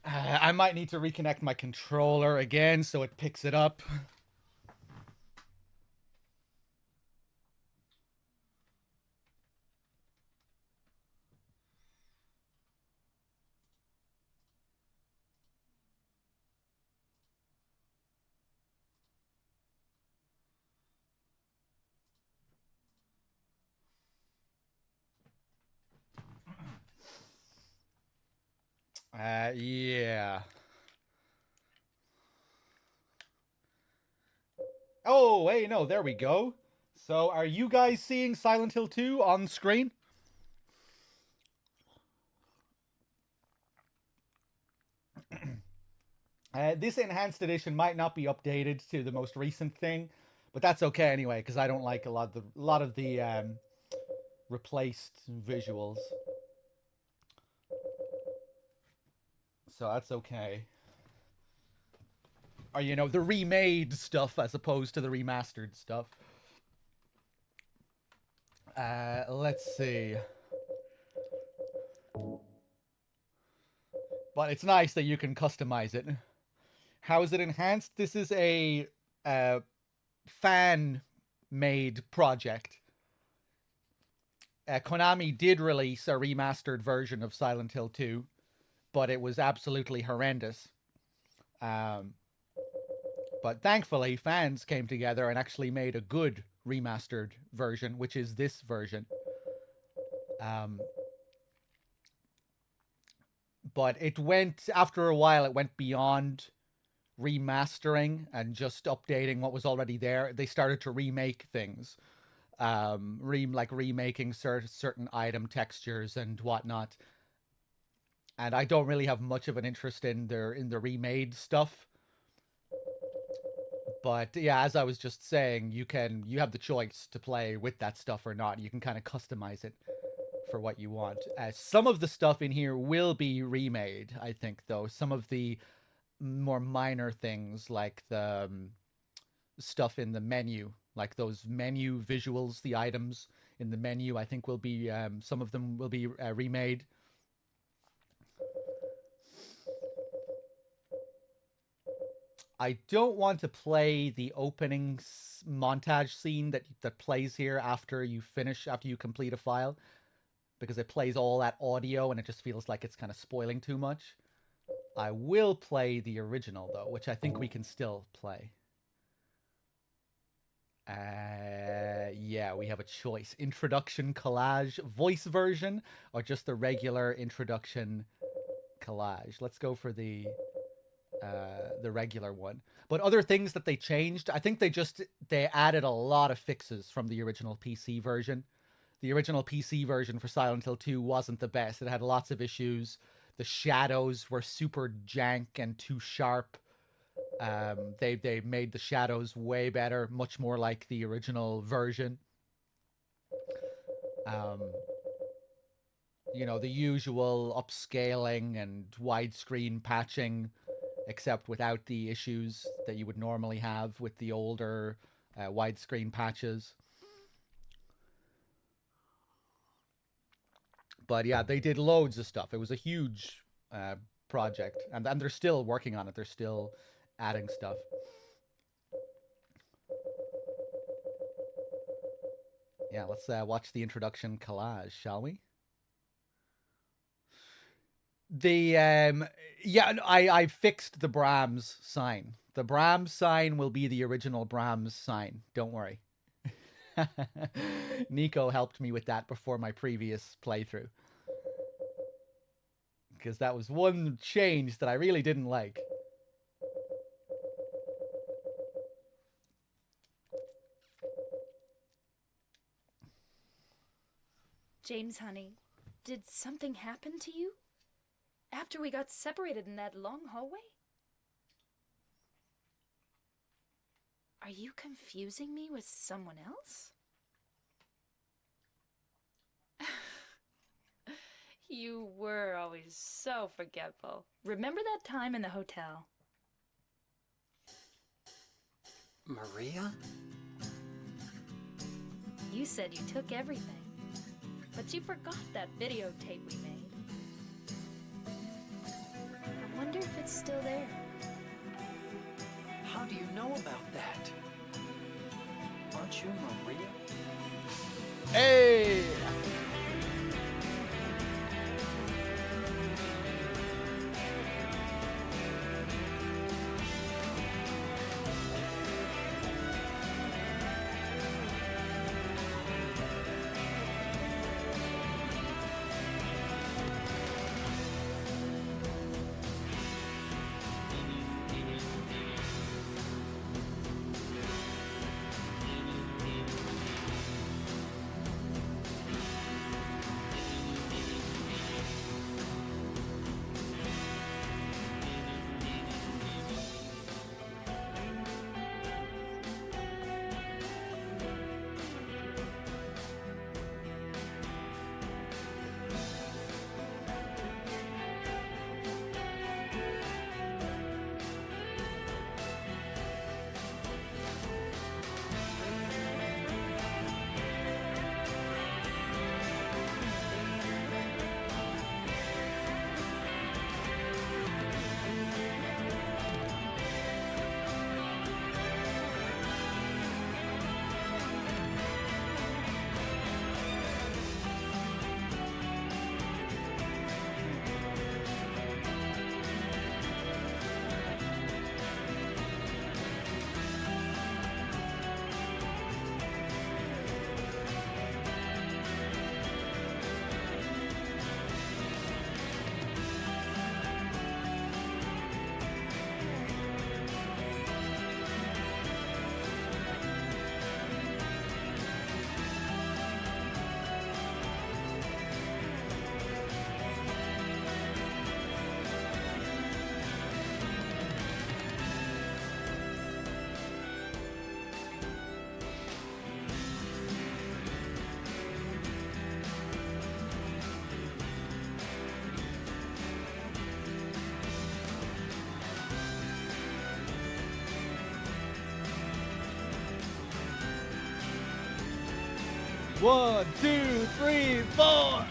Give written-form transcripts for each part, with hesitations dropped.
I might need to reconnect my controller again so it picks it up. Yeah. Oh, hey, no, there we go. So, are you guys seeing Silent Hill 2 on screen? This enhanced edition might not be updated to the most recent thing, but that's okay anyway because I don't like a lot of the replaced visuals, so that's okay. Or the remade stuff as opposed to the remastered stuff. Let's see. But it's nice that you can customize it. How is it enhanced? This is a uh, fan made project. Konami did release a remastered version of Silent Hill 2, but it was absolutely horrendous. Um, but thankfully, fans came together and actually made a good remastered version, which is this version. Um, but it went, after a while, it went beyond remastering and just updating what was already there. They started to remake things, like remaking certain item textures and whatnot. And I don't really have much of an interest in the remade stuff. But yeah, as I was just saying, you have the choice to play with that stuff or not. You can kind of customize it for what you want. Some of the stuff in here will be remade, I think, though. Some of the more minor things, like the stuff in the menu, like those menu visuals, the items in the menu, I think will be some of them will be remade. I don't want to play the opening montage scene that plays here after you complete a file because it plays all that audio and it just feels like it's kind of spoiling too much. I will play the original though, which I think we can still play. Yeah, we have a choice: introduction collage voice version or just the regular introduction collage. Let's go for the regular one. But other things that they changed, I think they added a lot of fixes from the original PC version. The original PC version for Silent Hill 2 wasn't the best. It had lots of issues. The shadows were super jank and too sharp. They made the shadows way better, much more like the original version. Um, the usual upscaling and widescreen patching, except without the issues that you would normally have with the older widescreen patches. But yeah, they did loads of stuff. It was a huge project, and they're still working on it. They're still adding stuff. Yeah, let's watch the introduction collage, shall we? The Yeah, I fixed the Brahms sign. The Brahms sign will be the original Brahms sign. Don't worry. Nico helped me with that before my previous playthrough because that was one change that I really didn't like. James, honey, did something happen to you? After we got separated in that long hallway? Are you confusing me with someone else? You were always so forgetful. Remember that time in the hotel? Maria? You said you took everything, but you forgot that videotape we made. I wonder it's still there. How do you know about that? Aren't you Maria? Hey! One, two, three, four!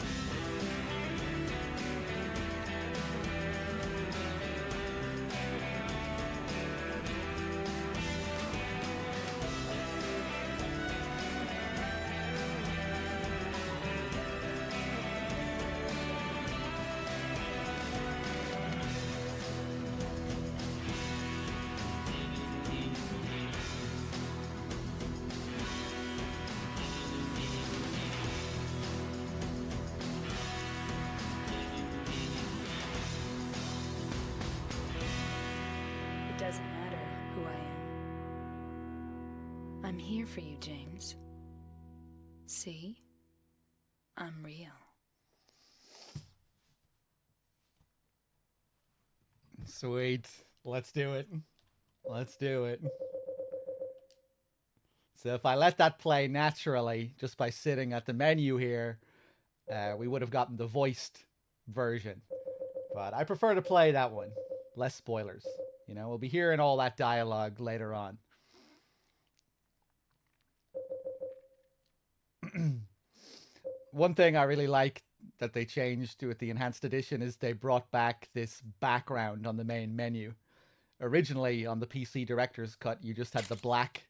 It doesn't matter who I am. I'm here for you, James. See? I'm real. Sweet. Let's do it. Let's do it. So if I let that play naturally, just by sitting at the menu here, we would have gotten the voiced version. But I prefer to play that one. Less spoilers. You know, we'll be hearing all that dialogue later on. One thing I really like that they changed with the enhanced edition is they brought back this background on the main menu. Originally on the PC director's cut, you just had the black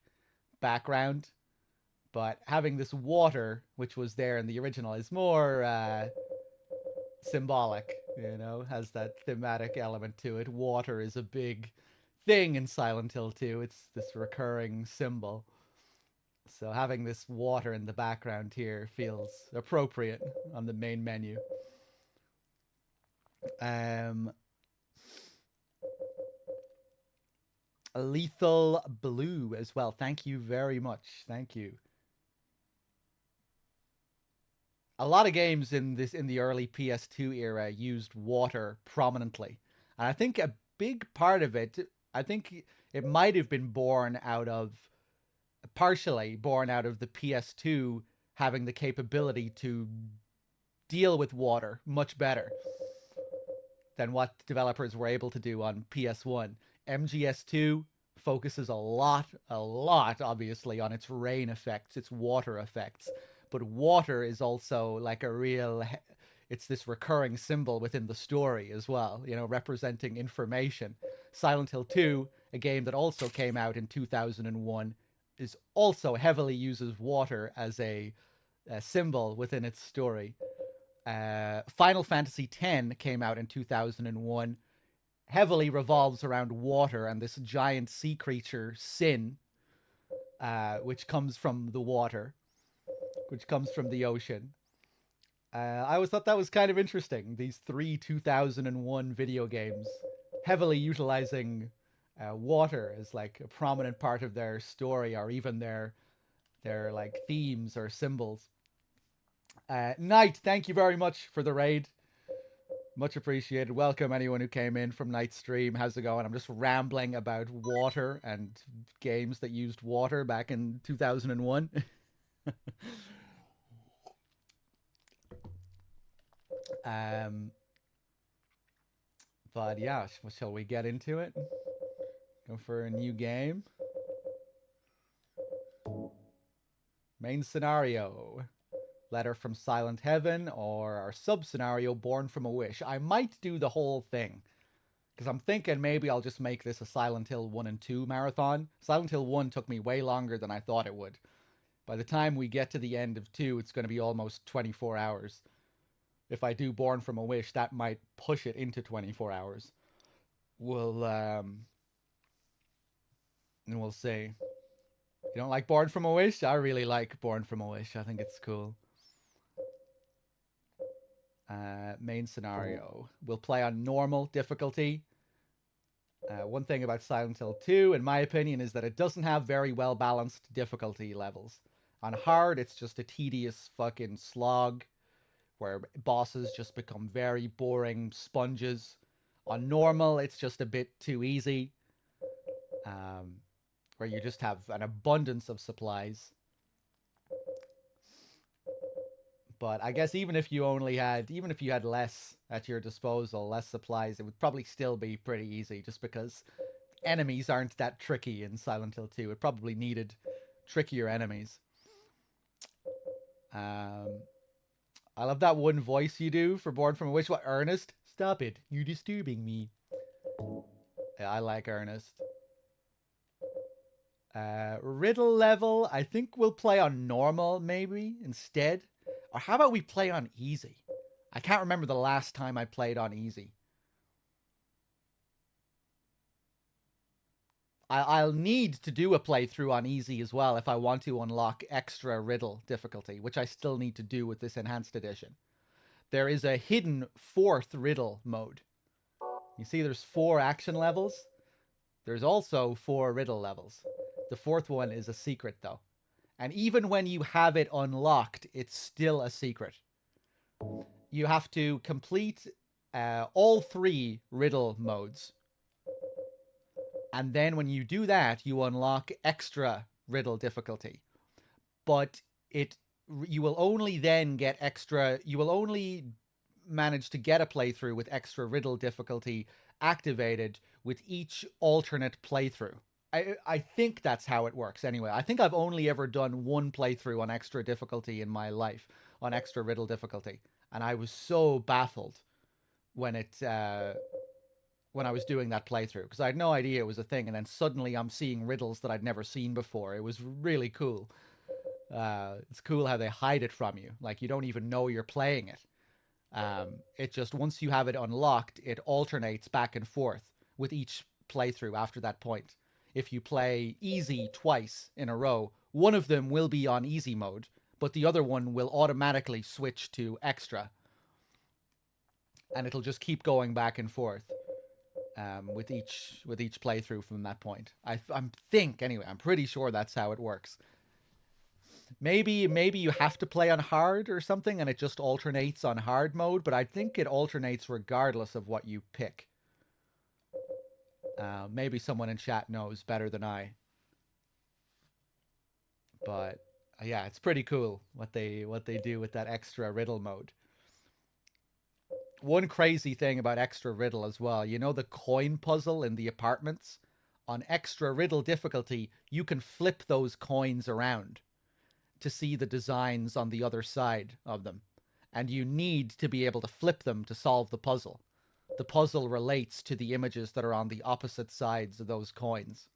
background, but having this water, which was there in the original, is more symbolic, you know, has that thematic element to it. Water is a big thing in Silent Hill 2. It's this recurring symbol. So having this water in the background here feels appropriate on the main menu. Lethal Blue as well. Thank you very much. Thank you. A lot of games in the early PS2 era used water prominently. And I think a big part of it, I think it might have been partially born out of the PS2 having the capability to deal with water much better than what developers were able to do on PS1. MGS2 focuses a lot, obviously, on its rain effects, its water effects. But water is also like it's this recurring symbol within the story as well, you know, representing information. Silent Hill 2, a game that also came out in 2001, is also heavily uses water as a symbol within its story. Final Fantasy X came out in 2001, heavily revolves around water and this giant sea creature, Sin, which comes from the water, which comes from the ocean. I always thought that was kind of interesting. These three 2001 video games heavily utilizing water as like a prominent part of their story or even their like themes or symbols. Knight, thank you very much for the raid. Much appreciated. Welcome anyone who came in from Knight's stream. How's it going? I'm just rambling about water and games that used water back in 2001. But yeah, shall we get into it? Go for a new game. Main scenario. Letter from Silent Heaven, or our sub-scenario, Born from a Wish. I might do the whole thing, because I'm thinking maybe I'll just make this a Silent Hill 1 and 2 marathon. Silent Hill 1 took me way longer than I thought it would. By the time we get to the end of 2, it's going to be almost 24 hours. If I do Born from a Wish, that might push it into 24 hours. And we'll see. You don't like Born from a Wish? I really like Born from a Wish. I think it's cool. Main scenario. We'll play on normal difficulty. One thing about Silent Hill 2, in my opinion, is that it doesn't have very well balanced difficulty levels. On hard, it's just a tedious fucking slog where bosses just become very boring sponges. On normal, it's just a bit too easy, where you just have an abundance of supplies. But I guess even if you had less at your disposal, less supplies, it would probably still be pretty easy, just because enemies aren't that tricky in Silent Hill 2. It probably needed trickier enemies. I love that one voice you do for Born from a Wish. What, Ernest? Stop it. You're disturbing me. Yeah, I like Ernest. Riddle level, I think we'll play on normal, maybe, instead. Or how about we play on easy? I can't remember the last time I played on easy. I'll need to do a playthrough on easy as well if I want to unlock extra riddle difficulty, which I still need to do with this enhanced edition. There is a hidden 4th riddle mode. You see there's 4 action levels. There's also 4 riddle levels. The 4th one is a secret though. And even when you have it unlocked, it's still a secret. You have to complete all 3 riddle modes. And then when you do that, you unlock extra riddle difficulty. But you will only manage to get a playthrough with extra riddle difficulty activated with each alternate playthrough. I think that's how it works anyway. I think I've only ever done one playthrough on extra difficulty in my life, on extra riddle difficulty. And I was so baffled when I was doing that playthrough, because I had no idea it was a thing, and then suddenly I'm seeing riddles that I'd never seen before. It was really cool. It's cool how they hide it from you. Like, you don't even know you're playing it. It just, once you have it unlocked, it alternates back and forth with each playthrough after that point. If you play easy twice in a row, one of them will be on easy mode, but the other one will automatically switch to extra. And it'll just keep going back and forth with each playthrough from that point. I'm pretty sure that's how it works. Maybe you have to play on hard or something, and it just alternates on hard mode, but I think it alternates regardless of what you pick. Maybe someone in chat knows better than I. But yeah, it's pretty cool what they do with that extra riddle mode. One crazy thing about extra riddle as well, you know the coin puzzle in the apartments? On extra riddle difficulty, you can flip those coins around to see the designs on the other side of them. and you need to be able to flip them to solve the puzzle. The puzzle relates to the images that are on the opposite sides of those coins.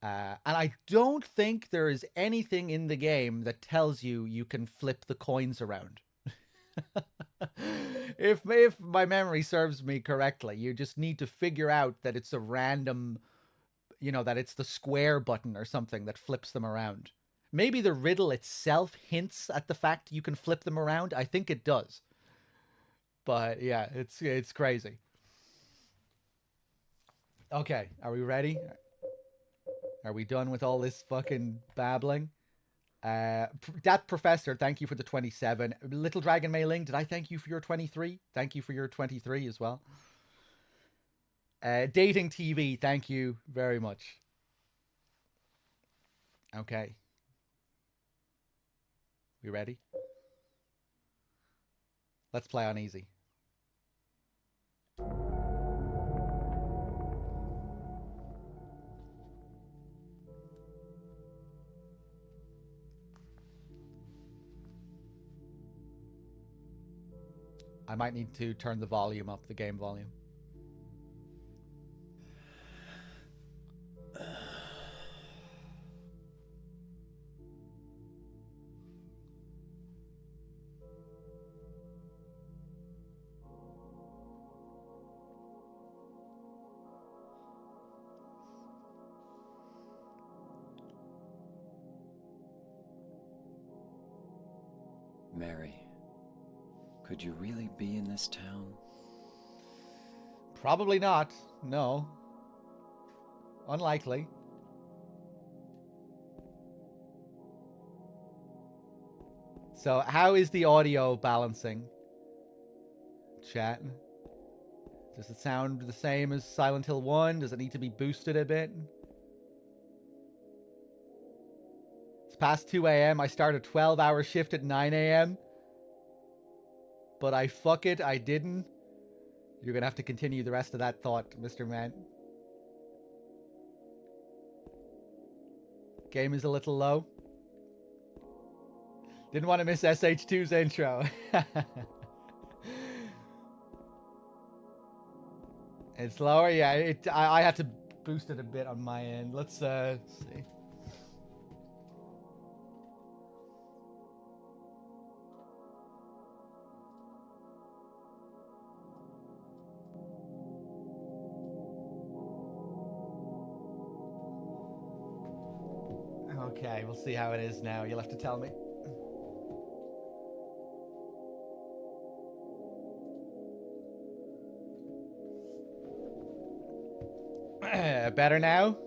And I don't think there is anything in the game that tells you you can flip the coins around. If my memory serves me correctly, you just need to figure out that it's a random, that it's the square button or something that flips them around. Maybe the riddle itself hints at the fact you can flip them around. I think it does. But yeah, it's crazy. Okay, are we ready? Are we done with all this fucking babbling? That Professor, thank you for the 27. Little Dragon Mei Ling, did I thank you for your 23? Thank you for your 23 as well. Dating TV, thank you very much. Okay. We ready? Let's play on easy. I might need to turn the volume up, the game volume. Mary, could you really be in this town? Probably not. No. Unlikely. So, how is the audio balancing? Chat. Does it sound the same as Silent Hill 1? Does it need to be boosted a bit? It's past 2 a.m. I start a 12-hour shift at 9 a.m. But I didn't. You're going to have to continue the rest of that thought, Mr. Man. Game is a little low. Didn't want to miss SH2's intro. It's lower? Yeah, I had to boost it a bit on my end. Let's see. Okay, we'll see how it is now. You'll have to tell me. Better now?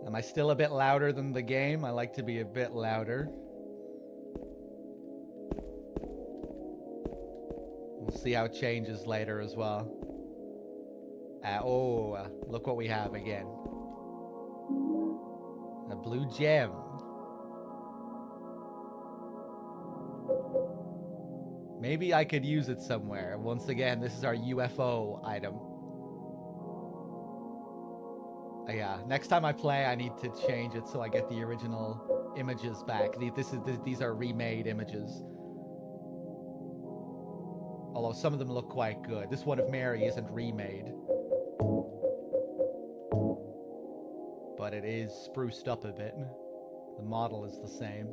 Am I still a bit louder than the game? I like to be a bit louder. We'll see how it changes later as well. Look what we have again. A blue gem. Maybe I could use it somewhere. Once again, this is our UFO item. Yeah, next time I play, I need to change it so I get the original images back. These are remade images. Although some of them look quite good. This one of Mary isn't remade. But it is spruced up a bit. The model is the same.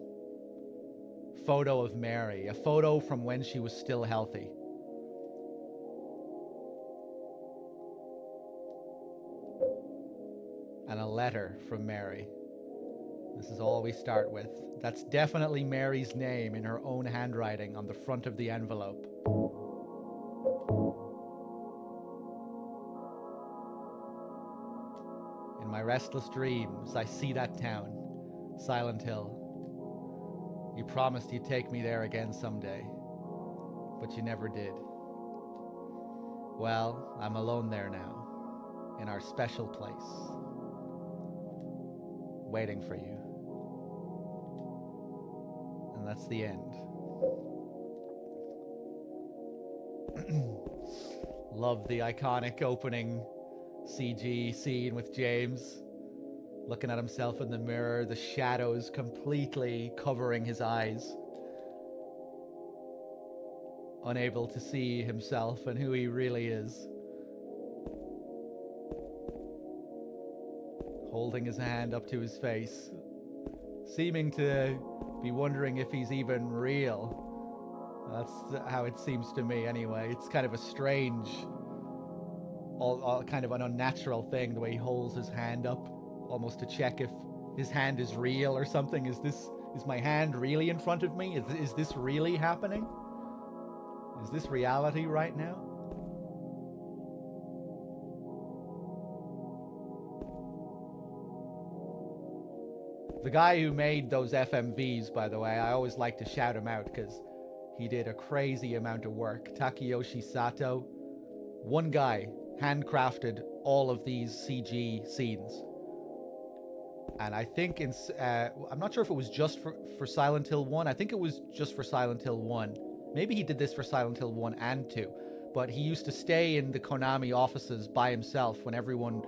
Photo of Mary. A photo from when she was still healthy. And a letter from Mary. This is all we start with. That's definitely Mary's name in her own handwriting on the front of the envelope. In my restless dreams, I see that town, Silent Hill. You promised you'd take me there again someday, but you never did. Well, I'm alone there now, in our special place, waiting for you. And that's the end. Love the iconic opening CG scene with James looking at himself in the mirror, the shadows completely covering his eyes. unable to see himself and who he really is. Holding his hand up to his face, seeming to be wondering if he's even real. That's how it seems to me anyway. It's kind of a strange, all kind of an unnatural thing, the way he holds his hand up, almost to check if his hand is real or something. Is my hand really in front of me? Is this really happening? Is this reality right now? The guy who made those FMVs, by the way, I always like to shout him out because he did a crazy amount of work. Takeyoshi Sato, one guy handcrafted all of these CG scenes. And I think I'm not sure if it was just for Silent Hill 1. I think it was just for Silent Hill 1. Maybe he did this for Silent Hill 1 and 2. But he used to stay in the Konami offices by himself when everyone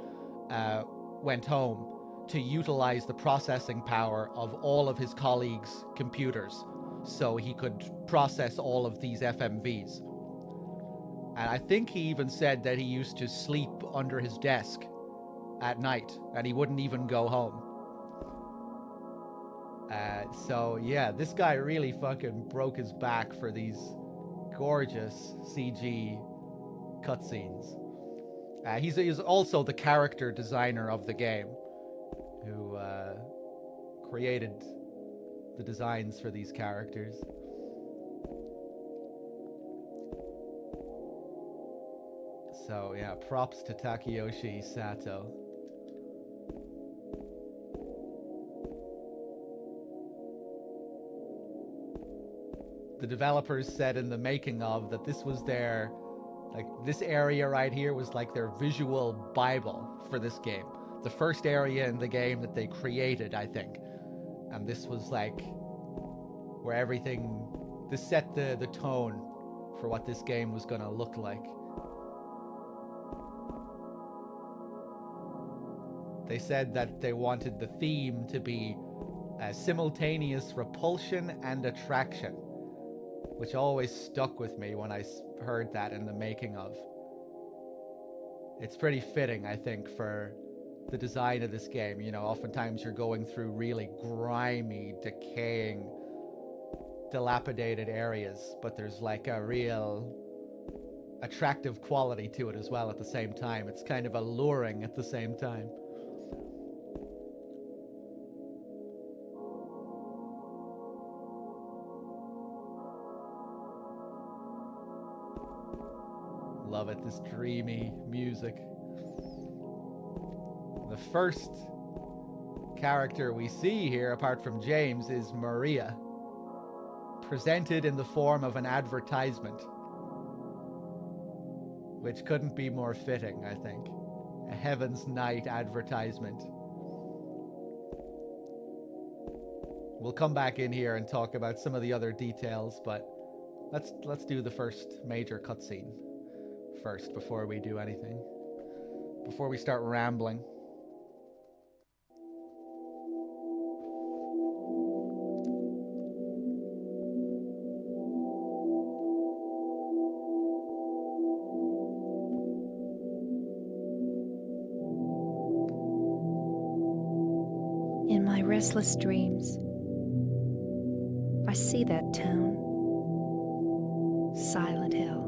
went home to utilize the processing power of all of his colleagues' computers so he could process all of these FMVs. And I think he even said that he used to sleep under his desk at night and he wouldn't even go home. So yeah, this guy really fucking broke his back for these gorgeous CG cutscenes. He's also the character designer of the game, who created the designs for these characters. So yeah, props to Takeyoshi Sato. The developers said in the making of that this was their, like, this area right here was like their visual Bible for this game. The first area in the game that they created, I think. And this was like where everything, this set the tone for what this game was gonna look like. They said that they wanted the theme to be simultaneous repulsion and attraction, which always stuck with me when I heard that in the making of. It's pretty fitting, I think, for the design of this game. You know, oftentimes you're going through really grimy, decaying, dilapidated areas, but there's like a real attractive quality to it as well at the same time. It's kind of alluring at the same time. Love it, this dreamy music. The first character we see here, apart from James, is Maria, presented in the form of an advertisement, which couldn't be more fitting, I think. A Heaven's Night advertisement. We'll come back in here and talk about some of the other details, but let's do the first major cutscene first before we do anything. Before we start rambling. In my restless dreams, I see that town, Silent Hill.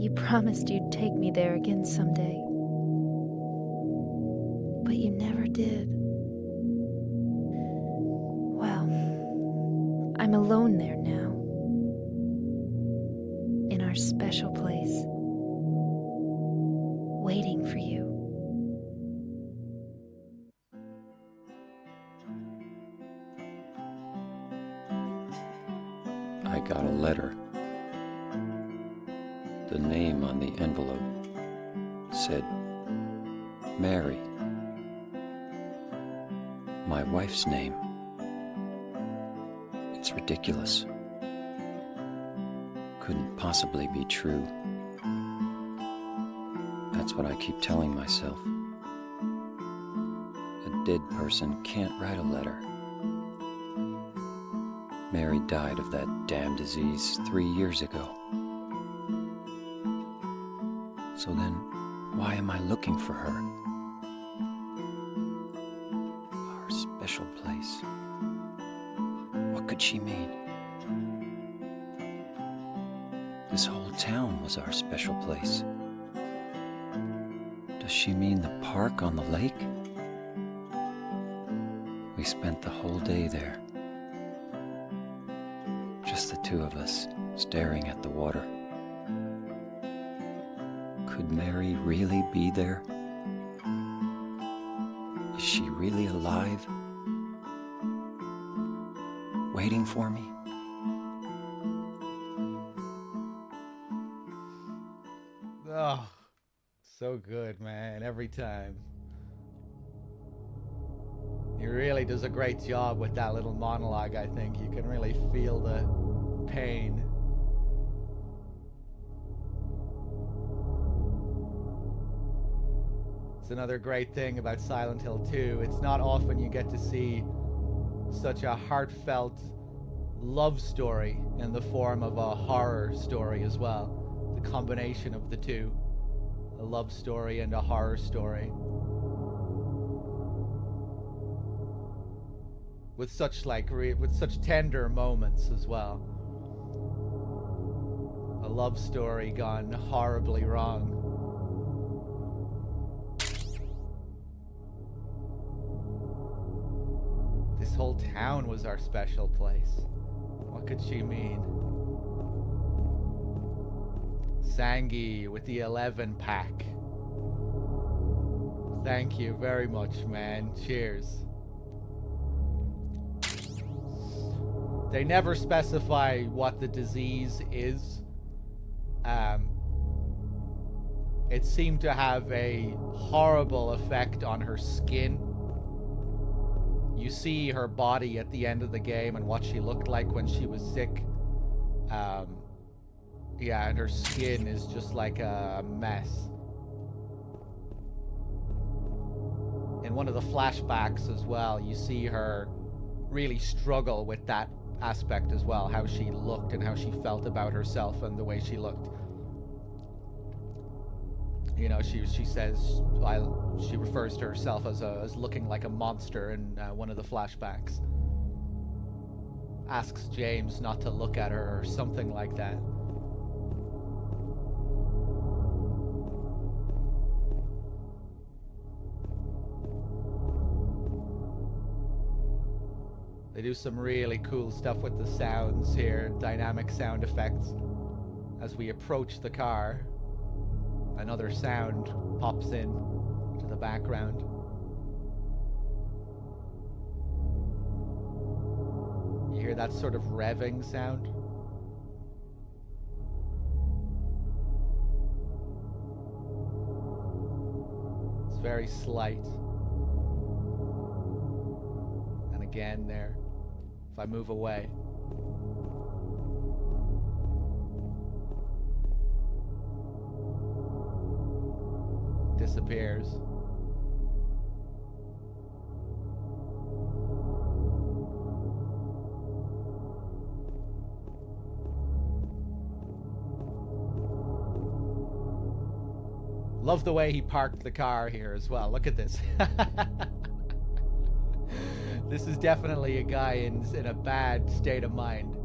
You promised you'd take me there again someday, but you never did. Well, I'm alone there now, in our special place, waiting for you. I got a letter. The name on the envelope said Mary. My wife's name. It's ridiculous. Couldn't possibly be true. That's what I keep telling myself. A dead person can't write a letter. Mary died of that damn disease 3 years ago. So then, why am I looking for her? Our special place. What could she mean? This whole town was our special place. Does she mean the park on the lake? We spent the whole day there. Just the two of us, staring at the water. Could Mary really be there? Is she really alive? Waiting for me? Oh, so good, man. Every time. He really does a great job with that little monologue, I think. You can really feel the pain. It's another great thing about Silent Hill 2. It's not often you get to see such a heartfelt love story in the form of a horror story as well. The combination of the two. A love story and a horror story. With such with such tender moments as well. A love story gone horribly wrong. This whole town was our special place. What could she mean? Sangi with the 11 pack. Thank you very much, man. Cheers. They never specify what the disease is. It seemed to have a horrible effect on her skin. You see her body at the end of the game and what she looked like when she was sick. Yeah, and her skin is just like a mess. In one of the flashbacks as well, you see her really struggle with that aspect as well, how she looked and how she felt about herself and the way she looked. You know, she says, she refers to herself as looking like a monster in one of the flashbacks. Asks James not to look at her or something like that. They do some really cool stuff with the sounds here, dynamic sound effects. As we approach the car, another sound pops in to the background. You hear that sort of revving sound? It's very slight. And again there. If I move away. Disappears. Love the way he parked the car here as well. Look at this. This is definitely a guy in a bad state of mind.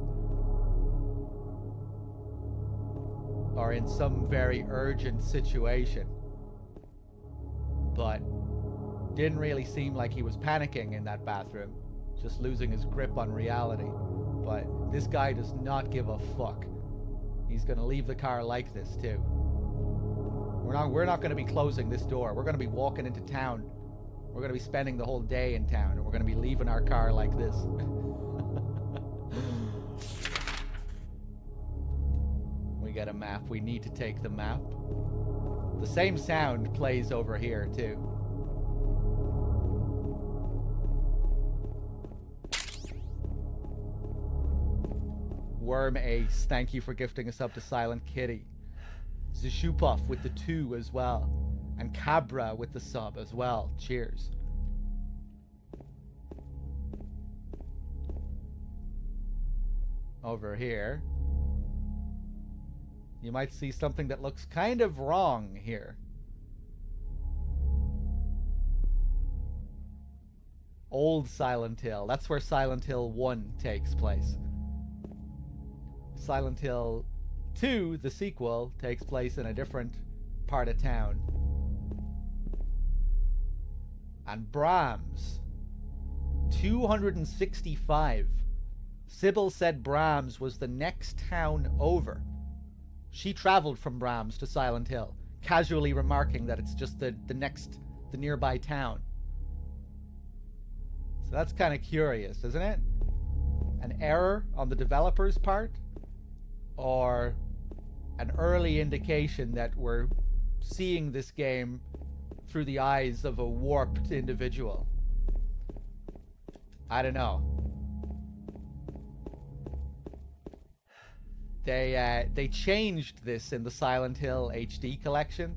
Or in some very urgent situation. But didn't really seem like he was panicking in that bathroom. Just losing his grip on reality. But this guy does not give a fuck. He's gonna leave the car like this too. We're not gonna be closing this door. We're gonna be walking into town. We're going to be spending the whole day in town, and we're going to be leaving our car like this. We get a map. We need to take the map. The same sound plays over here, too. Worm Ace, thank you for gifting us up to Silent Kitty. Zishupuff with the 2 as well. And Cabra with the sub as well. Cheers. over here, you might see something that looks kind of wrong here. Old Silent Hill. That's where Silent Hill 1 takes place. Silent Hill 2, the sequel, takes place in a different part of town. And Brahms, 265. Sybil said Brahms was the next town over. She traveled from Brahms to Silent Hill, casually remarking that it's just the nearby town. So that's kind of curious, isn't it? An error on the developer's part? Or an early indication that we're seeing this game through the eyes of a warped individual? I don't know. They changed this in the Silent Hill HD collection,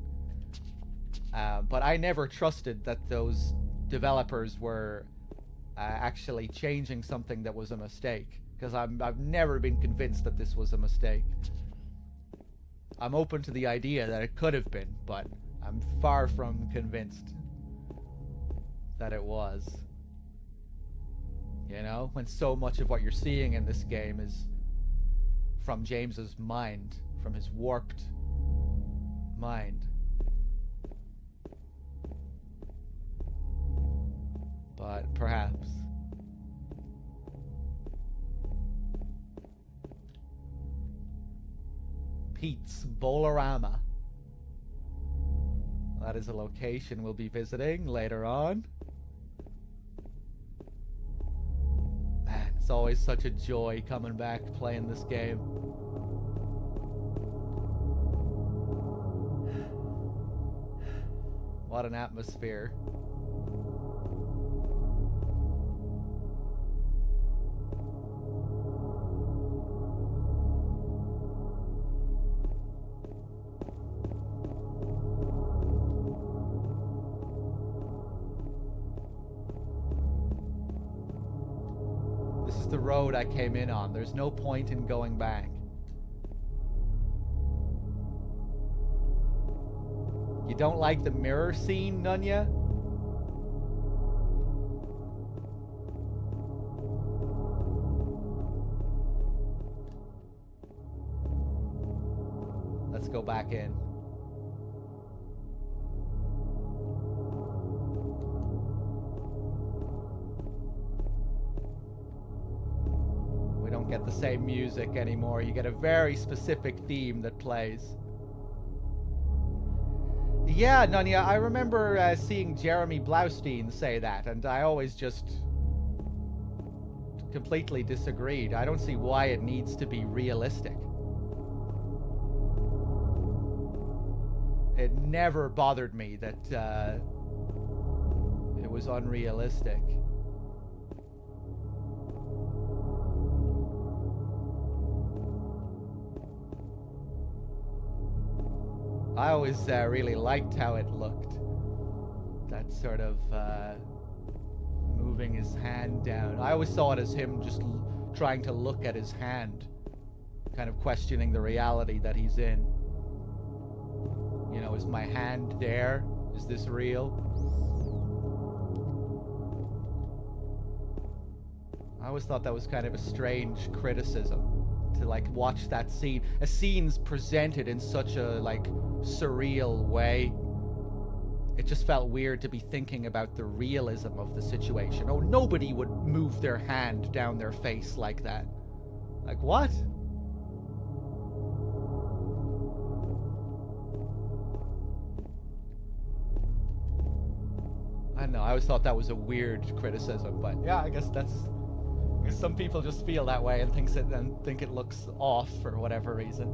but I never trusted that those developers were actually changing something that was a mistake, because I've never been convinced that this was a mistake. I'm open to the idea that it could have been, but I'm far from convinced that it was. You know, when so much of what you're seeing in this game is from James's mind, from his warped mind. But perhaps. Pete's Bowl-O-Rama. That is a location we'll be visiting later on. Man, it's always such a joy coming back playing this game. What an atmosphere. The road I came in on. There's no point in going back. You don't like the mirror scene, Nunya? Let's go back in. Get the same music anymore. You get a very specific theme that plays. Yeah, Nunya, I remember seeing Jeremy Blaustein say that, and I always just completely disagreed. I don't see why it needs to be realistic. It never bothered me that it was unrealistic. I always really liked how it looked. That sort of moving his hand down. I always saw it as him just trying to look at his hand, kind of questioning the reality that he's in. You know, is my hand there? Is this real? I always thought that was kind of a strange criticism. To like watch that scene. A scene's presented in such a like surreal way. It just felt weird to be thinking about the realism of the situation. Oh, nobody would move their hand down their face like that. Like what? I don't know. I always thought that was a weird criticism, but yeah, I guess that's. Some people just feel that way and think it looks off for whatever reason.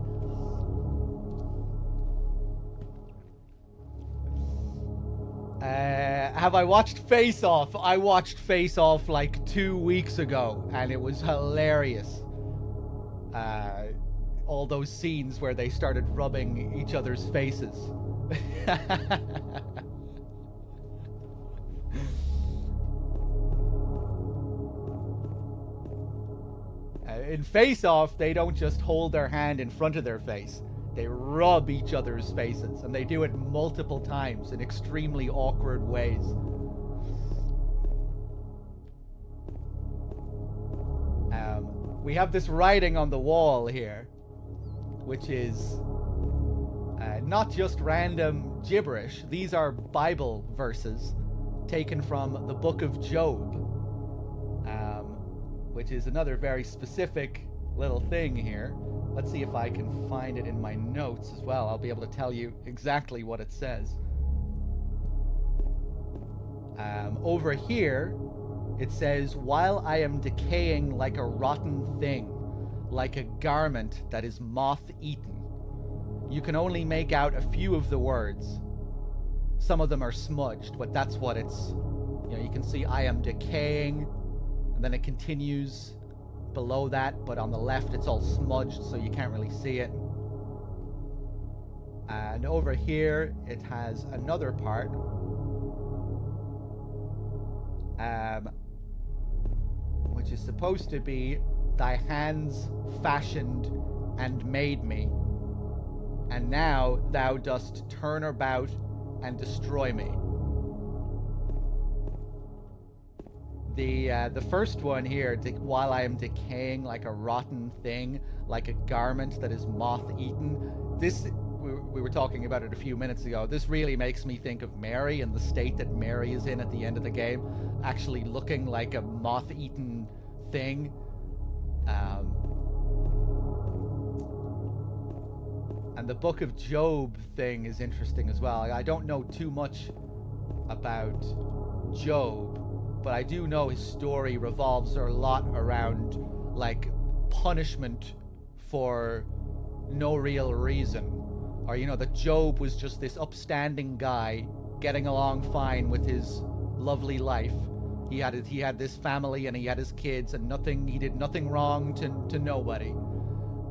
Have I watched Face Off? I watched Face Off like 2 weeks ago, and it was hilarious. All those scenes where they started rubbing each other's faces. In Face Off, they don't just hold their hand in front of their face. They rub each other's faces, and they do it multiple times in extremely awkward ways. We have this writing on the wall here, which is not just random gibberish. These are Bible verses taken from the book of Job, which is another very specific little thing here. Let's see if I can find it in my notes as well. I'll be able to tell you exactly what it says. Over here, it says, "While I am decaying like a rotten thing, like a garment that is moth-eaten." You can only make out a few of the words. Some of them are smudged, but that's what it's... You know, you can see "I am decaying," and then it continues below that, but on the left it's all smudged, so you can't really see it. And over here, it has another part. Which is supposed to be, "Thy hands fashioned and made me, and now thou dost turn about and destroy me." The first one here, "While I am decaying like a rotten thing, like a garment that is moth-eaten," this, we were talking about it a few minutes ago, this really makes me think of Mary and the state that Mary is in at the end of the game, actually looking like a moth-eaten thing. And the Book of Job thing is interesting as well. I don't know too much about Job, but I do know his story revolves a lot around, like, punishment for no real reason. Or, you know, that Job was just this upstanding guy getting along fine with his lovely life. He had this family and he had his kids, and he did nothing wrong to nobody.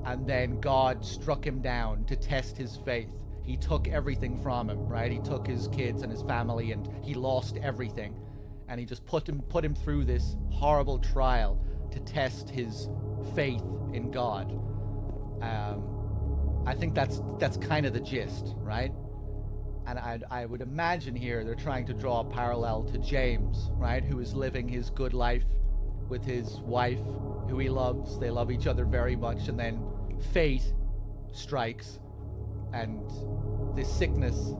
And then God struck him down to test his faith. He took everything from him, right? He took his kids and his family, and he lost everything. And he just put him through this horrible trial to test his faith in God. I think that's kind of the gist, right? And I would imagine here they're trying to draw a parallel to James, right? Who is living his good life with his wife, who he loves. They love each other very much, and then fate strikes, and this sickness,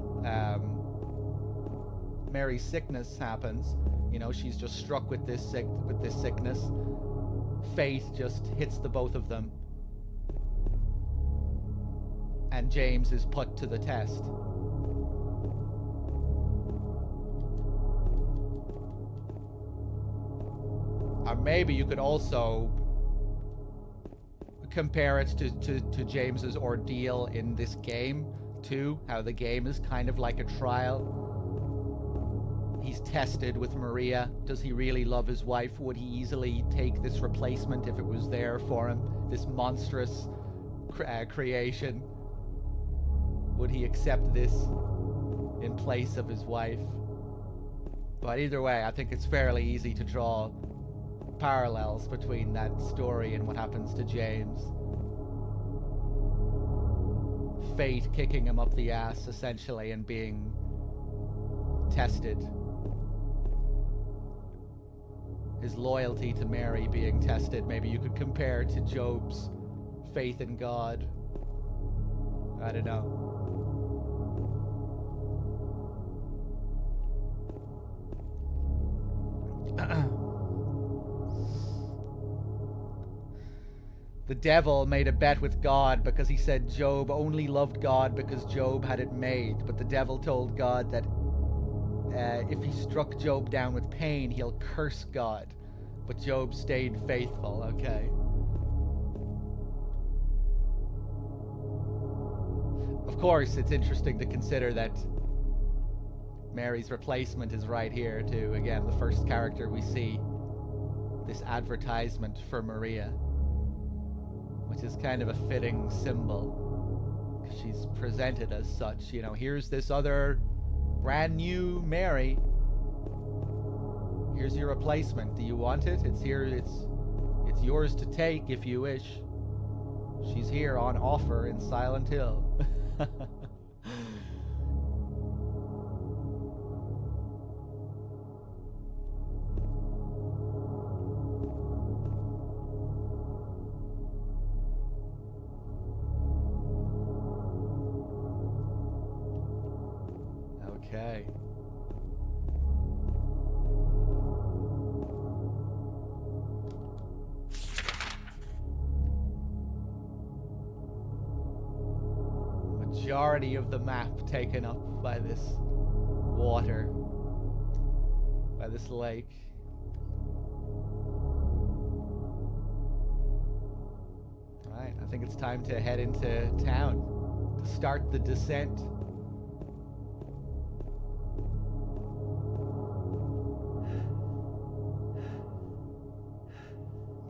Mary's sickness happens. You know, she's just struck with this sickness. Fate just hits the both of them, and James is put to the test. Or maybe you could also compare it to James's ordeal in this game too, how the game is kind of like a trial. He's tested with Maria. Does he really love his wife? Would he easily take this replacement if it was there for him? This monstrous creation? Would he accept this in place of his wife? But either way, I think it's fairly easy to draw parallels between that story and what happens to James. Fate kicking him up the ass, essentially, and being tested. His loyalty to Mary being tested. Maybe you could compare to Job's faith in God. I don't know. The devil made a bet with God because he said Job only loved God because Job had it made. But the devil told God that if he struck Job down with pain, he'll curse God. But Job stayed faithful. Okay. Of course, it's interesting to consider that Mary's replacement is right here too. Again, the first character we see, this advertisement for Maria, which is kind of a fitting symbol. She's presented as such. You know, here's this other brand new Mary. Here's your replacement. Do you want it? It's here. It's yours to take if you wish. She's here on offer in Silent Hill. Okay. Majority of the map taken up by this water, by this lake. Alright, I think it's time to head into town to start the descent.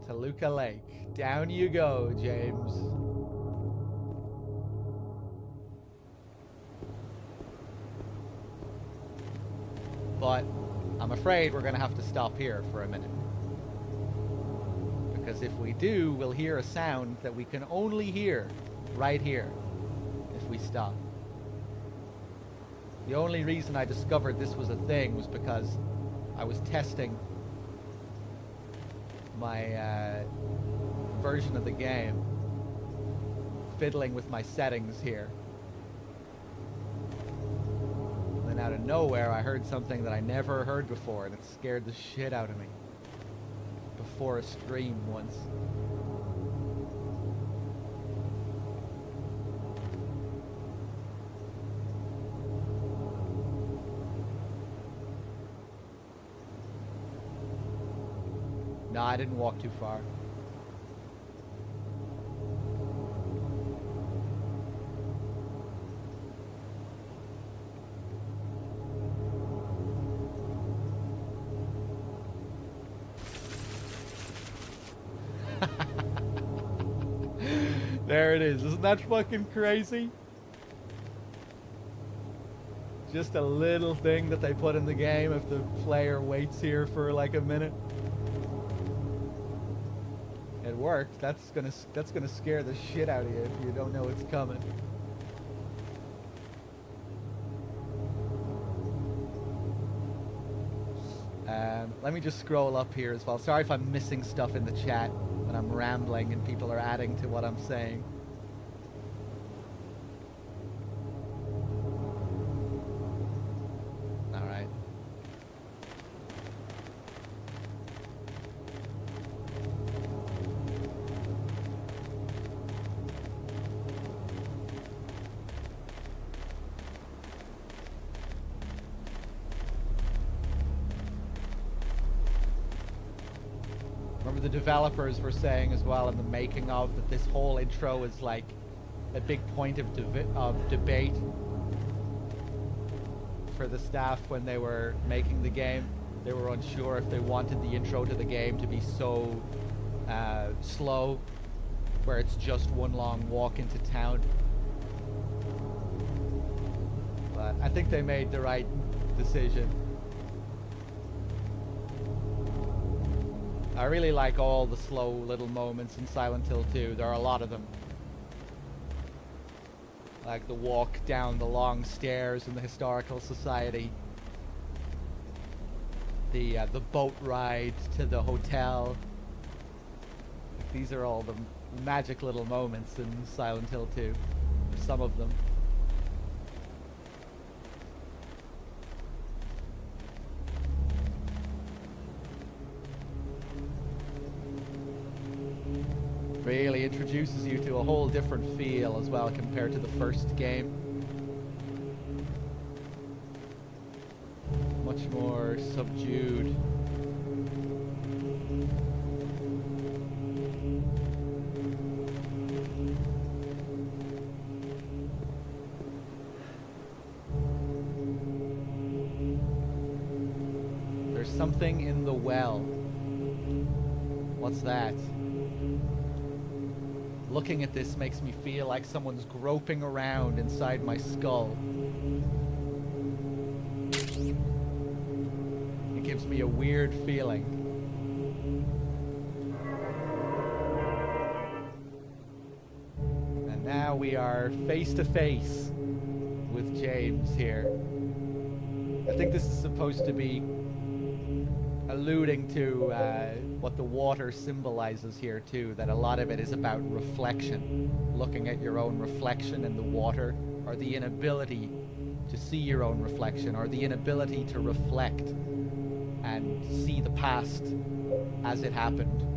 Toluca Lake. Down you go, James. But I'm afraid we're going to have to stop here for a minute. Because if we do, we'll hear a sound that we can only hear right here if we stop. The only reason I discovered this was a thing was because I was testing my version of the game, fiddling with my settings here. And out of nowhere, I heard something that I never heard before, and it scared the shit out of me. Before a stream once. No, I didn't walk too far. There it is. Isn't that fucking crazy? Just a little thing that they put in the game if the player waits here for like a minute. It worked. That's gonna scare the shit out of you if you don't know it's coming. Let me just scroll up here as well. Sorry if I'm missing stuff in the chat when I'm rambling and people are adding to what I'm saying. All right. Remember the developers were saying as well in the making of that this whole intro is like a big point of debate for the staff when they were making the game. They were unsure if they wanted the intro to the game to be so slow, where it's just one long walk into town. But I think they made the right decision. I really like all the slow little moments in Silent Hill 2. There are a lot of them. Like the walk down the long stairs in the Historical Society. The boat ride to the hotel. These are all the magic little moments in Silent Hill 2. Some of them. Really introduces you to a whole different feel as well compared to the first game. Much more subdued. There's something in the well. What's that? Looking at this makes me feel like someone's groping around inside my skull. It gives me a weird feeling. we are face to face with James here. I think this is supposed to be alluding to what the water symbolizes here too, that a lot of it is about reflection, looking at your own reflection in the water, or the inability to see your own reflection, or the inability to reflect and see the past as it happened.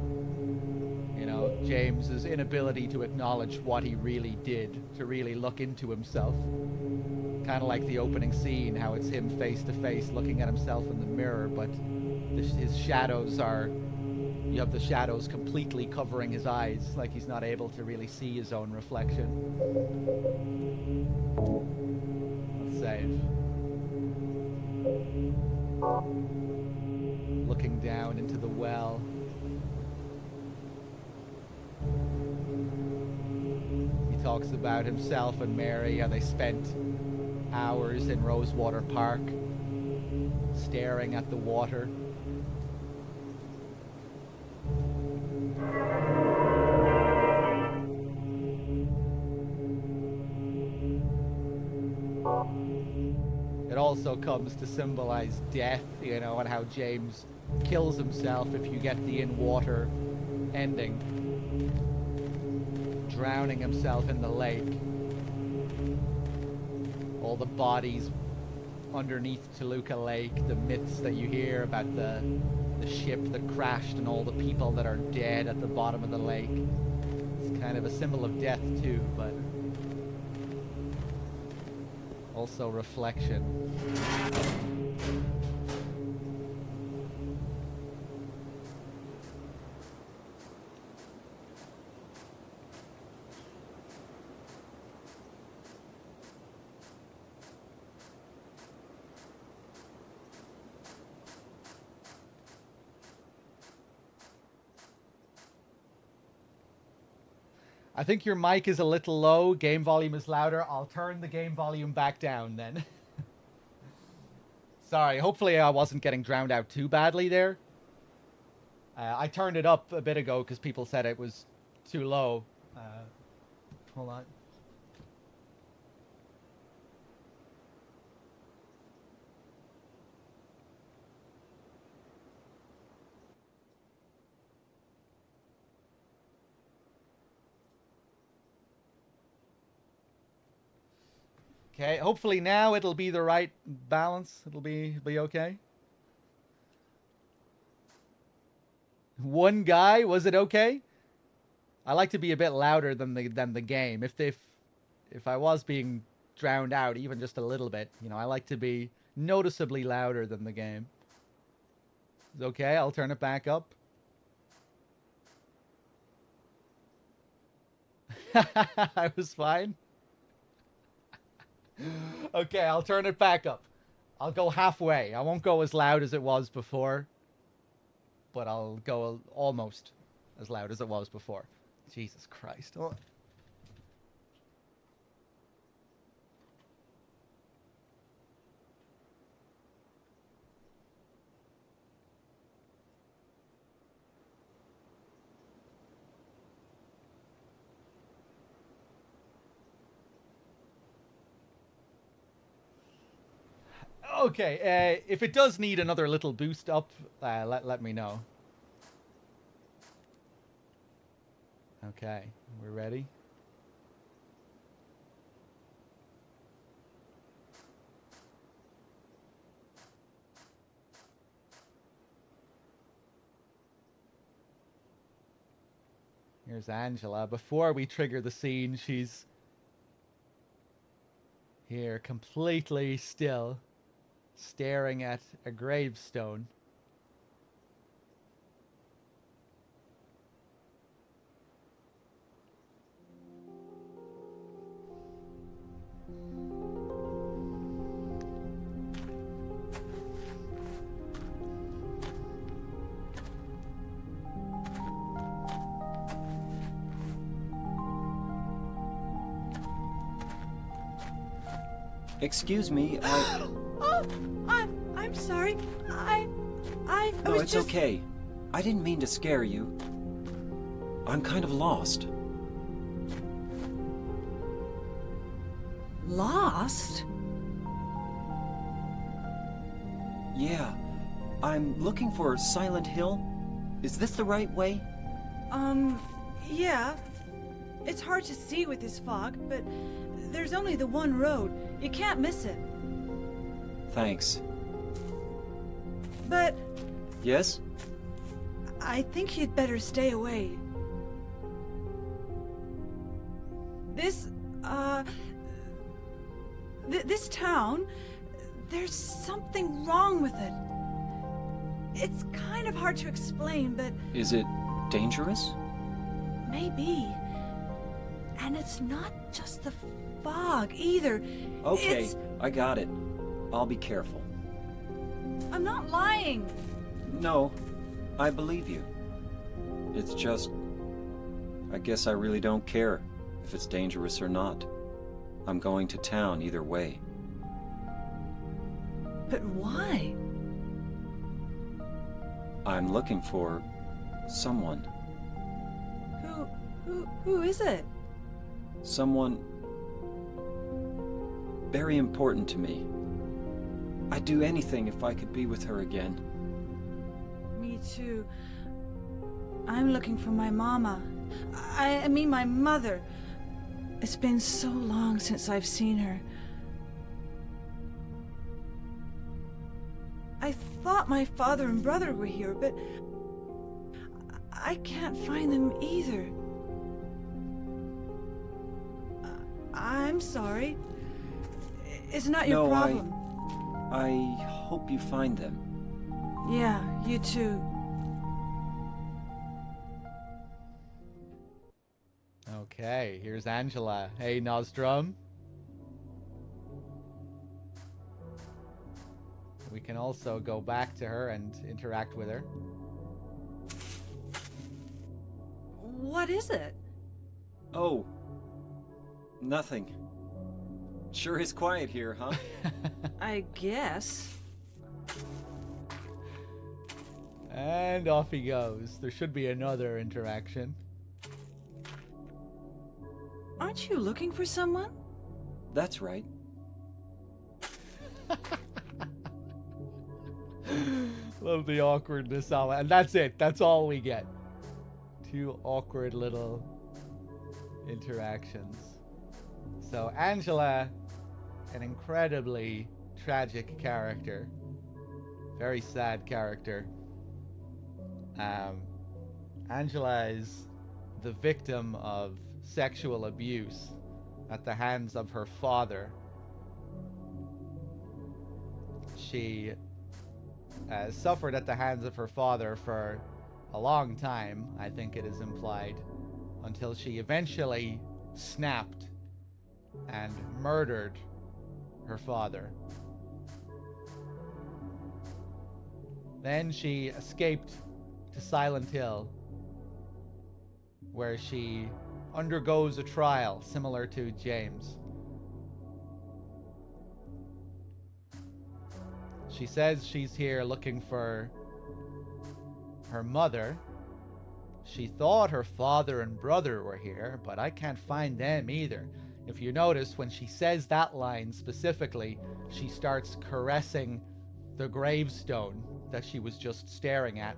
You know, James's inability to acknowledge what he really did, to really look into himself. Kind of like the opening scene, how it's him face to face looking at himself in the mirror, but his shadows are, you have the shadows completely covering his eyes, like he's not able to really see his own reflection. Let's save. Looking down into the well. He talks about himself and Mary, how they spent hours in Rosewater Park staring at the water. It also comes to symbolize death, you know, and how James kills himself if you get the in-water ending. Drowning himself in the lake. All the bodies underneath Toluca Lake, the myths that you hear about the ship that crashed and all the people that are dead at the bottom of the lake. It's kind of a symbol of death too, but also reflection. I think your mic is a little low. Game volume is louder. I'll turn the game volume back down then. Sorry, hopefully I wasn't getting drowned out too badly there. I turned it up a bit ago because people said it was too low. Hold on. Okay, hopefully now it'll be the right balance. It'll be okay. One guy, was it okay? I like to be a bit louder than the game. If I was being drowned out even just a little bit, you know, I like to be noticeably louder than the game. It's okay, I'll turn it back up. I was fine. Okay, I'll turn it back up. I'll go halfway. I won't go as loud as it was before, but I'll go almost as loud as it was before. Jesus Christ. Oh. Okay, if it does need another little boost up, let me know. Okay, we're ready. Here's Angela. Before we trigger the scene, she's here completely still, staring at a gravestone. Excuse me, I'm sorry. I No, was it's just... okay. I didn't mean to scare you. I'm kind of lost. Lost? Yeah. I'm looking for Silent Hill. Is this the right way? Yeah. It's hard to see with this fog, but there's only the one road. You can't miss it. Thanks. But Yes? I think you'd better stay away. This, this town, there's something wrong with it. It's kind of hard to explain, but Is it dangerous? maybe. And it's not just the fog either. Okay, It's... I got it. I'll be careful. I'm not lying. No, I believe you. It's just... I guess I really don't care if it's dangerous or not. I'm going to town either way. But why? I'm looking for... someone. Who is it? Someone... very important to me. I'd do anything if I could be with her again. Me too. I'm looking for my mama. I mean my mother. It's been so long since I've seen her. I thought my father and brother were here, but I can't find them either. I'm sorry. It's not your problem. I hope you find them. Yeah, you too. Okay, here's Angela. Hey, Nostrum. We can also go back to her and interact with her. What is it? Oh. Nothing. Sure is quiet here, huh? I guess. And off he goes. There should be another interaction. Aren't you looking for someone? That's right. Love the awkwardness of it. And that's it. That's all we get. Two awkward little interactions. So Angela, an incredibly tragic character. Very sad character. Angela is the victim of sexual abuse at the hands of her father. She suffered at the hands of her father for a long time, I think it is implied, until she eventually snapped and murdered her father. Then she escaped to Silent Hill, where she undergoes a trial similar to James. She says she's here looking for her mother. She thought her father and brother were here, but I can't find them either. If you notice, when she says that line specifically, she starts caressing the gravestone that she was just staring at.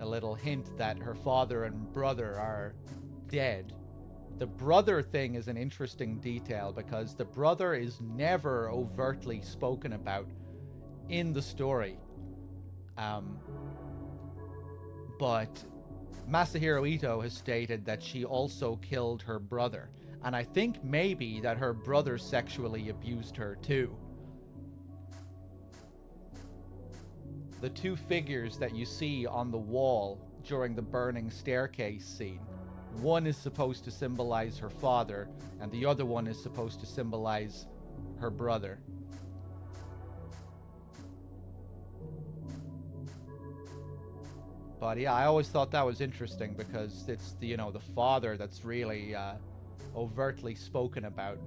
A little hint that her father and brother are dead. The brother thing is an interesting detail because the brother is never overtly spoken about in the story. But Masahiro Ito has stated that she also killed her brother. And I think maybe that her brother sexually abused her too. The two figures that you see on the wall during the burning staircase scene, one is supposed to symbolize her father, and the other one is supposed to symbolize her brother. But yeah, I always thought that was interesting because it's the, the father that's really overtly spoken about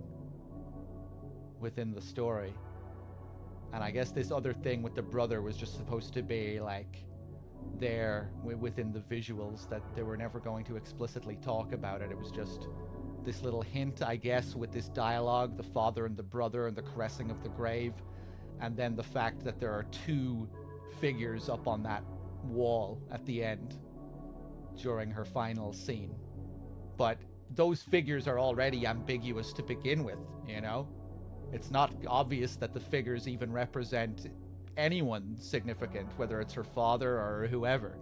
within the story. And I guess this other thing with the brother was just supposed to be like there within the visuals, that they were never going to explicitly talk about it. It was just this little hint, I guess, with this dialogue, the father and the brother and the caressing of the grave, and then the fact that there are two figures up on that wall at the end during her final scene. But those figures are already ambiguous to begin with, you know? It's not obvious that the figures even represent anyone significant, whether it's her father or whoever.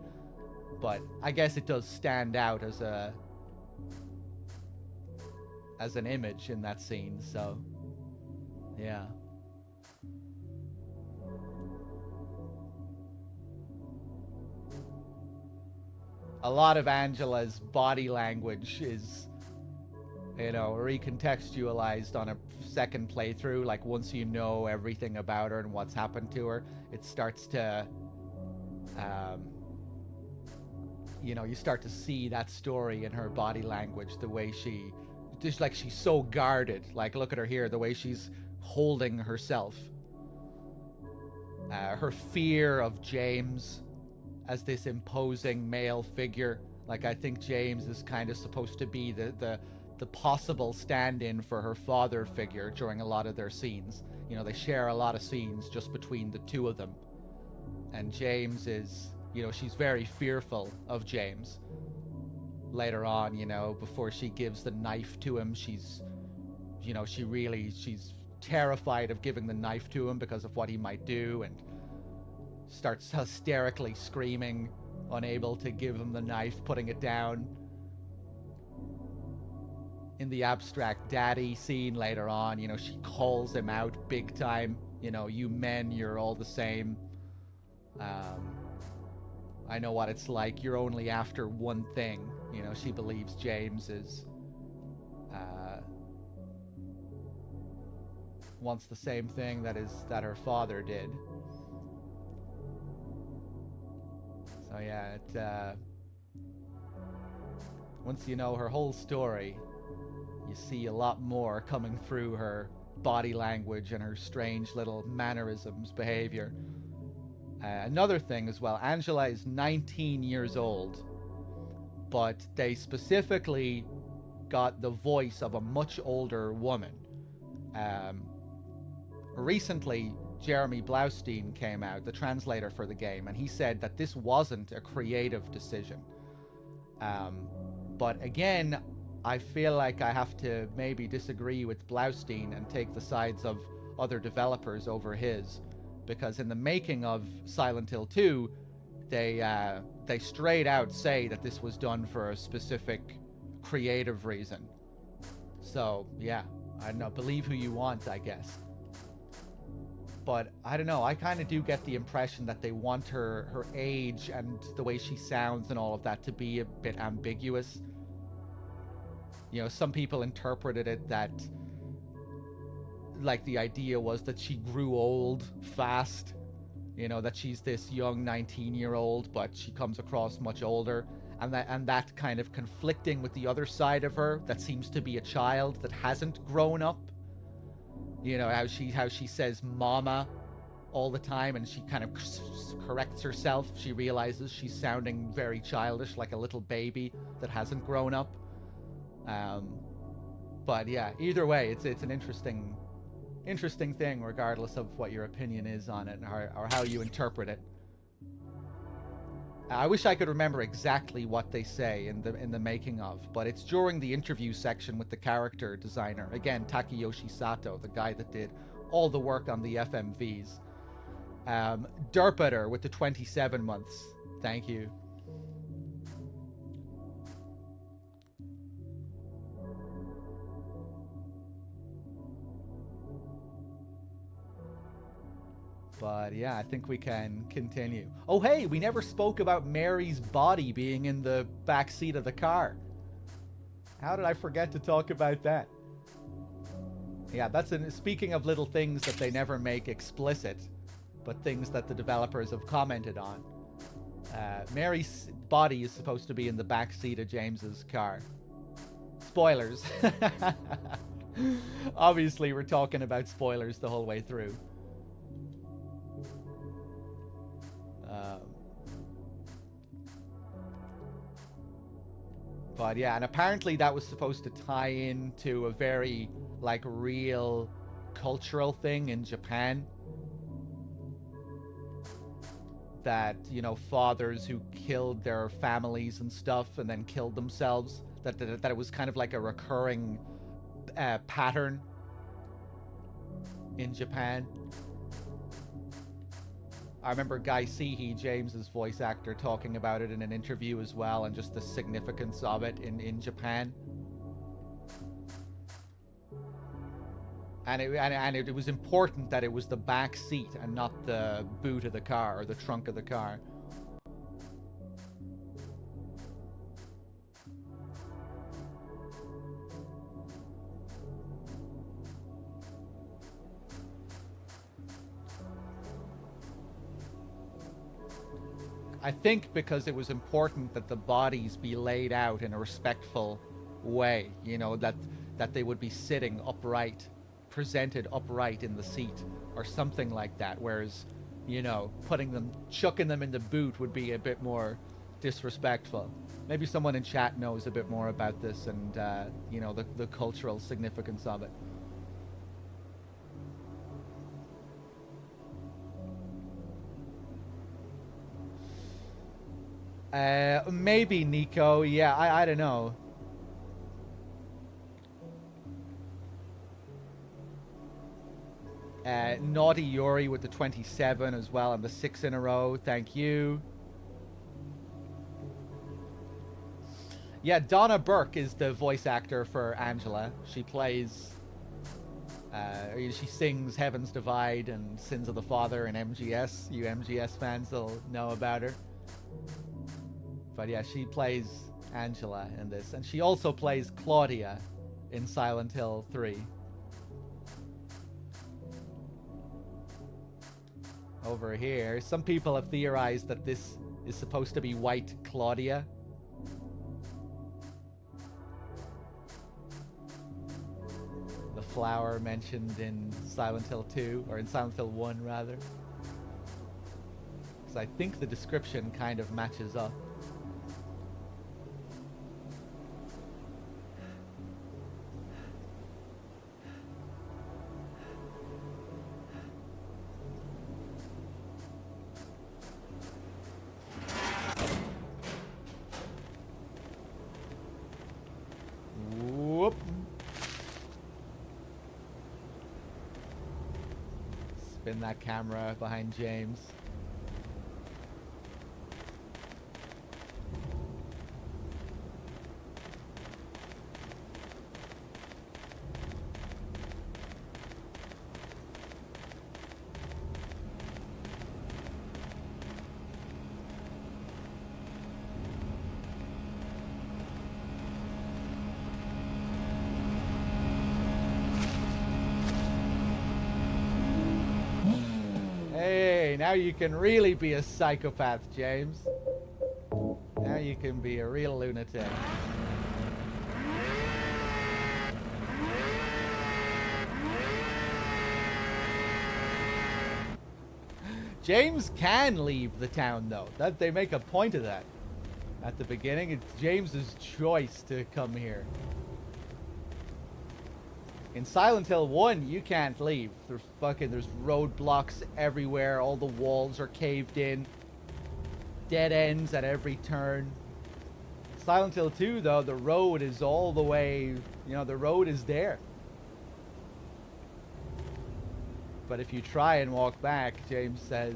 But I guess it does stand out as an image in that scene, so yeah. A lot of Angela's body language is, you know, recontextualized on a second playthrough. Like, once you know everything about her and what's happened to her, it starts to, you know, you start to see that story in her body language, the way she, just like she's so guarded. Like, look at her here, the way she's holding herself. Her fear of James as this imposing male figure. Like, I think James is kind of supposed to be the possible stand-in for her father figure during a lot of their scenes. You know, they share a lot of scenes just between the two of them. And James is, you know, she's very fearful of James. Later on, you know, before she gives the knife to him, she's, you know, she's terrified of giving the knife to him because of what he might do, and starts hysterically screaming, unable to give him the knife, putting it down. In the abstract daddy scene later on, you know, she calls him out big time. You know, you men, you're all the same. I know what it's like. You're only after one thing. You know, she believes James is wants the same thing that her father did. So yeah, it once you know her whole story, you see a lot more coming through her body language and her strange little mannerisms, behavior. Another thing as well, Angela is 19 years old, but they specifically got the voice of a much older woman. Recently, Jeremy Blaustein came out, the translator for the game, and he said that this wasn't a creative decision. But again, I feel like I have to maybe disagree with Blaustein and take the sides of other developers over his, because in the making of Silent Hill 2, they straight out say that this was done for a specific creative reason. So yeah, I don't know, believe who you want, I guess. But I don't know, I kind of do get the impression that they want her age and the way she sounds and all of that to be a bit ambiguous. You know, some people interpreted it that, like, the idea was that she grew old fast. You know, that she's this young 19-year-old, but she comes across much older. And that kind of conflicting with the other side of her that seems to be a child that hasn't grown up. You know, how she says mama all the time, and she kind of corrects herself. She realizes she's sounding very childish, like a little baby that hasn't grown up. But yeah, either way, it's an interesting thing, regardless of what your opinion is on it or how you interpret it. I wish I could remember exactly what they say in the making of, but it's during the interview section with the character designer. Again, Takeyoshi Sato, the guy that did all the work on the FMVs. Derpeter with the 27 months. Thank you. But yeah, I think we can continue. Oh, hey, we never spoke about Mary's body being in the back seat of the car. How did I forget to talk about that? Yeah, speaking of little things that they never make explicit, but things that the developers have commented on. Mary's body is supposed to be in the back seat of James's car. Spoilers. Obviously, we're talking about spoilers the whole way through. But yeah, and apparently that was supposed to tie into a very, like, real cultural thing in Japan. That, you know, fathers who killed their families and stuff and then killed themselves, that it was kind of like a recurring pattern in Japan. I remember Guy Seehee, James's voice actor, talking about it in an interview as well, and just the significance of it in Japan. And it was important that it was the back seat and not the boot of the car or the trunk of the car. I think because it was important that the bodies be laid out in a respectful way, you know, that they would be sitting upright, presented upright in the seat or something like that, whereas, you know, chucking them in the boot would be a bit more disrespectful. Maybe someone in chat knows a bit more about this and, you know, the cultural significance of it. Maybe Nico. Yeah, I don't know. Naughty Yuri with the 27 as well, and the 6 in a row. Thank you. Yeah, Donna Burke is the voice actor for Angela. She plays... she sings Heaven's Divide and Sins of the Father in MGS. You MGS fans will know about her. But yeah, she plays Angela in this. And she also plays Claudia in Silent Hill 3. Over here, some people have theorized that this is supposed to be White Claudia. The flower mentioned in Silent Hill 2, or in Silent Hill 1 rather. Because I think the description kind of matches up. Whoop. Spin that camera behind James. Now you can really be a psychopath, James. Now you can be a real lunatic. James can leave the town, though. That they make a point of that at the beginning. It's James's choice to come here. In Silent Hill 1, you can't leave. There's roadblocks everywhere. All the walls are caved in. Dead ends at every turn. Silent Hill 2, though, the road is all the way, you know, the road is there. But if you try and walk back, James says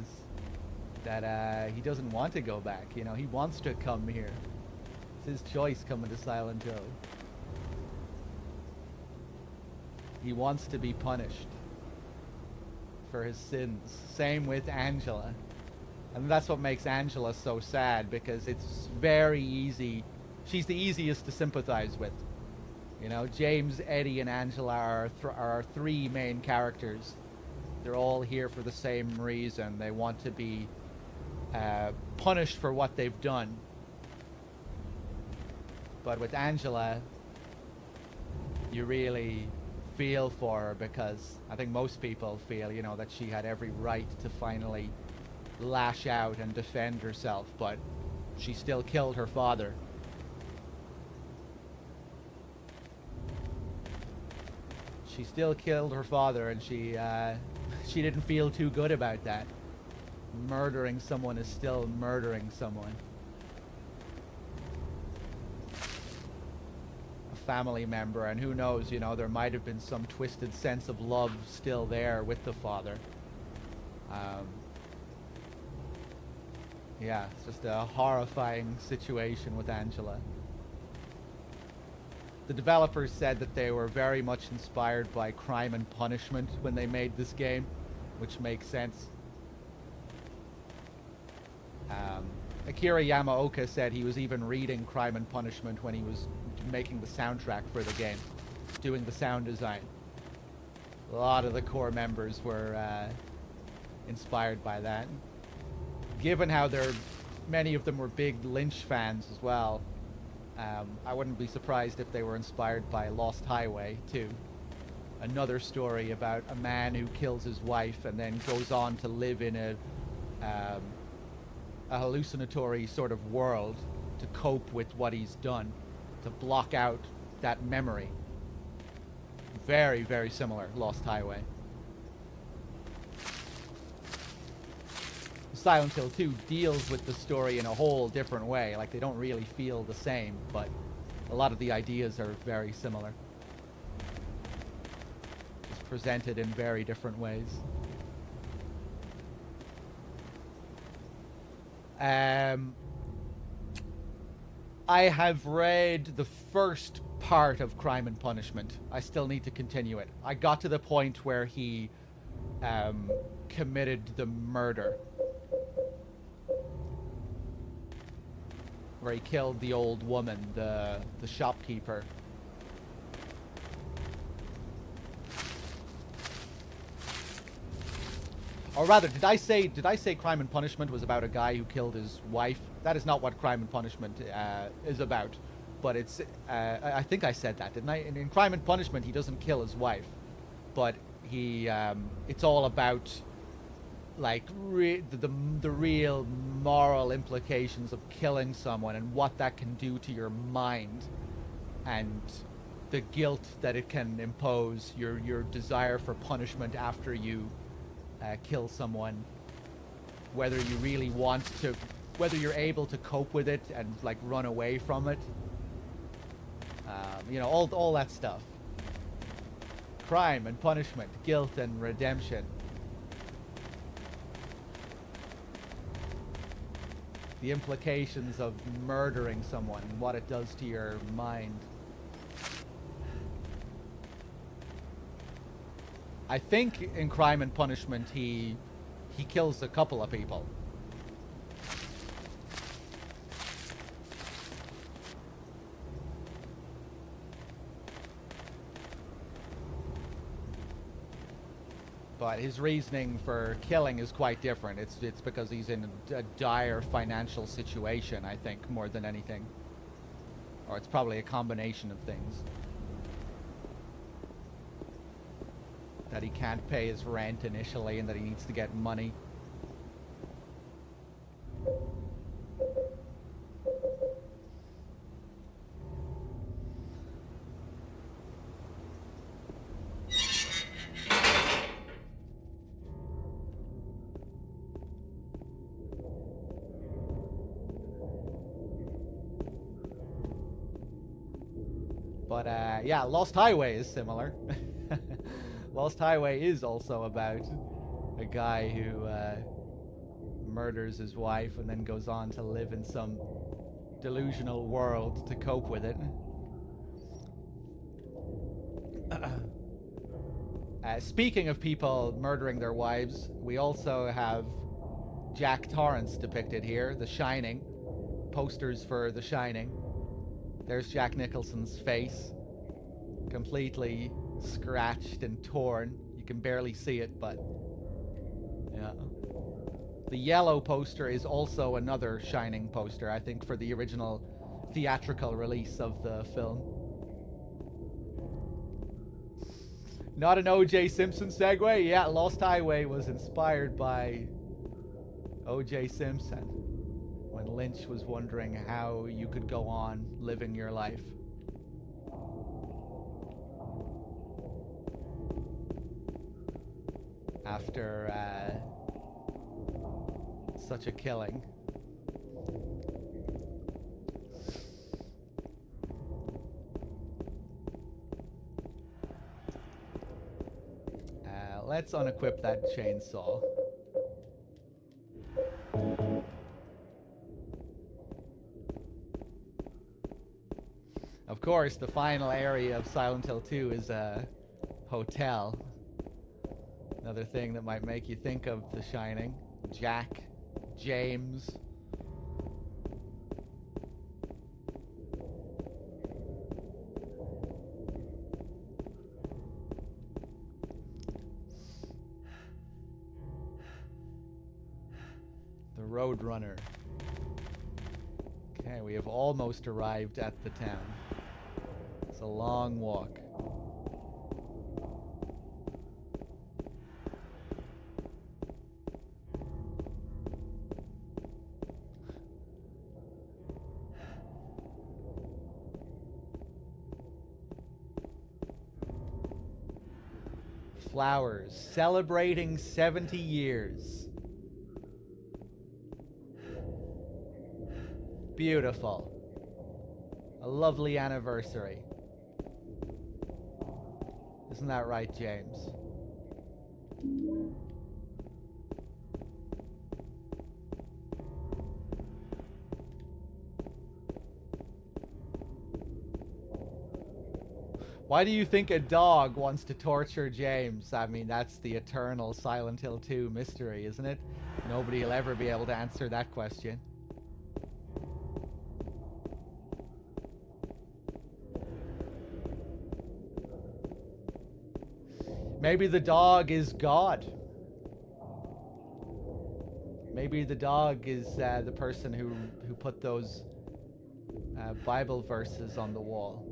that he doesn't want to go back. You know, he wants to come here. It's his choice coming to Silent Hill. He wants to be punished for his sins. Same with Angela. And that's what makes Angela so sad, because it's very easy. She's the easiest to sympathize with. You know, James, Eddie, and Angela are our three main characters. They're all here for the same reason. They want to be punished for what they've done. But with Angela, you really feel for her, because I think most people feel, you know, that she had every right to finally lash out and defend herself, but she still killed her father. she still killed her father, and she didn't feel too good about that. Murdering someone is still murdering someone. A family member, and who knows, you know, there might have been some twisted sense of love still there with the father. Yeah, it's just a horrifying situation with Angela. The developers said that they were very much inspired by Crime and Punishment when they made this game, which makes sense. Akira Yamaoka said he was even reading Crime and Punishment when he was making the soundtrack for the game, doing the sound design. A lot of the core members were inspired by that. Given how many of them were big Lynch fans as well, I wouldn't be surprised if they were inspired by Lost Highway too. Another story about a man who kills his wife and then goes on to live in a hallucinatory sort of world to cope with what he's done, to block out that memory. Very, very similar, Lost Highway. Silent Hill 2 deals with the story in a whole different way. Like, they don't really feel the same, but a lot of the ideas are very similar. It's presented in very different ways. I have read the first part of Crime and Punishment. I still need to continue it. I got to the point where he committed the murder. Where he killed the old woman, the shopkeeper. Or rather, did I say Crime and Punishment was about a guy who killed his wife? That is not what Crime and Punishment is about. But it's, I think I said that, didn't I? In Crime and Punishment, he doesn't kill his wife. But he, it's all about, like, the real moral implications of killing someone and what that can do to your mind. And the guilt that it can impose, your desire for punishment after you kill someone, whether you really want to, whether you're able to cope with it and like run away from it, you know, all that stuff. Crime and punishment, guilt and redemption. The implications of murdering someone and what it does to your mind. I think in Crime and Punishment he kills a couple of people. But his reasoning for killing is quite different. It's because he's in a dire financial situation, I think, more than anything. Or it's probably a combination of things. That he can't pay his rent initially and that he needs to get money. But yeah, Lost Highway is similar. Lost Highway is also about a guy who murders his wife and then goes on to live in some delusional world to cope with it. Speaking of people murdering their wives, we also have Jack Torrance depicted here, The Shining. Posters for The Shining. There's Jack Nicholson's face, completely scratched and torn. You can barely see it, but yeah. The yellow poster is also another Shining poster, I think, for the original theatrical release of the film. Not an O.J. Simpson segue? Yeah, Lost Highway was inspired by O.J. Simpson when Lynch was wondering how you could go on living your life. after such a killing. Let's unequip that chainsaw. Of course, the final area of Silent Hill 2 is a hotel. Another thing that might make you think of The Shining. Jack, James. The Roadrunner. Okay, we have almost arrived at the town. It's a long walk. Flowers, celebrating 70 years. Beautiful. A lovely anniversary. Isn't that right, James? Why do you think a dog wants to torture James? I mean, that's the eternal Silent Hill 2 mystery, isn't it? Nobody will ever be able to answer that question. Maybe the dog is God. Maybe the dog is the person who put those Bible verses on the wall.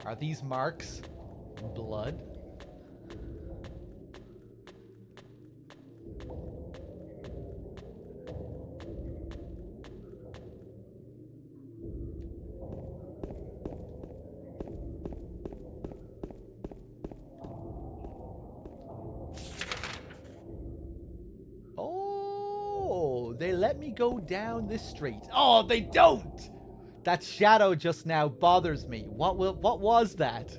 Are these marks blood? Oh, they let me go down this street. Oh, they don't! That shadow just now bothers me. What was that?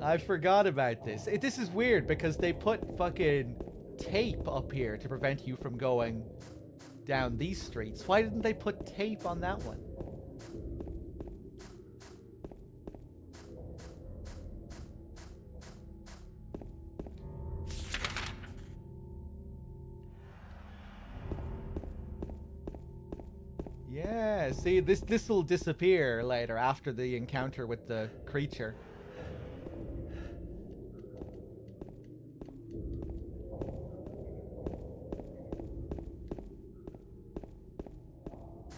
I forgot about this. This is weird because they put fucking tape up here to prevent you from going down these streets. Why didn't they put tape on that one? Yeah, see, this will disappear later after the encounter with the creature.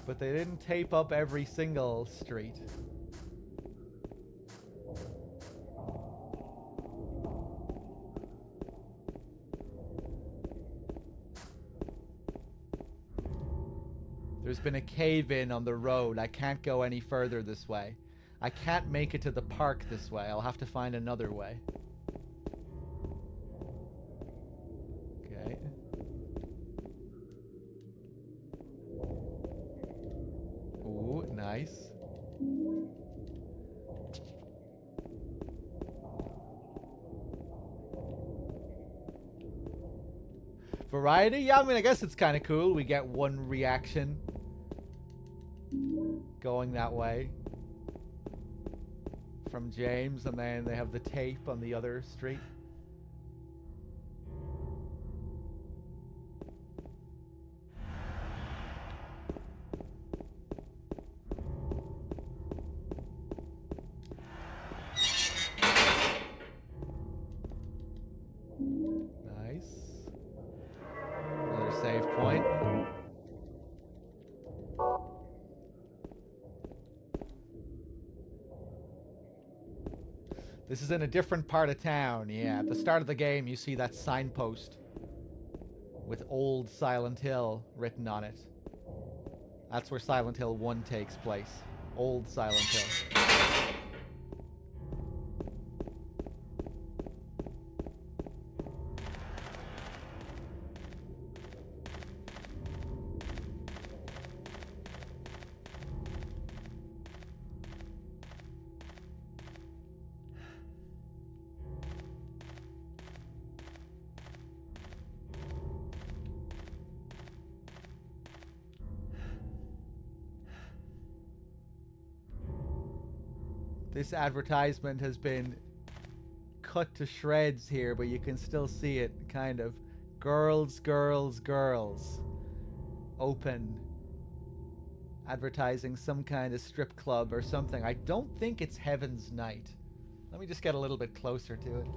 But they didn't tape up every single street. There's been a cave-in on the road. I can't go any further this way. I can't make it to the park this way. I'll have to find another way. Okay. Ooh, nice. Variety? Yeah, I mean, I guess it's kind of cool. We get one reaction going that way from James, and then they have the tape on the other street. Nice. Another save point. This is in a different part of town. Yeah, at the start of the game, you see that signpost with Old Silent Hill written on it. That's where Silent Hill 1 takes place. Old Silent Hill. This advertisement has been cut to shreds here, but you can still see it, kind of. Girls, girls, girls. Open. Advertising some kind of strip club or something. I don't think it's Heaven's Night. Let me just get a little bit closer to it.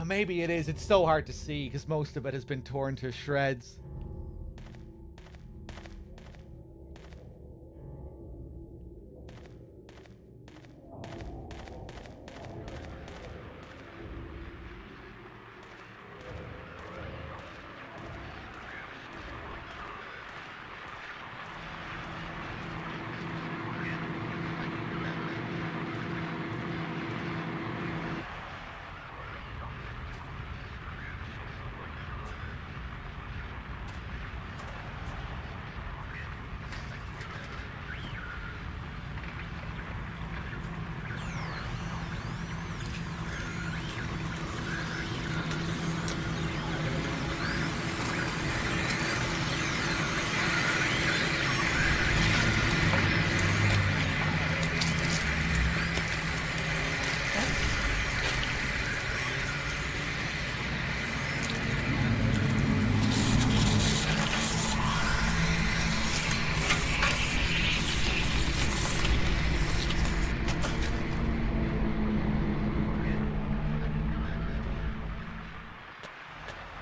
Maybe it is. It's so hard to see because most of it has been torn to shreds.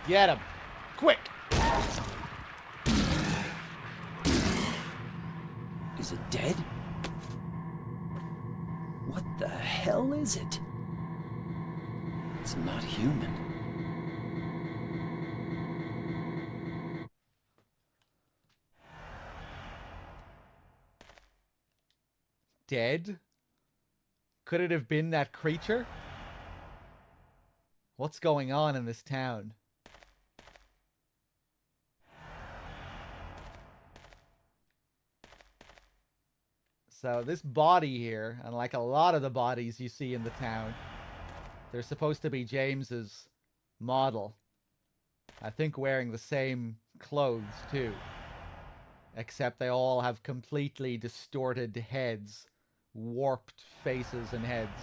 Get him! Quick! Is it dead? What the hell is it? It's not human. Dead? Could it have been that creature? What's going on in this town? So this body here, and like a lot of the bodies you see in the town, they're supposed to be James's model. I think wearing the same clothes too. Except they all have completely distorted heads. Warped faces and heads.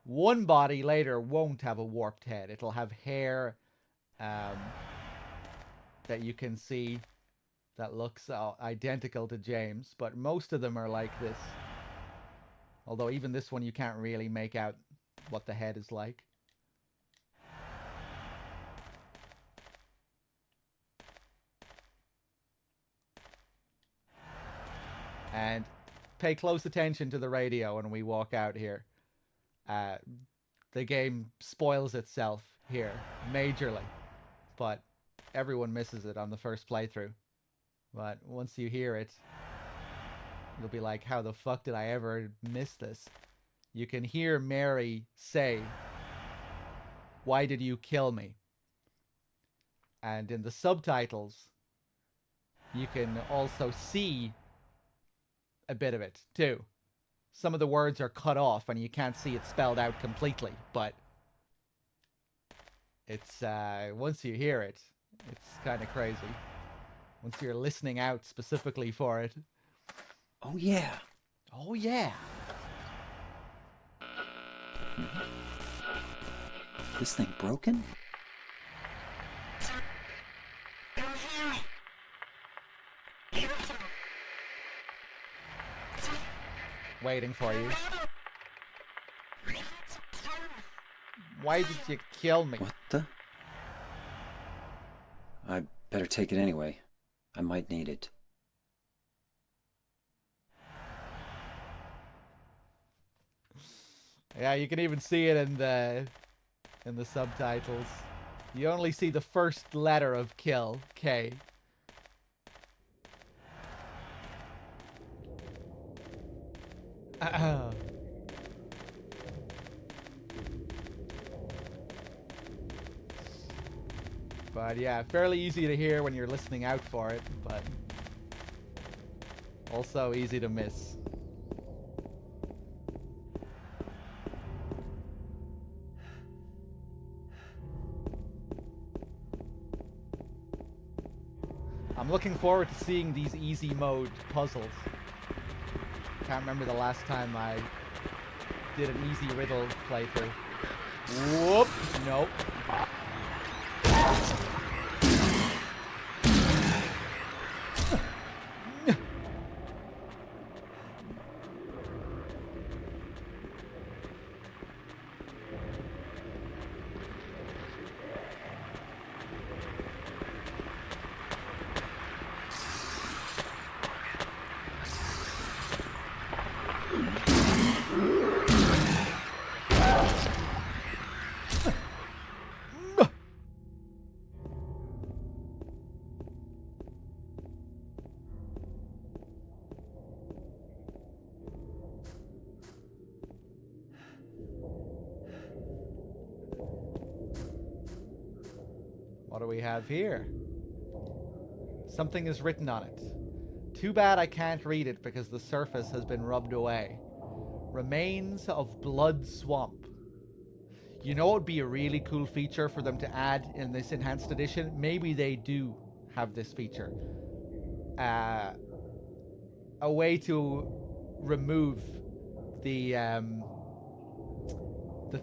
One body later won't have a warped head. It'll have hair that you can see that looks identical to James, but most of them are like this. Although even this one you can't really make out what the head is like. And pay close attention to the radio when we walk out here. The game spoils itself here, majorly. But everyone misses it on the first playthrough. But once you hear it, you'll be like, how the fuck did I ever miss this? You can hear Mary say, "Why did you kill me?" And in the subtitles, you can also see a bit of it, too. Some of the words are cut off and you can't see it spelled out completely, but it's, once you hear it, it's kind of crazy. Once you're listening out specifically for it. Oh yeah. Oh yeah. This thing broken? Waiting for you. Why did you kill me? What the? I better take it anyway. I might need it. Yeah, you can even see it in the subtitles. You only see the first letter of kill, K. But yeah, fairly easy to hear when you're listening out for it, but also easy to miss. I'm looking forward to seeing these easy mode puzzles. Can't remember the last time I did an easy riddle playthrough. Whoop! Nope. What do we have here? Something is written on it. Too bad I can't read it because the surface has been rubbed away. Remains of Blood Swamp. You know what would be a really cool feature for them to add in this enhanced edition? Maybe they do have this feature. A way to remove the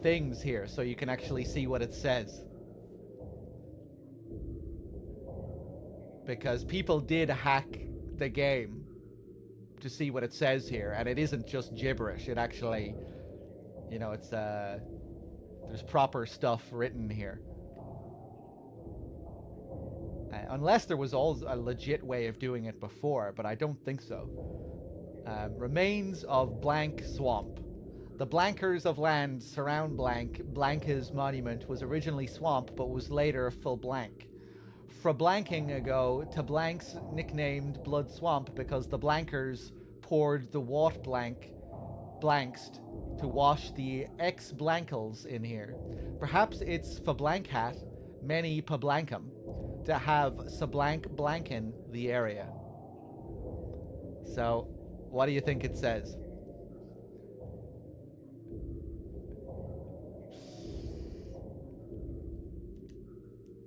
things here so you can actually see what it says. Because people did hack the game to see what it says here, and it isn't just gibberish. It actually, you know, it's there's proper stuff written here. Unless there was always a legit way of doing it before, but I don't think so. Remains of Blank Swamp. The blankers of land surround Blanka's monument was originally swamp, but was later full blank. Fra blanking ago to blanks nicknamed Blood Swamp because the blankers poured the wat blanks to wash the ex-blankles in here. Perhaps it's fa blankhat, many pa blankum, to have sa blankin the area. So, what do you think it says?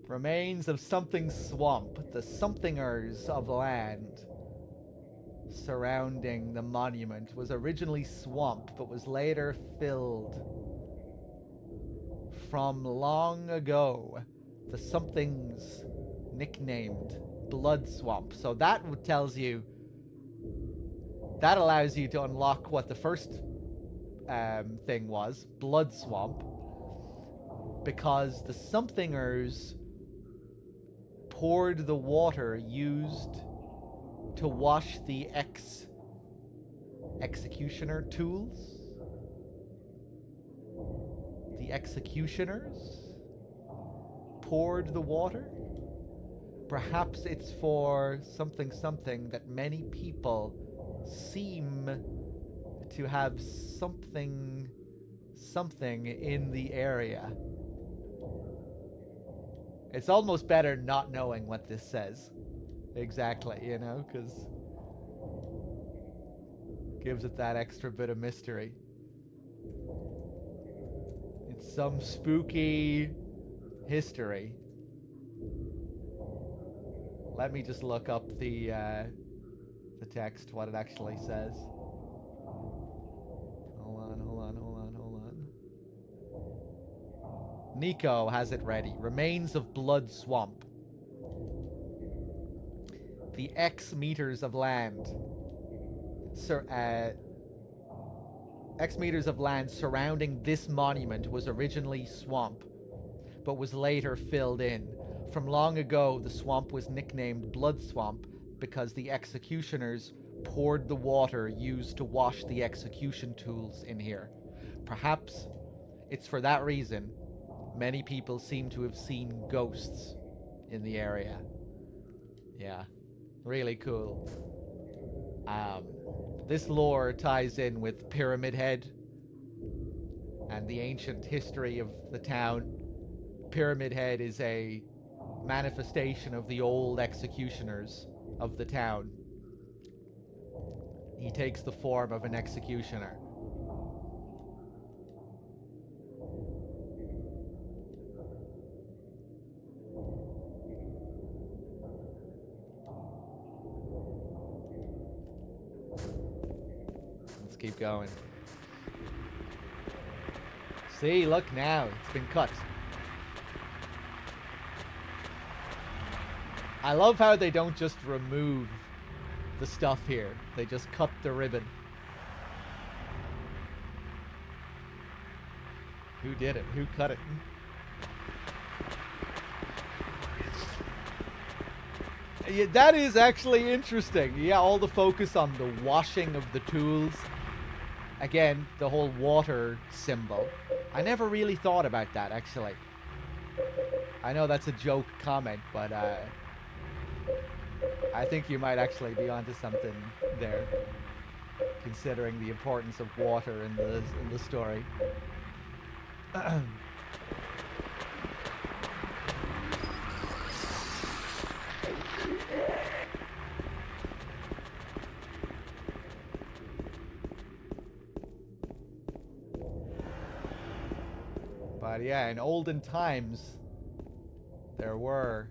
Remains of something swamp, the somethingers of land surrounding the monument was originally swamp, but was later filled. From long ago, the somethings nicknamed Blood Swamp. So that tells you, that allows you to unlock what the first thing was, Blood Swamp, because the somethingers poured the water used to wash the executioner tools. The executioners poured the water. Perhaps it's for something that many people seem to have something in the area. It's almost better not knowing what this says exactly, you know, because gives it that extra bit of mystery. It's some spooky history. Let me just look up the text, what it actually says. Hold on. Nico has it ready. Remains of Blood Swamp. The X meters of land. X meters of land surrounding this monument was originally swamp, but was later filled in. From long ago, the swamp was nicknamed Blood Swamp because the executioners poured the water used to wash the execution tools in here. perhaps it's for that reason many people seem to have seen ghosts in the area. Yeah, really cool. This lore ties in with Pyramid Head and the ancient history of the town. Pyramid Head is a manifestation of the old executioners of the town. He takes the form of an executioner. Let's keep going. See, look now, it's been cut. I love how they don't just remove the stuff here. They just cut the ribbon. Who did it? Who cut it? Yeah, that is actually interesting. Yeah, all the focus on the washing of the tools. Again, the whole water symbol. I never really thought about that, actually. I know that's a joke comment, but I think you might actually be onto something there, considering the importance of water in the story. But yeah, in olden times, there were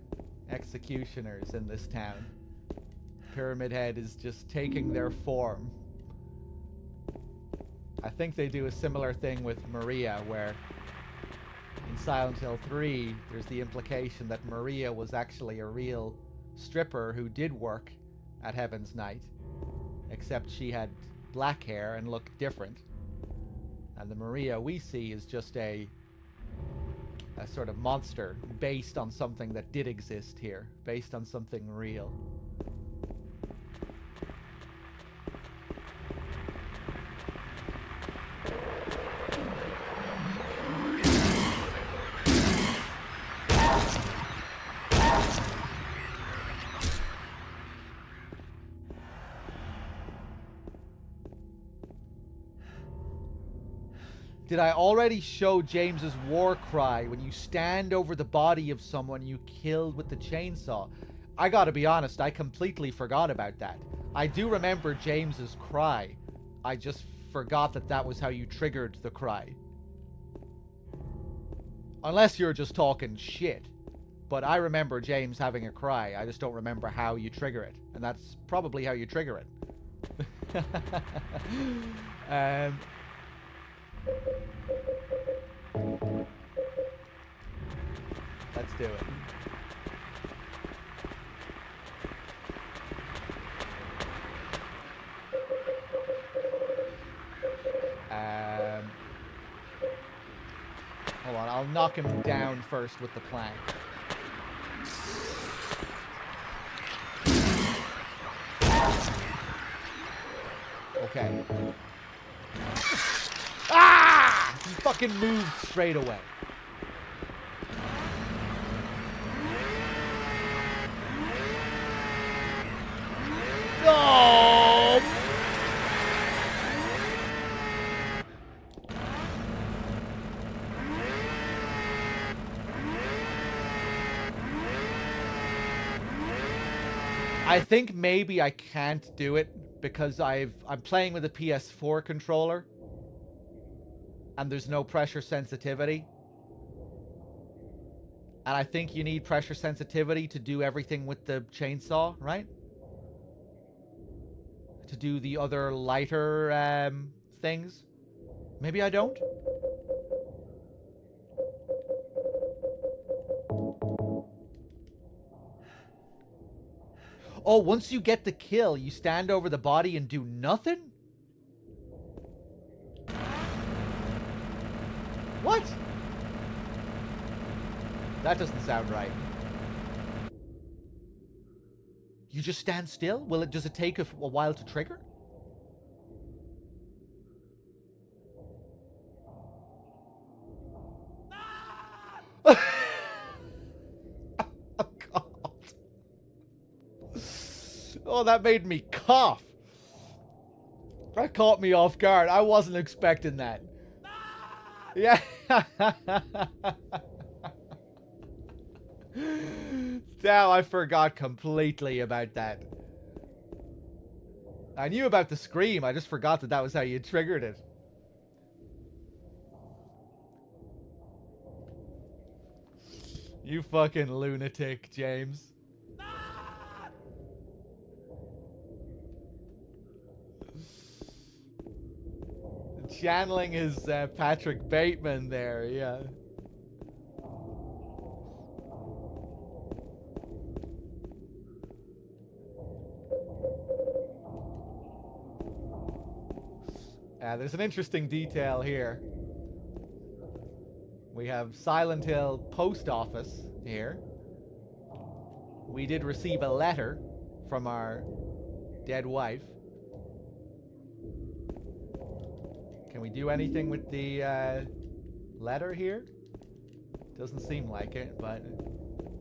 executioners in this town. Pyramid Head is just taking their form. I think they do a similar thing with Maria, where in Silent Hill 3, there's the implication that Maria was actually a real stripper who did work at Heaven's Night, except she had black hair and looked different. And the Maria we see is just a sort of monster based on something that did exist here, based on something real. Did I already show James's war cry when you stand over the body of someone you killed with the chainsaw? I gotta be honest, I completely forgot about that. I do remember James's cry. I just forgot that that was how you triggered the cry. Unless you're just talking shit. But I remember James having a cry. I just don't remember how you trigger it. And that's probably how you trigger it. Let's do it. Hold on, I'll knock him down first with the plank. Okay. Ah! He fucking moved straight away. Oh! I think maybe I can't do it because I'm playing with a PS4 controller and there's no pressure sensitivity. And I think you need pressure sensitivity to do everything with the chainsaw, right? To do the other lighter things. Maybe I don't? Oh, once you get the kill, you stand over the body and do nothing? What? That doesn't sound right. You just stand still? Does it take a while to trigger? Oh, that made me cough. That caught me off guard. I wasn't expecting that. Yeah. Damn, I forgot completely about that. I knew about the scream. I just forgot that that was how you triggered it. You fucking lunatic, James. Channeling his Patrick Bateman there, yeah. There's an interesting detail here. We have Silent Hill Post Office here. We did receive a letter from our dead wife. Can we do anything with the letter here? Doesn't seem like it, but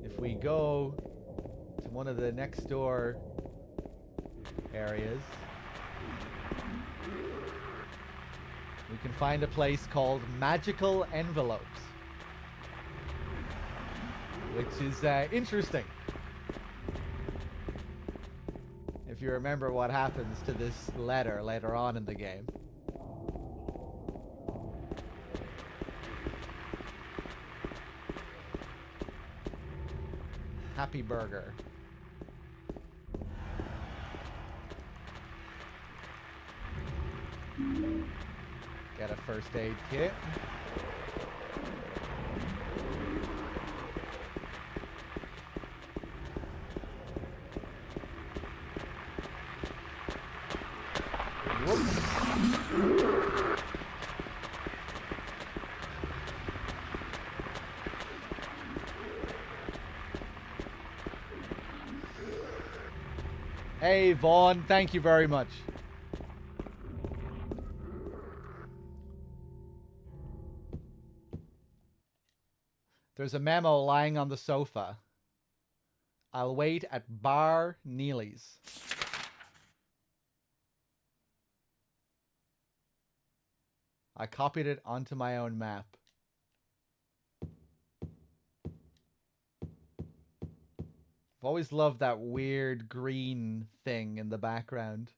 if we go to one of the next door areas, we can find a place called Magical Envelopes, which is interesting. If you remember what happens to this letter later on in the game. Happy Burger. Get a first aid kit. Hey, Vaughn, thank you very much. There's a memo lying on the sofa. I'll wait at Bar Neely's. I copied it onto my own map. I've always loved that weird green thing in the background.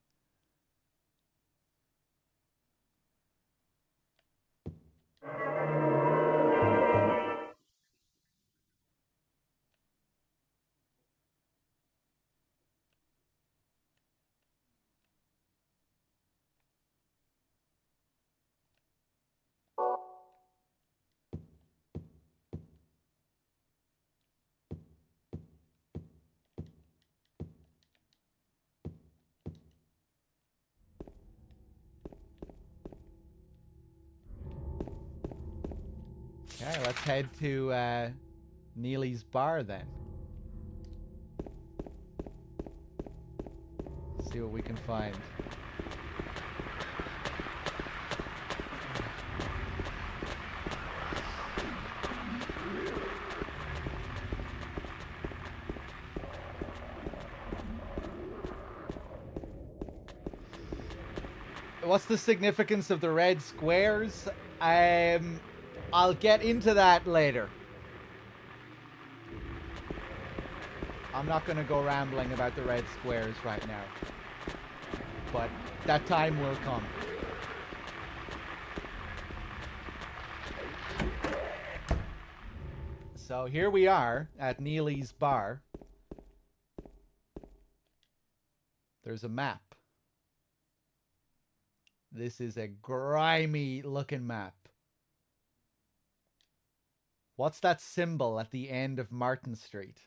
Okay, let's head to Neely's bar then. See what we can find. What's the significance of the red squares? I'll get into that later. I'm not going to go rambling about the red squares right now. But that time will come. So here we are at Neely's bar. There's a map. This is a grimy looking map. What's that symbol at the end of Martin Street?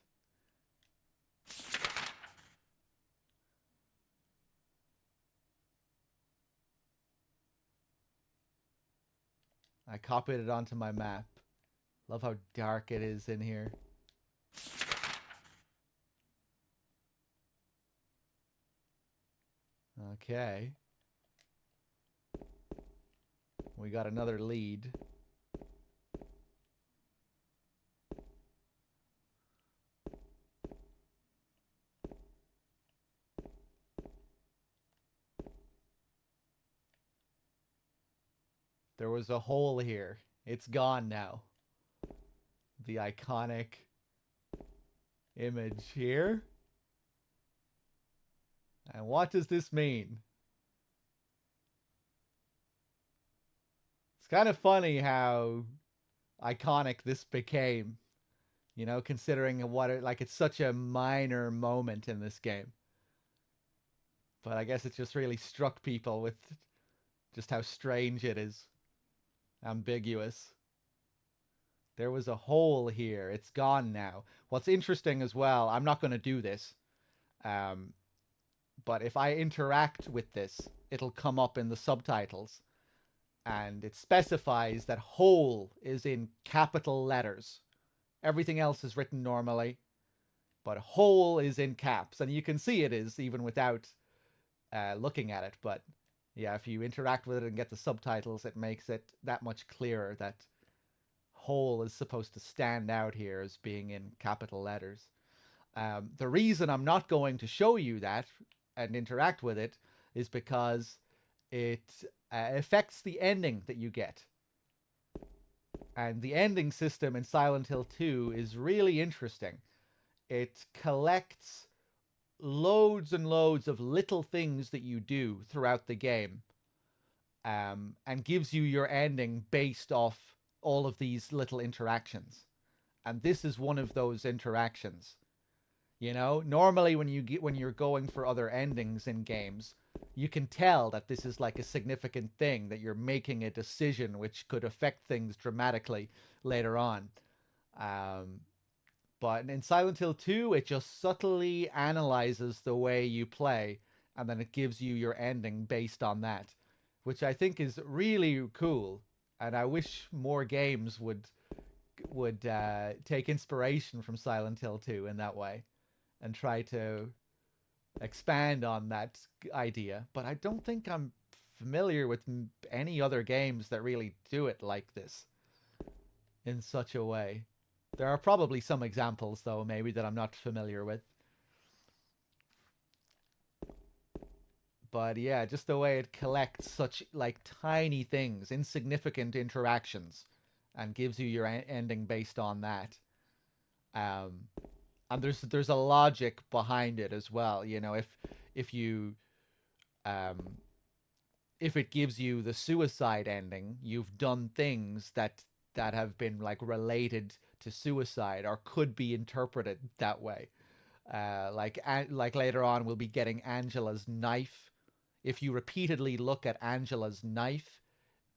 I copied it onto my map. Love how dark it is in here. Okay. We got another lead. There was a hole here. It's gone now. The iconic image here. And what does this mean? It's kind of funny how iconic this became, you know, considering what it's such a minor moment in this game. But I guess it just really struck people with just how strange it is. Ambiguous. There was a hole here. It's gone now. What's interesting as well, I'm not going to do this, but if I interact with this, it'll come up in the subtitles, and it specifies that hole is in capital letters. Everything else is written normally, but hole is in caps, and you can see it is even without looking at it. But yeah, if you interact with it and get the subtitles, it makes it that much clearer that hole is supposed to stand out here as being in capital letters. The reason I'm not going to show you that and interact with it is because it affects the ending that you get. And the ending system in Silent Hill 2 is really interesting. It collects loads and loads of little things that you do throughout the game, and gives you your ending based off all of these little interactions. And this is one of those interactions. You know, normally when you're going for other endings in games, you can tell that this is like a significant thing, that you're making a decision which could affect things dramatically later on. But in Silent Hill 2, it just subtly analyzes the way you play, and then it gives you your ending based on that, which I think is really cool. And I wish more games would take inspiration from Silent Hill 2 in that way, and try to expand on that idea. But I don't think I'm familiar with any other games that really do it like this in such a way. There are probably some examples, though, maybe that I'm not familiar with. But yeah, just the way it collects such like tiny things, insignificant interactions, and gives you your ending based on that. And there's a logic behind it as well. You know, if you if it gives you the suicide ending, you've done things that have been like related to suicide or could be interpreted that way. Like later on, we'll be getting Angela's knife. If you repeatedly look at Angela's knife,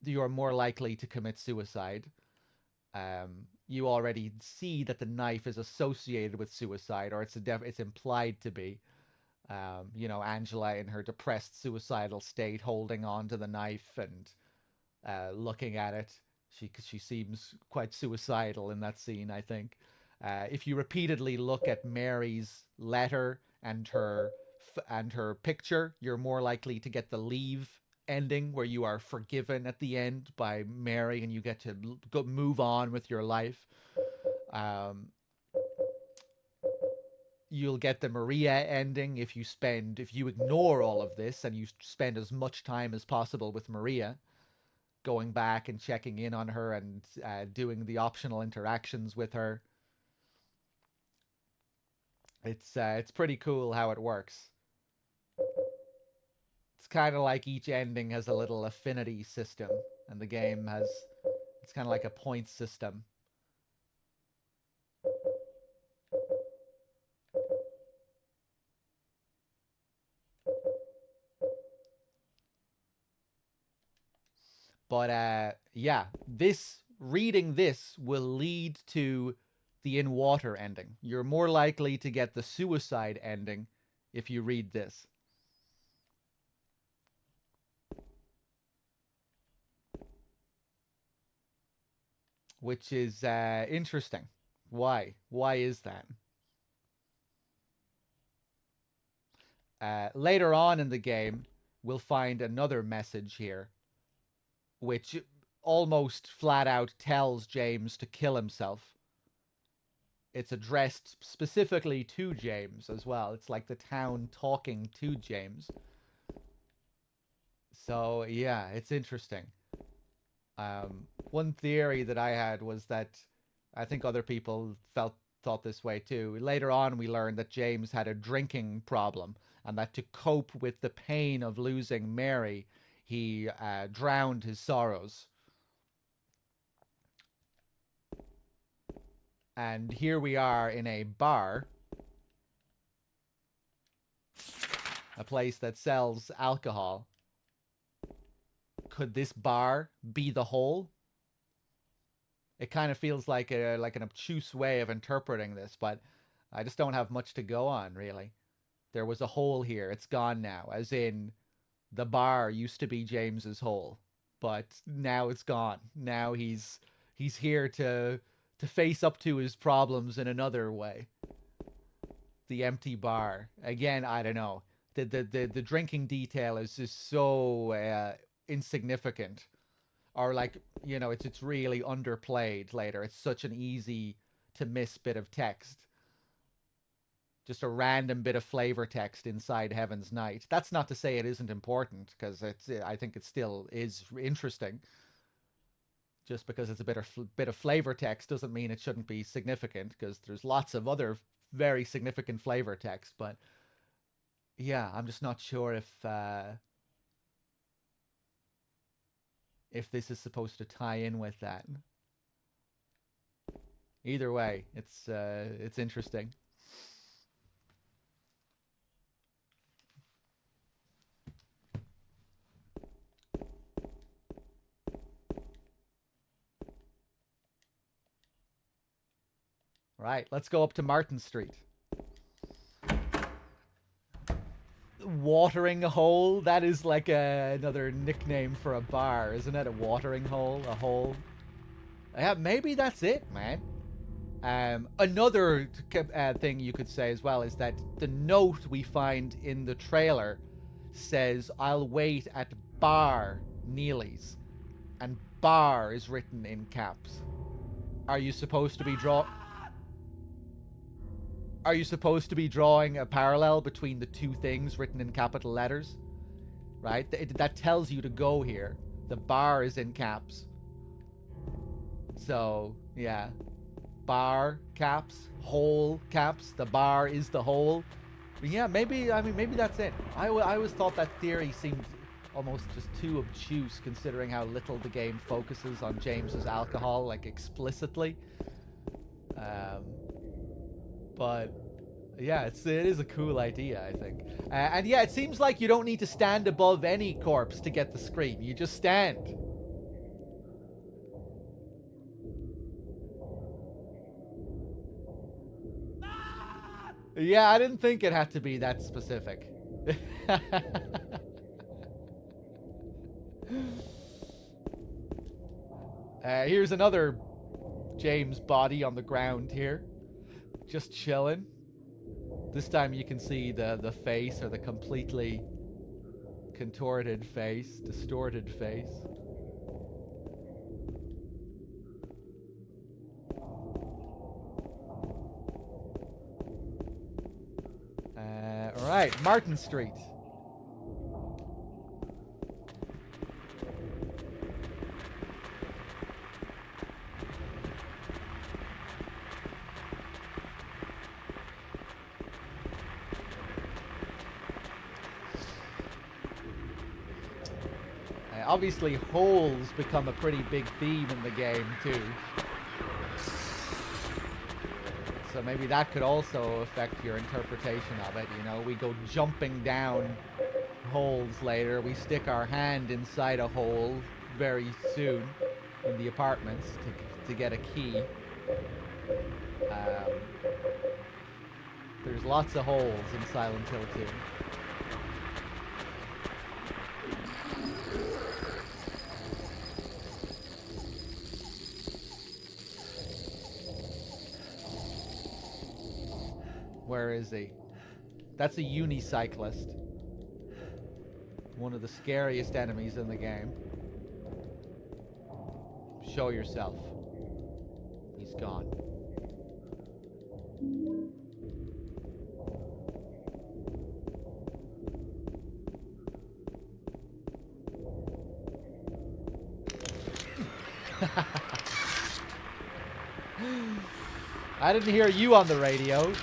you are more likely to commit suicide. You already see that the knife is associated with suicide, or it's implied to be. You know, Angela in her depressed, suicidal state, holding on to the knife and looking at it. She seems quite suicidal in that scene, I think. If you repeatedly look at Mary's letter and her picture, you're more likely to get the leave ending, where you are forgiven at the end by Mary and you get to move on with your life. You'll get the Maria ending if you ignore all of this and you spend as much time as possible with Maria, going back and checking in on her and doing the optional interactions with her. It's pretty cool how it works. It's kind of like each ending has a little affinity system, and the game it's kind of like a point system. But yeah, reading this will lead to the in water ending. You're more likely to get the suicide ending if you read this. Which is interesting. Why? Why is that? Later on in the game, we'll find another message here, which almost flat out tells James to kill himself. It's addressed specifically to James as well. It's like the town talking to James. So yeah, it's interesting. One theory that I had was that I think other people thought this way too. Later on, we learned that James had a drinking problem, and that to cope with the pain of losing Mary, he drowned his sorrows. And here we are in a bar, a place that sells alcohol. Could this bar be the hole? It kind of feels like an obtuse way of interpreting this, but I just don't have much to go on, really. There was a hole here. It's gone now, as in the bar used to be James's hole, but now it's gone. Now he's here to face up to his problems in another way. The empty bar. Again, I don't know. The drinking detail is just so insignificant. Or like, you know, it's really underplayed later. It's such an easy to miss bit of text. Just a random bit of flavor text inside Heaven's Night. That's not to say it isn't important, because I think it still is interesting. Just because it's a bit of flavor text doesn't mean it shouldn't be significant, because there's lots of other very significant flavor text. But yeah, I'm just not sure if this is supposed to tie in with that. Either way, it's interesting. Right, let's go up to Martin Street. Watering hole? That is like another nickname for a bar, isn't it? A watering hole? A hole? Yeah, maybe that's it, man. Another thing you could say as well is that the note we find in the trailer says, "I'll wait at bar Neely's." And bar is written in caps. Are you supposed to be drawing a parallel between the two things written in capital letters? Right? That tells you to go here. The bar is in caps. So, yeah. Bar, caps, hole, caps. The bar is the hole. But yeah, maybe that's it. I always thought that theory seemed almost just too obtuse, considering how little the game focuses on James's alcohol, like, explicitly. But yeah, it is a cool idea, I think. And yeah, it seems like you don't need to stand above any corpse to get the scream. You just stand. Yeah, I didn't think it had to be that specific. Here's another James body on the ground here. Just chilling. This time you can see the face, or the completely contorted face, distorted face. All right, Martin Street. Obviously, holes become a pretty big theme in the game, too. So maybe that could also affect your interpretation of it, you know? We go jumping down holes later. We stick our hand inside a hole very soon in the apartments to get a key. There's lots of holes in Silent Hill 2. Where is he? That's a unicyclist. One of the scariest enemies in the game. Show yourself. He's gone. I didn't hear you on the radio.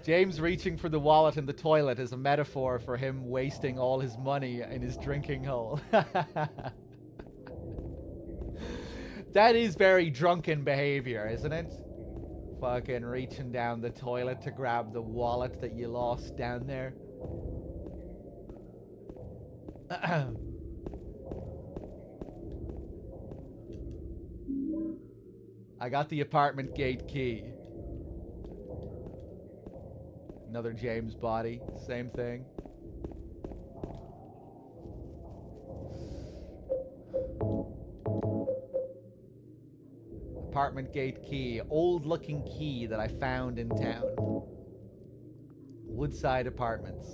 James reaching for the wallet in the toilet is a metaphor for him wasting all his money in his drinking hole. That is very drunken behavior, isn't it? Fucking reaching down the toilet to grab the wallet that you lost down there. I got the apartment gate key. Another James body. Same thing. Apartment gate key. Old looking key that I found in town. Woodside Apartments.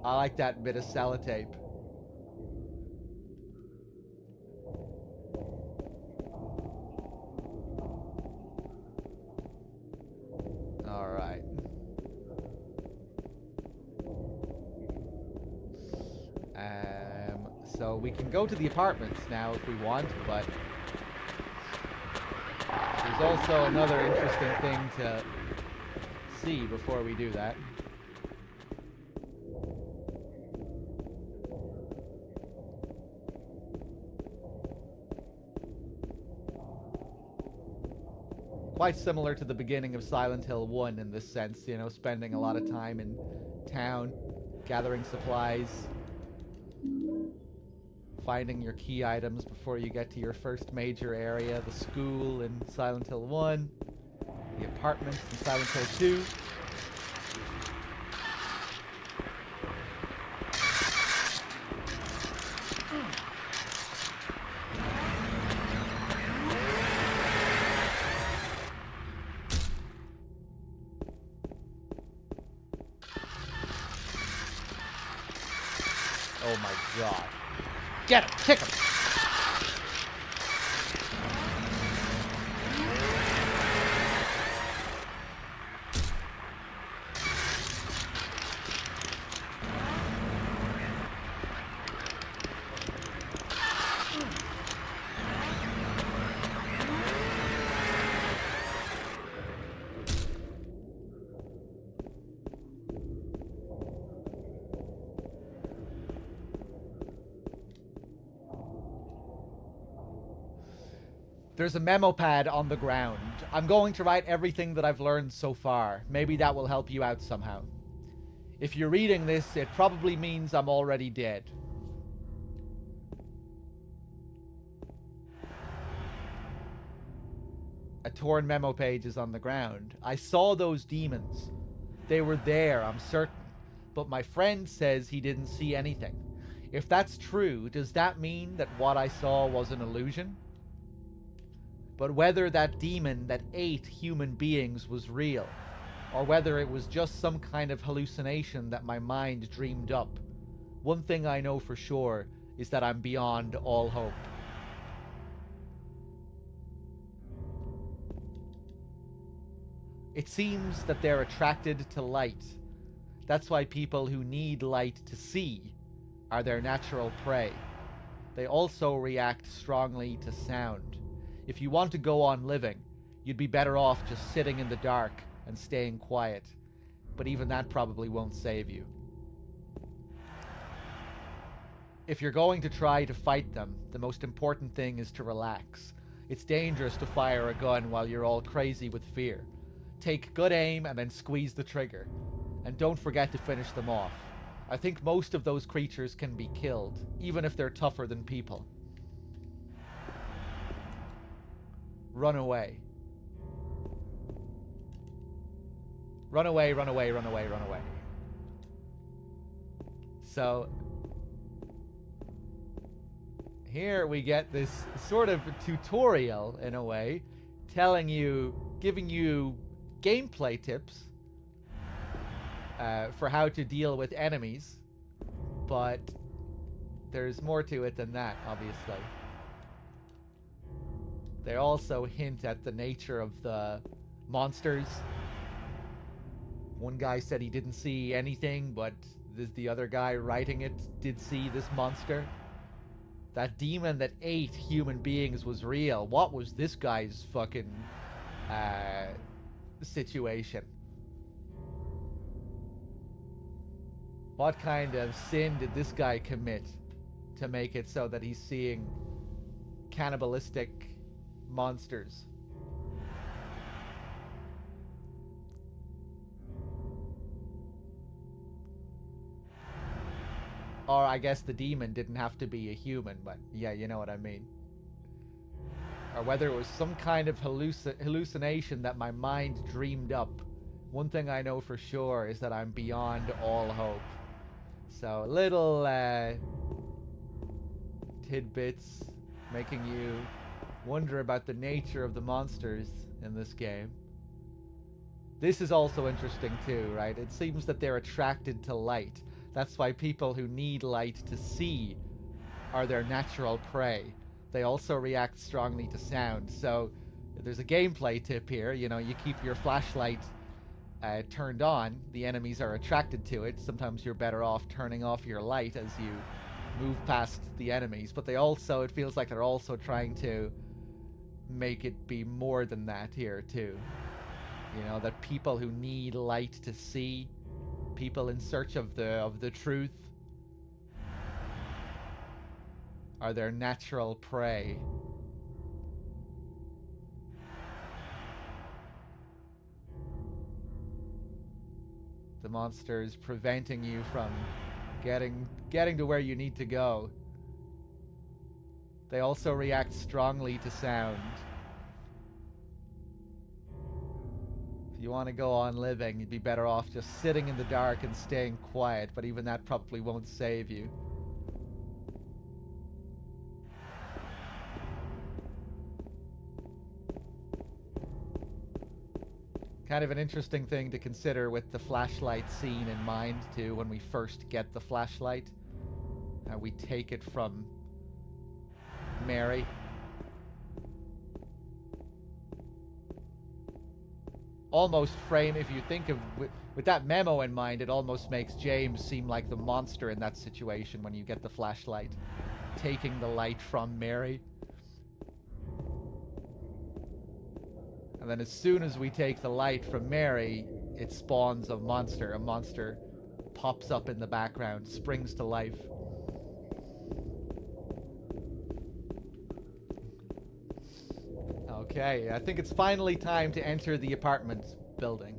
I like that bit of sellotape. Alright. So we can go to the apartments now if we want, but there's also another interesting thing to see before we do that. Quite similar to the beginning of Silent Hill 1 in this sense, you know, spending a lot of time in town, gathering supplies, finding your key items before you get to your first major area, the school in Silent Hill 1, the apartments in Silent Hill 2. Oh my god. Get him! Kick him! There's a memo pad on the ground. I'm going to write everything that I've learned so far. Maybe that will help you out somehow. If you're reading this, it probably means I'm already dead. A torn memo page is on the ground. I saw those demons. They were there, I'm certain. But my friend says he didn't see anything. If that's true, does that mean that what I saw was an illusion? But whether that demon that ate human beings was real, or whether it was just some kind of hallucination that my mind dreamed up, one thing I know for sure is that I'm beyond all hope. It seems that they're attracted to light. That's why people who need light to see are their natural prey. They also react strongly to sound. If you want to go on living, you'd be better off just sitting in the dark and staying quiet. But even that probably won't save you. If you're going to try to fight them, the most important thing is to relax. It's dangerous to fire a gun while you're all crazy with fear. Take good aim and then squeeze the trigger. And don't forget to finish them off. I think most of those creatures can be killed, even if they're tougher than people. Run away. Run away, run away, run away, run away. So, here we get this sort of tutorial, in a way, telling you, giving you gameplay tips for how to deal with enemies, but there's more to it than that, obviously. They also hint at the nature of the monsters. One guy said he didn't see anything, but the other guy writing it did see this monster. That demon that ate human beings was real. What was this guy's fucking situation? What kind of sin did this guy commit to make it so that he's seeing cannibalistic monsters? Or I guess the demon didn't have to be a human, but yeah, you know what I mean. Or whether it was some kind of hallucination that my mind dreamed up. One thing I know for sure is that I'm beyond all hope. So little tidbits making you wonder about the nature of the monsters in this game. This is also interesting too, right? It seems that they're attracted to light. That's why people who need light to see are their natural prey. They also react strongly to sound. So there's a gameplay tip here. You know, you keep your flashlight turned on. The enemies are attracted to it. Sometimes you're better off turning off your light as you move past the enemies. But they also, it feels like they're also trying to make it be more than that here too. You know, that people who need light to see, people in search of the truth, are their natural prey. The monsters preventing you from getting to where you need to go. They also react strongly to sound. If you want to go on living, you'd be better off just sitting in the dark and staying quiet, but even that probably won't save you. Kind of an interesting thing to consider with the flashlight scene in mind too, when we first get the flashlight. How we take it from Mary. Almost frame, if you think of, with that memo in mind, it almost makes James seem like the monster in that situation when you get the flashlight. Taking the light from Mary. And then as soon as we take the light from Mary, it spawns a monster. A monster pops up in the background, springs to life. Okay, I think it's finally time to enter the apartment building.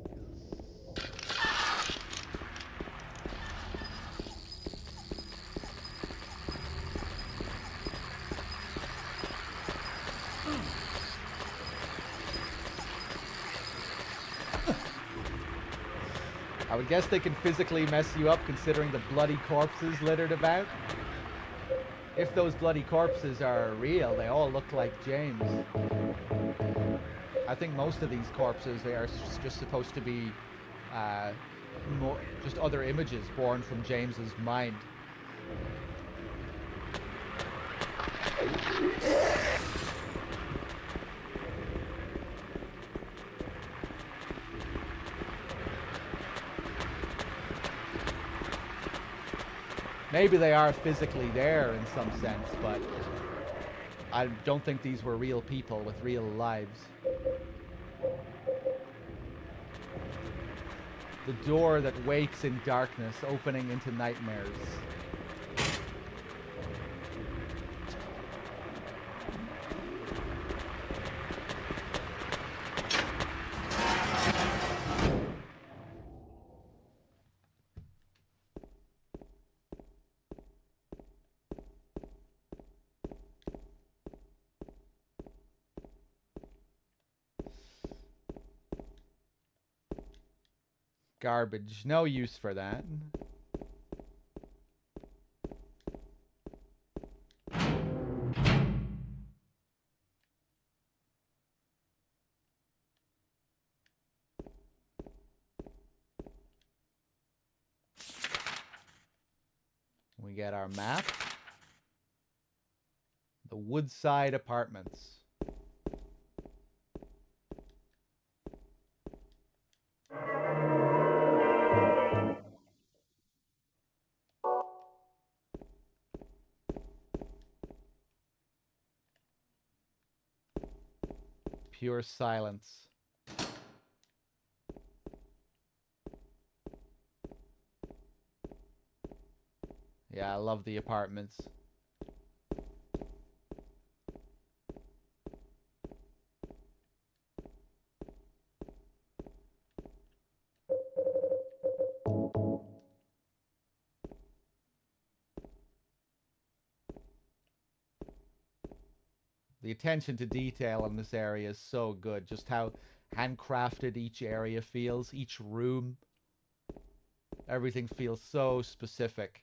I would guess they can physically mess you up considering the bloody corpses littered about. If those bloody corpses are real, they all look like James. I think most of these corpses, they are just supposed to be just other images born from James's mind. Maybe they are physically there in some sense, but I don't think these were real people with real lives. The door that wakes in darkness, opening into nightmares. Garbage. No use for that. We get our map. The Woodside Apartments. Pure silence. Yeah, I love the apartments. The attention to detail in this area is so good. Just how handcrafted each area feels, each room. Everything feels so specific.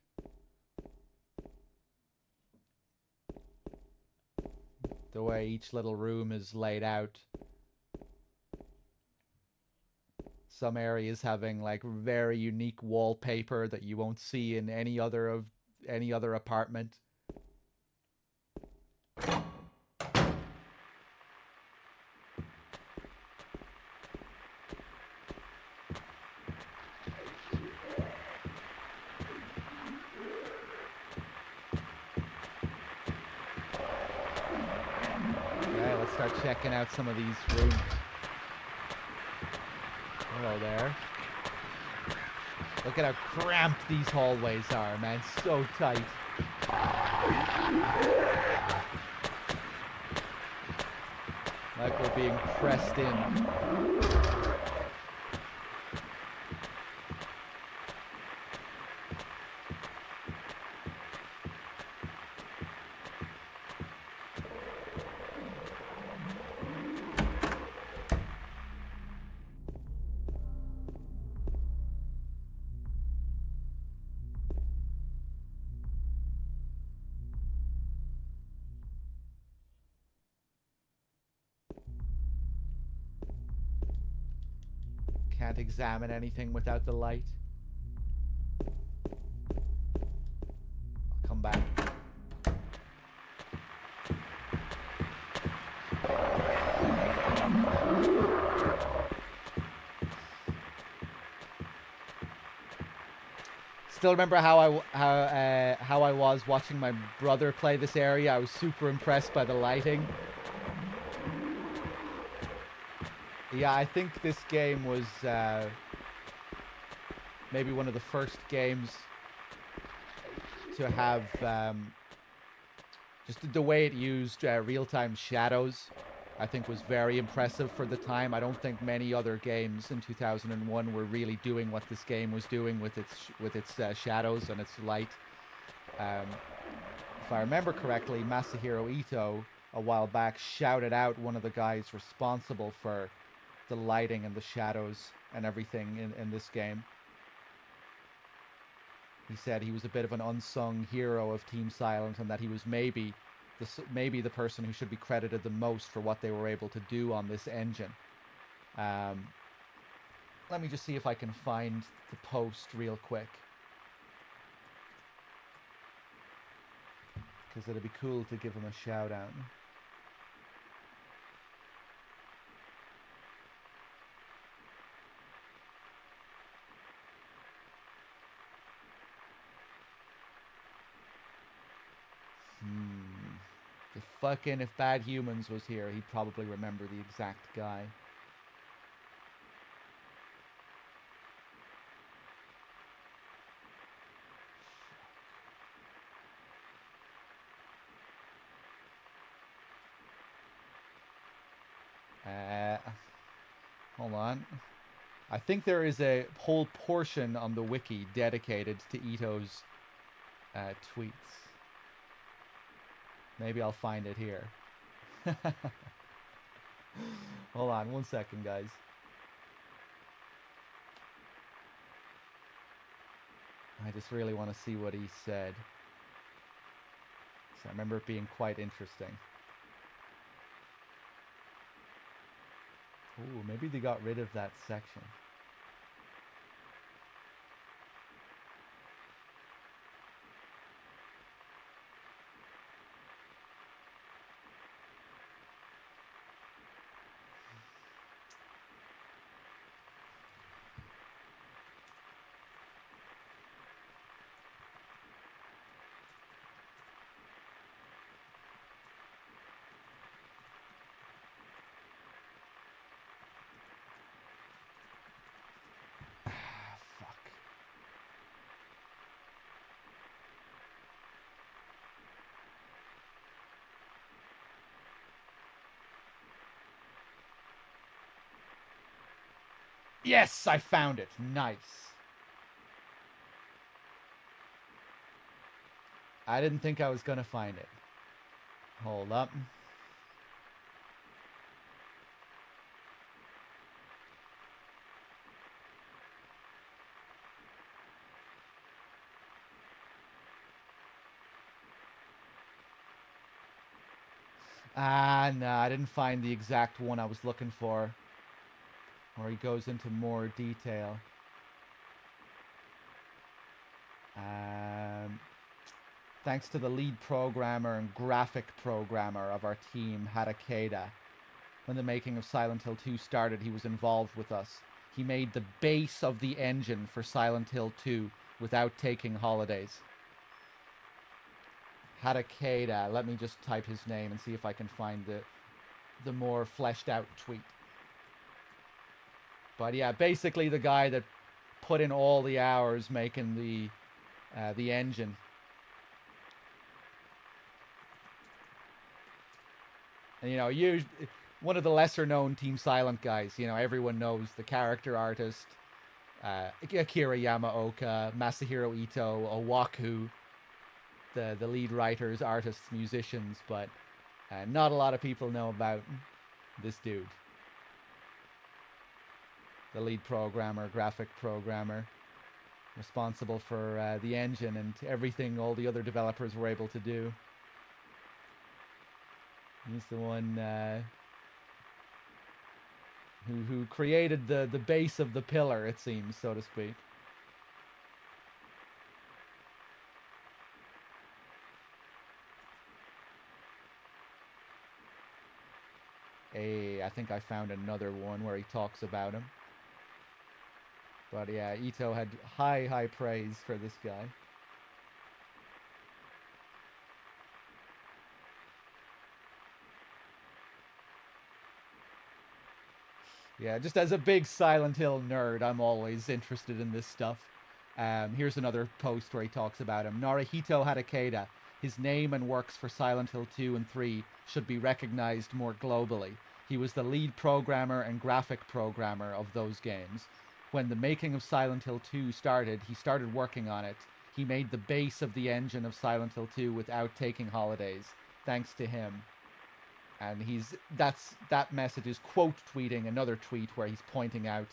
The way each little room is laid out. Some areas having like very unique wallpaper that you won't see in any other apartment. Okay, let's start checking out some of these rooms. Hello there. Look at how cramped these hallways are, man. So tight. Like we're being pressed in. Can't examine anything without the light. I'll come back. Still remember how I was watching my brother play this area. I was super impressed by the lighting. Yeah, I think this game was maybe one of the first games to have just the way it used real-time shadows. I think was very impressive for the time. I don't think many other games in 2001 were really doing what this game was doing with its shadows and its light. If I remember correctly, Masahiro Ito a while back shouted out one of the guys responsible for the lighting and the shadows and everything in this game. He said he was a bit of an unsung hero of Team Silent and that he was maybe the person who should be credited the most for what they were able to do on this engine. Let me just see if I can find the post real quick, because it'd be cool to give him a shout out. If Bad Humans was here, he'd probably remember the exact guy. Hold on. I think there is a whole portion on the wiki dedicated to Ito's tweets. Maybe I'll find it here. Hold on 1 second, guys. I just really want to see what he said. So I remember it being quite interesting. Ooh, maybe they got rid of that section. Yes, I found it. Nice. I didn't think I was gonna find it. Hold up. Ah, no, I didn't find the exact one I was looking for. Where he goes into more detail. Thanks to the lead programmer and graphic programmer of our team, Hatakeda. When the making of Silent Hill 2 started, he was involved with us. He made the base of the engine for Silent Hill 2 without taking holidays. Hatakeda. Let me just type his name and see if I can find the more fleshed out tweet. But yeah, basically the guy that put in all the hours making the engine. And, you know, one of the lesser known Team Silent guys. You know, everyone knows the character artist, Akira Yamaoka, Masahiro Ito, Owaku, the lead writers, artists, musicians, but not a lot of people know about this dude. The lead programmer, graphic programmer, responsible for the engine and everything all the other developers were able to do. He's the one who created the base of the pillar, it seems, so to speak. Hey, I think I found another one where he talks about him. But yeah, Ito had high praise for this guy. Yeah, just as a big Silent Hill nerd, I'm always interested in this stuff. Here's another post where he talks about him. Narahito Hatakeda. His name and works for Silent Hill 2 and 3 should be recognized more globally. He was the lead programmer and graphic programmer of those games. When the making of Silent Hill 2 started, he started working on it. He made the base of the engine of Silent Hill 2 without taking holidays. Thanks to him. And that message is quote tweeting another tweet where he's pointing out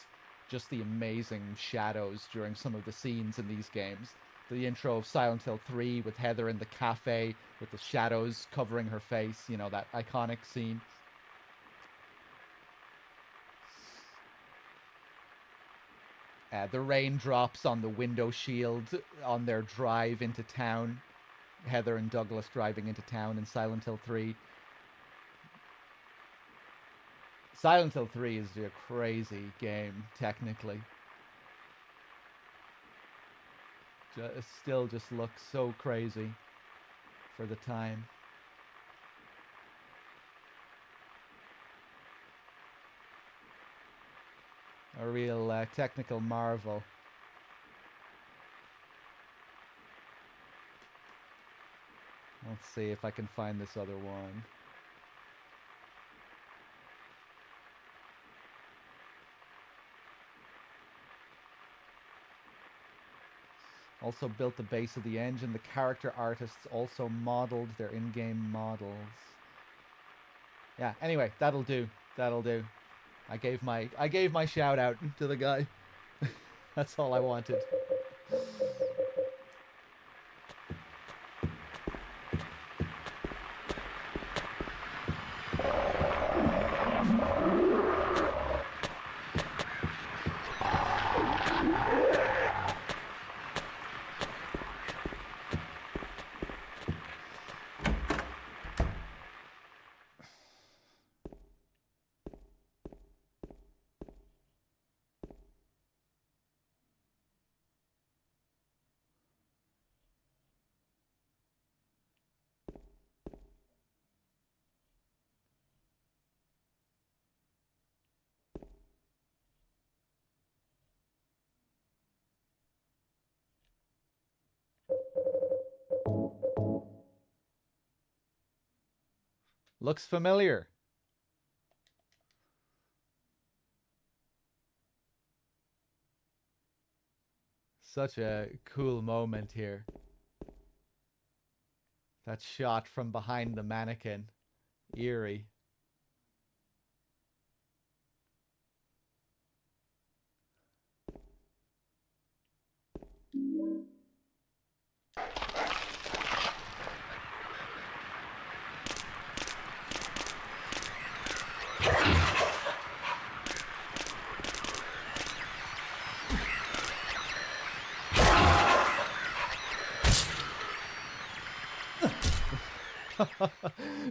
just the amazing shadows during some of the scenes in these games. The intro of Silent Hill 3 with Heather in the cafe with the shadows covering her face, you know, that iconic scene. The raindrops on the window shield on their drive into town. Heather and Douglas driving into town in Silent Hill 3. Silent Hill 3 is a crazy game, technically. Still just looks so crazy for the time. A real technical marvel. Let's see if I can find this other one. Also built the base of the engine. The character artists also modeled their in-game models. Yeah, anyway, that'll do. That'll do. I gave my shout out to the guy. That's all I wanted. Looks familiar. such a cool moment here. That shot from behind the mannequin. Eerie.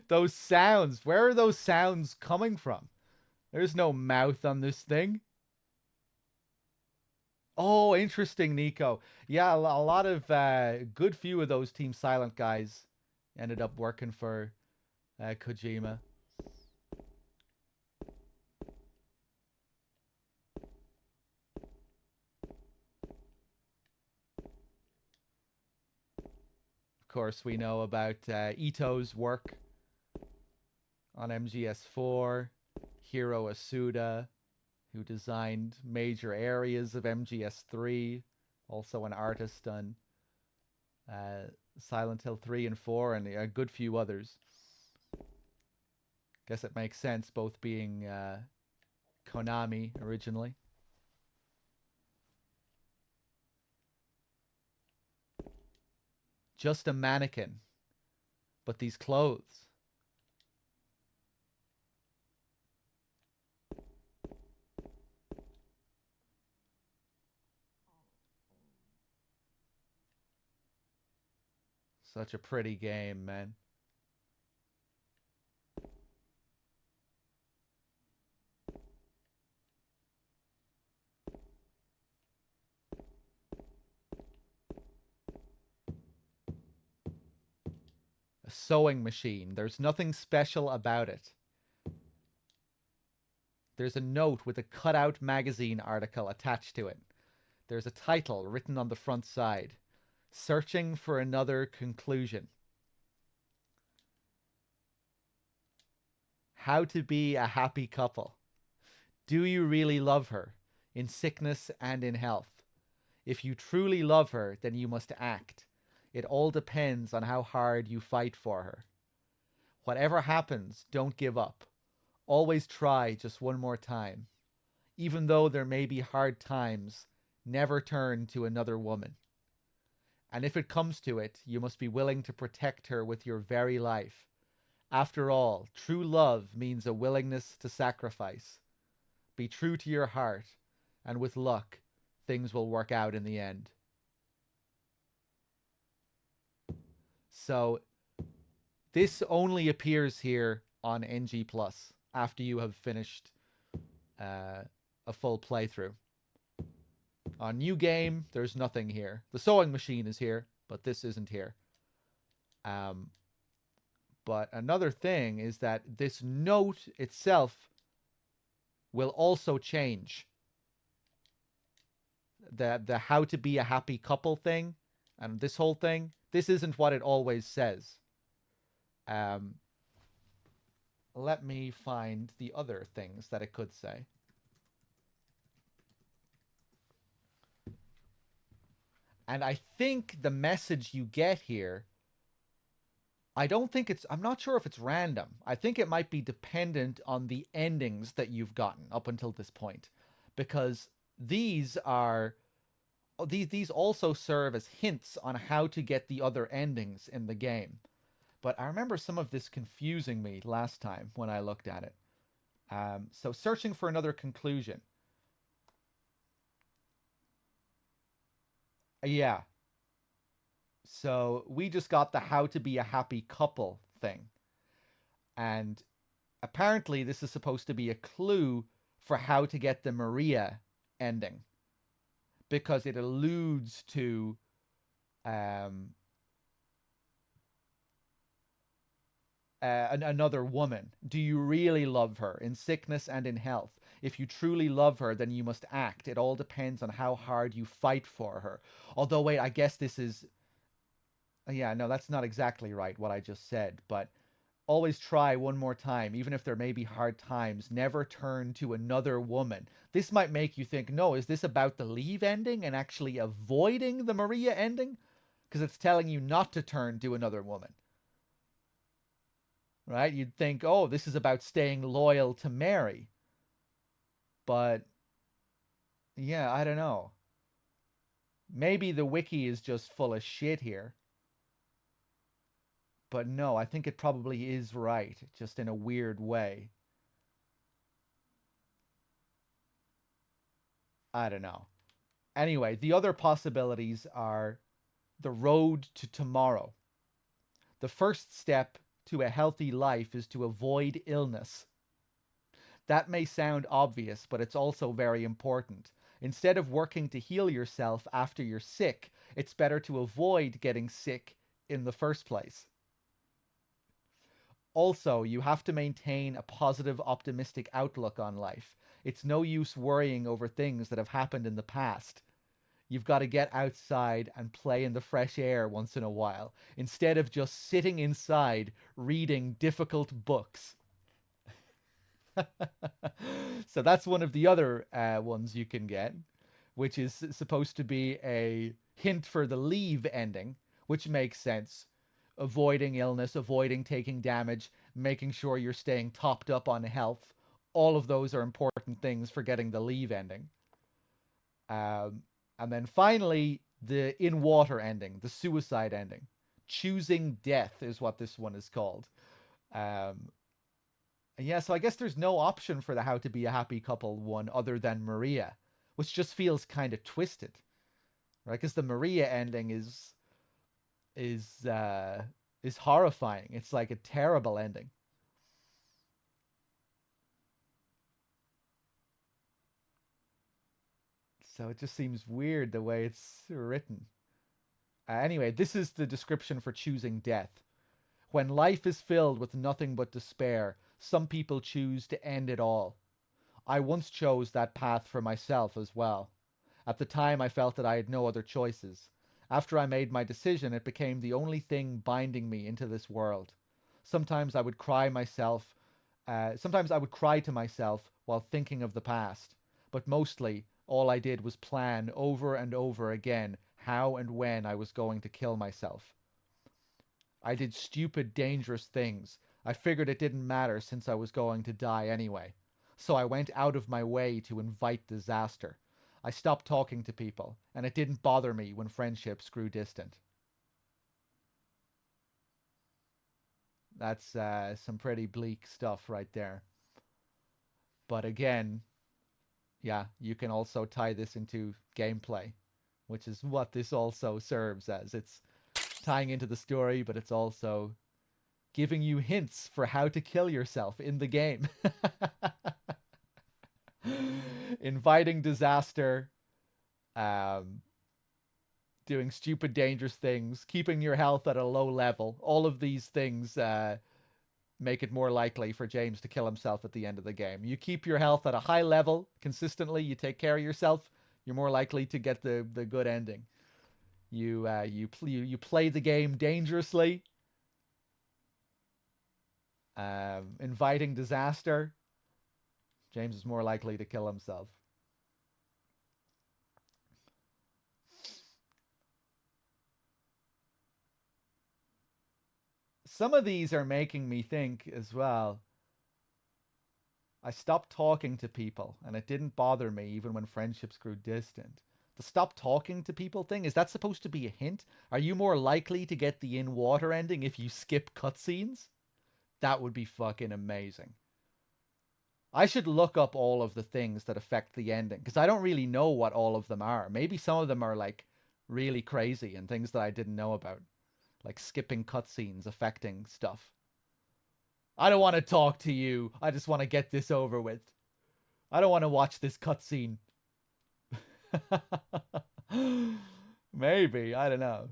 Those sounds. Where are those sounds coming from? There's no mouth on this thing. Oh, interesting, Nico. Yeah, a lot of good few of those Team Silent guys ended up working for Kojima. Of course, we know about Ito's work on MGS4, Hiro Asuda, who designed major areas of MGS3, also an artist on Silent Hill 3 and 4, and a good few others. Guess it makes sense, both being Konami originally. Just a mannequin, but these clothes. Such a pretty game, man. A sewing machine. There's nothing special about it. There's a note with a cutout magazine article attached to it. There's a title written on the front side. Searching for another conclusion. How to be a happy couple. Do you really love her, in sickness and in health? If you truly love her, then you must act. It all depends on how hard you fight for her. Whatever happens, don't give up. Always try just one more time. Even though there may be hard times, never turn to another woman. And if it comes to it, you must be willing to protect her with your very life. After all, true love means a willingness to sacrifice. Be true to your heart, and with luck, things will work out in the end. So, this only appears here on NG Plus after you have finished a full playthrough. On New Game, there's nothing here. The sewing machine is here, but this isn't here. But another thing is that this note itself will also change. The how to be a happy couple thing and this whole thing, this isn't what it always says. Let me find the other things that it could say. And I think the message you get here, I'm not sure if it's random. I think it might be dependent on the endings that you've gotten up until this point. Because these also serve as hints on how to get the other endings in the game. But I remember some of this confusing me last time when I looked at it. So searching for another conclusion. Yeah. So we just got the how to be a happy couple thing. And apparently this is supposed to be a clue for how to get the Maria ending. Because it alludes to another woman. Do you really love her in sickness and in health? If you truly love her, then you must act. It all depends on how hard you fight for her. Although, wait, I guess this is... Yeah, no, that's not exactly right, what I just said. But Always try one more time, even if there may be hard times. Never turn to another woman. This might make you think, no, is this about the leave ending and actually avoiding the Maria ending? Because it's telling you not to turn to another woman. Right? You'd think, oh, this is about staying loyal to Mary. But, yeah, I don't know. Maybe the wiki is just full of shit here. But no, I think it probably is right, just in a weird way. I don't know. Anyway, the other possibilities are the road to tomorrow. The first step to a healthy life is to avoid illness. That may sound obvious, but it's also very important. Instead of working to heal yourself after you're sick, it's better to avoid getting sick in the first place. Also, you have to maintain a positive, optimistic outlook on life. It's no use worrying over things that have happened in the past. You've got to get outside and play in the fresh air once in a while, instead of just sitting inside reading difficult books. So that's one of the other ones you can get, which is supposed to be a hint for the leave ending, which makes sense. Avoiding illness, avoiding taking damage, making sure you're staying topped up on health. All of those are important things for getting the leave ending. And then finally, the in water ending, the suicide ending. Choosing death is what this one is called. Yeah, so I guess there's no option for the how to be a happy couple one other than Maria, which just feels kind of twisted, right? Because the Maria ending is horrifying. It's like a terrible ending. So it just seems weird the way it's written. Anyway, this is the description for choosing death. When life is filled with nothing but despair, some people choose to end it all. I once chose that path for myself as well. At the time, I felt that I had no other choices. After I made my decision, it became the only thing binding me into this world. Sometimes I would cry to myself while thinking of the past, but mostly all I did was plan over and over again how and when I was going to kill myself. I did stupid, dangerous things. I figured it didn't matter since I was going to die anyway. So I went out of my way to invite disaster. I stopped talking to people, and it didn't bother me when friendships grew distant. That's some pretty bleak stuff right there. But again, yeah, you can also tie this into gameplay, which is what this also serves as. It's tying into the story, but it's also giving you hints for how to kill yourself in the game. Inviting disaster, doing stupid, dangerous things, keeping your health at a low level. All of these things make it more likely for James to kill himself at the end of the game. You keep your health at a high level consistently, you take care of yourself, you're more likely to get the good ending. You play the game dangerously, inviting disaster, James is more likely to kill himself. Some of these are making me think as well. I stopped talking to people, and it didn't bother me even when friendships grew distant. The stop talking to people thing, is that supposed to be a hint? Are you more likely to get the in water ending if you skip cutscenes? That would be fucking amazing. I should look up all of the things that affect the ending, because I don't really know what all of them are. Maybe some of them are like really crazy and things that I didn't know about. Like skipping cutscenes affecting stuff. I don't want to talk to you. I just want to get this over with. I don't want to watch this cutscene. Maybe, I don't know.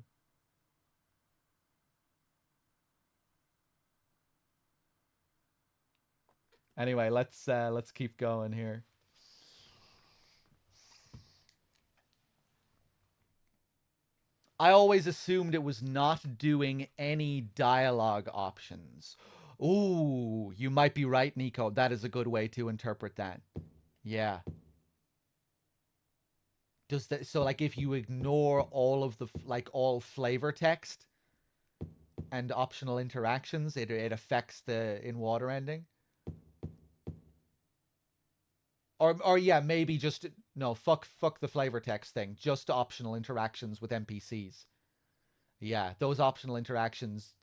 Anyway, let's keep going here. I always assumed it was not doing any dialogue options. Ooh, you might be right, Nico. That is a good way to interpret that. Yeah. Does that so like if you ignore all of the like all flavor text and optional interactions, it affects the in water ending? Or yeah, maybe just no, fuck the flavor text thing. Just optional interactions with NPCs. Yeah, those optional interactions,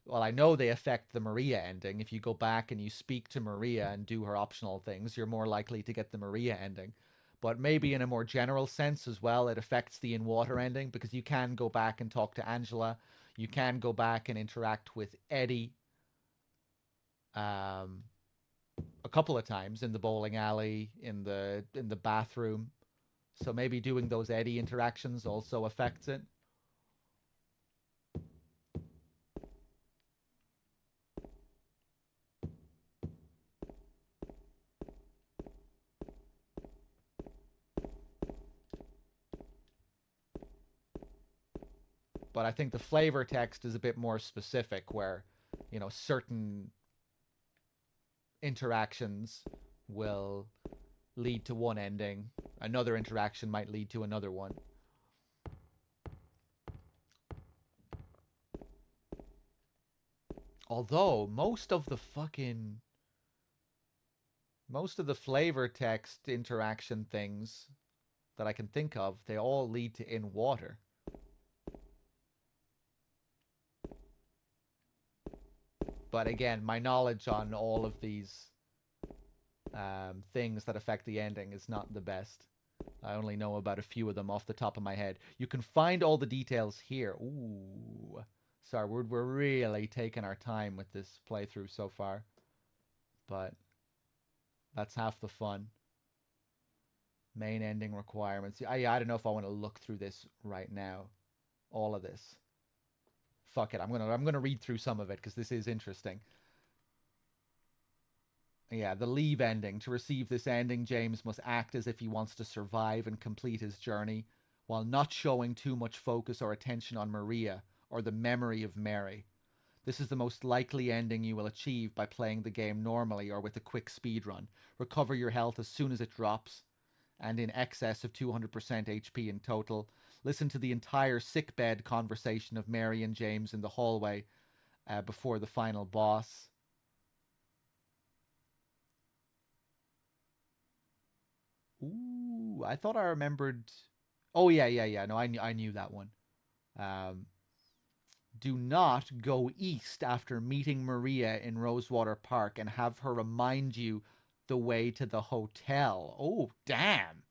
well, I know they affect the Maria ending. If you go back and you speak to Maria and do her optional things, you're more likely to get the Maria ending. But maybe in a more general sense as well, it affects the in water ending because you can go back and talk to Angela. You can go back and interact with Eddie um, a couple of times in the bowling alley, in the bathroom. So maybe doing those Eddie interactions also affects it. But I think the flavor text is a bit more specific where, you know, certain interactions will lead to one ending. Another interaction might lead to another one. Although most of the flavor text interaction things that I can think of, they all lead to in water. But again, my knowledge on all of these things that affect the ending is not the best. I only know about a few of them off the top of my head. You can find all the details here. Ooh. Sorry, we're really taking our time with this playthrough so far. But that's half the fun. Main ending requirements. I don't know if I want to look through this right now. All of this. Fuck it. I'm gonna read through some of it because this is interesting. Yeah, the leave ending. To receive this ending, James must act as if he wants to survive and complete his journey, while not showing too much focus or attention on Maria or the memory of Mary. This is the most likely ending you will achieve by playing the game normally or with a quick speedrun. Recover your health as soon as it drops, and in excess of 200% HP in total. Listen to the entire sickbed conversation of Mary and James in the hallway before the final boss. Ooh, I thought I remembered. Oh yeah. No, I knew that one. Um, do not go east after meeting Maria in Rosewater Park and have her remind you the way to the hotel. Oh, damn.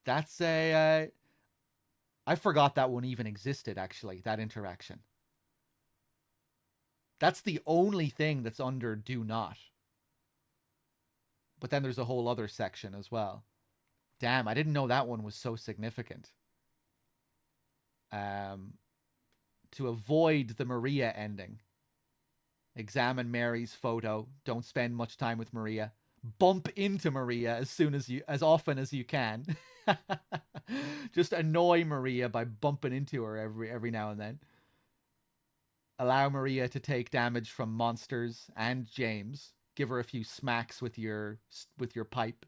That's a. I forgot that one even existed, actually, that interaction. That's the only thing that's under do not. But then there's a whole other section as well. Damn, I didn't know that one was so significant. To avoid the Maria ending, examine Mary's photo. Don't spend much time with Maria. Bump into Maria as often as you can. Just annoy Maria by bumping into her every now and then. Allow Maria to take damage from monsters and James. Give her a few smacks with your pipe.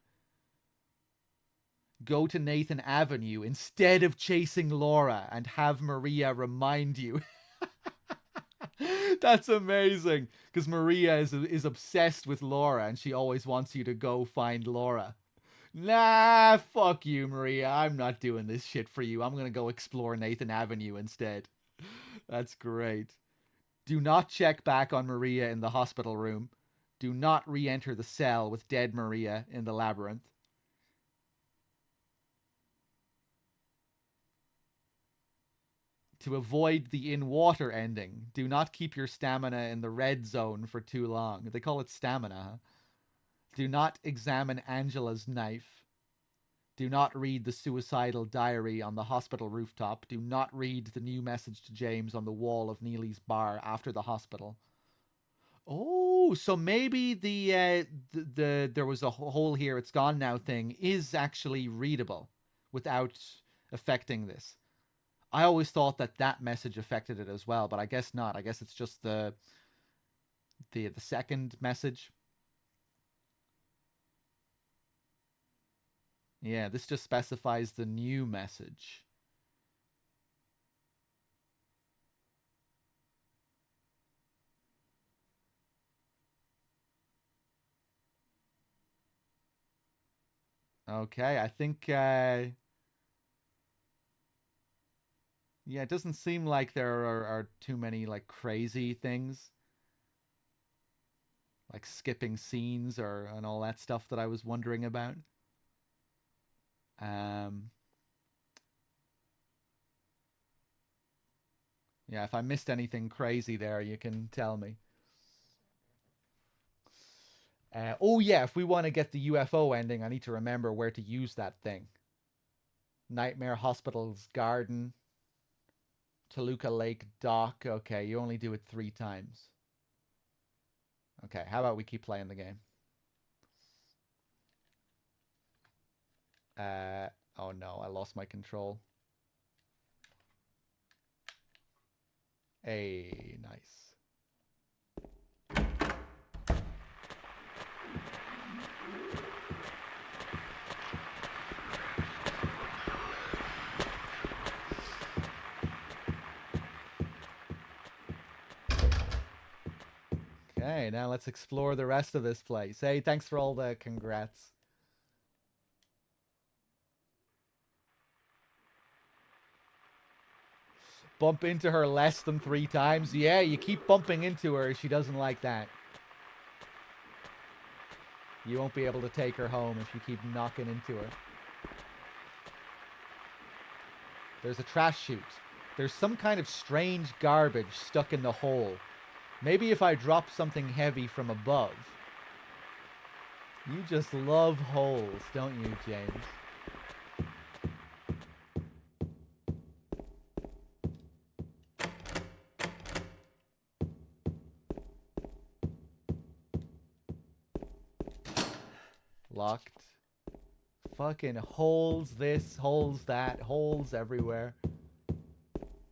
Go to Nathan Avenue instead of chasing Laura and have Maria remind you. That's amazing, because Maria is obsessed with Laura and she always wants you to go find Laura. Nah, fuck you, Maria. I'm not doing this shit for you. I'm gonna go explore Nathan Avenue instead. That's great. Do not check back on Maria in the hospital room. Do not re-enter the cell with dead Maria in the labyrinth. To avoid the in-water ending, do not keep your stamina in the red zone for too long. They call it stamina, huh? Do not examine Angela's knife. Do not read the suicidal diary on the hospital rooftop. Do not read the new message to James on the wall of Neely's bar after the hospital. Oh, so maybe the there was a hole here, it's gone now thing is actually readable without affecting this. I always thought that message affected it as well, but I guess not. I guess it's just the the second message. Yeah, this just specifies the new message. Okay, I think yeah, it doesn't seem like there are too many like crazy things, like skipping scenes or and all that stuff that I was wondering about. Um, yeah, if I missed anything crazy there, you can tell me. Oh yeah, if we want to get the UFO ending, I need to remember where to use that thing. Nightmare Hospital's Garden, Toluca Lake Dock. Okay, you only do it 3 times. Okay, how about we keep playing the game? Oh no, I lost my control. Hey, nice. Okay, now let's explore the rest of this place. Hey, thanks for all the congrats. Bump into her less than 3 times. Yeah, you keep bumping into her. She doesn't like that. You won't be able to take her home if you keep knocking into her. There's a trash chute. There's some kind of strange garbage stuck in the hole. Maybe if I drop something heavy from above. You just love holes, don't you, James? Locked. Fucking holes this, holes that, holes everywhere.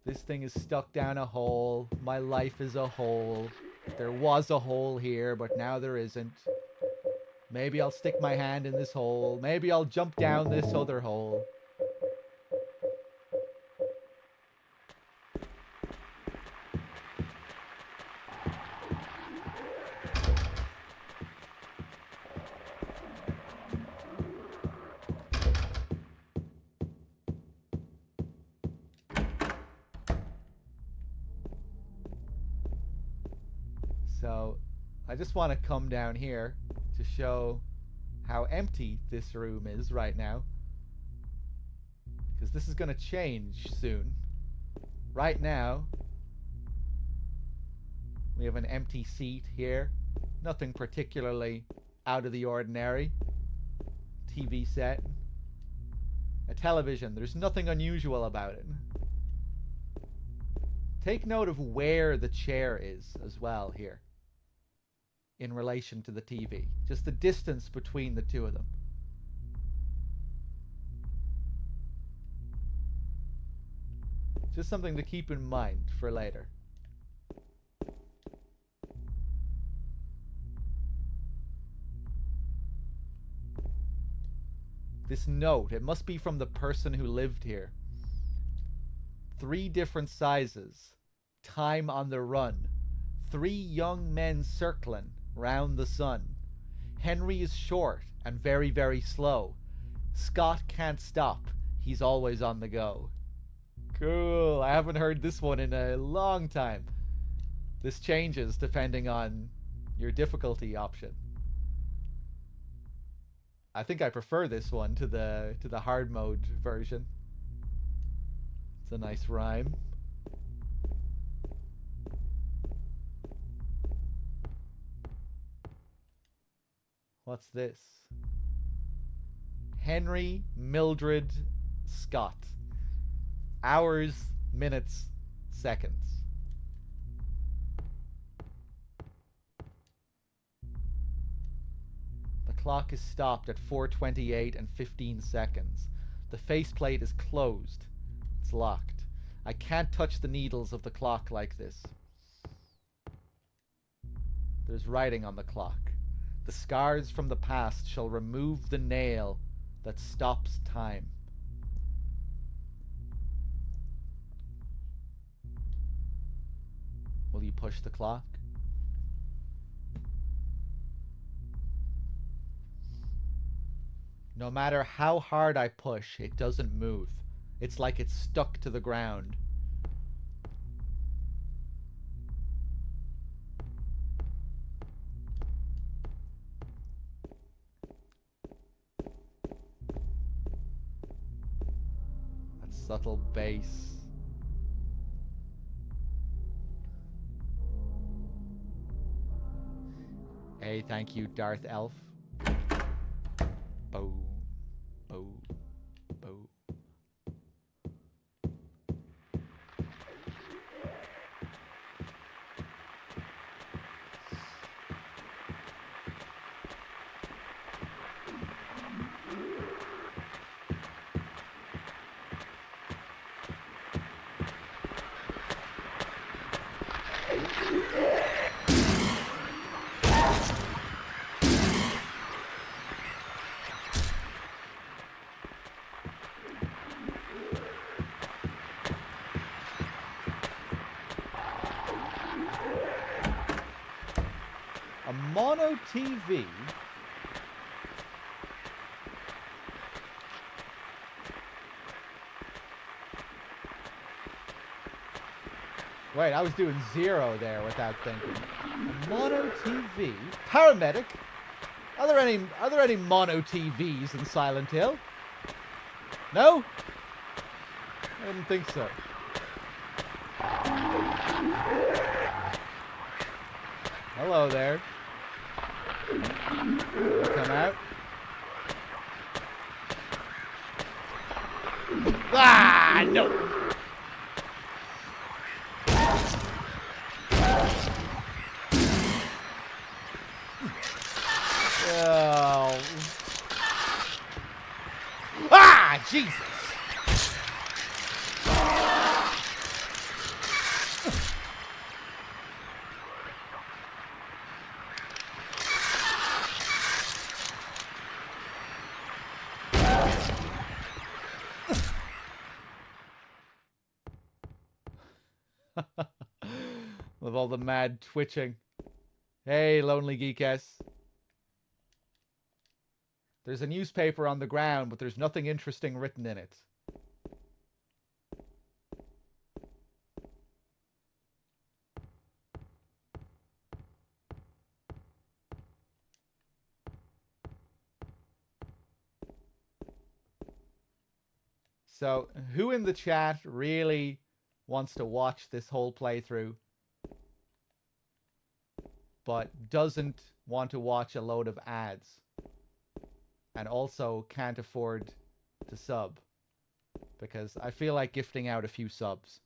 This thing is stuck down a hole. My life is a hole. There was a hole here, but now there isn't. Maybe I'll stick my hand in this hole. Maybe I'll jump down this other hole. So, I just want to come down here to show how empty this room is right now. Because this is going to change soon. Right now, we have an empty seat here. Nothing particularly out of the ordinary. TV set. A television. There's nothing unusual about it. Take note of where the chair is as well here. In relation to the TV. Just the distance between the two of them. Just something to keep in mind for later. This note, it must be from the person who lived here. 3 different sizes. Time on the run. 3 young men circling round the sun. Henry is short and very, very slow. Scott can't stop. He's always on the go. Cool. I haven't heard this one in a long time. This changes depending on your difficulty option. I think I prefer this one to the hard mode version. It's a nice rhyme. What's this? Henry Mildred Scott. Hours, minutes, seconds. The clock is stopped at 4:28 and 15 seconds. The faceplate is closed. It's locked. I can't touch the needles of the clock like this. There's writing on the clock. The scars from the past shall remove the nail that stops time. Will you push the clock? No matter how hard I push, it doesn't move. It's like it's stuck to the ground. That subtle bass. Hey, thank you, Darth Elf. Boom. Boom. Boom. A mono TV. Wait, I was doing 0 there without thinking. A mono TV. Paramedic. Are there any mono TVs in Silent Hill? No? I didn't think so. Hello there. Come out. Ah, no. Oh. Ah, Jesus. With all the mad twitching. Hey, Lonely Geekess. There's a newspaper on the ground, but there's nothing interesting written in it. So, who in the chat really wants to watch this whole playthrough, but doesn't want to watch a load of ads, and also can't afford to sub? Because I feel like gifting out a few subs,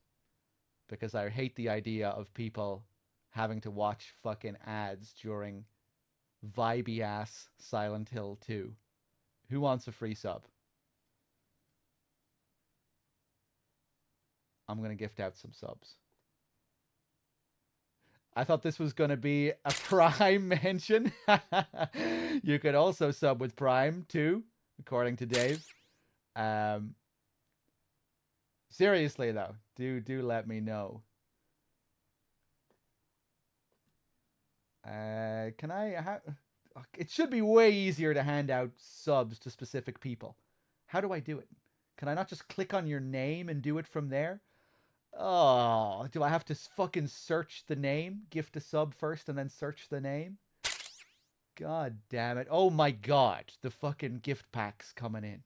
because I hate the idea of people having to watch fucking ads during vibey ass Silent Hill 2. Who wants a free sub? I'm going to gift out some subs. I thought this was going to be a Prime mention. You could also sub with Prime too, according to Dave. Seriously though, do let me know. Can I? It should be way easier to hand out subs to specific people. How do I do it? Can I not just click on your name and do it from there? Oh, do I have to fucking search the name? Gift a sub first and then search the name? God damn it. Oh my god. The fucking gift pack's coming in.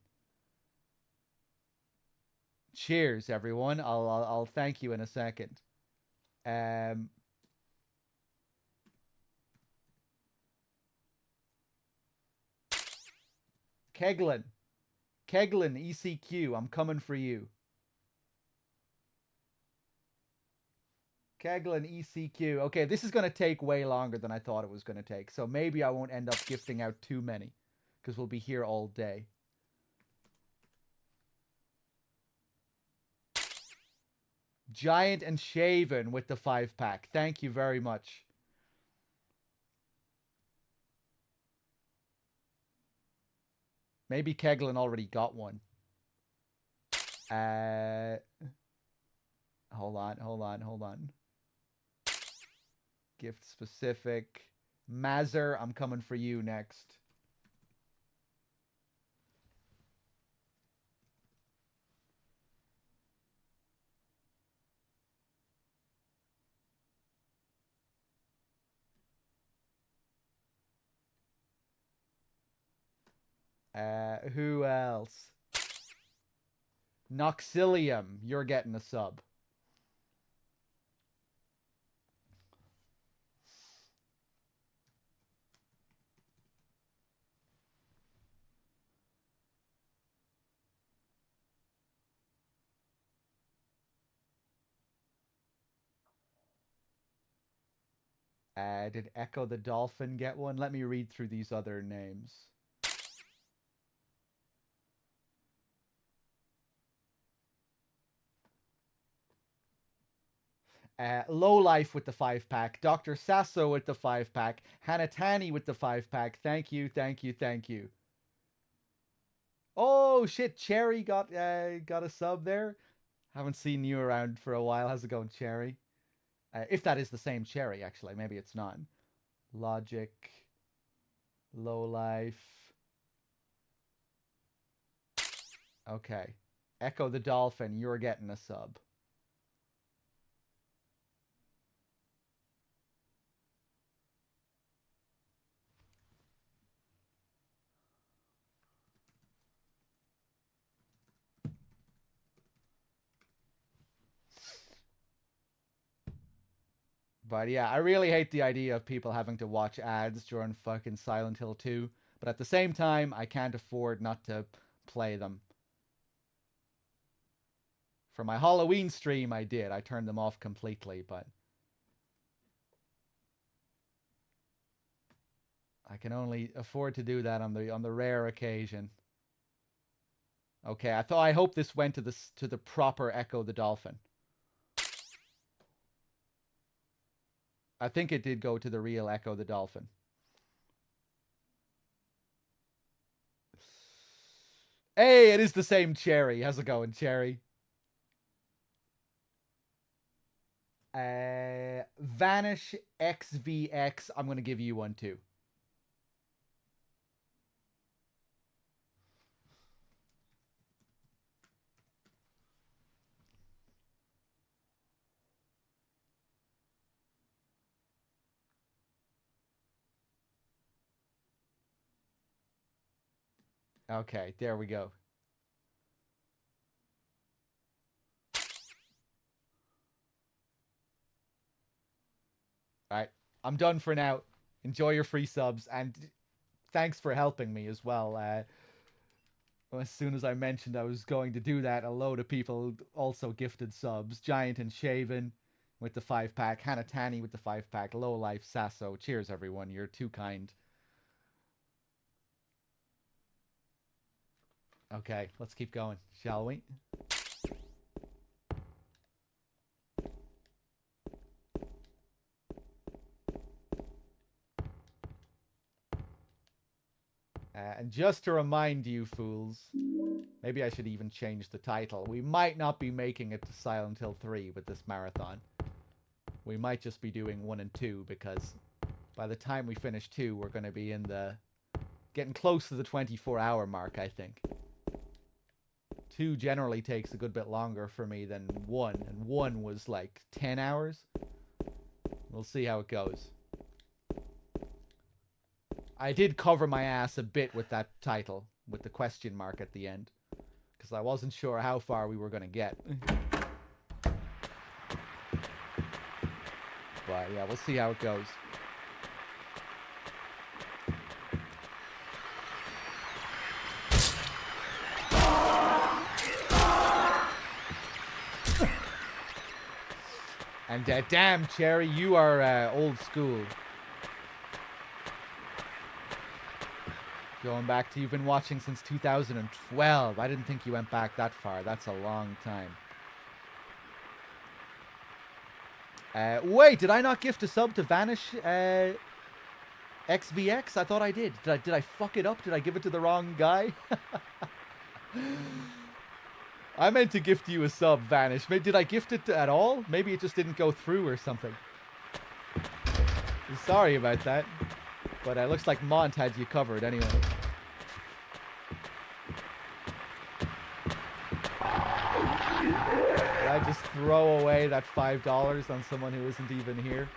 Cheers, everyone. I'll thank you in a second. Keglin. Keglin, ECQ. I'm coming for you. Keglin ECQ. Okay, this is going to take way longer than I thought it was going to take. So maybe I won't end up gifting out too many, because we'll be here all day. Giant and Shaven with the 5-pack. Thank you very much. Maybe Keglin already got one. Hold on. Gift specific. Mazzer, I'm coming for you next. Who else? Noxilium, you're getting a sub. Did Echo the Dolphin get one? Let me read through these other names. Lowlife with the 5-pack. Dr. Sasso with the 5-pack. Hanatani with the 5-pack. Thank you. Oh, shit. Cherry got a sub there. Haven't seen you around for a while. How's it going, Cherry? If that is the same Cherry, actually. Maybe it's not. Logic. Lowlife. Okay. Echo the Dolphin, you're getting a sub. But yeah, I really hate the idea of people having to watch ads during fucking Silent Hill 2. But at the same time, I can't afford not to play them. For my Halloween stream, I did. I turned them off completely, but I can only afford to do that on the rare occasion. Okay, I hope this went to the proper Echo the Dolphin. I think it did go to the real Echo the Dolphin. Hey, it is the same Cherry. How's it going, Cherry? Vanish XVX. I'm going to give you one too. Okay, there we go. Alright, I'm done for now. Enjoy your free subs, and thanks for helping me as well. As soon as I mentioned I was going to do that, a load of people also gifted subs. Giant and Shaven with the 5-pack, Hanatani with the 5-pack, Lowlife, Sasso. Cheers, everyone. You're too kind. Okay, let's keep going, shall we? And just to remind you fools, maybe I should even change the title. We might not be making it to Silent Hill 3 with this marathon. We might just be doing 1 and 2, because by the time we finish 2, we're going to be getting close to the 24-hour mark, I think. 2 generally takes a good bit longer for me than 1, and 1 was like 10 hours. We'll see how it goes. I did cover my ass a bit with that title, with the question mark at the end, because I wasn't sure how far we were going to get. But yeah, we'll see how it goes. And damn, Cherry, you are old school. Going back to, you've been watching since 2012. I didn't think you went back that far. That's a long time. Wait, did I not gift a sub to Vanish? XVX? I thought I did. Did I fuck it up? Did I give it to the wrong guy? I meant to gift you a sub, Vanish. Did I gift it at all? Maybe it just didn't go through or something. Sorry about that. But it looks like Mont had you covered anyway. Did I just throw away that $5 on someone who isn't even here?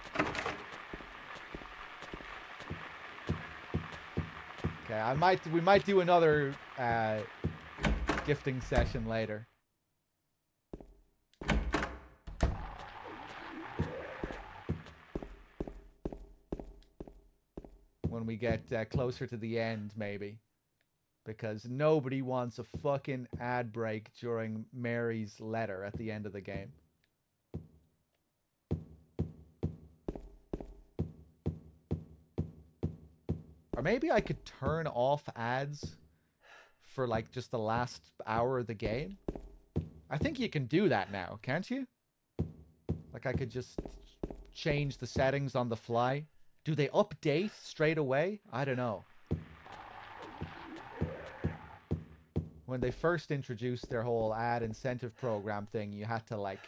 Okay, we might do another gifting session later. When we get closer to the end, maybe. Because nobody wants a fucking ad break during Mary's letter at the end of the game. Or maybe I could turn off ads for like just the last hour of the game. I think you can do that now, can't you? Like I could just change the settings on the fly. Do they update straight away? I don't know. When they first introduced their whole ad incentive program thing, you had to like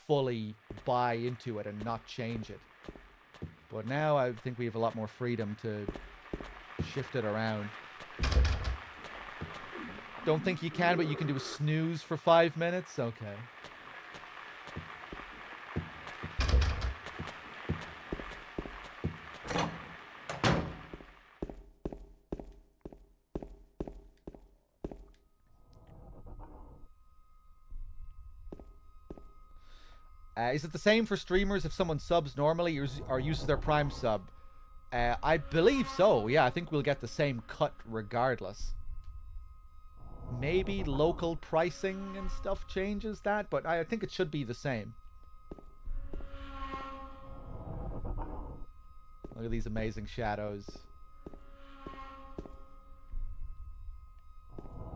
fully buy into it and not change it. But now I think we have a lot more freedom to shift it around. Don't think you can, but you can do a snooze for 5 minutes? Okay. Is it the same for streamers if someone subs normally or uses their Prime sub? I believe so. Yeah, I think we'll get the same cut regardless. Maybe local pricing and stuff changes that, but I think it should be the same. Look at these amazing shadows.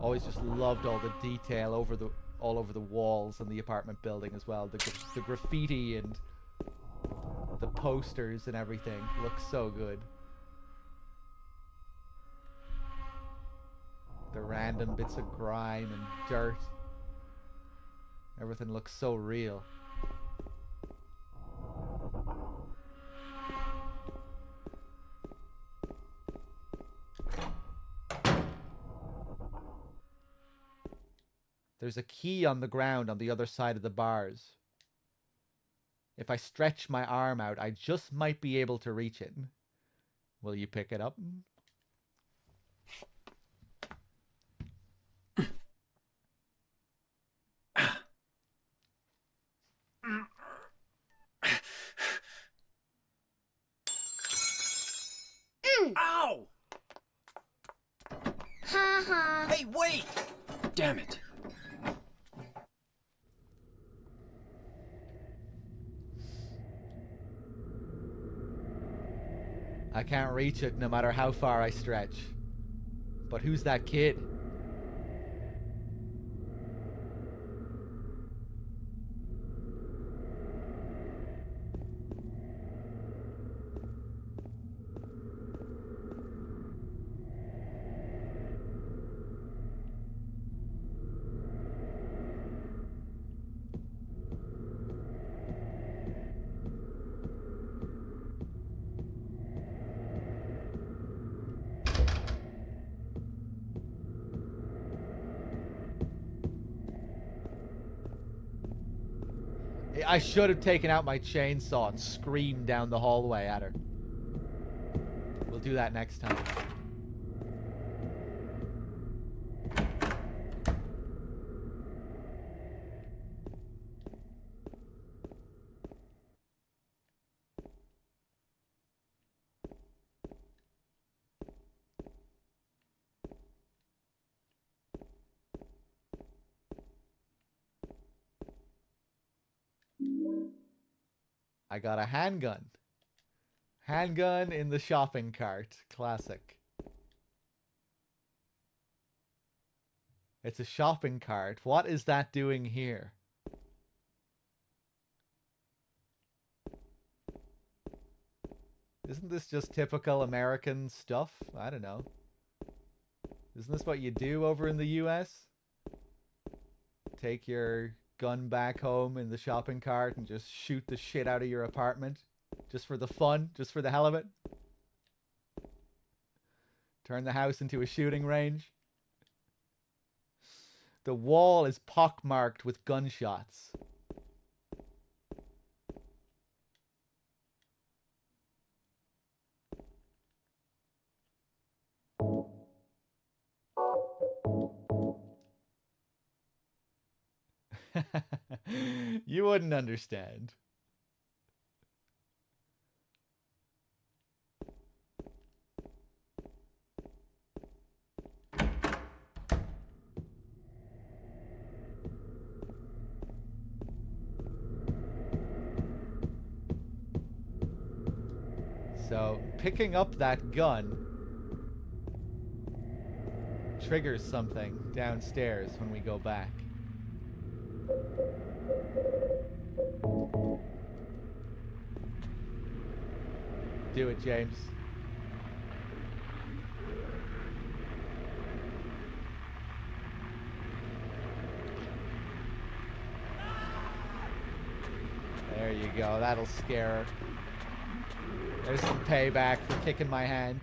Always just loved all the detail all over the walls in the apartment building as well. The graffiti and the posters and everything looks so good. The random bits of grime and dirt. Everything looks so real. There's a key on the ground on the other side of the bars. If I stretch my arm out, I just might be able to reach it. Will you pick it up? Ow! Hey, wait! Damn it. I can't reach it no matter how far I stretch. But who's that kid? I should have taken out my chainsaw and screamed down the hallway at her. We'll do that next time. I got a handgun. Handgun in the shopping cart. Classic. It's a shopping cart. What is that doing here? Isn't this just typical American stuff? I don't know. Isn't this what you do over in the US? Take your gun back home in the shopping cart and just shoot the shit out of your apartment? Just for the fun? Just for the hell of it? Turn the house into a shooting range? The wall is pockmarked with gunshots. You wouldn't understand. So, picking up that gun triggers something downstairs when we go back. Do it, James. There you go. That'll scare her. There's some payback for kicking my hand.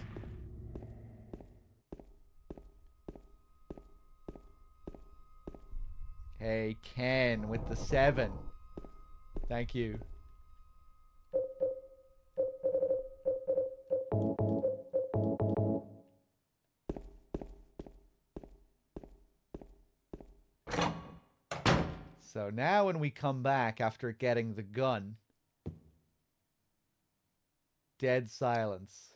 Hey, Ken with the 7. Thank you. So now when we come back after getting the gun, dead silence.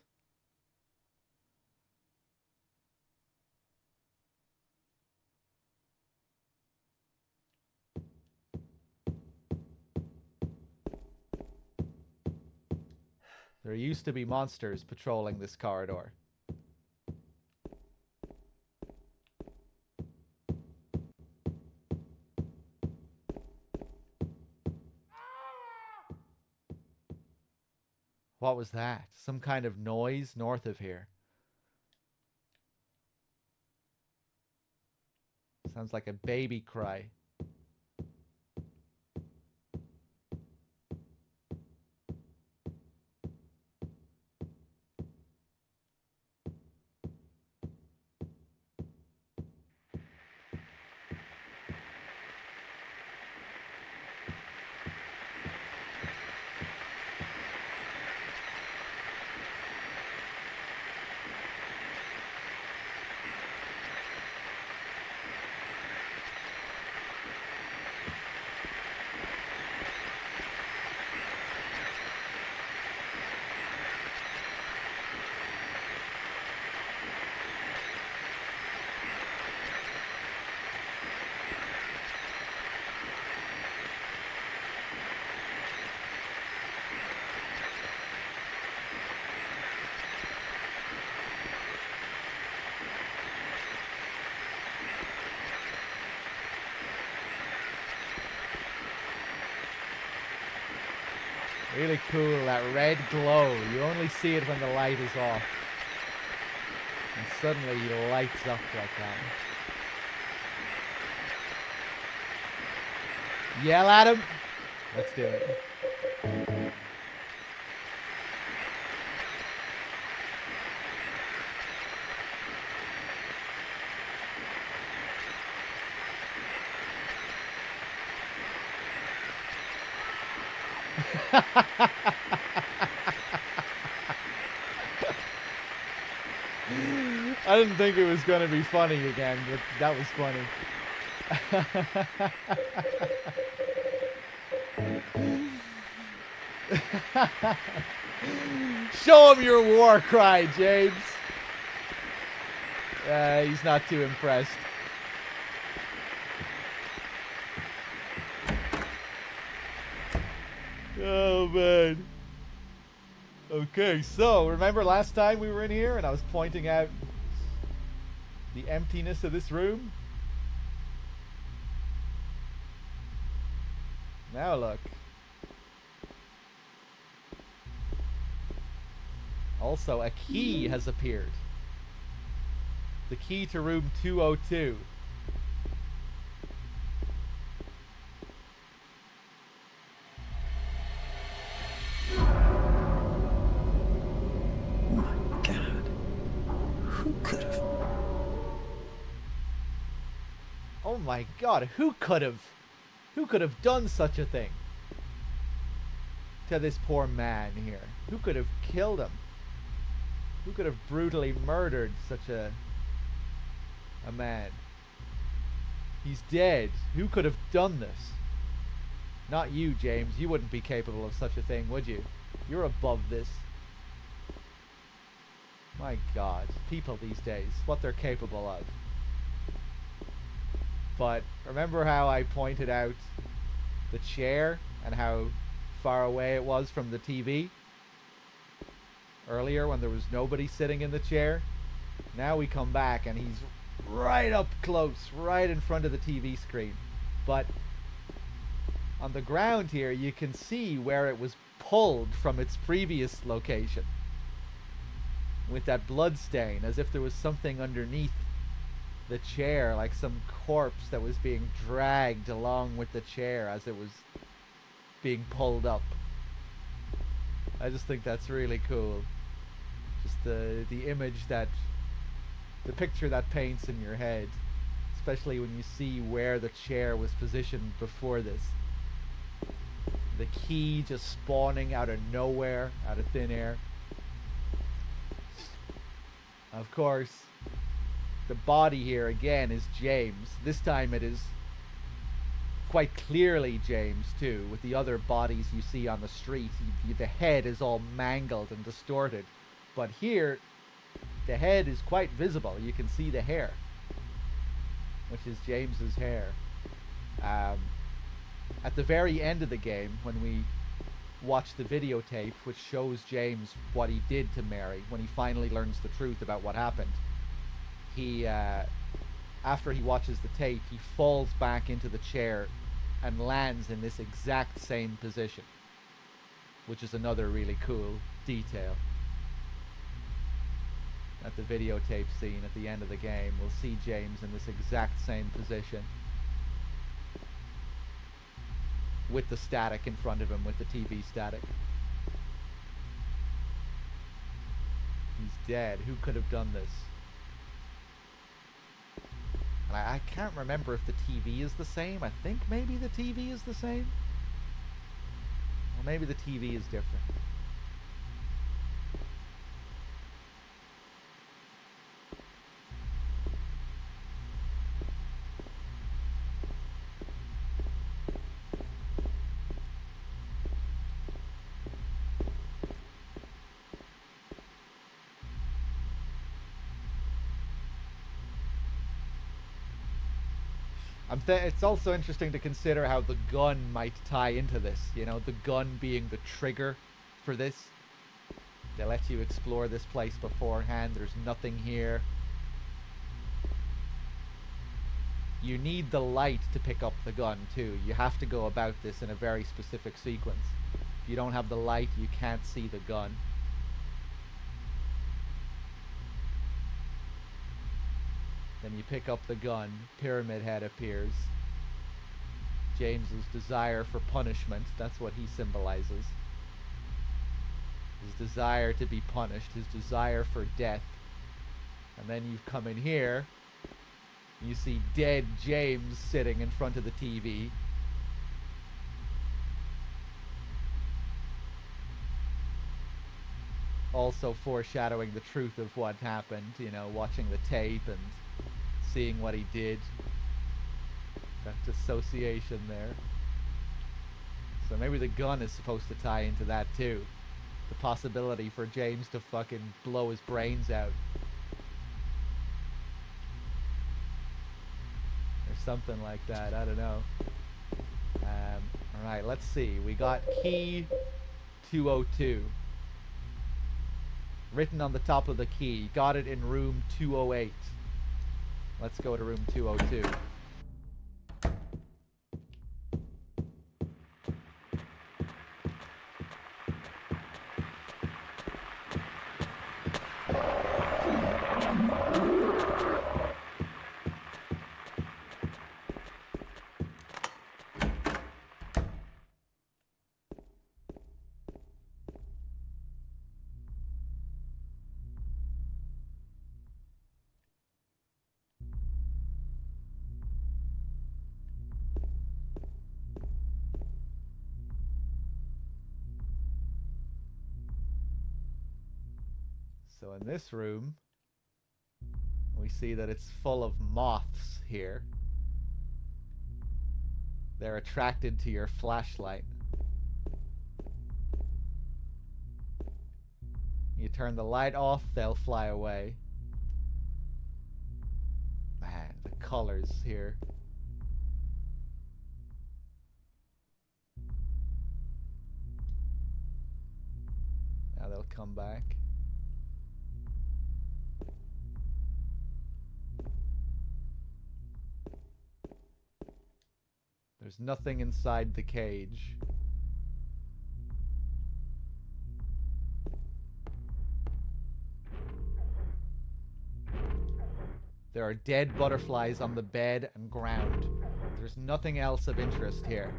There used to be monsters patrolling this corridor. What was that? Some kind of noise north of here. Sounds like a baby cry. Really cool, that red glow. You only see it when the light is off. And suddenly he lights up like that. Yell at him. Let's do it. I didn't think it was going to be funny again, but that was funny. Show him your war cry, James. He's not too impressed. Oh, man. Okay, so remember last time we were in here and I was pointing out the emptiness of this room? Now look. Also, a key has appeared. The key to room 202. Oh my God. Who could have? Oh my god, who could have done such a thing to this poor man here? Who could have killed him? Who could have brutally murdered such a man? He's dead. Who could have done this? Not you, James. You wouldn't be capable of such a thing, would you? You're above this. My god, people these days, what they're capable of. But remember how I pointed out the chair and how far away it was from the TV earlier when there was nobody sitting in the chair? Now we come back and he's right up close, right in front of the TV screen. But on the ground here you can see where it was pulled from its previous location, with that blood stain, as if there was something underneath the chair, like some corpse that was being dragged along with the chair as it was being pulled up. I just think that's really cool. Just the image that, the picture that paints in your head, especially when you see where the chair was positioned before this. The key just spawning out of nowhere, out of thin air. Of course, the body here again is James. This time it is quite clearly James too, with the other bodies you see on the street. The head is all mangled and distorted, but here the head is quite visible. You can see the hair, which is James's hair. At the very end of the game, when we watch the videotape which shows James what he did to Mary, when he finally learns the truth about what happened, he after he watches the tape, he falls back into the chair and lands in this exact same position, which is another really cool detail. At the videotape scene at the end of the game, we'll see James in this exact same position, with the static in front of him, with the TV static. He's dead. Who could have done this? And I can't remember if the TV is the same. I think maybe the TV is the same. Or maybe the TV is different. It's also interesting to consider how the gun might tie into this. You know, the gun being the trigger for this. They let you explore this place beforehand. There's nothing here. You need the light to pick up the gun too. You have to go about this in a very specific sequence. If you don't have the light, you can't see the gun. Then you pick up the gun, Pyramid Head appears. James's desire for punishment, that's what he symbolizes. His desire to be punished, his desire for death. And then you come in here, you see dead James sitting in front of the TV. Also foreshadowing the truth of what happened, you know, watching the tape and seeing what he did. That dissociation there. So maybe the gun is supposed to tie into that too. The possibility for James to fucking blow his brains out. Or something like that, I don't know. Alright, let's see. We got key 202. Written on the top of the key. Got it in room 208. Let's go to room 202. So in this room, we see that it's full of moths here. They're attracted to your flashlight. You turn the light off, they'll fly away. Man, the colors here. Now they'll come back. There's nothing inside the cage. There are dead butterflies on the bed and ground. There's nothing else of interest here.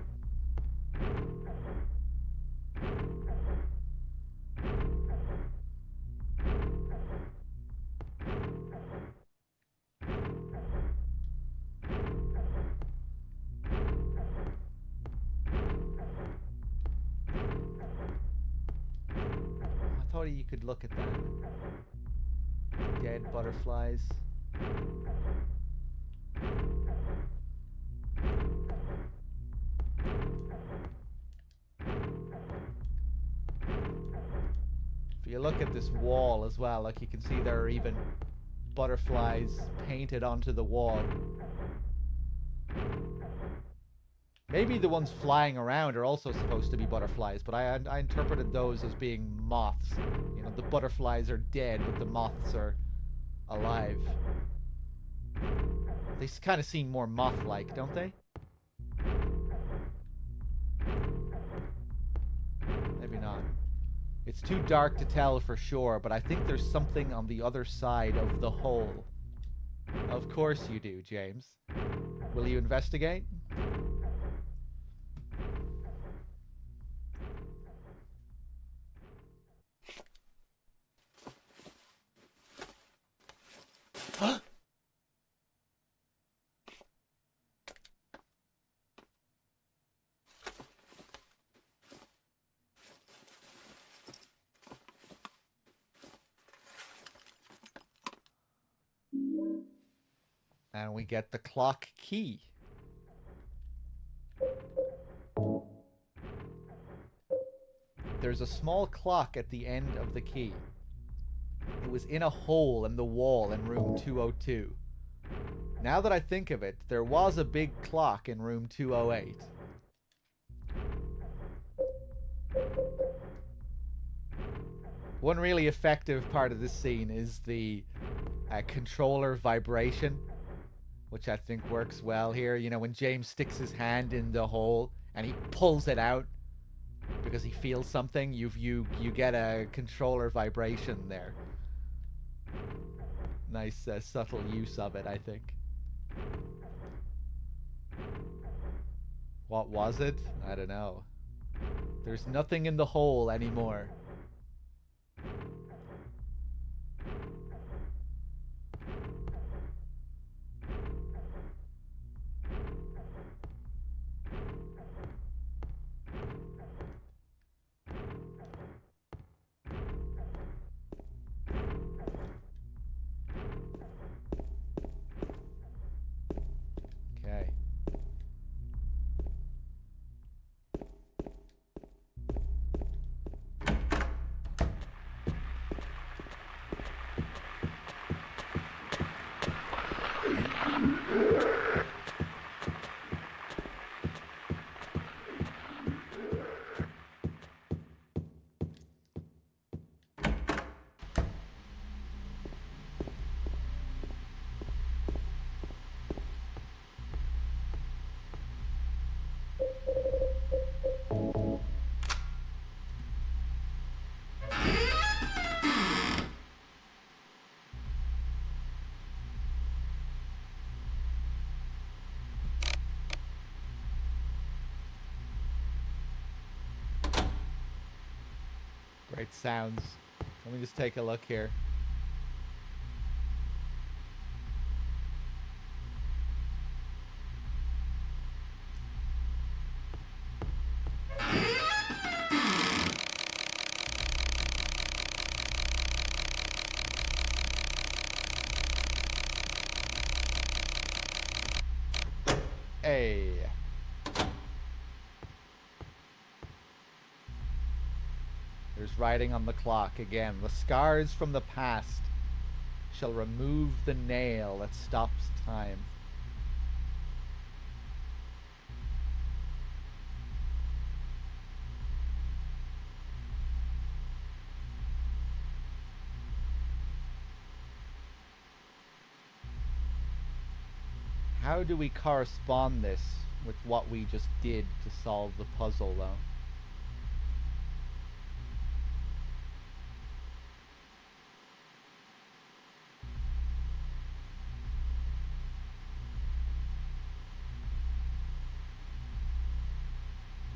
I thought you could look at that. Dead butterflies. If you look at this wall as well, like you can see there are even butterflies painted onto the wall. Maybe the ones flying around are also supposed to be butterflies, but I interpreted those as being moths. You know, the butterflies are dead, but the moths are alive. They kind of seem more moth-like, don't they? Maybe not. It's too dark to tell for sure, but I think there's something on the other side of the hole. Of course you do, James. Will you investigate? And we get the clock key. There's a small clock at the end of the key. It was in a hole in the wall in room 202. Now that I think of it, there was a big clock in room 208. One really effective part of this scene is the controller vibration, which I think works well here. You know, when James sticks his hand in the hole and he pulls it out because he feels something, you get a controller vibration there. Nice subtle use of it, I think. What was it? I don't know. There's nothing in the hole anymore. Okay. Great sounds. Let me just take a look here. Hey. There's writing on the clock again. The scars from the past shall remove the nail that stops time. How do we correspond this with what we just did to solve the puzzle, though?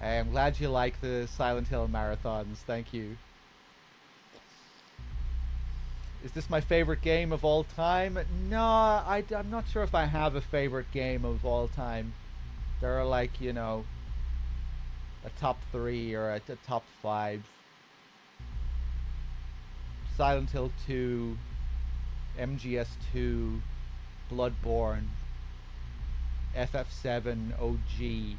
Hey, I'm glad you like the Silent Hill marathons. Thank you. Is this my favorite game of all time? No, I'm not sure if I have a favorite game of all time. There are like, you know, a top 3 or a top 5. Silent Hill 2, MGS2, Bloodborne, FF7, OG.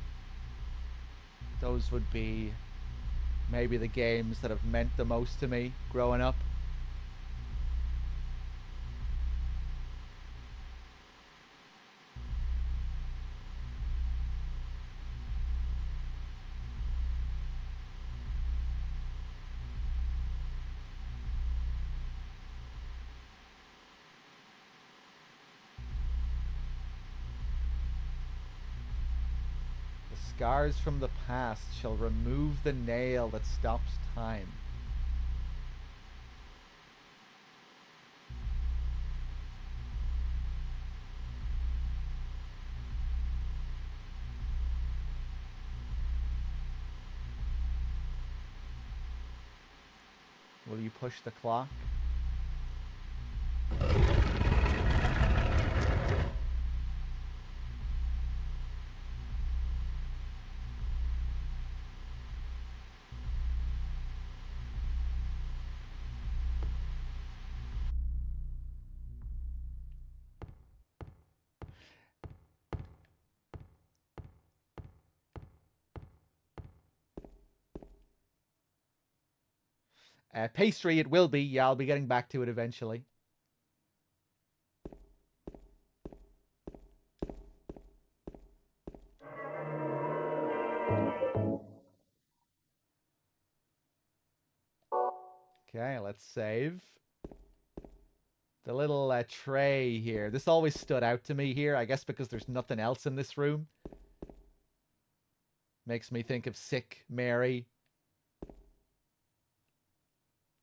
Those would be maybe the games that have meant the most to me growing up. Scars from the past shall remove the nail that stops time. Will you push the clock? Pastry it will be. Yeah, I'll be getting back to it eventually. Okay, let's save. The little tray here. This always stood out to me here. I guess because there's nothing else in this room. Makes me think of Sick Mary.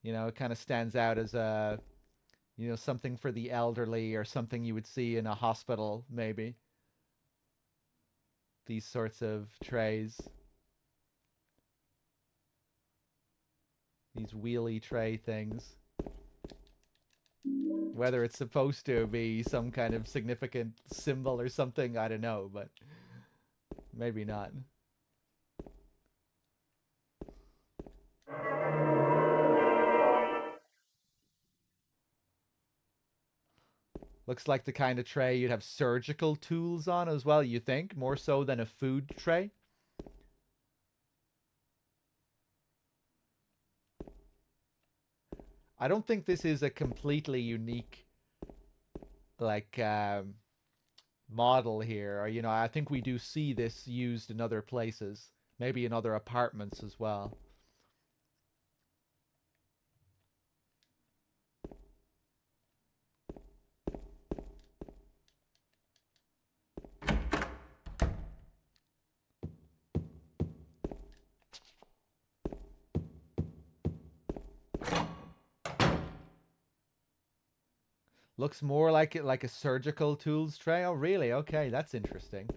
You know, it kind of stands out as a, you know, something for the elderly or something you would see in a hospital, maybe. These sorts of trays. These wheelie tray things. Whether it's supposed to be some kind of significant symbol or something, I don't know, but maybe not. Looks like the kind of tray you'd have surgical tools on as well, you think? More so than a food tray? I don't think this is a completely unique, like, model here. Or, you know, I think we do see this used in other places. Maybe in other apartments as well. Looks more like a surgical tools tray. Oh, really? Okay, that's interesting.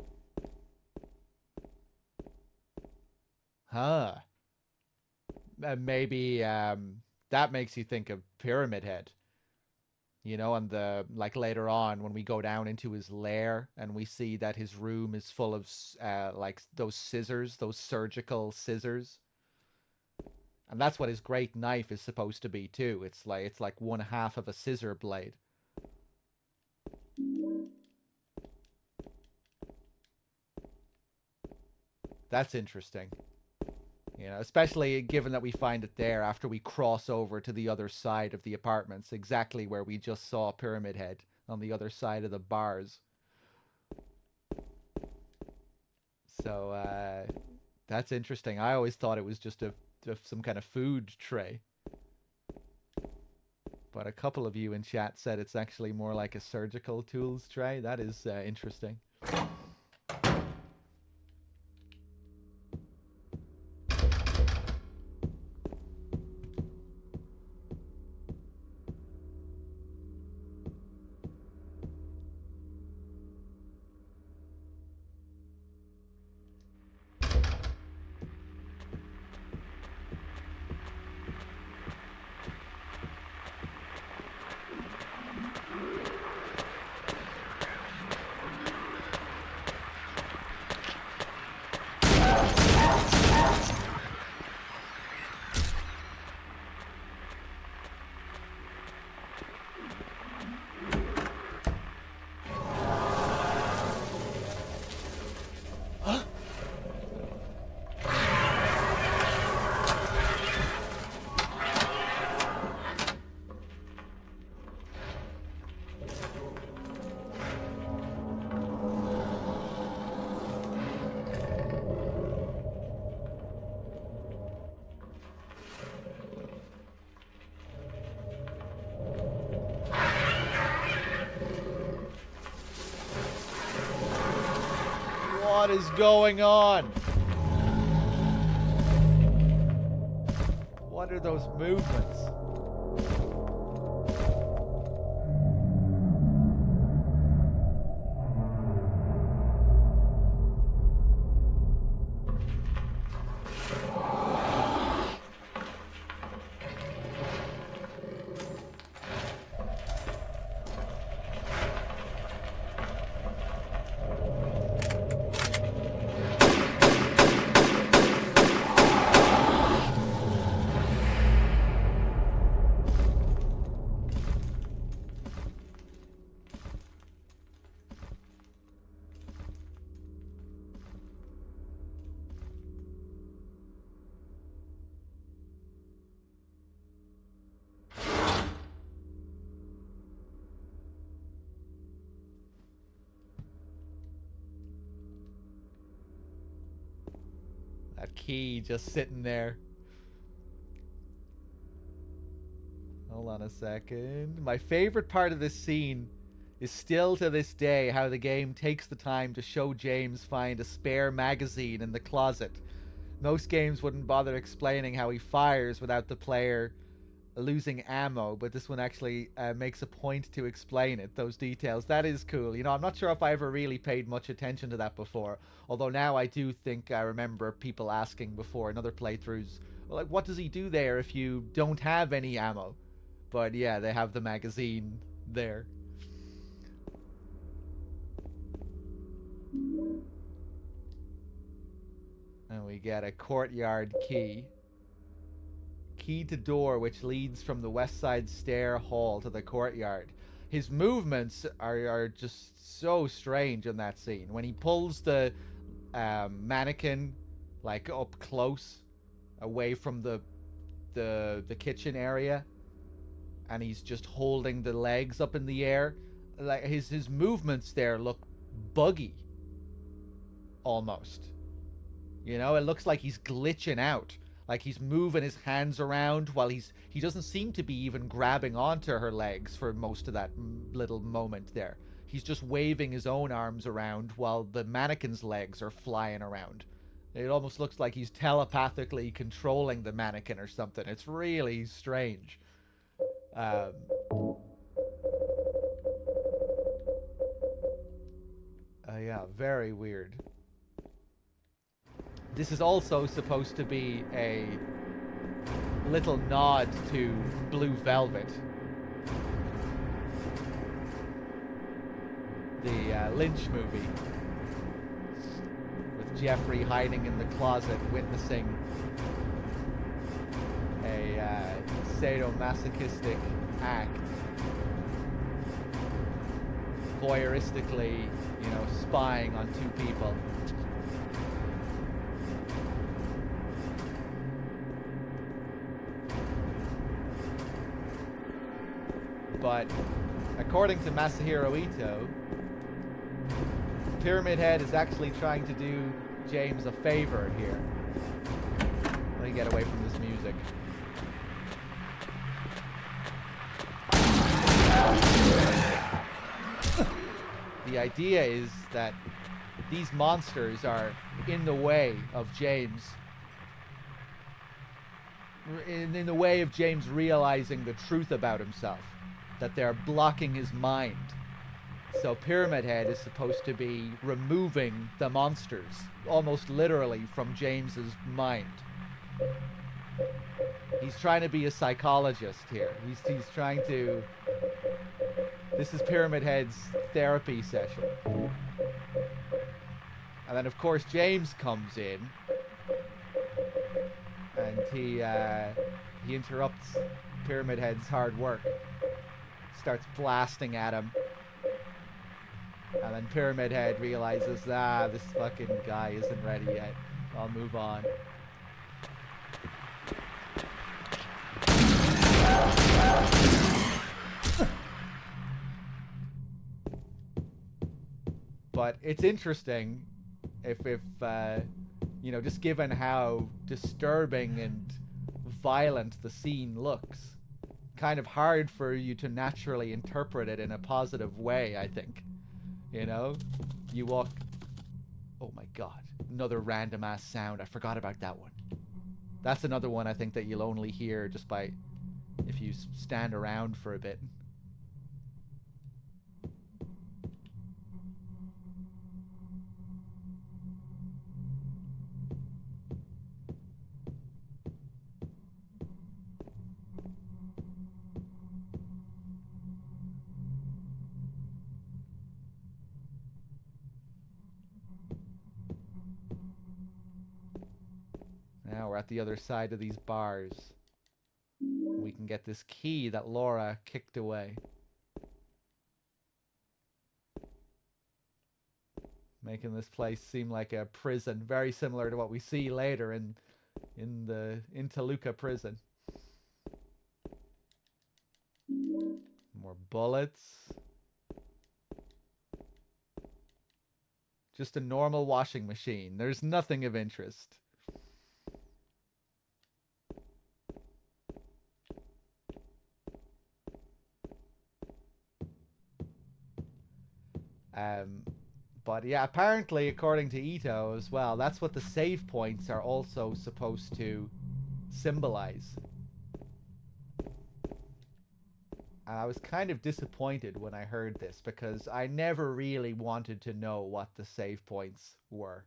Huh. Maybe that makes you think of Pyramid Head. You know, and the like later on when we go down into his lair and we see that his room is full of like those scissors, those surgical scissors. And that's what his great knife is supposed to be too. It's like one half of a scissor blade. That's interesting. You know, especially given that we find it there after we cross over to the other side of the apartments, exactly where we just saw Pyramid Head, on the other side of the bars. So, that's interesting. I always thought it was just some kind of food tray. But a couple of you in chat said it's actually more like a surgical tools tray. That is interesting. What is going on? What are those movements? That key just sitting there. Hold on a second. My favorite part of this scene is still to this day how the game takes the time to show James find a spare magazine in the closet. Most games wouldn't bother explaining how he fires without the player losing ammo, but this one actually makes a point to explain it, those details. That is cool. You know, I'm not sure if I ever really paid much attention to that before, although now I do think I remember people asking before in other playthroughs, well, like, what does he do there if you don't have any ammo? But yeah, they have the magazine there. And we get a courtyard key. Key to door which leads from the west side stair hall to the courtyard. His movements are just so strange in that scene. When he pulls the mannequin like up close away from the kitchen area, and he's just holding the legs up in the air, like his movements there look buggy almost. You know, it looks like he's glitching out. Like he's moving his hands around while he doesn't seem to be even grabbing onto her legs for most of that little moment there. He's just waving his own arms around while the mannequin's legs are flying around. It almost looks like he's telepathically controlling the mannequin or something. It's really strange. Yeah, very weird. This is also supposed to be a little nod to Blue Velvet. The Lynch movie. With Jeffrey hiding in the closet witnessing a sadomasochistic act. Voyeuristically, you know, spying on two people. But according to Masahiro Ito, Pyramid Head is actually trying to do James a favor here. Let me get away from this music. The idea is that these monsters are in the way of James. In the way of James realizing the truth about himself. That they're blocking his mind. So Pyramid Head is supposed to be removing the monsters, almost literally, from James's mind. He's trying to be a psychologist here. He's trying to... This is Pyramid Head's therapy session. And then, of course, James comes in. And he interrupts Pyramid Head's hard work. Starts blasting at him. And then Pyramid Head realizes, this fucking guy isn't ready yet. I'll move on. But it's interesting if you know, just given how disturbing and violent the scene looks, kind of hard for you to naturally interpret it in a positive way, I think. You know? You walk... Oh my god. Another random ass sound. I forgot about that one. That's another one I think that you'll only hear just by... if you stand around for a bit. Now we're at the other side of these bars. We can get this key that Laura kicked away. Making this place seem like a prison, very similar to what we see later in Toluca prison. More bullets. Just a normal washing machine. There's nothing of interest. But yeah, apparently, according to Ito as well, that's what the save points are also supposed to symbolize. And I was kind of disappointed when I heard this, because I never really wanted to know what the save points were.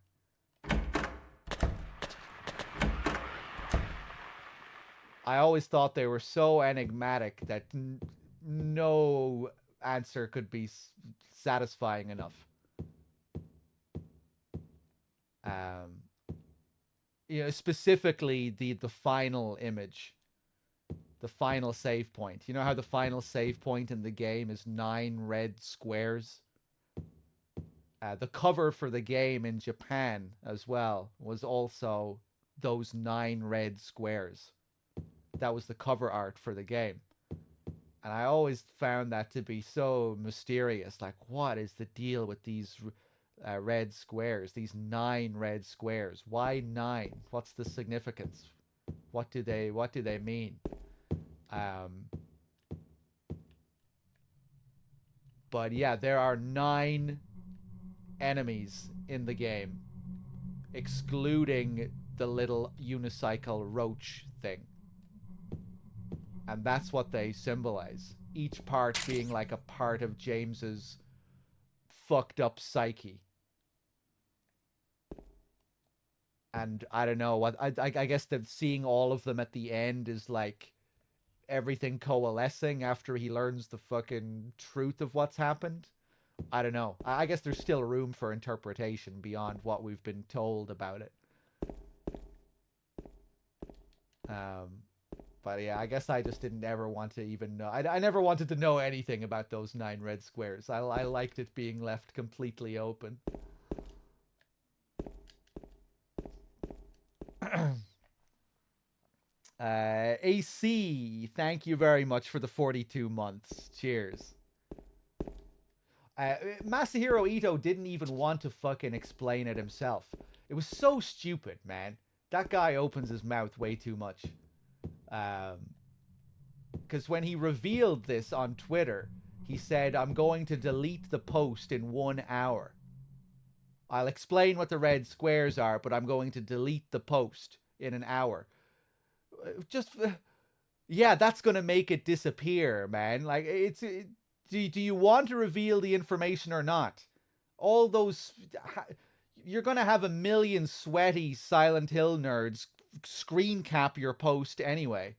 I always thought they were so enigmatic that no answer could be satisfying enough. You know, specifically the final image, the final save point. You know how the final save point in the game is 9 red squares? The cover for the game in Japan as well was also those 9 red squares. That was the cover art for the game. And I always found that to be so mysterious. Like, what is the deal with these red squares? These 9 red squares. Why 9? What's the significance? What do they mean? But yeah, there are 9 enemies in the game, excluding the little unicycle roach thing. And that's what they symbolize. Each part being like a part of James's fucked up psyche. And I don't know what I guess that seeing all of them at the end is like everything coalescing after he learns the fucking truth of what's happened. I don't know. I guess there's still room for interpretation beyond what we've been told about it. But yeah, I guess I just didn't ever want to even know. I never wanted to know anything about those 9 red squares. I liked it being left completely open. AC, thank you very much for the 42 months. Cheers. Masahiro Ito didn't even want to fucking explain it himself. It was so stupid, man. That guy opens his mouth way too much. Because when he revealed this on Twitter, he said, I'm going to delete the post in 1 hour. I'll explain what the red squares are, but I'm going to delete the post in an hour. Yeah, that's going to make it disappear, man. Like, do you want to reveal the information or not? All those... You're going to have a million sweaty Silent Hill nerds screen cap your post anyway.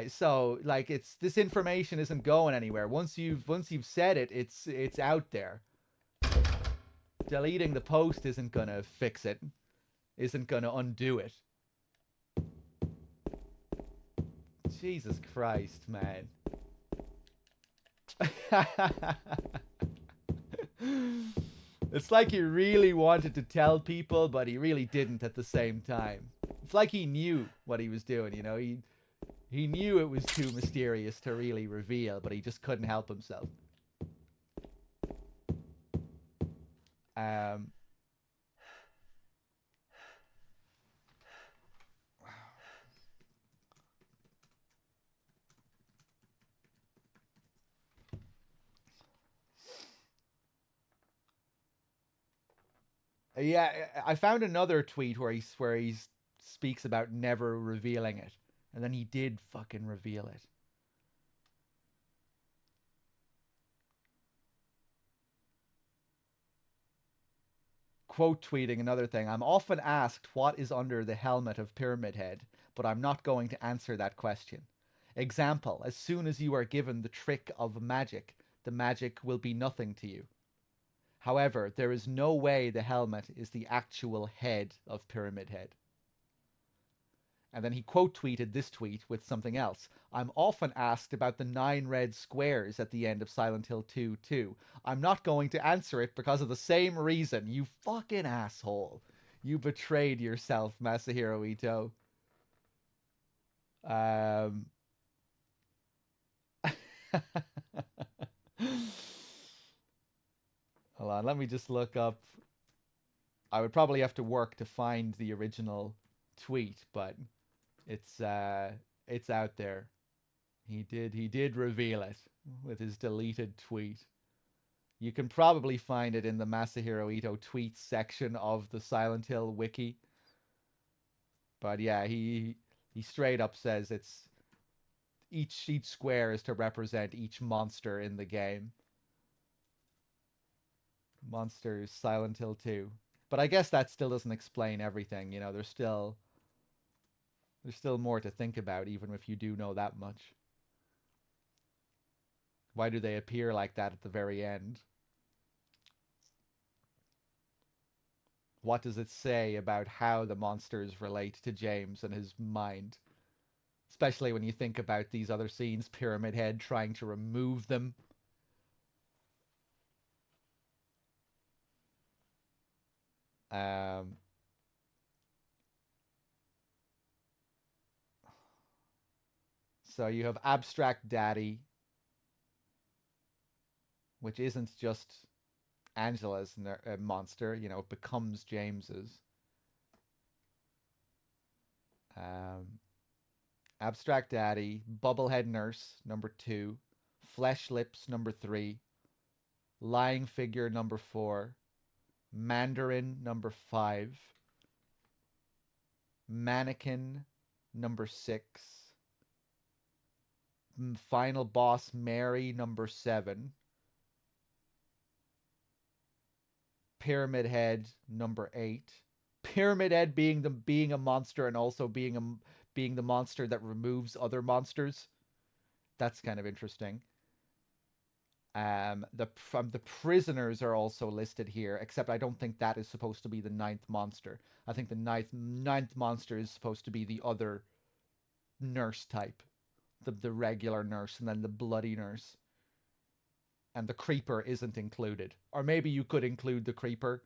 So like this information isn't going anywhere. Once you've said it, it's out there. Deleting the post isn't gonna fix it. Isn't gonna undo it. Jesus Christ, man. It's like he really wanted to tell people, but he really didn't at the same time. It's like he knew what he was doing, you know? He knew it was too mysterious to really reveal, but he just couldn't help himself. Yeah, I found another tweet where he speaks about never revealing it, and then he did fucking reveal it. Quote tweeting another thing. I'm often asked what is under the helmet of Pyramid Head, but I'm not going to answer that question. Example, as soon as you are given the trick of magic, the magic will be nothing to you. However, there is no way the helmet is the actual head of Pyramid Head. And then he quote tweeted this tweet with something else. I'm often asked about the 9 red squares at the end of Silent Hill 2 too. I'm not going to answer it because of the same reason. You fucking asshole. You betrayed yourself, Masahiro Ito. Hold on, let me just look up. I would probably have to work to find the original tweet, but it's out there. He did reveal it with his deleted tweet. You can probably find it in the Masahiro Ito tweets section of the Silent Hill wiki. But yeah, he straight up says it's each square is to represent each monster in the game. Monsters, Silent Hill 2. But I guess that still doesn't explain everything, you know, there's still more to think about, even if you do know that much. Why do they appear like that at the very end? What does it say about how the monsters relate to James and his mind? Especially when you think about these other scenes, Pyramid Head trying to remove them. So you have Abstract Daddy, which isn't just Angela's monster, you know, it becomes James's. Abstract Daddy, Bubblehead Nurse, number 2, Flesh Lips, number 3, Lying Figure, number 4, Mandarin, number 5, Mannequin, number 6, Final Boss Mary, number 7, Pyramid Head, number 8. Pyramid Head being a monster and also being the monster that removes other monsters. That's kind of interesting. The prisoners are also listed here, except I don't think that is supposed to be the 9th monster. I think the ninth monster is supposed to be the other nurse type. The regular nurse and then the bloody nurse. And the creeper isn't included. Or maybe you could include the creeper,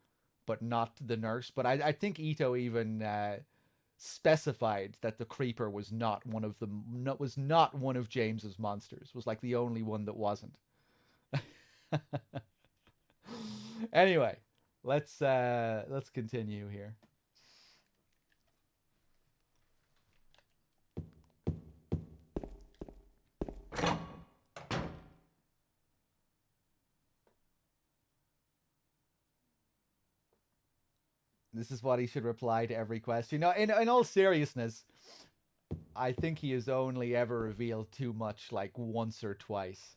but not the nurse. But I think Ito even specified that the creeper was not one of was not one of James's monsters. Was like the only one that wasn't. Anyway, let's continue here. This is what he should reply to every question. No, in all seriousness, I think he has only ever revealed too much, like once or twice.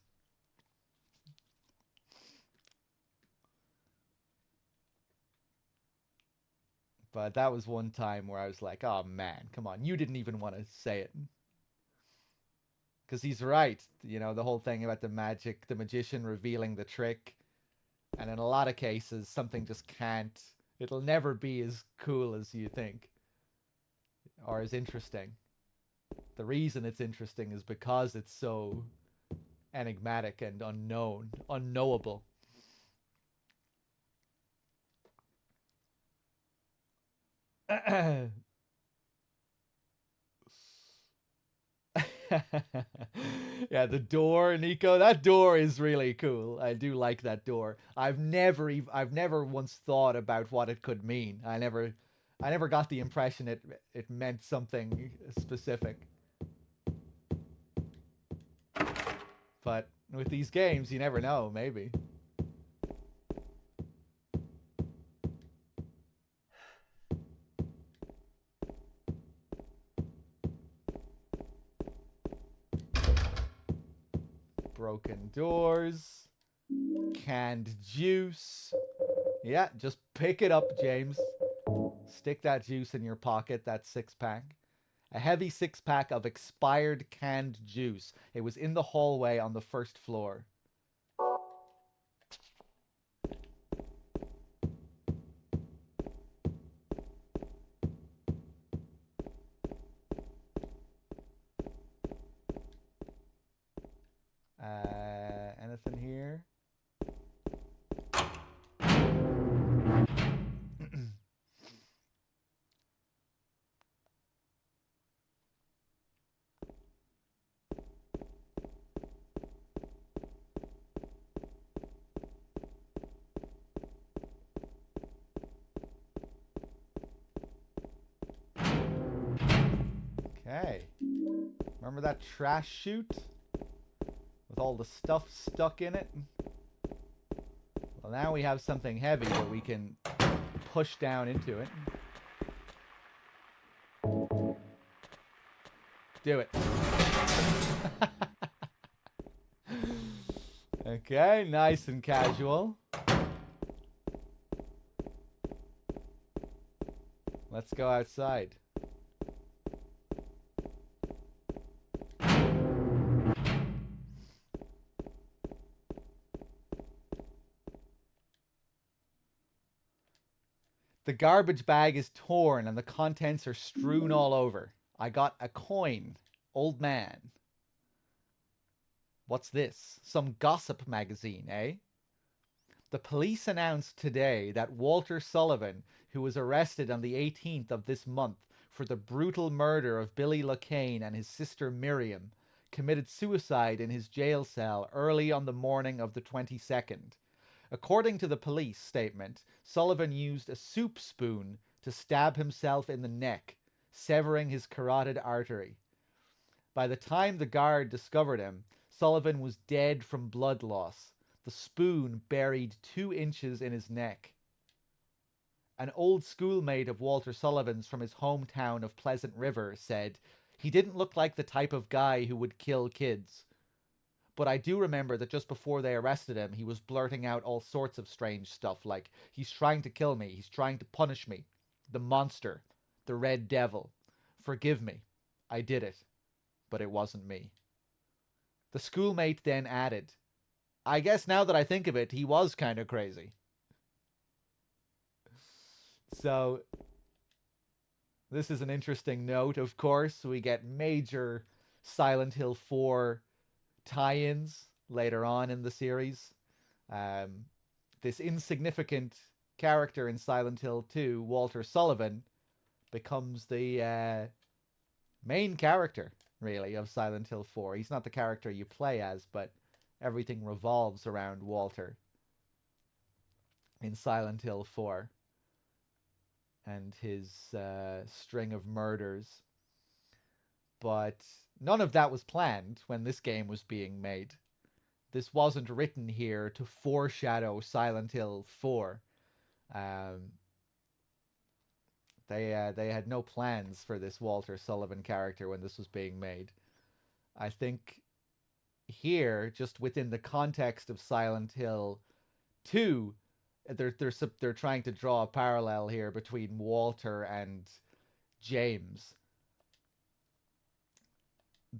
But that was one time where I was like, oh man, come on, you didn't even want to say it. Because he's right, you know, the whole thing about the magician revealing the trick. And in a lot of cases, something just can't, it'll never be as cool as you think. Or as interesting. The reason it's interesting is because it's so enigmatic and unknowable. Yeah, the door, Nico. That door is really cool. I do like that door. I've never once thought about what it could mean. I never got the impression it meant something specific. But with these games, you never know. Maybe. Broken doors. Canned juice. Yeah, just pick it up, James. Stick that juice in your pocket, that 6-pack. A heavy 6-pack of expired canned juice. It was in the hallway on the first floor. Anything here? Okay. Remember that trash chute? With all the stuff stuck in it? Well, now we have something heavy that we can push down into it. Do it. Okay, nice and casual. Let's go outside. The garbage bag is torn and the contents are strewn all over. I got a coin. Old man. What's this? Some gossip magazine, eh? The police announced today that Walter Sullivan, who was arrested on the 18th of this month for the brutal murder of Billy Locane and his sister Miriam, committed suicide in his jail cell early on the morning of the 22nd. According to the police statement, Sullivan used a soup spoon to stab himself in the neck, severing his carotid artery. By the time the guard discovered him, Sullivan was dead from blood loss, the spoon buried 2 inches in his neck. An old schoolmate of Walter Sullivan's from his hometown of Pleasant River said, "He didn't look like the type of guy who would kill kids. But I do remember that just before they arrested him, he was blurting out all sorts of strange stuff like, he's trying to kill me, he's trying to punish me. The monster, the red devil. Forgive me. I did it. But it wasn't me." The schoolmate then added, "I guess now that I think of it, he was kind of crazy." So, this is an interesting note, of course. We get major Silent Hill 4 tie-ins later on in the series. This insignificant character in Silent Hill 2, Walter Sullivan, becomes the main character, really, of Silent Hill 4. He's not the character you play as, but everything revolves around Walter in Silent Hill 4 and his string of murders. But none of that was planned when this game was being made. This wasn't written here to foreshadow Silent Hill 4. They had no plans for this Walter Sullivan character when this was being made. I think here, just within the context of Silent Hill 2, they're trying to draw a parallel here between Walter and James.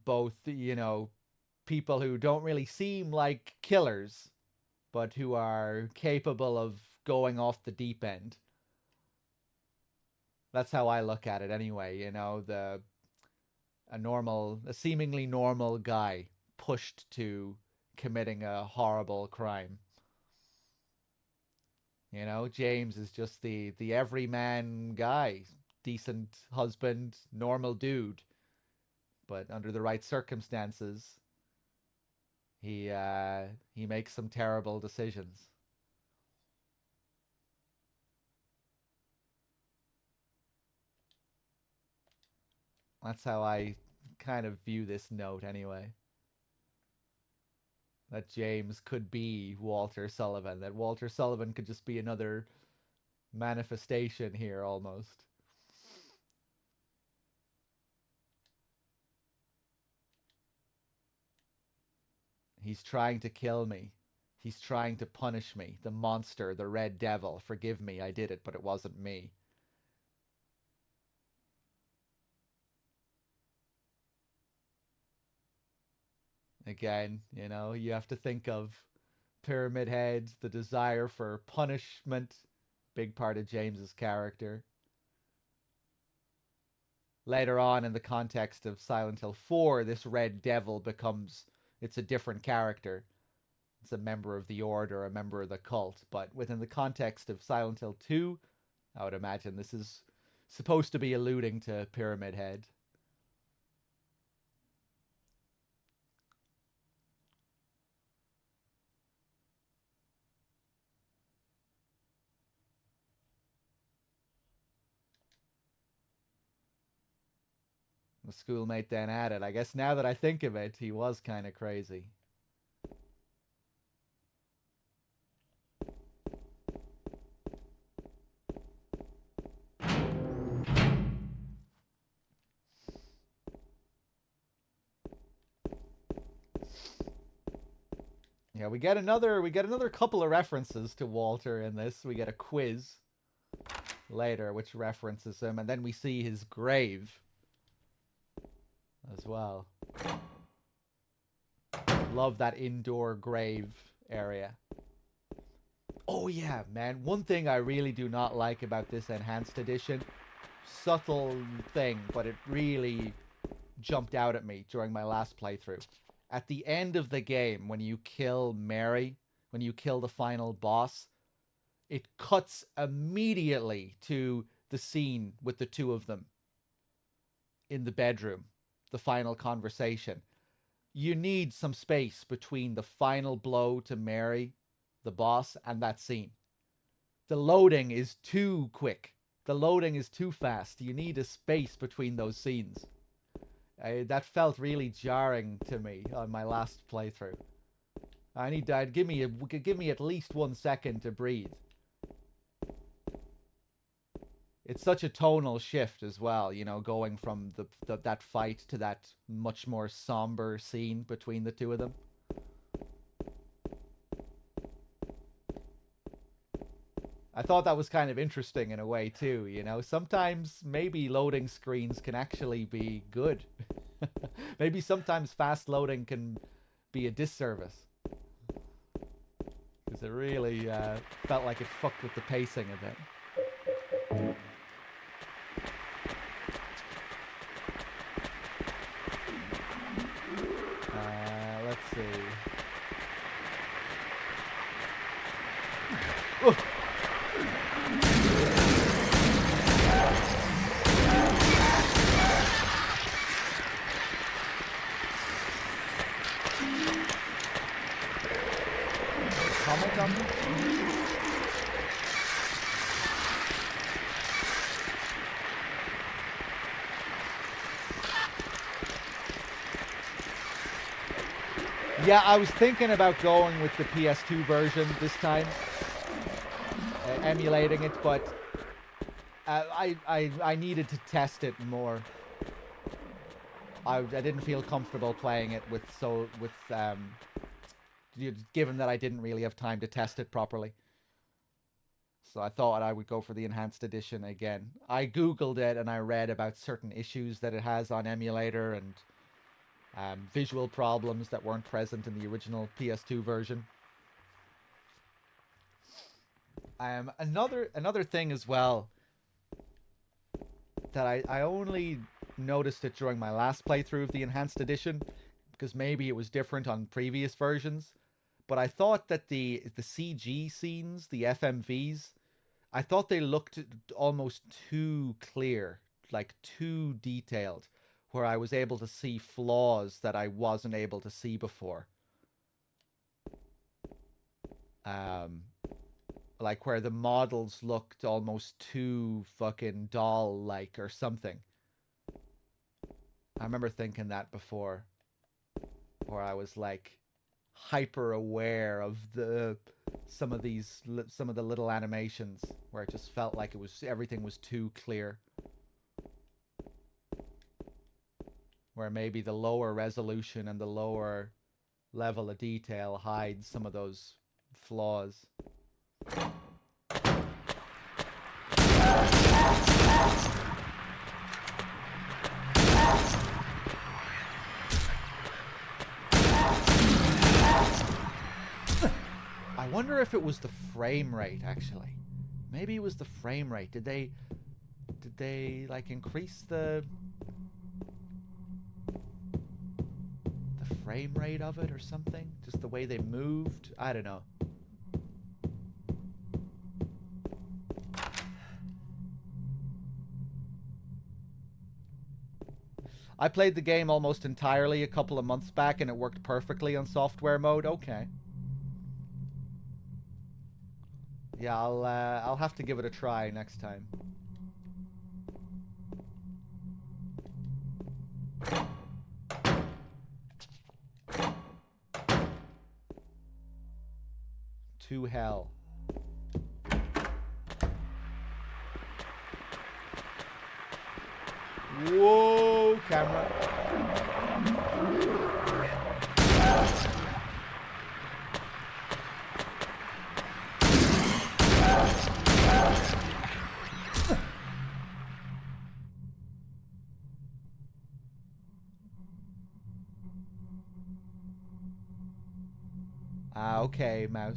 Both, people who don't really seem like killers, but who are capable of going off the deep end. That's how I look at it anyway, a seemingly normal guy pushed to committing a horrible crime. James is just the everyman guy, decent husband, normal dude. But under the right circumstances, he makes some terrible decisions. That's how I kind of view this note anyway. That James could be Walter Sullivan. That Walter Sullivan could just be another manifestation here almost. He's trying to kill me. He's trying to punish me. The monster, the red devil. Forgive me, I did it, but it wasn't me. Again, you have to think of Pyramid Head, the desire for punishment, big part of James's character. Later on in the context of Silent Hill 4, this red devil it's a different character. It's a member of the Order, a member of the cult. But within the context of Silent Hill 2, I would imagine this is supposed to be alluding to Pyramid Head. The schoolmate then added, I guess now that I think of it, he was kind of crazy. Yeah, we get another couple of references to Walter in this. We get a quiz later which references him, and then we see his grave as well. Love that indoor grave area. Oh yeah, man. One thing I really do not like about this enhanced edition, subtle thing, but it really jumped out at me during my last playthrough. At the end of the game, when you kill Mary, when you kill the final boss, it cuts immediately to the scene with the two of them in the bedroom. The final conversation. You need some space between the final blow to Mary, the boss, and that scene. The loading is too quick. The loading is too fast. You need a space between those scenes. That felt really jarring to me on my last playthrough. Give me at least 1 second to breathe. It's such a tonal shift as well, going from that fight to that much more somber scene between the two of them. I thought that was kind of interesting in a way too, Sometimes maybe loading screens can actually be good. Maybe sometimes fast loading can be a disservice. Because it really felt like it fucked with the pacing a bit. Let's see. comment on them? Yeah, I was thinking about going with the PS2 version this time, emulating it, but I needed to test it more. I didn't feel comfortable playing it given that I didn't really have time to test it properly. So I thought I would go for the enhanced edition again. I googled it and I read about certain issues that it has on emulator and visual problems that weren't present in the original PS2 version. Another thing as well that I only noticed it during my last playthrough of the enhanced edition, because maybe it was different on previous versions, but I thought that the CG scenes, the FMVs, I thought they looked almost too clear, like too detailed, where I was able to see flaws that I wasn't able to see before. Like where the models looked almost too fucking doll-like or something. I remember thinking that before, where I was like hyper aware of some of the little animations where it just felt like everything was too clear. Where maybe the lower resolution and the lower level of detail hides some of those flaws. I wonder if it was the frame rate, actually. Maybe it was the frame rate. Did they like increase the frame rate of it or something? Just the way they moved? I don't know. I played the game almost entirely a couple of months back and it worked perfectly on software mode. Okay. Yeah, I'll have to give it a try next time. To hell. Whoa, camera. Okay, mouse.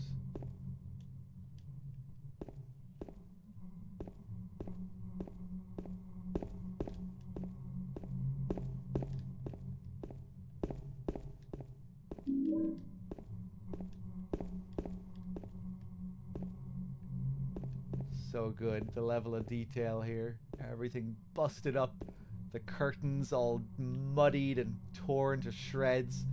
So good, the level of detail here. Everything busted up. The curtains all muddied and torn to shreds.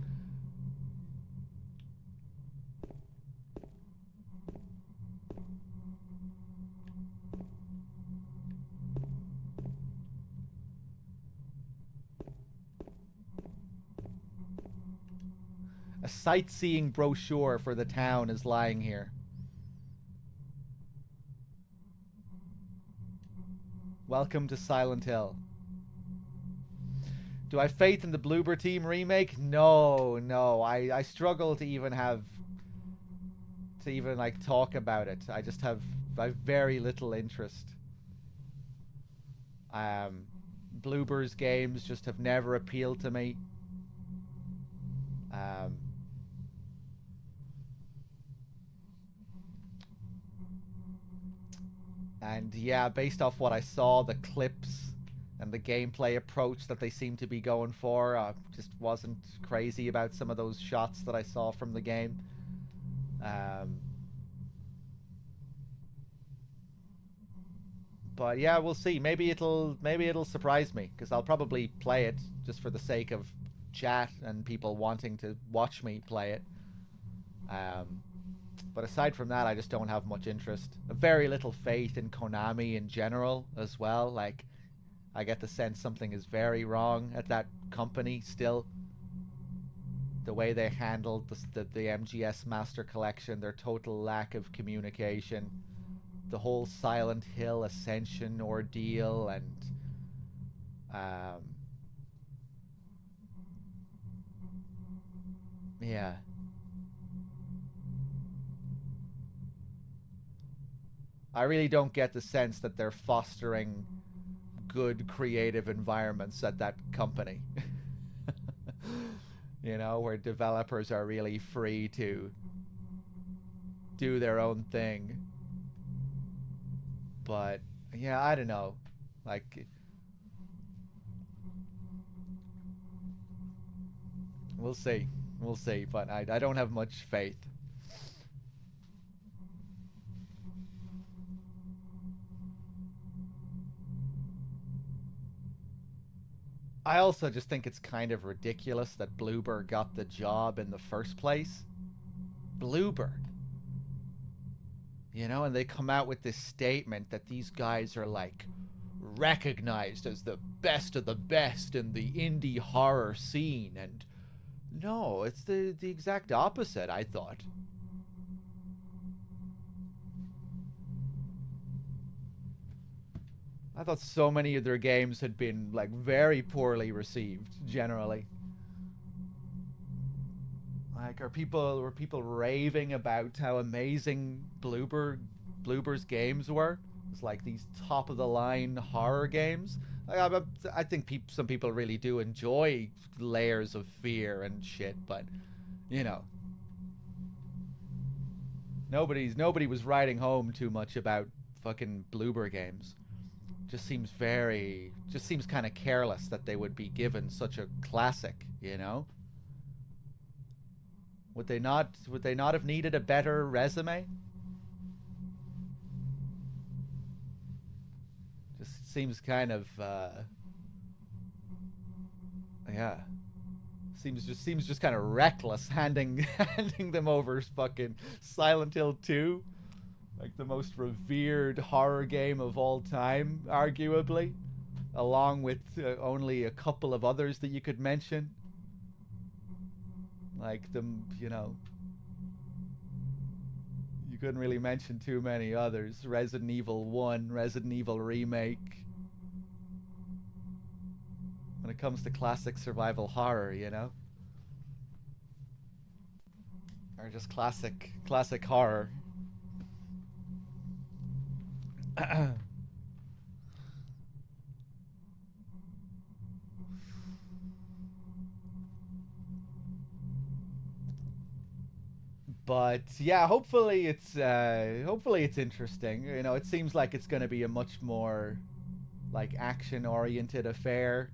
A sightseeing brochure for the town is lying here. Welcome to Silent Hill. Do I have faith in the Bloober Team remake? No. I struggle to even like talk about it. I have very little interest. Bloober's games just have never appealed to me. And yeah, based off what I saw, the clips and the gameplay approach that they seem to be going for, just wasn't crazy about some of those shots that I saw from the game. But yeah, we'll see. Maybe it'll surprise me, because I'll probably play it just for the sake of chat and people wanting to watch me play it. But aside from that, I just don't have much interest. Very little faith in Konami in general as well. Like, I get the sense something is very wrong at that company still. The way they handled the MGS Master Collection, their total lack of communication, the whole Silent Hill Ascension ordeal, and yeah. I really don't get the sense that they're fostering good creative environments at that company. You know, where developers are really free to do their own thing. But yeah, I don't know. Like, we'll see. We'll see, but I don't have much faith. I also just think it's kind of ridiculous that Bloober got the job in the first place. Bloober. You know, and they come out with this statement that these guys are like recognized as the best of the best in the indie horror scene, and no, it's the exact opposite, I thought. I thought so many of their games had been like very poorly received generally. Like, were people raving about how amazing Bloober's games were? It's like these top of the line horror games. I think some people really do enjoy layers of fear and shit, but you know, nobody was writing home too much about fucking Bloober games. Just seems kind of careless that they would be given such a classic, you know? Would they not have needed a better resume? Just seems kind of yeah. Seems just kind of reckless handing them over fucking Silent Hill 2. Like the most revered horror game of all time, arguably, along with only a couple of others that you could mention. Like them, you know, you couldn't really mention too many others. Resident Evil 1, Resident Evil Remake. When it comes to classic survival horror, you know? Or just classic horror. But yeah, hopefully it's interesting. You know, it seems like it's going to be a much more like action-oriented affair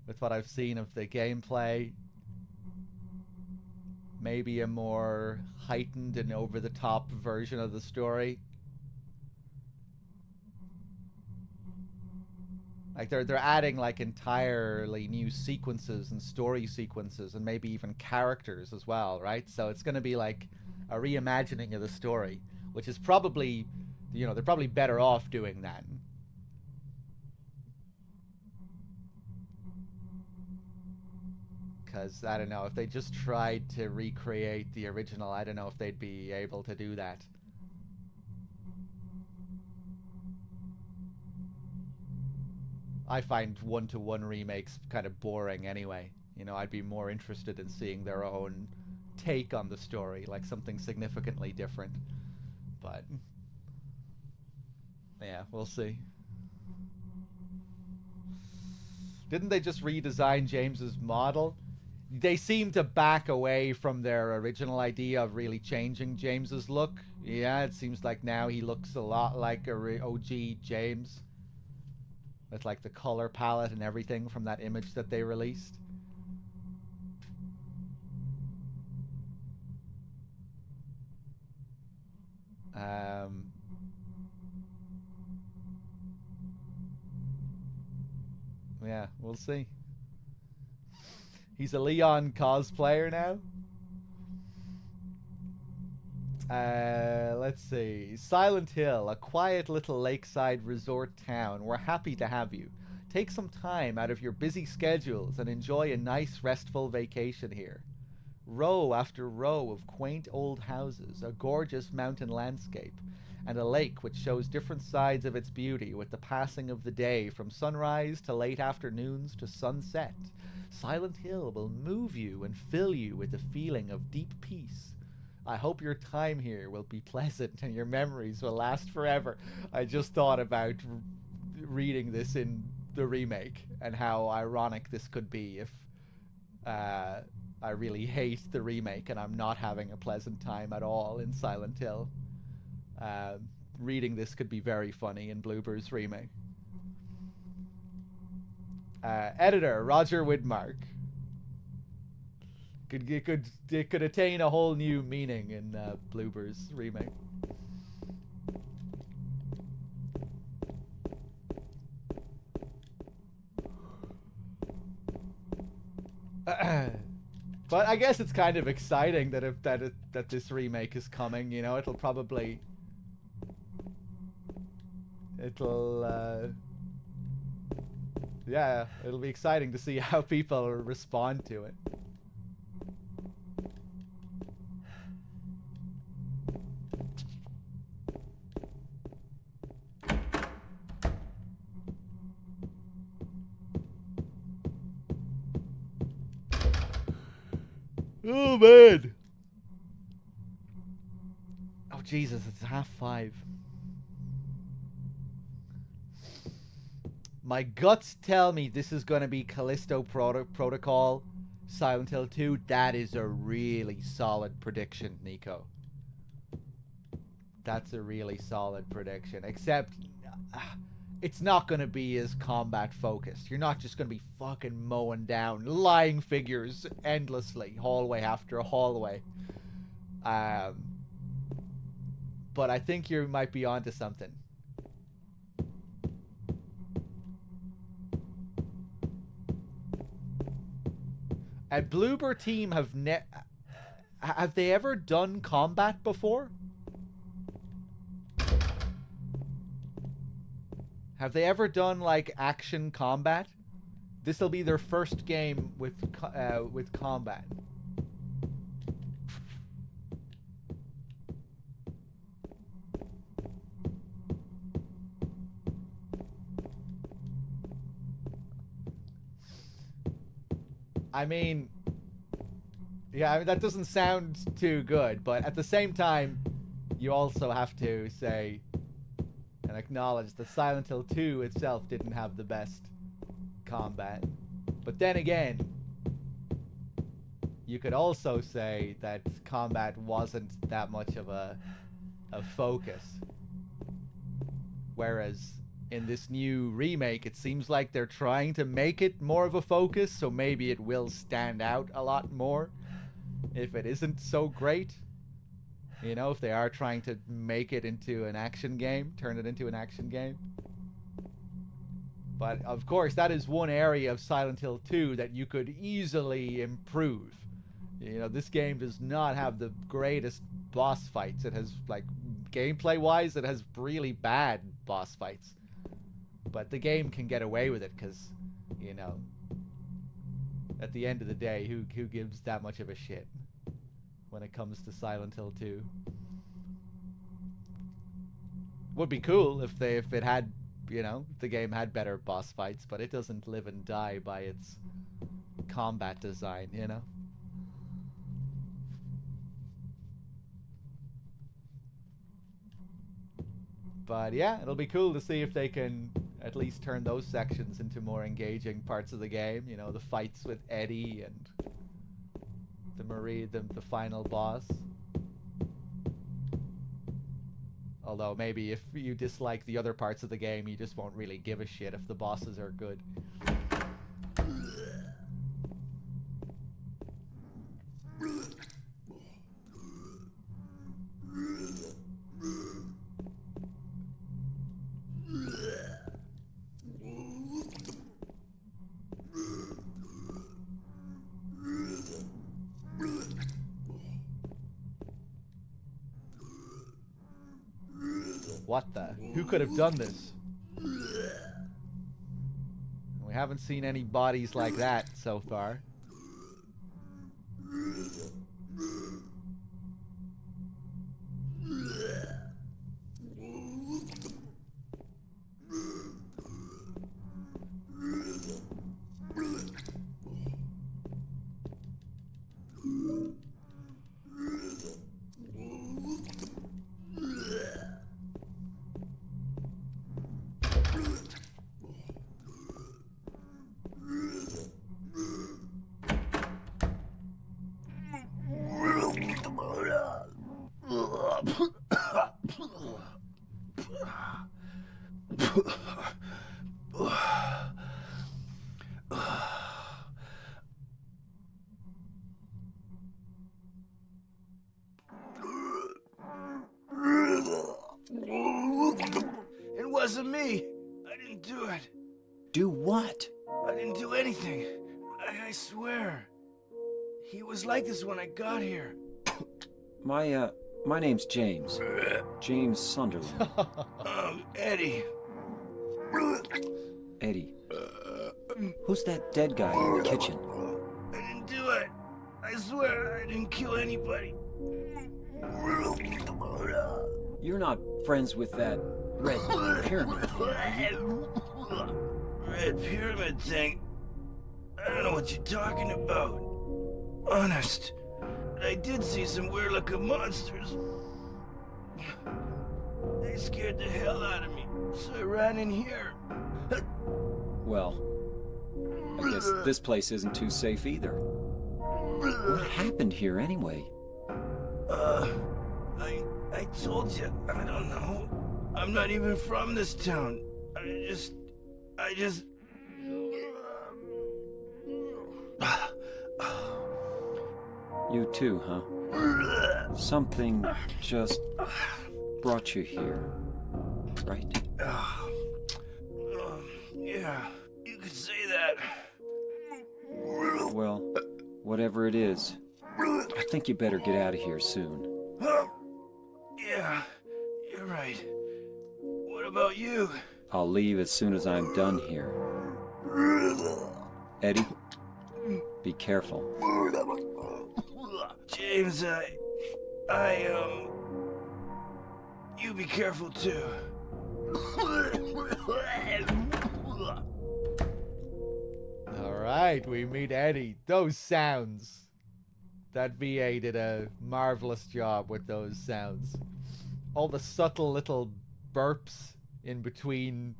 with what I've seen of the gameplay. Maybe a more heightened and over-the-top version of the story. Like they're adding like entirely new sequences and story sequences and maybe even characters as well, right? So it's going to be like a reimagining of the story, which is probably, you know, they're probably better off doing that. Because I don't know, if they just tried to recreate the original, I don't know if they'd be able to do that. I find one-to-one remakes kind of boring anyway. You know, I'd be more interested in seeing their own take on the story, like something significantly different. But yeah, we'll see. Didn't they just redesign James's model? They seem to back away from their original idea of really changing James's look. Yeah, it seems like now he looks a lot like a OG James. With like the color palette and everything from that image that they released. Yeah, we'll see. He's a Leon cosplayer now. Let's see. Silent Hill, a quiet little lakeside resort town. We're happy to have you. Take some time out of your busy schedules and enjoy a nice, restful vacation here. Row after row of quaint old houses, a gorgeous mountain landscape, and a lake which shows different sides of its beauty with the passing of the day from sunrise to late afternoons to sunset. Silent Hill will move you and fill you with a feeling of deep peace. I hope your time here will be pleasant and your memories will last forever. I just thought about reading this in the remake and how ironic this could be if I really hate the remake and I'm not having a pleasant time at all in Silent Hill. Reading this could be very funny in Bloober's remake. Editor Roger Widmark. It could attain a whole new meaning in Bloober's remake. But I guess it's kind of exciting that this remake is coming. You know, it'll yeah, it'll be exciting to see how people respond to it. Oh man! Oh Jesus, it's 5:30. My guts tell me this is gonna be Callisto Protocol, Silent Hill 2. That is a really solid prediction, Nico. That's a really solid prediction. Except, it's not gonna be as combat focused. You're not just gonna be fucking mowing down lying figures endlessly, hallway after hallway. But I think you might be onto something. Bloober team have they ever done combat before? Have they ever done like action combat? This will be their first game with combat. I mean, yeah, I mean, that doesn't sound too good, but at the same time, you also have to say and acknowledge that Silent Hill 2 itself didn't have the best combat. But then again, you could also say that combat wasn't that much of a focus. Whereas in this new remake, it seems like they're trying to make it more of a focus, so maybe it will stand out a lot more if it isn't so great. You know, if they are trying to make it into an action game, turn it into an action game. But of course, that is one area of Silent Hill 2 that you could easily improve. You know, this game does not have the greatest boss fights. It has, like, gameplay-wise, it has really bad boss fights. But the game can get away with it because, you know, at the end of the day, who gives that much of a shit when it comes to Silent Hill 2? Would be cool if it had, you know, if the game had better boss fights, but it doesn't live and die by its combat design, you know? But yeah, it'll be cool to see if they can at least turn those sections into more engaging parts of the game. You know, the fights with Eddie and the final boss. Although maybe if you dislike the other parts of the game, you just won't really give a shit if the bosses are good. What the? Who could have done this? We haven't seen any bodies like that so far. It wasn't me. I didn't do it. Do what? I didn't do anything. I swear. He was like this when I got here. My name's James. James Sunderland. Eddie. Eddie. Who's that dead guy in the kitchen? I didn't do it. I swear I didn't kill anybody. You're not friends with that red pyramid thing, are you? Red pyramid thing? I don't know what you're talking about. Honest. But I did see some weird looking monsters. They scared the hell out of me, so I ran in here. Well, I guess this place isn't too safe either. What happened here anyway? I told you, I don't know. I'm not even from this town. I just... You too, huh? Something just brought you here, right? Yeah, you could say that. Well, whatever it is, I think you better get out of here soon. Yeah, you're right. What about you? I'll leave as soon as I'm done here. Eddie, be careful. James, you be careful too. Alright, we meet Eddie. Those sounds. That VA did a marvelous job with those sounds. All the subtle little burps in between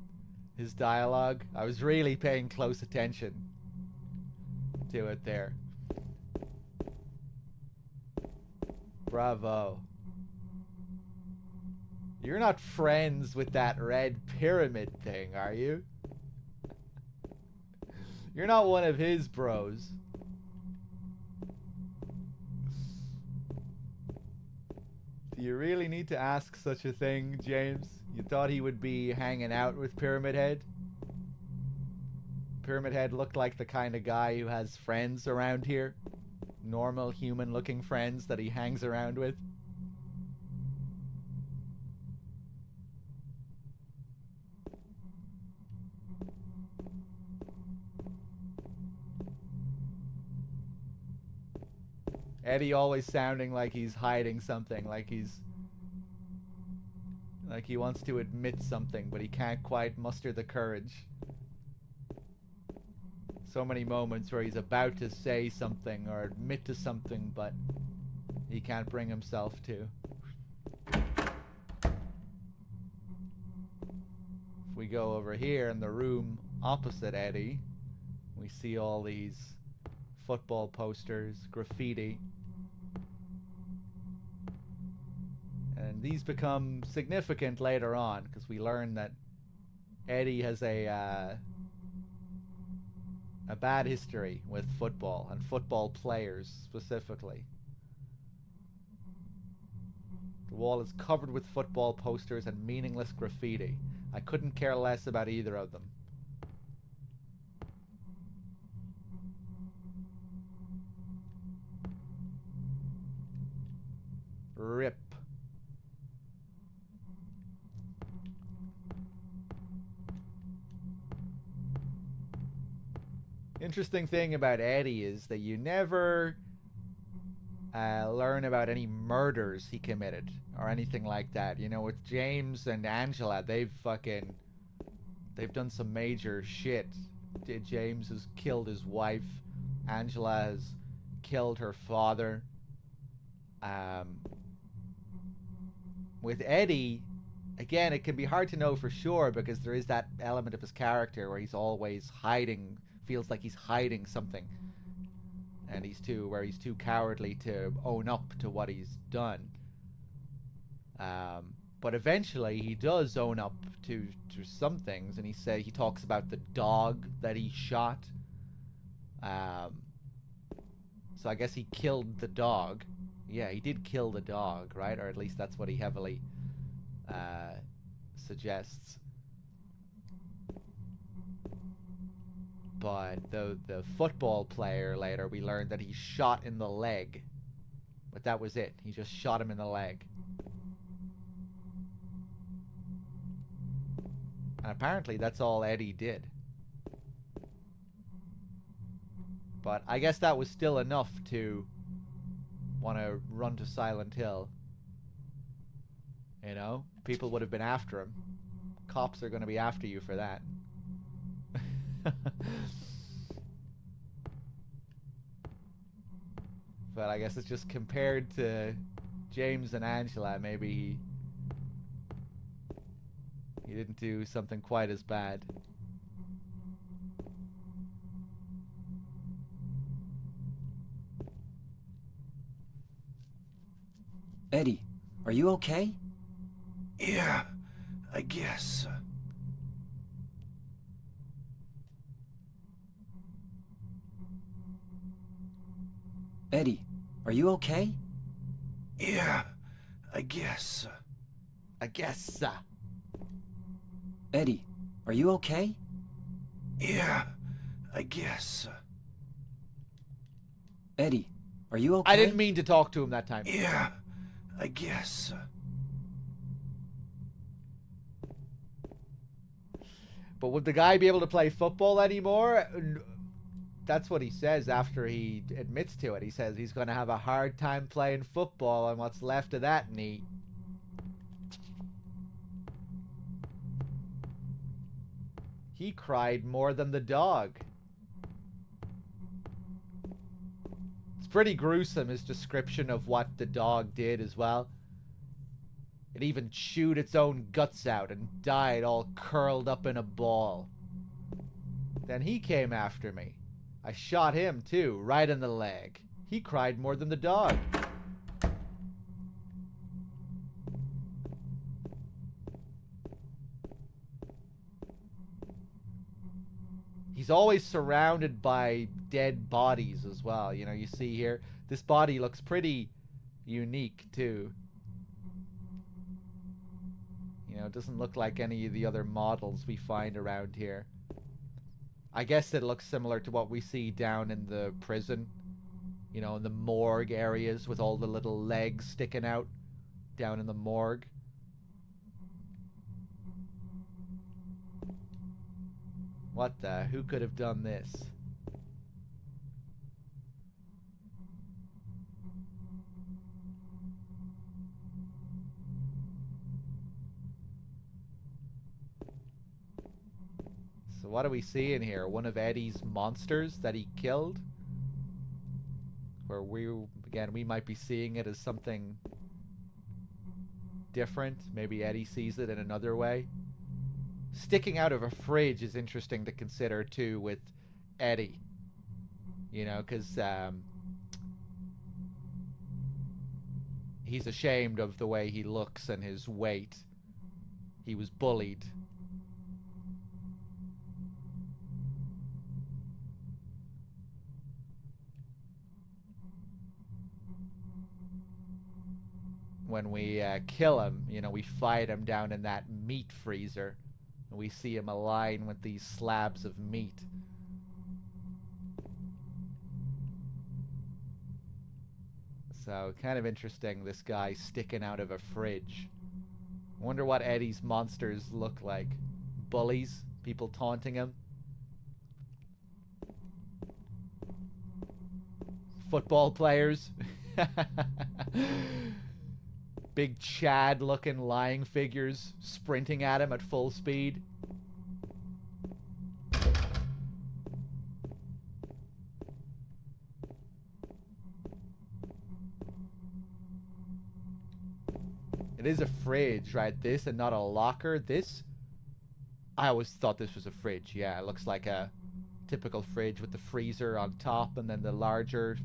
his dialogue. I was really paying close attention to it there. Bravo. You're not friends with that red pyramid thing, are you? You're not one of his bros. Do you really need to ask such a thing, James? You thought he would be hanging out with Pyramid Head? Pyramid Head looked like the kind of guy who has friends around here. Normal human-looking friends that he hangs around with. Eddie always sounding like he's hiding something, like he wants to admit something, but he can't quite muster the courage. So many moments where he's about to say something or admit to something, but he can't bring himself to. If we go over here in the room opposite Eddie, we see all these football posters, graffiti. And these become significant later on, because we learn that Eddie has a bad history with football, and football players specifically. The wall is covered with football posters and meaningless graffiti. I couldn't care less about either of them. RIP. interesting thing about Eddie is that you never learn about any murders he committed or anything like that. You know, with James and Angela, they've done some major shit. James has killed his wife. Angela has killed her father. With Eddie, again, it can be hard to know for sure because there is that element of his character where he's always hiding, feels like he's hiding something. And he's too cowardly to own up to what he's done. But eventually he does own up to some things, and he talks about the dog that he shot. So I guess he killed the dog. Yeah, he did kill the dog, right? Or at least that's what he heavily suggests. But the football player later, we learned that he shot in the leg. But that was it. He just shot him in the leg. And apparently that's all Eddie did. But I guess that was still enough to want to run to Silent Hill. You know? People would have been after him. Cops are going to be after you for that. But I guess it's just compared to James and Angela, maybe he didn't do something quite as bad. Eddie, are you okay? Yeah, I guess. Eddie, are you okay? Yeah, I guess. I guess. Eddie, are you okay? Yeah, I guess. Eddie, are you okay? I didn't mean to talk to him that time. Yeah, I guess. But would the guy be able to play football anymore? That's what he says after he admits to it. He says he's going to have a hard time playing football on what's left of that knee. He cried more than the dog. It's pretty gruesome, his description of what the dog did as well. It even chewed its own guts out and died all curled up in a ball. Then he came after me. I shot him too, right in the leg. He cried more than the dog. He's always surrounded by dead bodies as well. You know, you see here, this body looks pretty unique too. You know, it doesn't look like any of the other models we find around here. I guess it looks similar to what we see down in the prison. You know, in the morgue areas with all the little legs sticking out down in the morgue. What the? Who could have done this? So what do we see in here? One of Eddie's monsters that he killed? Where we might be seeing it as something different. Maybe Eddie sees it in another way. Sticking out of a fridge is interesting to consider too with Eddie. You know, because he's ashamed of the way he looks and his weight. He was bullied. When we kill him, you know, we fight him down in that meat freezer. And we see him align with these slabs of meat. So, kind of interesting, this guy sticking out of a fridge. I wonder what Eddie's monsters look like. Bullies? People taunting him? football players. Big Chad looking lying figures sprinting at him at full speed. It is a fridge, right? This and not a locker. This, I always thought this was a fridge. Yeah, it looks like a typical fridge with the freezer on top and then the larger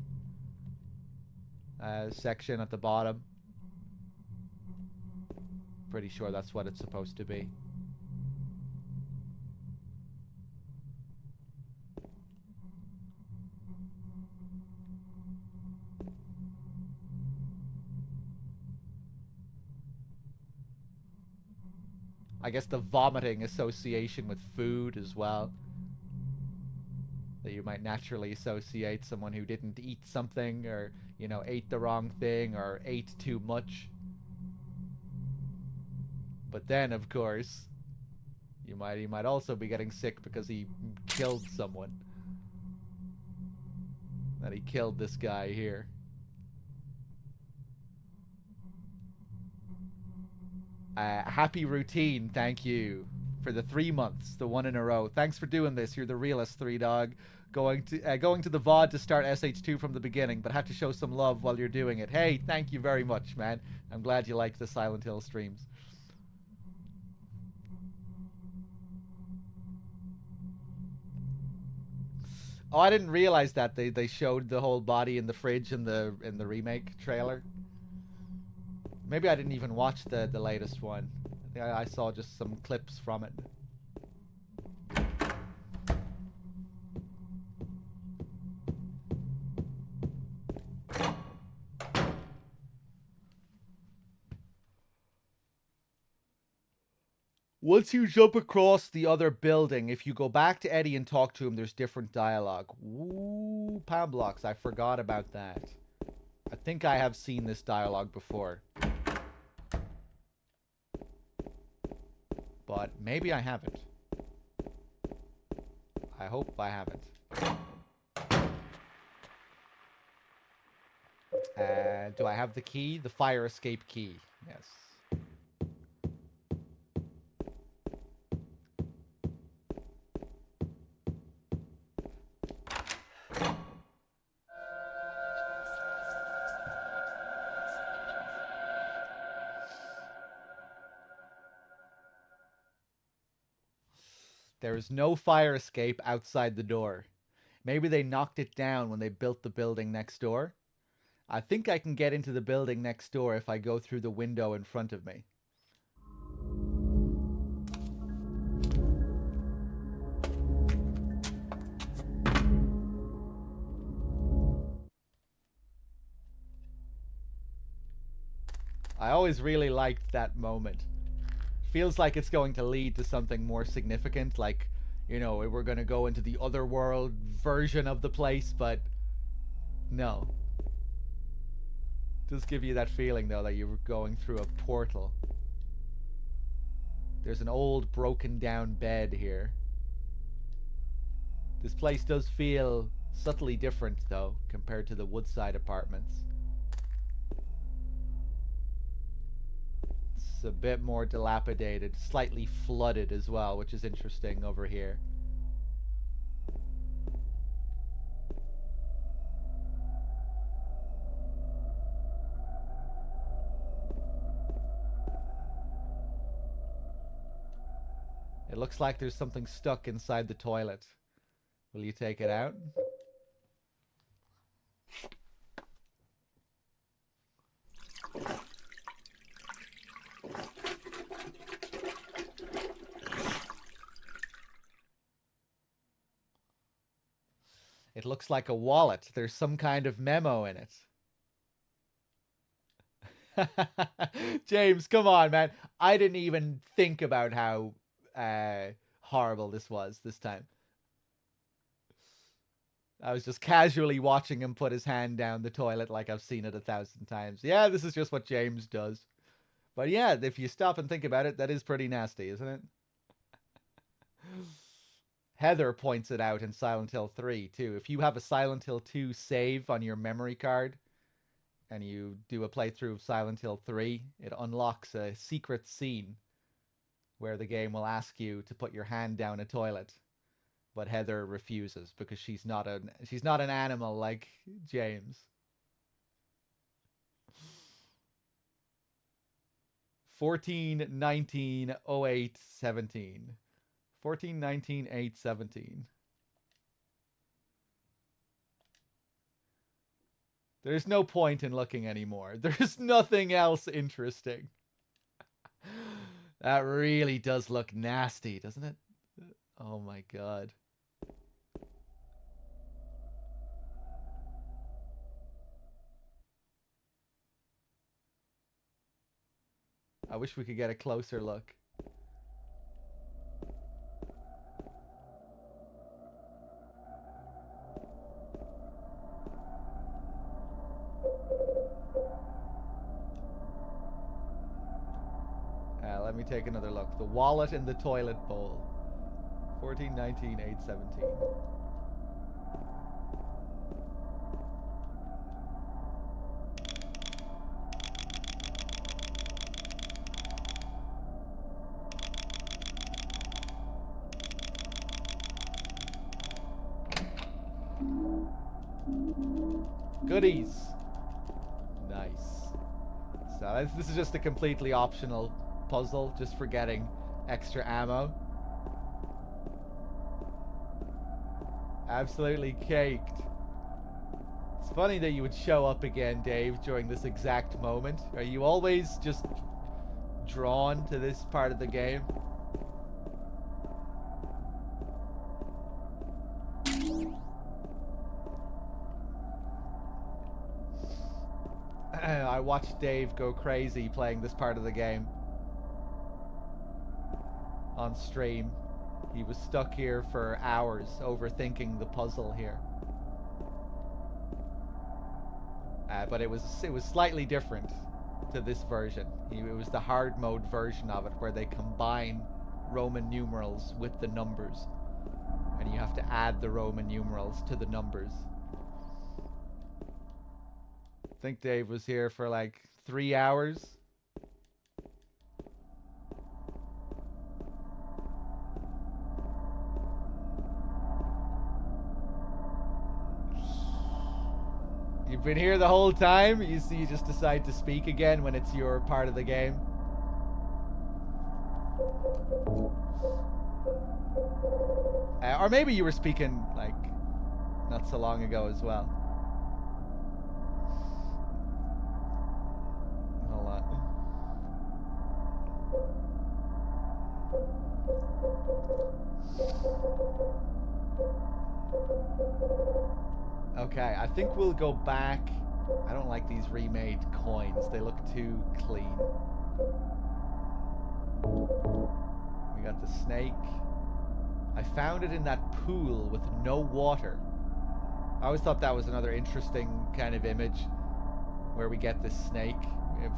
section at the bottom. Pretty sure that's what it's supposed to be. I guess the vomiting association with food as well. That you might naturally associate someone who didn't eat something, or, you know, ate the wrong thing, or ate too much. But then, of course, he might also be getting sick because he killed someone. That he killed this guy here. Happy routine, thank you for the 3 months, the one in a row. Thanks for doing this. You're the realest, Threedogg. Going to the VOD to start SH2 from the beginning, but had to show some love while you're doing it. Hey, thank you very much, man. I'm glad you like the Silent Hill streams. Oh, I didn't realize that they showed the whole body in the fridge in the remake trailer. Maybe I didn't even watch the latest one. I think I saw just some clips from it. Once you jump across the other building, if you go back to Eddie and talk to him, there's different dialogue. Ooh, palm blocks. I forgot about that. I think I have seen this dialogue before. But maybe I haven't. I hope I haven't. Do I have the key? The fire escape key. Yes. There is no fire escape outside the door. Maybe they knocked it down when they built the building next door. I think I can get into the building next door if I go through the window in front of me. I always really liked that moment. Feels like it's going to lead to something more significant, like, you know, we're going to go into the otherworld version of the place, but no. Does give you that feeling, though, that you're going through a portal. There's an old, broken down bed here. This place does feel subtly different, though, compared to the Woodside apartments. It's a bit more dilapidated, slightly flooded as well, which is interesting over here. It looks like there's something stuck inside the toilet. Will you take it out? It looks like a wallet. There's some kind of memo in it. James, come on, man. I didn't even think about how horrible this was this time. I was just casually watching him put his hand down the toilet like I've seen it 1,000 times. Yeah, this is just what James does. But yeah, if you stop and think about it, that is pretty nasty, isn't it? Heather points it out in Silent Hill 3 too. If you have a Silent Hill 2 save on your memory card and you do a playthrough of Silent Hill 3, it unlocks a secret scene where the game will ask you to put your hand down a toilet. But Heather refuses because she's not an animal like James. 14/19/08/17. 14/19/8/17. There's no point in looking anymore. There's nothing else interesting. That really does look nasty, doesn't it? Oh my god. I wish we could get a closer look. Let me take another look. The wallet in the toilet bowl. 14/19/8/17. Goodies. Nice. So this is just a completely optional puzzle, just for getting extra ammo. Absolutely caked. It's funny that you would show up again, Dave, during this exact moment. Are you always just drawn to this part of the game? I watched Dave go crazy playing this part of the game on stream. He was stuck here for hours overthinking the puzzle here. But it was slightly different to this version. It was the hard mode version of it where they combine Roman numerals with the numbers, and you have to add the Roman numerals to the numbers. I think Dave was here for like 3 hours. You've been here the whole time? You just decide to speak again when it's your part of the game? Or maybe you were speaking, like, not so long ago as well. Hold on. Okay, I think we'll go back. I don't like these remade coins. They look too clean. We got the snake. I found it in that pool with no water. I always thought that was another interesting kind of image, where we get this snake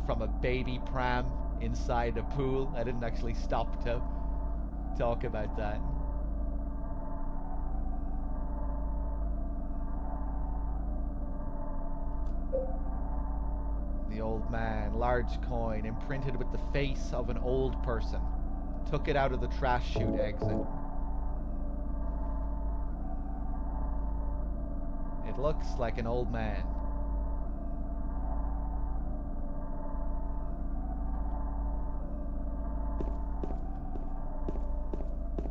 from a baby pram inside a pool. I didn't actually stop to talk about that. The old man, large coin, imprinted with the face of an old person. Took it out of the trash chute exit. It looks like an old man.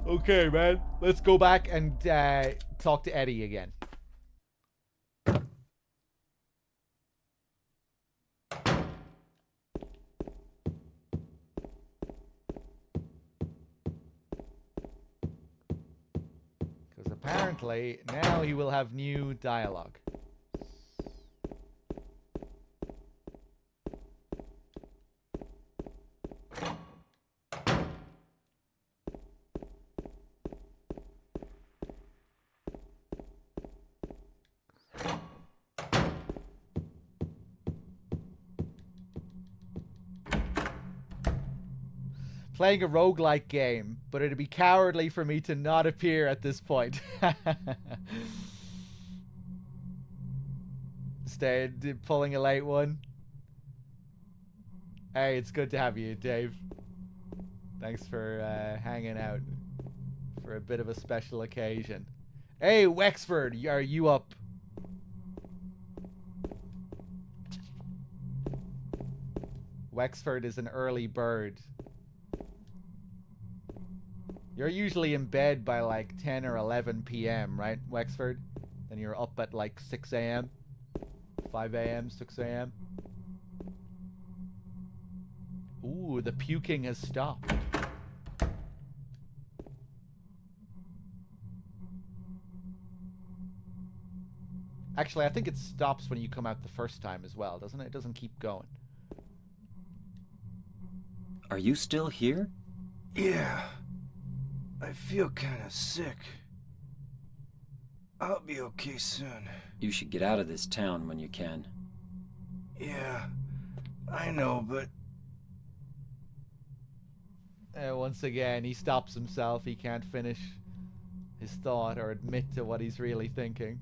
Okay, man. Let's go back and talk to Eddie again. Because apparently now he will have new dialogue. playing a roguelike game, but it'd be cowardly for me to not appear at this point. Pulling a late one. Hey, it's good to have you, Dave. Thanks for hanging out for a bit of a special occasion. Hey, Wexford, are you up? Wexford is an early bird. You're usually in bed by like 10 or 11 p.m., right, Wexford? Then you're up at like 6 a.m., 5 a.m., 6 a.m. Ooh, the puking has stopped. Actually, I think it stops when you come out the first time as well, doesn't it? It doesn't keep going. Are you still here? Yeah. I feel kind of sick. I'll be okay soon. You should get out of this town when you can. Yeah, I know, but... Once again, he stops himself. He can't finish his thought or admit to what he's really thinking.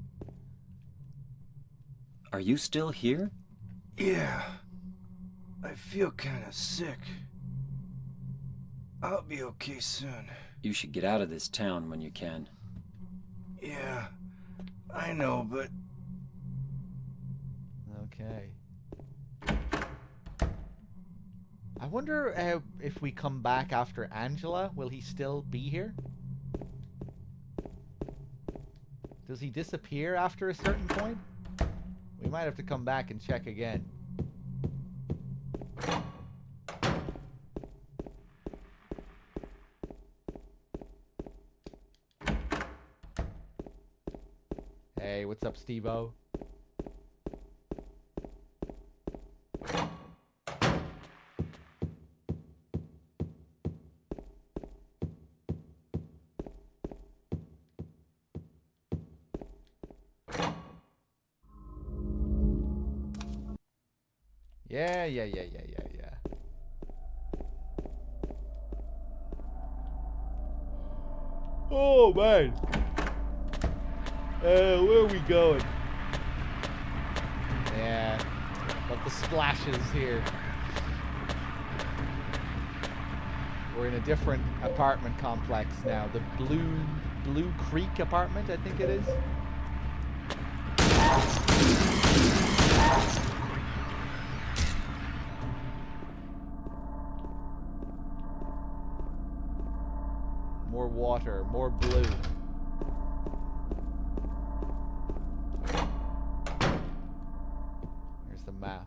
Are you still here? Yeah. I feel kind of sick. I'll be okay soon. You should get out of this town when you can. Yeah, I know, but... Okay. I wonder if we come back after Angela, will he still be here? Does he disappear after a certain point? We might have to come back and check again. Hey, what's up, Steve-O? Yeah. Oh, man. Where are we going? Yeah, but the splashes here. We're in a different apartment complex now. The Blue Creek apartment, I think it is. More water, more blue. Here's the map.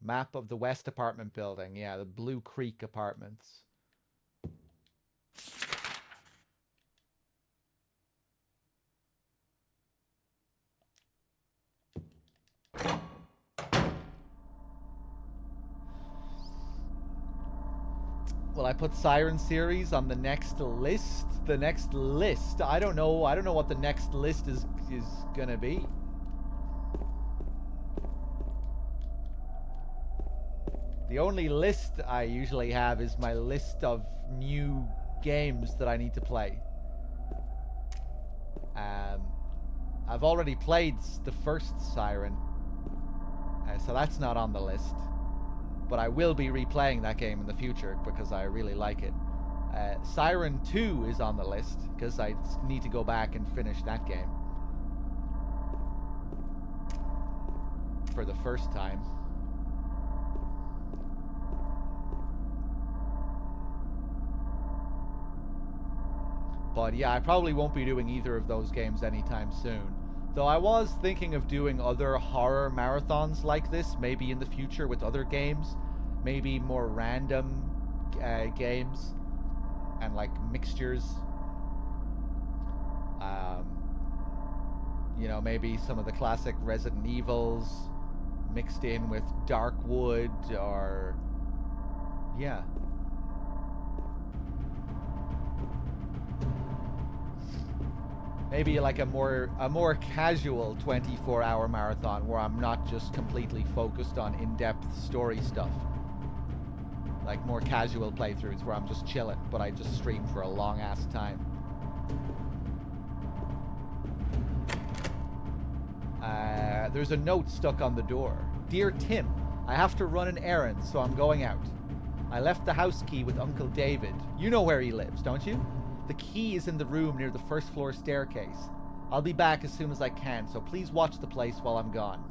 Map of the West apartment building. Yeah, the Blue Creek apartments. Will I put Siren series on the next list? The next list? I don't know. I don't know what the next list is gonna be. The only list I usually have is my list of new games that I need to play. I've already played the first Siren, so that's not on the list. But I will be replaying that game in the future because I really like it. Siren 2 is on the list because I need to go back and finish that game for the first time. But yeah, I probably won't be doing either of those games anytime soon. Though I was thinking of doing other horror marathons like this, maybe in the future with other games. Maybe more random games and like mixtures. You know, maybe some of the classic Resident Evils mixed in with Darkwood or... yeah. Maybe like a more casual 24-hour marathon where I'm not just completely focused on in-depth story stuff. Like more casual playthroughs where I'm just chilling, but I just stream for a long ass time. There's a note stuck on the door. Dear Tim, I have to run an errand, so I'm going out. I left the house key with Uncle David. You know where he lives, don't you? The key is in the room near the first floor staircase. I'll be back as soon as I can, so please watch the place while I'm gone.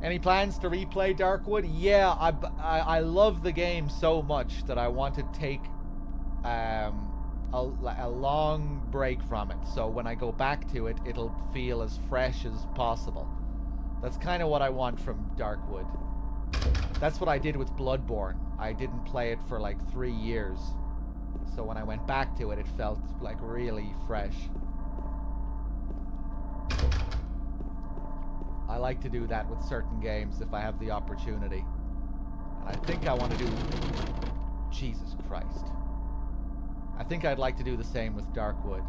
Any plans to replay Darkwood? Yeah, I love the game so much that I want to take a long break from it. So when I go back to it, it'll feel as fresh as possible. That's kind of what I want from Darkwood. That's what I did with Bloodborne. I didn't play it for like 3 years. So when I went back to it, it felt like really fresh. I like to do that with certain games if I have the opportunity. And I think I want to do... Jesus Christ. I think I'd like to do the same with Darkwood.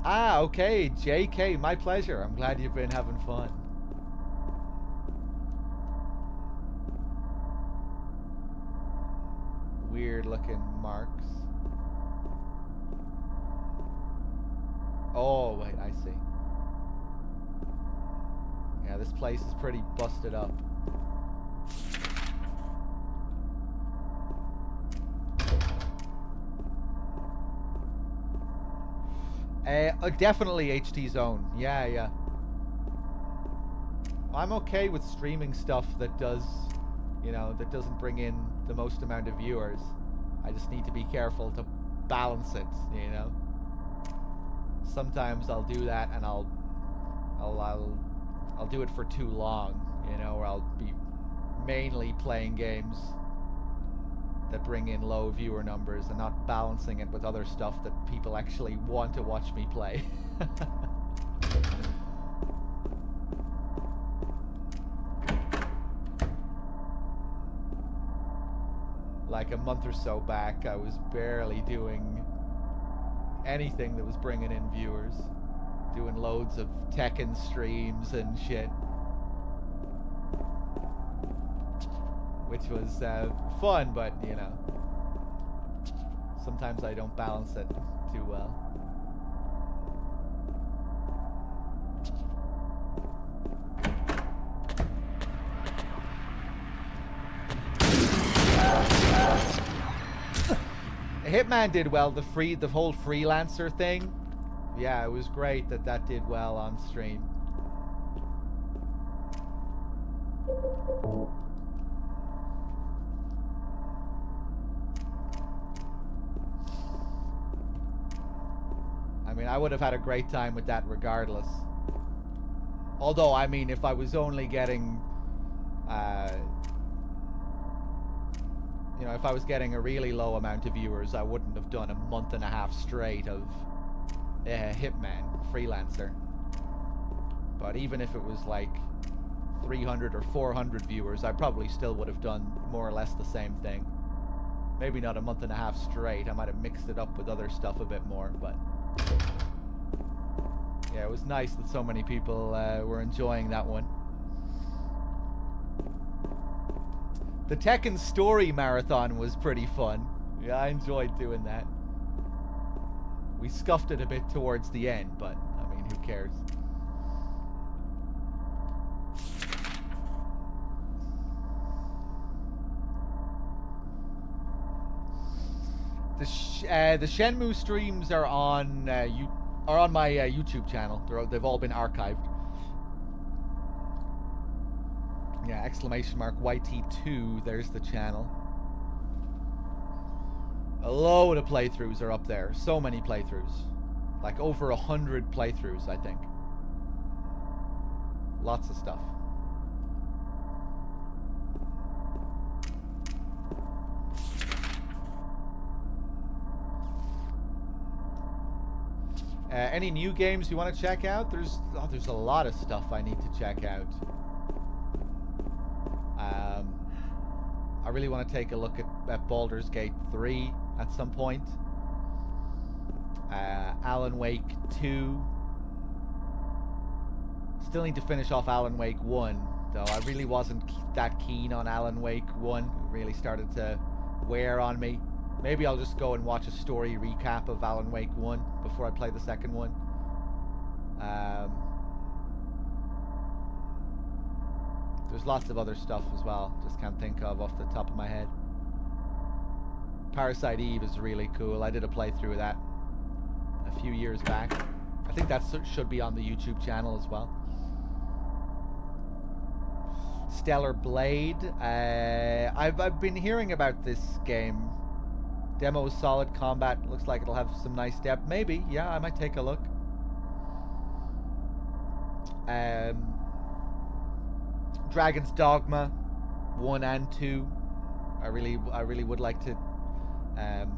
Ah, okay, JK, my pleasure. I'm glad you've been having fun. Weird looking marks. Oh, wait, I see. Yeah, this place is pretty busted up. Definitely HT Zone. Yeah. I'm okay with streaming stuff that does, you know, that doesn't bring in the most amount of viewers. I just need to be careful to balance it, you know. Sometimes I'll do that and I'll do it for too long, you know, or I'll be mainly playing games that bring in low viewer numbers and not balancing it with other stuff that people actually want to watch me play. Like a month or so back, I was barely doing anything that was bringing in viewers. Doing loads of Tekken streams and shit. Which was fun, but, you know, sometimes I don't balance it too well. Hitman did well, the whole freelancer thing. Yeah, it was great that did well on stream. I mean, I would have had a great time with that regardless. Although, I mean, if I was only getting, you know, if I was getting a really low amount of viewers, I wouldn't have done a month and a half straight of Hitman, freelancer. But even if it was like 300 or 400 viewers, I probably still would have done more or less the same thing. Maybe not a month and a half straight. I might have mixed it up with other stuff a bit more, but... yeah, it was nice that so many people were enjoying that one. The Tekken Story Marathon was pretty fun. Yeah, I enjoyed doing that. We scuffed it a bit towards the end, but, I mean, who cares? The Shenmue streams are on my YouTube channel. They've all been archived. exclamation mark YT2. There's the channel. A load of playthroughs are up there. So many playthroughs. Like over 100 playthroughs, I think. Lots of stuff. Any new games you want to check out? There's a lot of stuff I need to check out. I really want to take a look at Baldur's Gate 3 at some point. Alan Wake 2. Still need to finish off Alan Wake 1, though I really wasn't that keen on Alan Wake 1. It really started to wear on me. Maybe I'll just go and watch a story recap of Alan Wake 1 before I play the second one. There's lots of other stuff as well. Just can't think of off the top of my head. Parasite Eve is really cool. I did a playthrough of that a few years back. I think that should be on the YouTube channel as well. Stellar Blade. I've been hearing about this game. Demo is solid. Combat looks like it'll have some nice depth. Maybe, yeah, I might take a look. Dragon's Dogma 1 and 2. I really would like to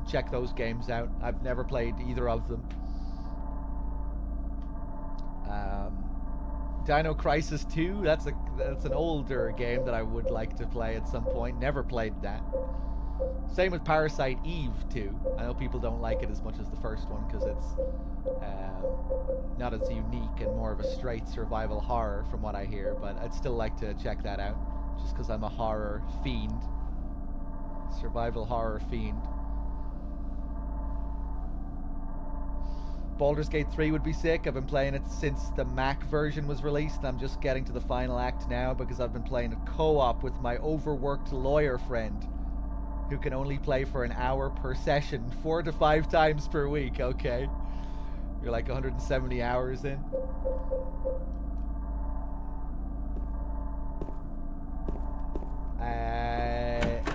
check those games out. I've never played either of them. Dino Crisis 2, that's an older game that I would like to play at some point. Never played that. Same with Parasite Eve 2. I know people don't like it as much as the first one because it's not as unique and more of a straight survival horror from what I hear, but I'd still like to check that out just because I'm a horror fiend. Survival horror fiend. Baldur's Gate 3 would be sick. I've been playing it since the Mac version was released. I'm just getting to the final act now because I've been playing a co-op with my overworked lawyer friend who can only play for an hour per session, 4 to 5 times per week. Okay. You're like 170 hours in.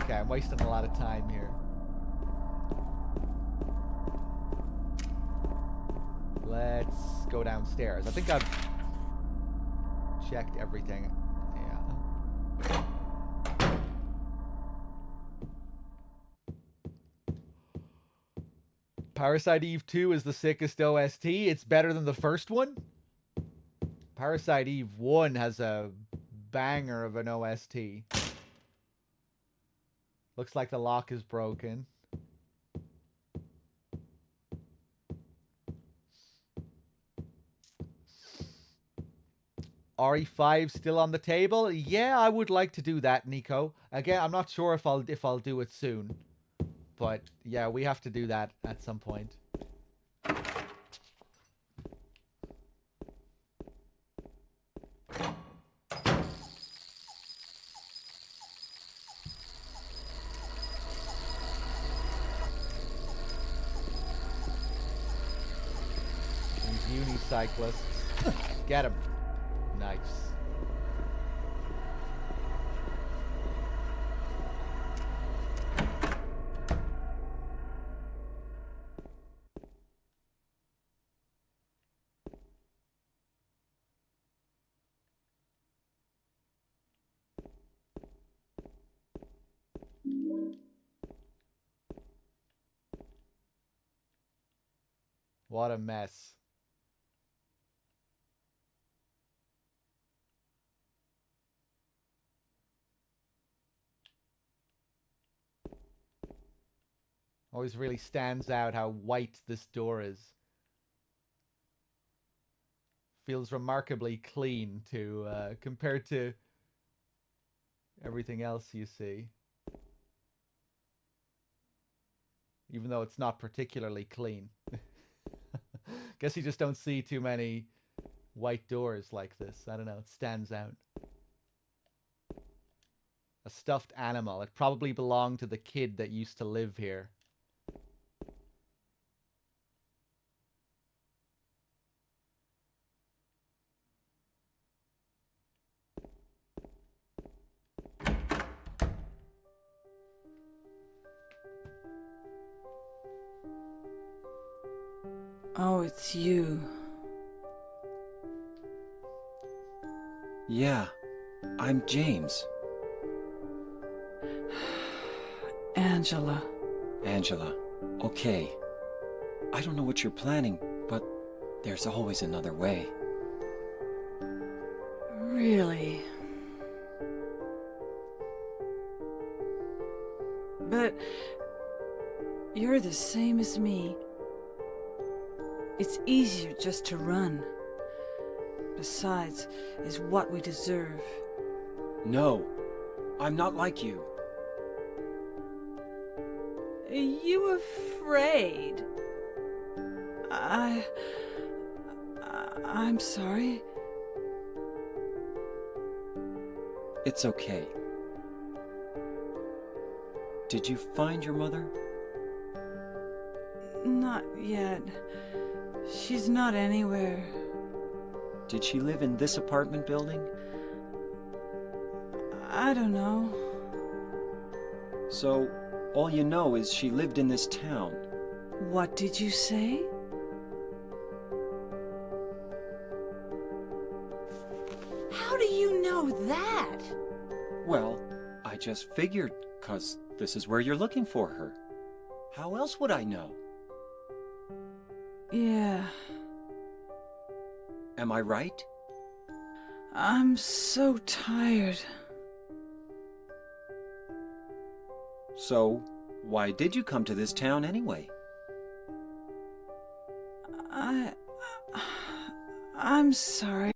Okay, I'm wasting a lot of time here. Let's go downstairs. I think I've checked everything. Yeah. Parasite Eve 2 is the sickest OST. It's better than the first one. Parasite Eve 1 has a banger of an OST. Looks like the lock is broken. RE5 still on the table? Yeah, I would like to do that, Nico. Again, I'm not sure if I'll do it soon. But yeah, we have to do that at some point. These unicyclists. Get him. Nice. What a mess. Always really stands out how white this door is. Feels remarkably clean to compared to everything else you see. Even though it's not particularly clean. Guess you just don't see too many white doors like this. I don't know, it stands out. A stuffed animal. It probably belonged to the kid that used to live here. Oh, it's you. Yeah, I'm James. Angela. Angela. Okay. I don't know what you're planning, but there's always another way. Really? But you're the same as me. It's easier just to run. Besides, is what we deserve. No, I'm not like you. Are you afraid? I'm sorry. It's okay. Did you find your mother? Not yet. She's not anywhere. Did she live in this apartment building? I don't know. So, all you know is she lived in this town. What did you say? How do you know that? Well, I just figured, 'cause this is where you're looking for her. How else would I know? Yeah, Am I right? I'm so tired. So, why did you come to this town anyway? I... I'm sorry.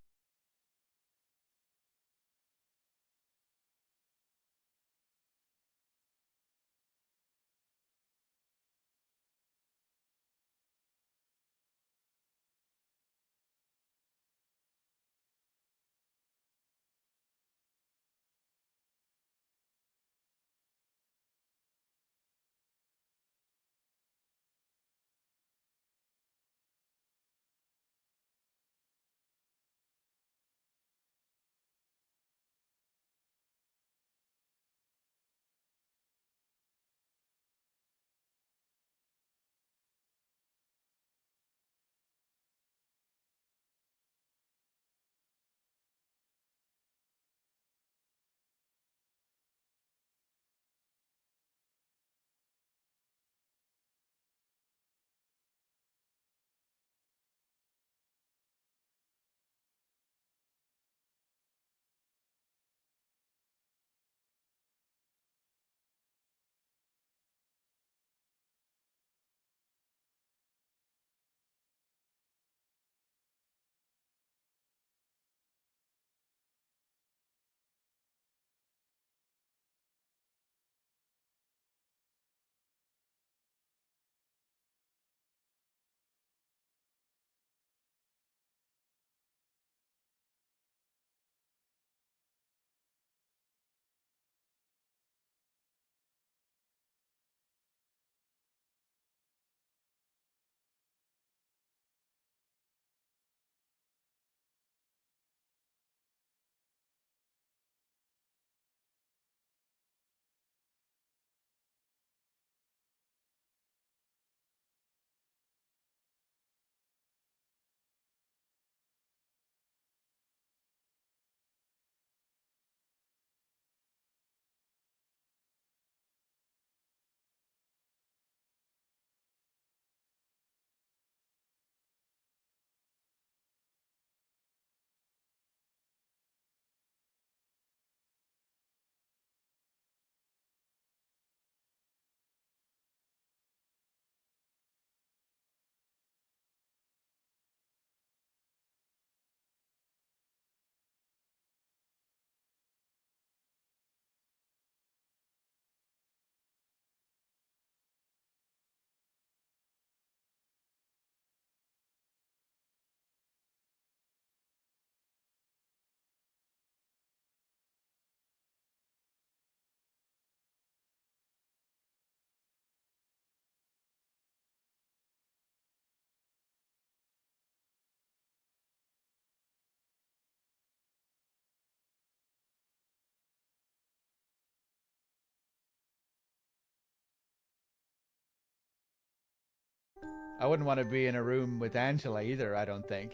I wouldn't want to be in a room with Angela either, I don't think.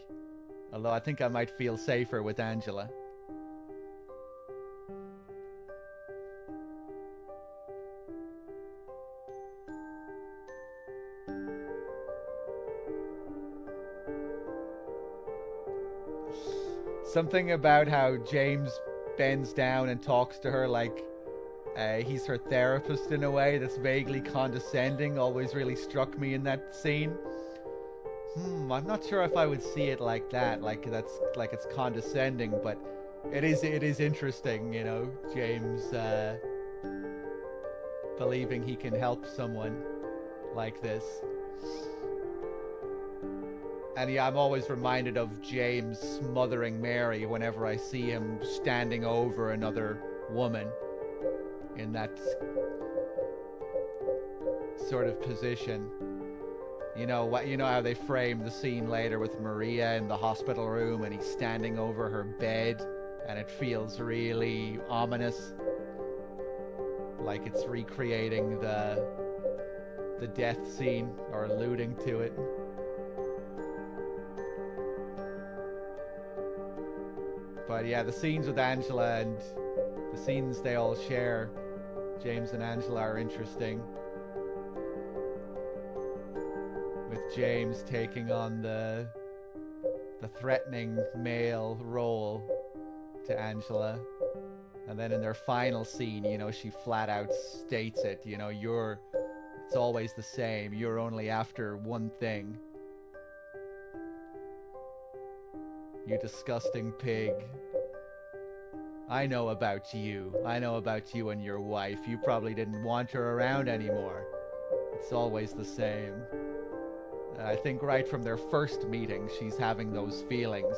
Although I think I might feel safer with Angela. Something about how James bends down and talks to her like he's her therapist in a way that's vaguely condescending always really struck me in that scene. I'm not sure if I would see it like that, like that's like it's condescending, but it is interesting, you know, James believing he can help someone like this. And yeah, I'm always reminded of James smothering Mary whenever I see him standing over another woman in that sort of position. You know what? You know how they frame the scene later with Maria in the hospital room, and he's standing over her bed, and it feels really ominous, like it's recreating the death scene or alluding to it. But yeah, the scenes with Angela and the scenes they all share, James and Angela, are interesting. With James taking on the threatening male role to Angela. And then in their final scene, you know, she flat out states it, you know, it's always the same. You're only after one thing. You disgusting pig. I know about you. I know about you and your wife. You probably didn't want her around anymore. It's always the same. And I think right from their first meeting, she's having those feelings.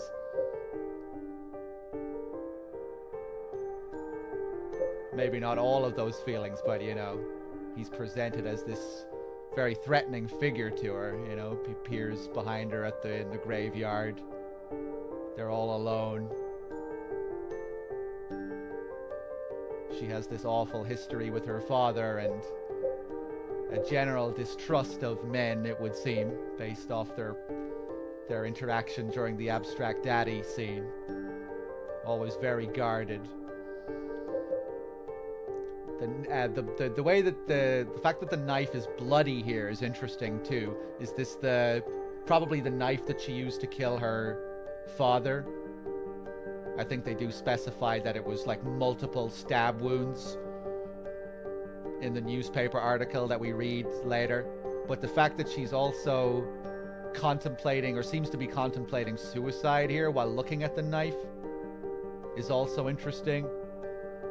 Maybe not all of those feelings, but you know, he's presented as this very threatening figure to her. You know, he peers behind her in the graveyard. They're all alone. She has this awful history with her father and a general distrust of men, it would seem, based off their interaction during the abstract daddy scene. Always very guarded. The way that the fact that the knife is bloody here is interesting too. Is this probably the knife that she used to kill her father? I think they do specify that it was like multiple stab wounds in the newspaper article that we read later. But the fact that she's also contemplating, or seems to be contemplating, suicide here while looking at the knife is also interesting.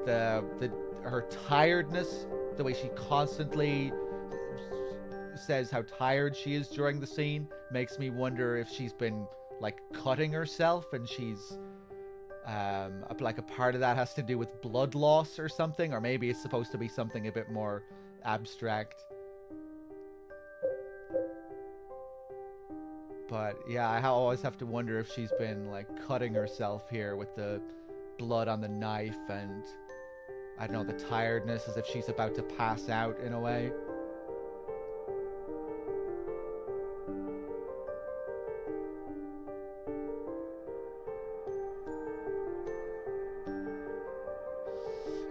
Her tiredness, the way she constantly says how tired she is during the scene, makes me wonder if she's been like cutting herself, and she's like a part of that has to do with blood loss or something, or maybe it's supposed to be something a bit more abstract. But yeah, I always have to wonder if she's been like cutting herself here with the blood on the knife, and I don't know, the tiredness, as if she's about to pass out in a way.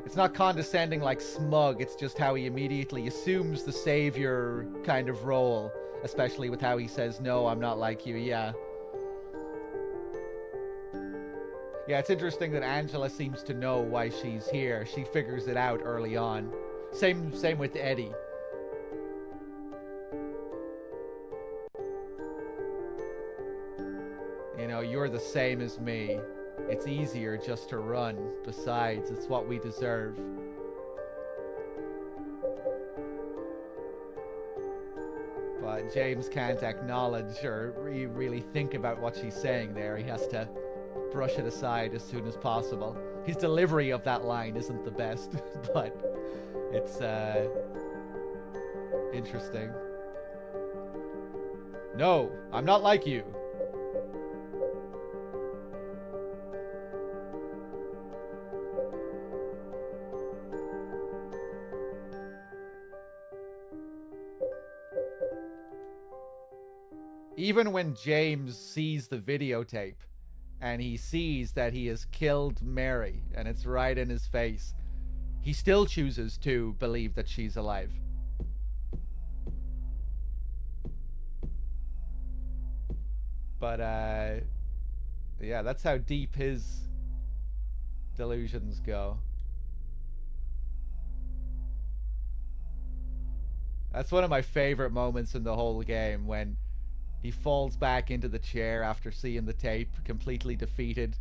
It's not condescending like smug, it's just how he immediately assumes the savior kind of role, especially with how he says, no, I'm not like you, yeah. Yeah, it's interesting that Angela seems to know why she's here. She figures it out early on. Same with Eddie. You know, you're the same as me. It's easier just to run. Besides, it's what we deserve. But James can't acknowledge or really think about what she's saying there. He has to brush it aside as soon as possible. His delivery of that line isn't the best, but it's interesting. No, I'm not like you. Even when James sees the videotape and he sees that he has killed Mary and it's right in his face, he still chooses to believe that she's alive. But, yeah, that's how deep his delusions go. That's one of my favorite moments in the whole game, when he falls back into the chair after seeing the tape, completely defeated.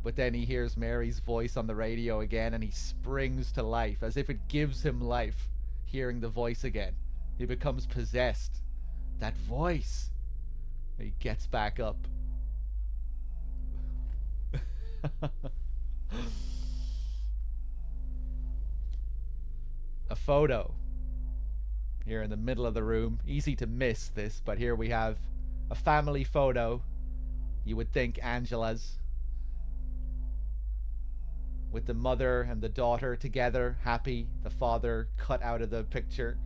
But then he hears Mary's voice on the radio again and he springs to life, as if it gives him life, hearing the voice again. He becomes possessed. That voice. He gets back up. A photo. Here in the middle of the room. Easy to miss this, but here we have a family photo. You would think Angela's. With the mother and the daughter together, happy. The father cut out of the picture.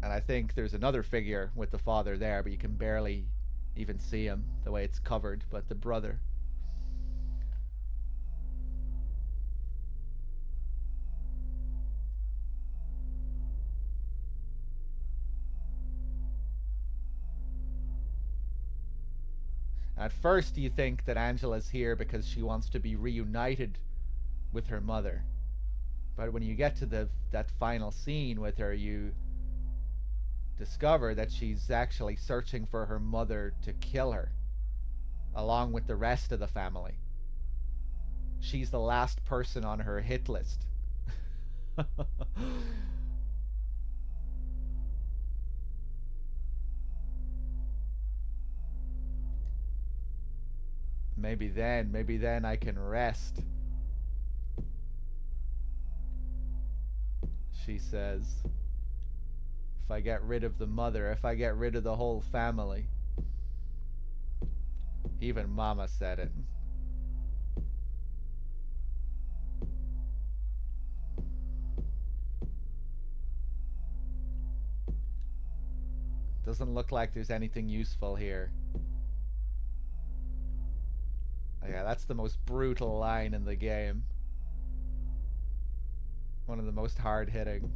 And I think there's another figure with the father there, but you can barely even see him the way it's covered. But the brother. At first you think that Angela's here because she wants to be reunited with her mother. But when you get to that final scene with her, you discover that she's actually searching for her mother to kill her, along with the rest of the family. She's the last person on her hit list. Maybe then I can rest. She says. If I get rid of the mother, if I get rid of the whole family. Even Mama said it. Doesn't look like there's anything useful here. Yeah, that's the most brutal line in the game. One of the most hard-hitting.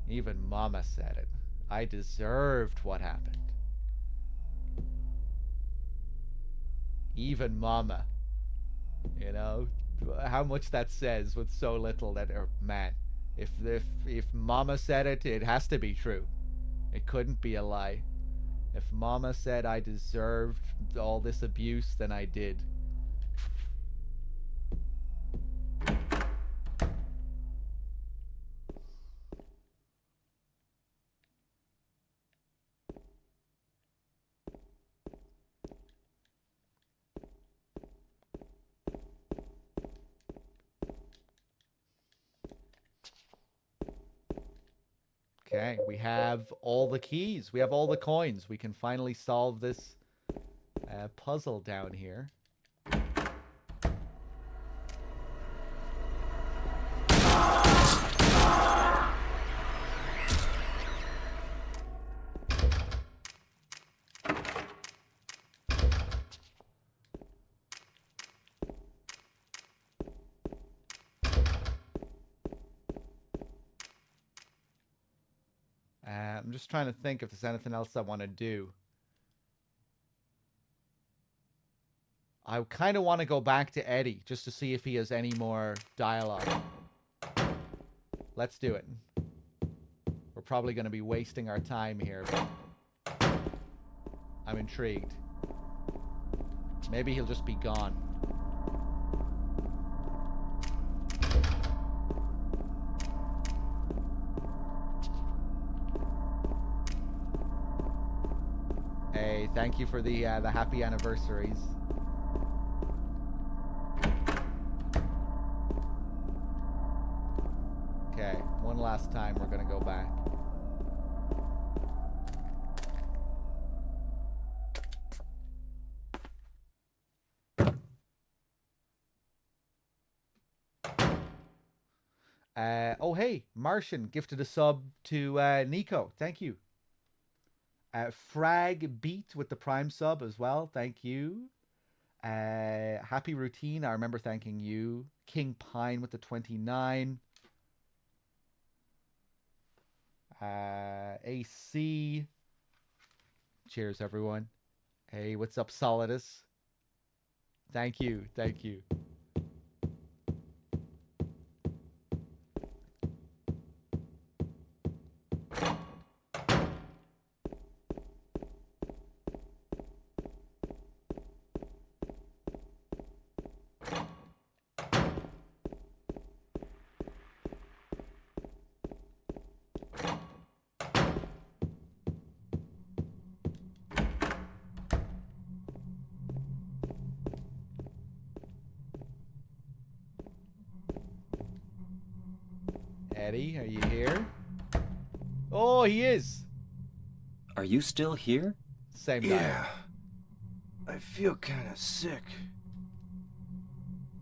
Even Mama said it. I deserved what happened. Even Mama. You know, how much that says with so little that, man, if Mama said it, it has to be true. It couldn't be a lie. If Mama said I deserved all this abuse, then I did. Okay, we have all the keys. We have all the coins. We can finally solve this puzzle down here. I'm just trying to think if there's anything else I want to do. I kind of want to go back to Eddie just to see if he has any more dialogue. Let's do it. We're probably going to be wasting our time here, but I'm intrigued. Maybe he'll just be gone. Hey, thank you for the happy anniversaries. Okay, one last time we're gonna go back. Oh, hey, Martian gifted a sub to Nico. Thank you. Frag Beat with the Prime sub as well. Thank you. Happy Routine. I remember thanking you. King Pine with the 29. AC. Cheers, everyone. Hey, what's up, Solidus? Thank you. Thank you. Eddie, are you here? Oh, he is. Are you still here? Same guy. Yeah. I feel kind of sick.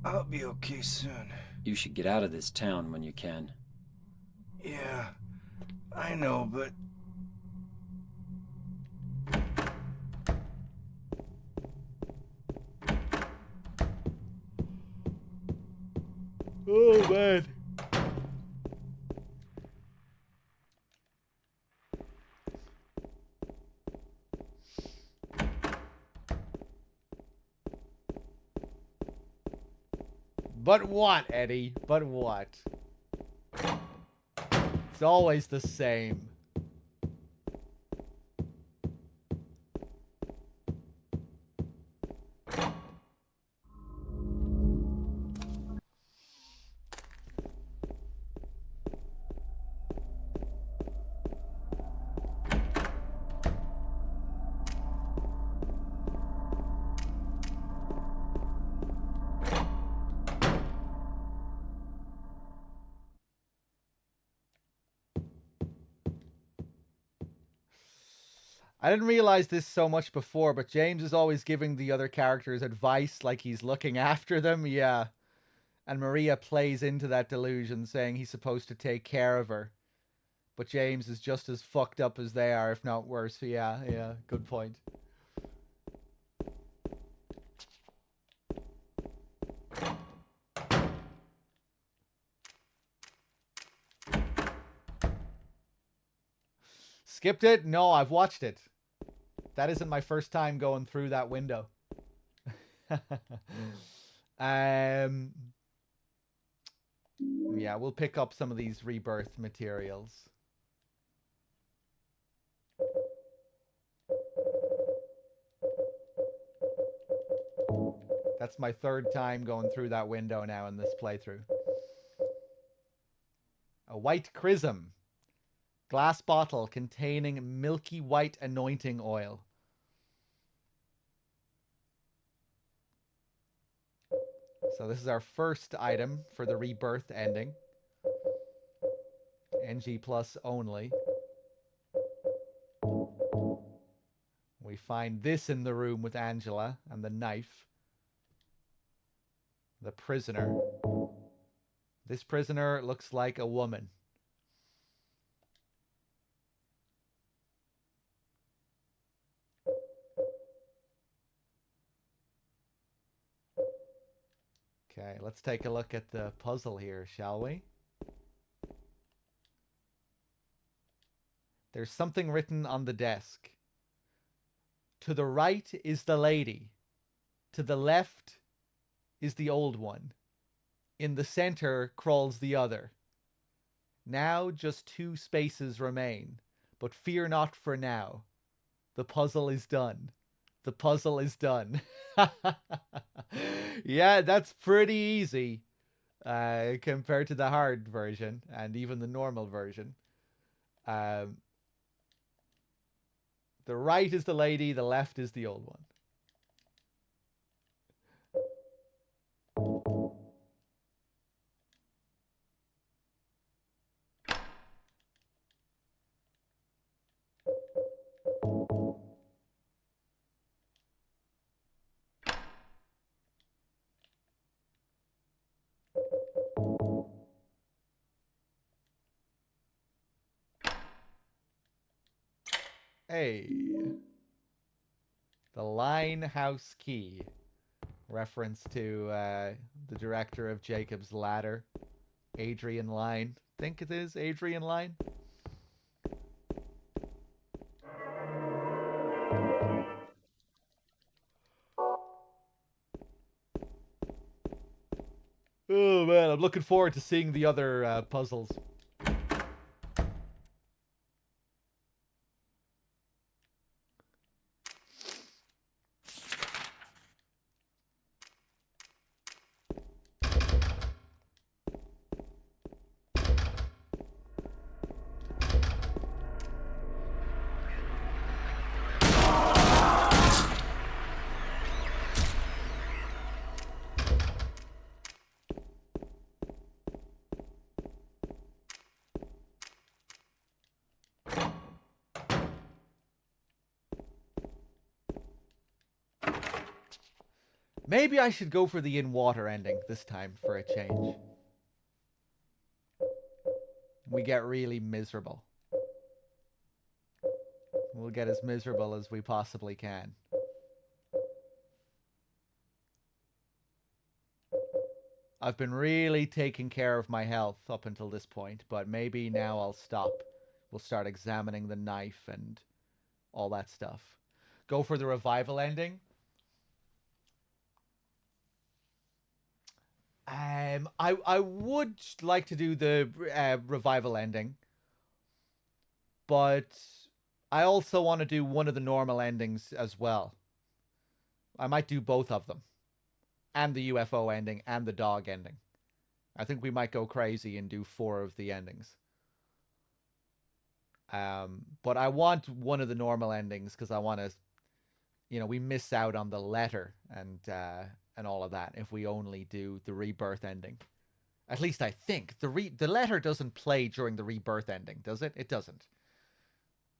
I'll be okay soon. You should get out of this town when you can. Yeah, I know, but Oh, man. But what, Eddie? But what? It's always the same. I didn't realize this so much before, but James is always giving the other characters advice like he's looking after them. Yeah. And Maria plays into that delusion, saying he's supposed to take care of her. But James is just as fucked up as they are, if not worse. Yeah, yeah, good point. Skipped it? No, I've watched it. That isn't my first time going through that window. Yeah, we'll pick up some of these rebirth materials. That's my third time going through that window now in this playthrough. A white chrism. Glass bottle containing milky white anointing oil. So this is our first item for the rebirth ending. NG plus only. We find this in the room with Angela and the knife. The prisoner. This prisoner looks like a woman. Okay, let's take a look at the puzzle here, shall we? There's something written on the desk. To the right is the lady. To the left is the old one. In the center crawls the other. Now just 2 spaces remain, but fear not for now. The puzzle is done. The puzzle is done. Yeah, that's pretty easy compared to the hard version and even the normal version. The right is the lady, the left is the old one. Hey. The Linehouse Key. Reference to the director of Jacob's Ladder, Adrian Lyne. Think it is Adrian Lyne? Oh man, I'm looking forward to seeing the other puzzles. Maybe I should go for the in-water ending this time for a change. We get really miserable. We'll get as miserable as we possibly can. I've been really taking care of my health up until this point, but maybe now I'll stop. We'll start examining the knife and all that stuff. Go for the revival ending. I would like to do the revival ending, but I also want to do one of the normal endings as well. I might do both of them, and the UFO ending and the dog ending. I think we might go crazy and do 4 of the endings. But I want one of the normal endings because I want to, you know, we miss out on the letter and all of that if we only do the rebirth ending. At least I think the letter doesn't play during the rebirth ending, does it? It doesn't.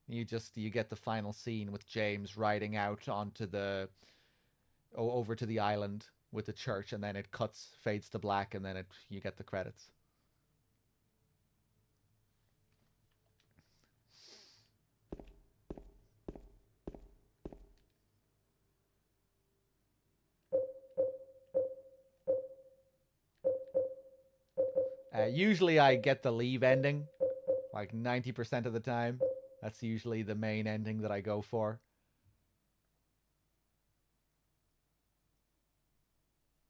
You get the final scene with James riding out onto the over to the island with the church, and then it fades to black, and then you get the credits. Usually I get the leave ending, like 90% of the time. That's usually the main ending that I go for.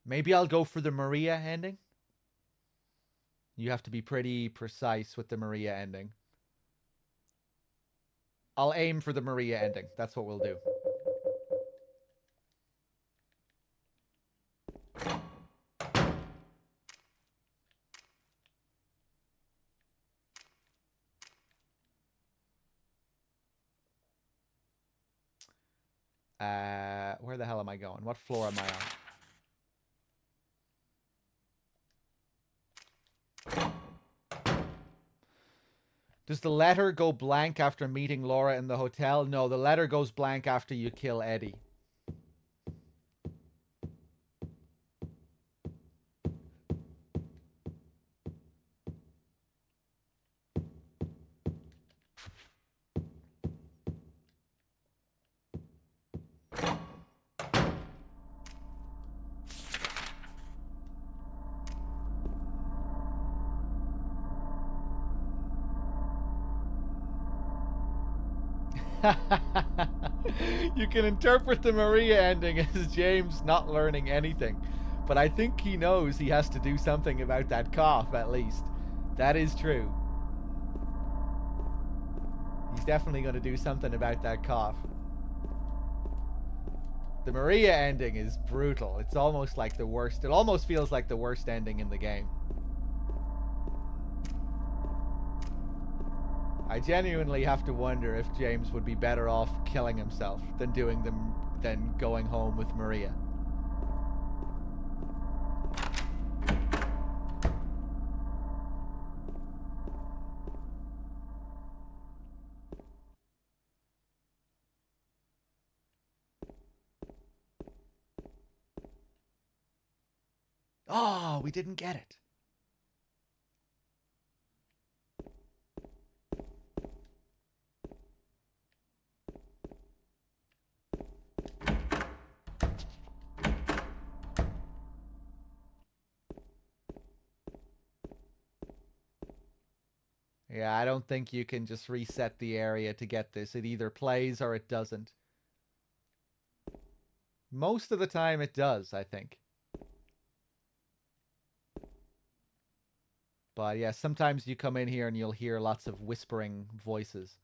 Maybe I'll go for the Maria ending. You have to be pretty precise with the Maria ending. I'll aim for the Maria ending. That's what we'll do. Where the hell am I going? What floor am I on? Does the letter go blank after meeting Laura in the hotel? No, the letter goes blank after you kill Eddie. You can interpret the Maria ending as James not learning anything, but I think he knows he has to do something about that cough, at least. That is true. He's definitely going to do something about that cough. The Maria ending is brutal. It's almost like the worst. It almost feels like the worst ending in the game. I genuinely have to wonder if James would be better off killing himself than going home with Maria. Oh, we didn't get it. Yeah, I don't think you can just reset the area to get this. It either plays or it doesn't. Most of the time it does, I think. But yeah, sometimes you come in here and you'll hear lots of whispering voices.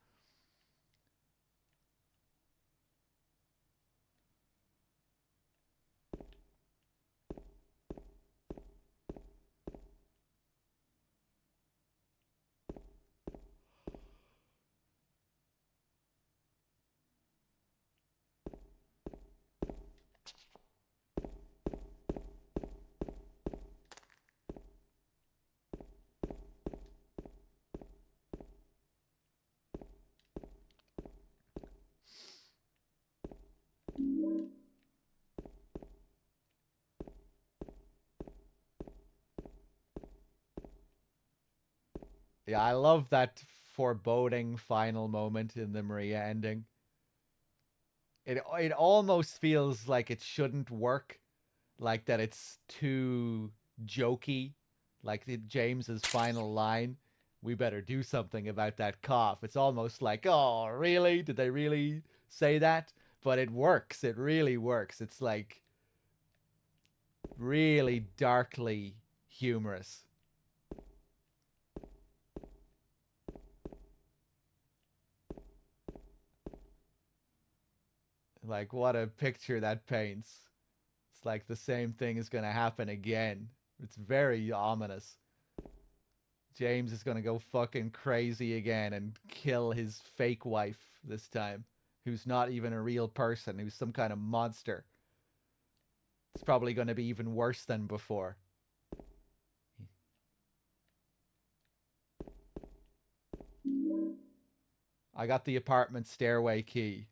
Yeah, I love that foreboding final moment in the Maria ending. It almost feels like it shouldn't work, like that it's too jokey, like James's final line. We better do something about that cough. It's almost like, oh, really? Did they really say that? But it works. It really works. It's like really darkly humorous. Like, what a picture that paints. It's like the same thing is going to happen again. It's very ominous. James is going to go fucking crazy again and kill his fake wife this time, who's not even a real person, who's some kind of monster. It's probably going to be even worse than before. I got the apartment stairway key.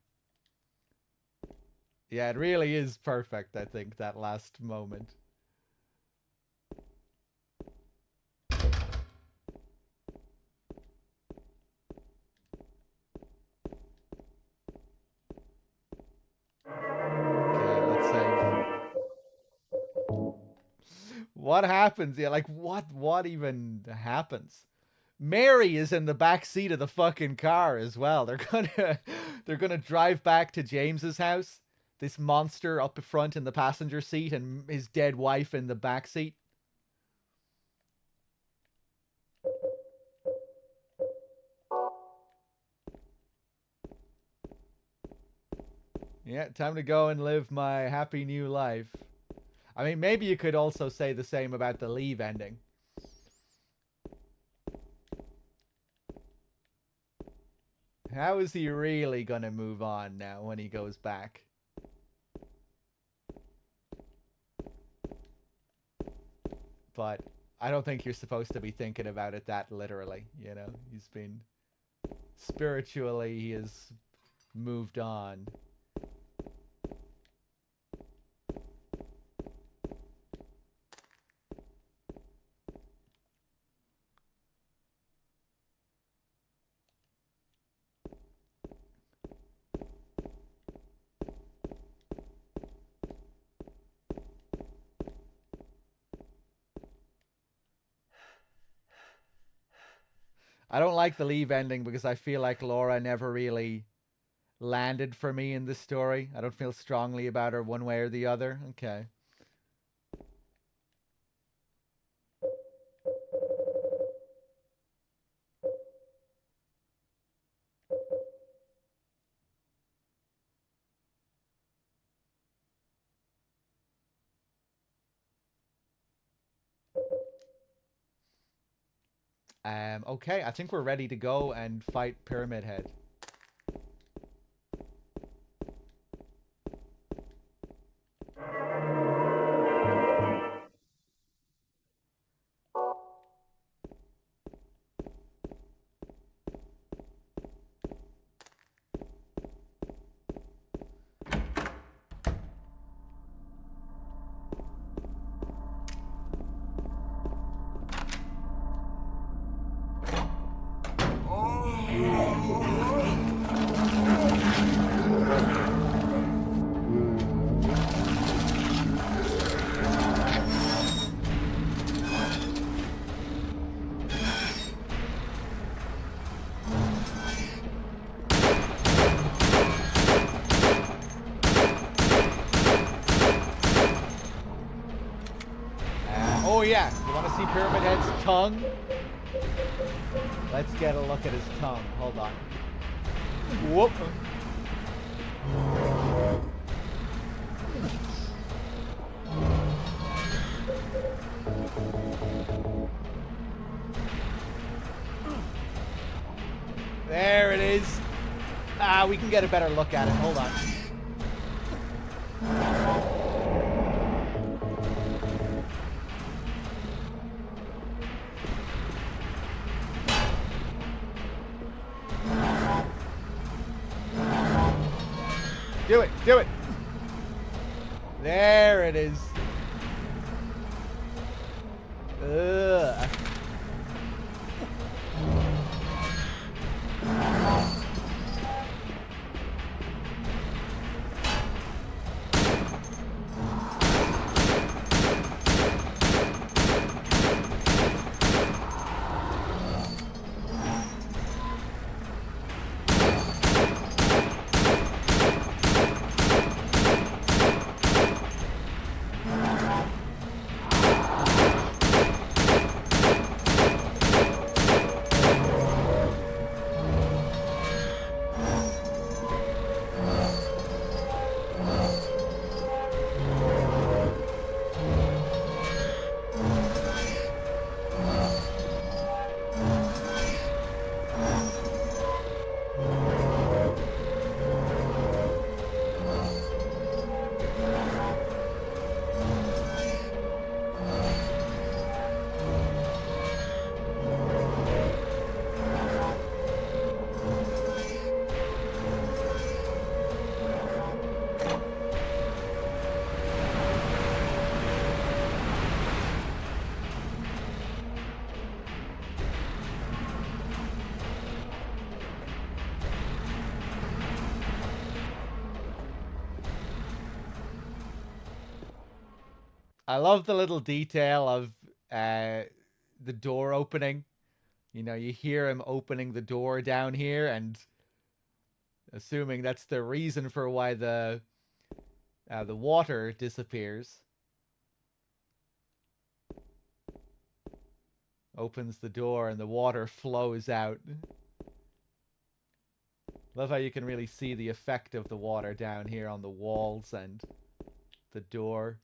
Yeah, it really is perfect, I think, that last moment. Okay, let's save. What happens? Yeah, like what even happens? Mary is in the back seat of the fucking car as well. They're gonna drive back to James's house. This monster up front in the passenger seat and his dead wife in the back seat. Yeah, time to go and live my happy new life. I mean, maybe you could also say the same about the Leave ending. How is he really gonna move on now when he goes back? But I don't think you're supposed to be thinking about it that literally, you know? He's been... Spiritually, he has moved on. I don't like the Leave ending because I feel like Laura never really landed for me in this story. I don't feel strongly about her one way or the other. Okay. Okay, I think we're ready to go and fight Pyramid Head. yeah. You want to see Pyramid Head's tongue? Let's get a look at his tongue. Hold on. Whoop. There it is. Ah, we can get a better look at it. Hold on. Do it, do it. There it is. Ugh. I love the little detail of the door opening. You know, you hear him opening the door down here, and assuming that's the reason for why the water disappears. Opens the door and the water flows out. Love how you can really see the effect of the water down here on the walls and the door.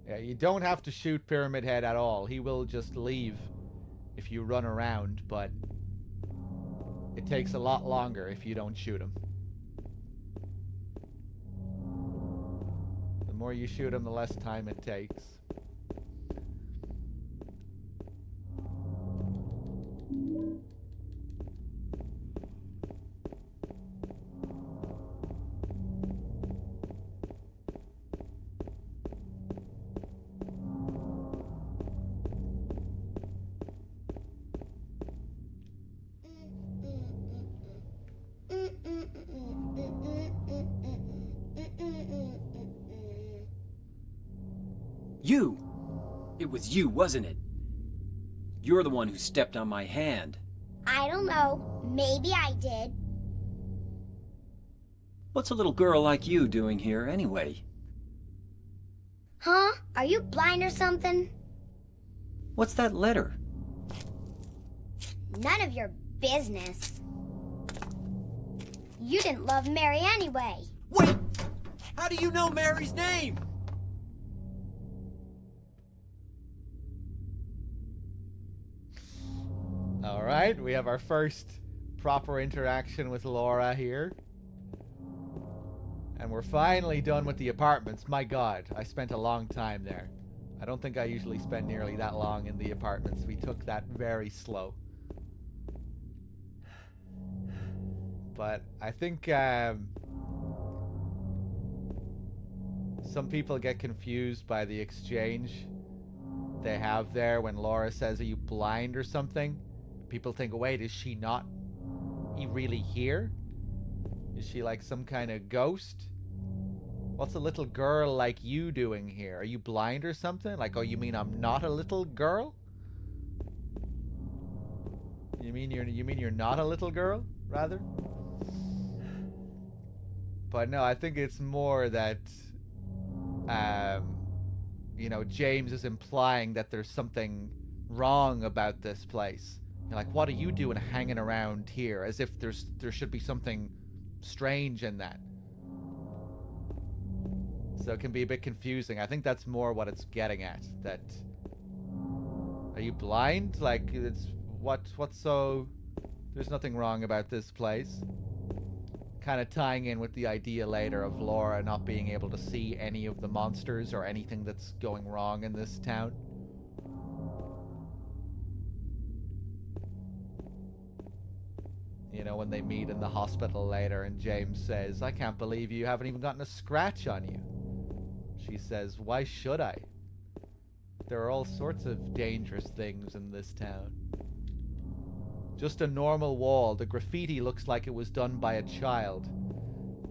Yeah, you don't have to shoot Pyramid Head at all. He will just leave if you run around, but it takes a lot longer if you don't shoot him. The more you shoot him, the less time it takes. You! It was you, wasn't it? You're the one who stepped on my hand. I don't know. Maybe I did. What's a little girl like you doing here, anyway? Huh? Are you blind or something? What's that letter? None of your business. You didn't love Mary anyway. Wait! How do you know Mary's name? Alright, we have our first proper interaction with Laura here. And we're finally done with the apartments. My god, I spent a long time there. I don't think I usually spend nearly that long in the apartments. We took that very slow. But I think some people get confused by the exchange they have there when Laura says, "Are you blind or something?" People think, wait, is she not really here? Is she like some kind of ghost? What's a little girl like you doing here? Are you blind or something? Like, oh, you mean I'm not a little girl? You mean you're not a little girl, rather? But no, I think it's more that, you know, James is implying that there's something wrong about this place. You're like, what are you doing hanging around here? As if there should be something strange in that. So it can be a bit confusing. I think that's more what it's getting at. That, are you blind? Like, it's what's so? There's nothing wrong about this place. Kind of tying in with the idea later of Laura not being able to see any of the monsters or anything that's going wrong in this town. You know, when they meet in the hospital later and James says, I can't believe you haven't even gotten a scratch on you. She says, why should I? There are all sorts of dangerous things in this town. Just a normal wall. The graffiti looks like it was done by a child.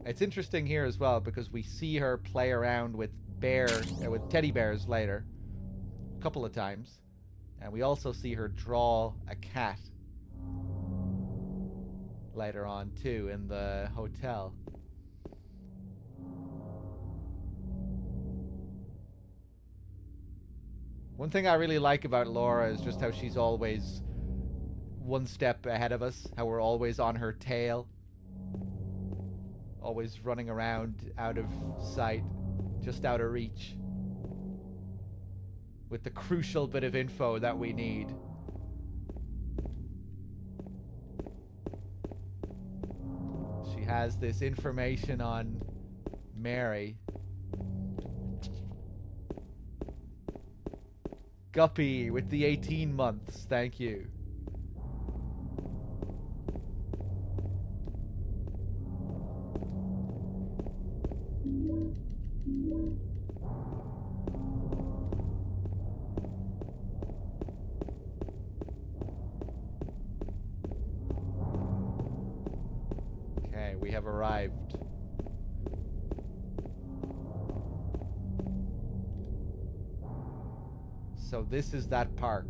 It's interesting here as well because we see her play around with with teddy bears later, a couple of times, and we also see her draw a cat later on too in the hotel. One thing I really like about Laura is just how she's always one step ahead of us, how we're always on her tail, always running around out of sight, just out of reach, with the crucial bit of info that we need. She has this information on Mary. Guppy with the 18 months, thank you. Okay, we have arrived. So this is that park.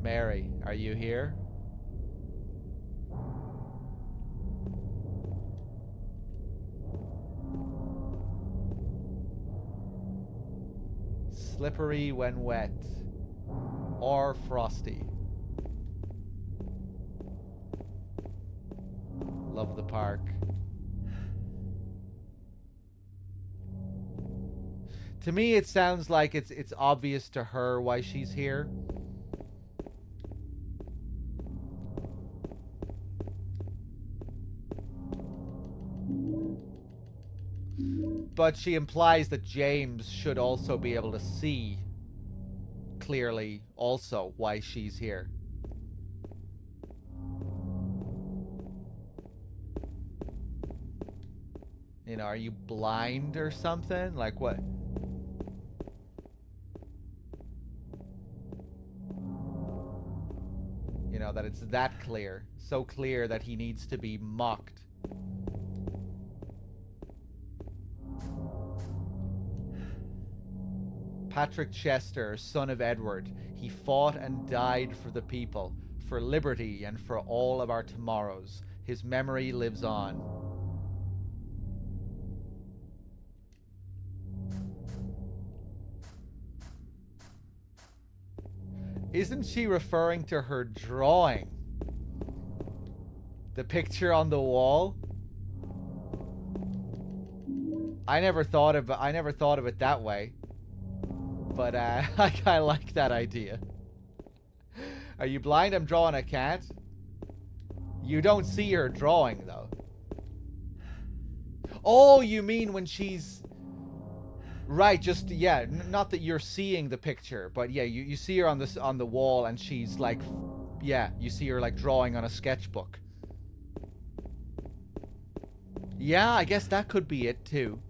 Mary, are you here? Slippery when wet, or frosty. Love the park. To me, it sounds like it's obvious to her why she's here. But she implies that James should also be able to see clearly also why she's here. You know, are you blind or something? Like what? You know, that it's that clear. So clear that he needs to be mocked. Patrick Chester, son of Edward, he fought and died for the people, for liberty and for all of our tomorrows. His memory lives on. Isn't she referring to her drawing? The picture on the wall? I never thought of it that way. But I kinda like that idea. Are you blind? I'm drawing a cat. You don't see her drawing though. Oh, you mean when she's right, just yeah, not that you're seeing the picture, but yeah, you see her on the wall and she's like, yeah, you see her like drawing on a sketchbook. Yeah, I guess that could be it too.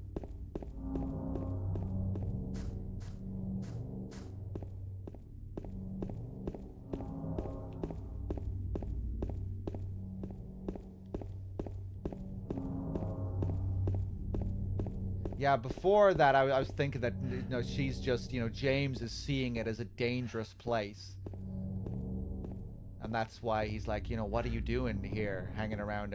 Yeah, before that, I was thinking that, you know, she's just, you know, James is seeing it as a dangerous place. And that's why he's like, you know, what are you doing here, hanging around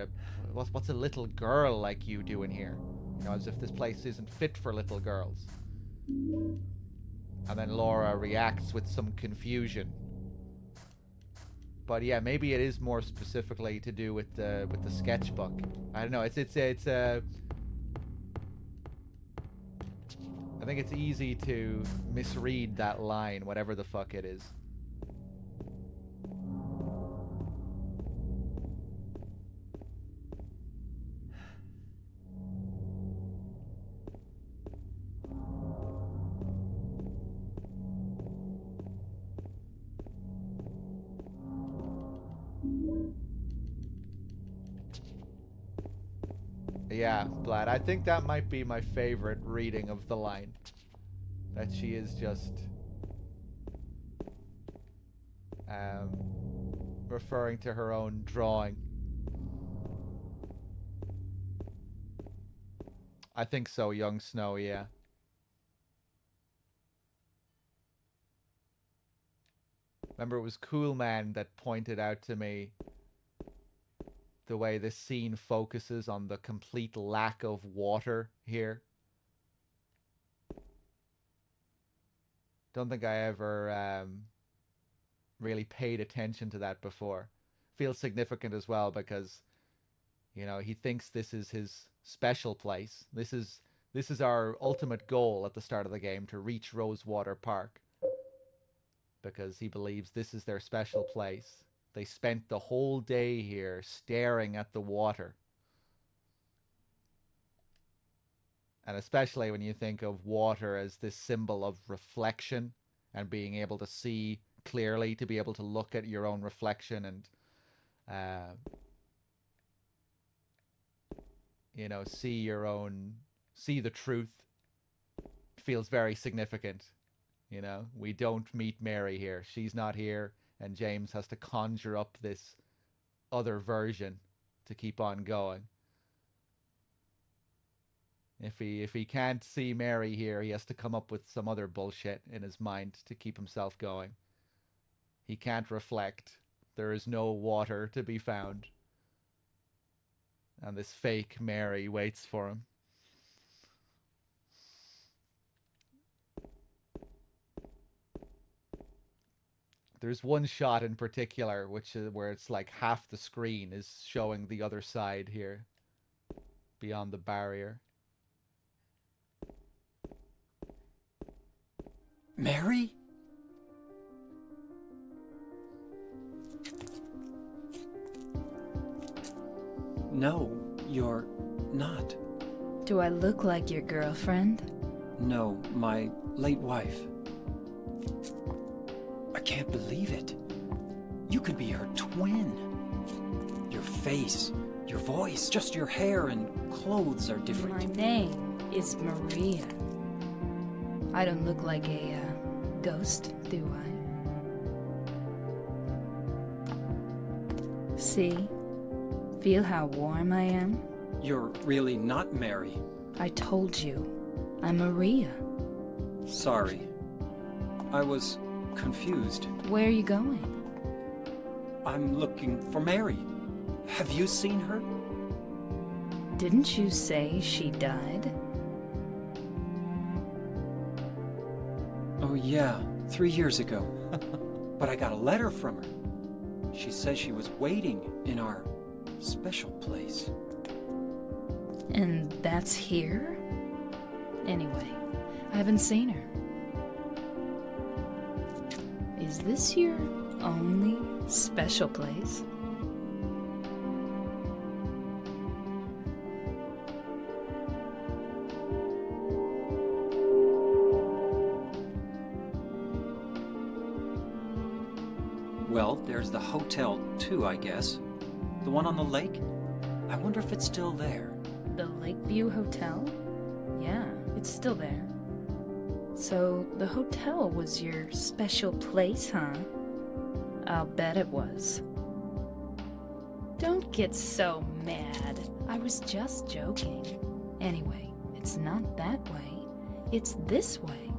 what's a little girl like you doing here? You know, as if this place isn't fit for little girls. And then Laura reacts with some confusion. But yeah, maybe it is more specifically to do with the sketchbook. I don't know. I think it's easy to misread that line, whatever the fuck it is. Yeah, Vlad, I think that might be my favorite reading of the line. That she is just referring to her own drawing. I think so, young Snow, yeah. Remember, it was Cool Man that pointed out to me the way this scene focuses on the complete lack of water here. Don't think I ever really paid attention to that before. Feels significant as well because, you know, he thinks this is his special place. This is our ultimate goal at the start of the game, to reach Rosewater Park. Because he believes this is their special place. They spent the whole day here staring at the water. And especially when you think of water as this symbol of reflection and being able to see clearly, to be able to look at your own reflection and, you know, see the truth, feels very significant. You know, we don't meet Mary here. She's not here. And James has to conjure up this other version to keep on going. If he can't see Mary here, he has to come up with some other bullshit in his mind to keep himself going. He can't reflect. There is no water to be found. And this fake Mary waits for him. There's one shot in particular which is where it's like half the screen is showing the other side here, beyond the barrier. Mary? No, you're not. Do I look like your girlfriend? No, my late wife. I can't believe it. You could be her twin. Your face, your voice, just your hair and clothes are different. My name is Maria. I don't look like a ghost, do I? See? Feel how warm I am? You're really not Mary. I told you. I'm Maria. Sorry. I was confused. Where are you going? I'm looking for Mary. Have you seen her? Didn't you say she died? Oh yeah, 3 years ago. But I got a letter from her. She says she was waiting in our special place. And that's here? Anyway, I haven't seen her. Is this your only special place? Well, there's the hotel too, I guess. The one on the lake? I wonder if it's still there. The Lakeview Hotel? Yeah, it's still there. So, the hotel was your special place, huh? I'll bet it was. Don't get so mad. I was just joking. Anyway, it's not that way. It's this way.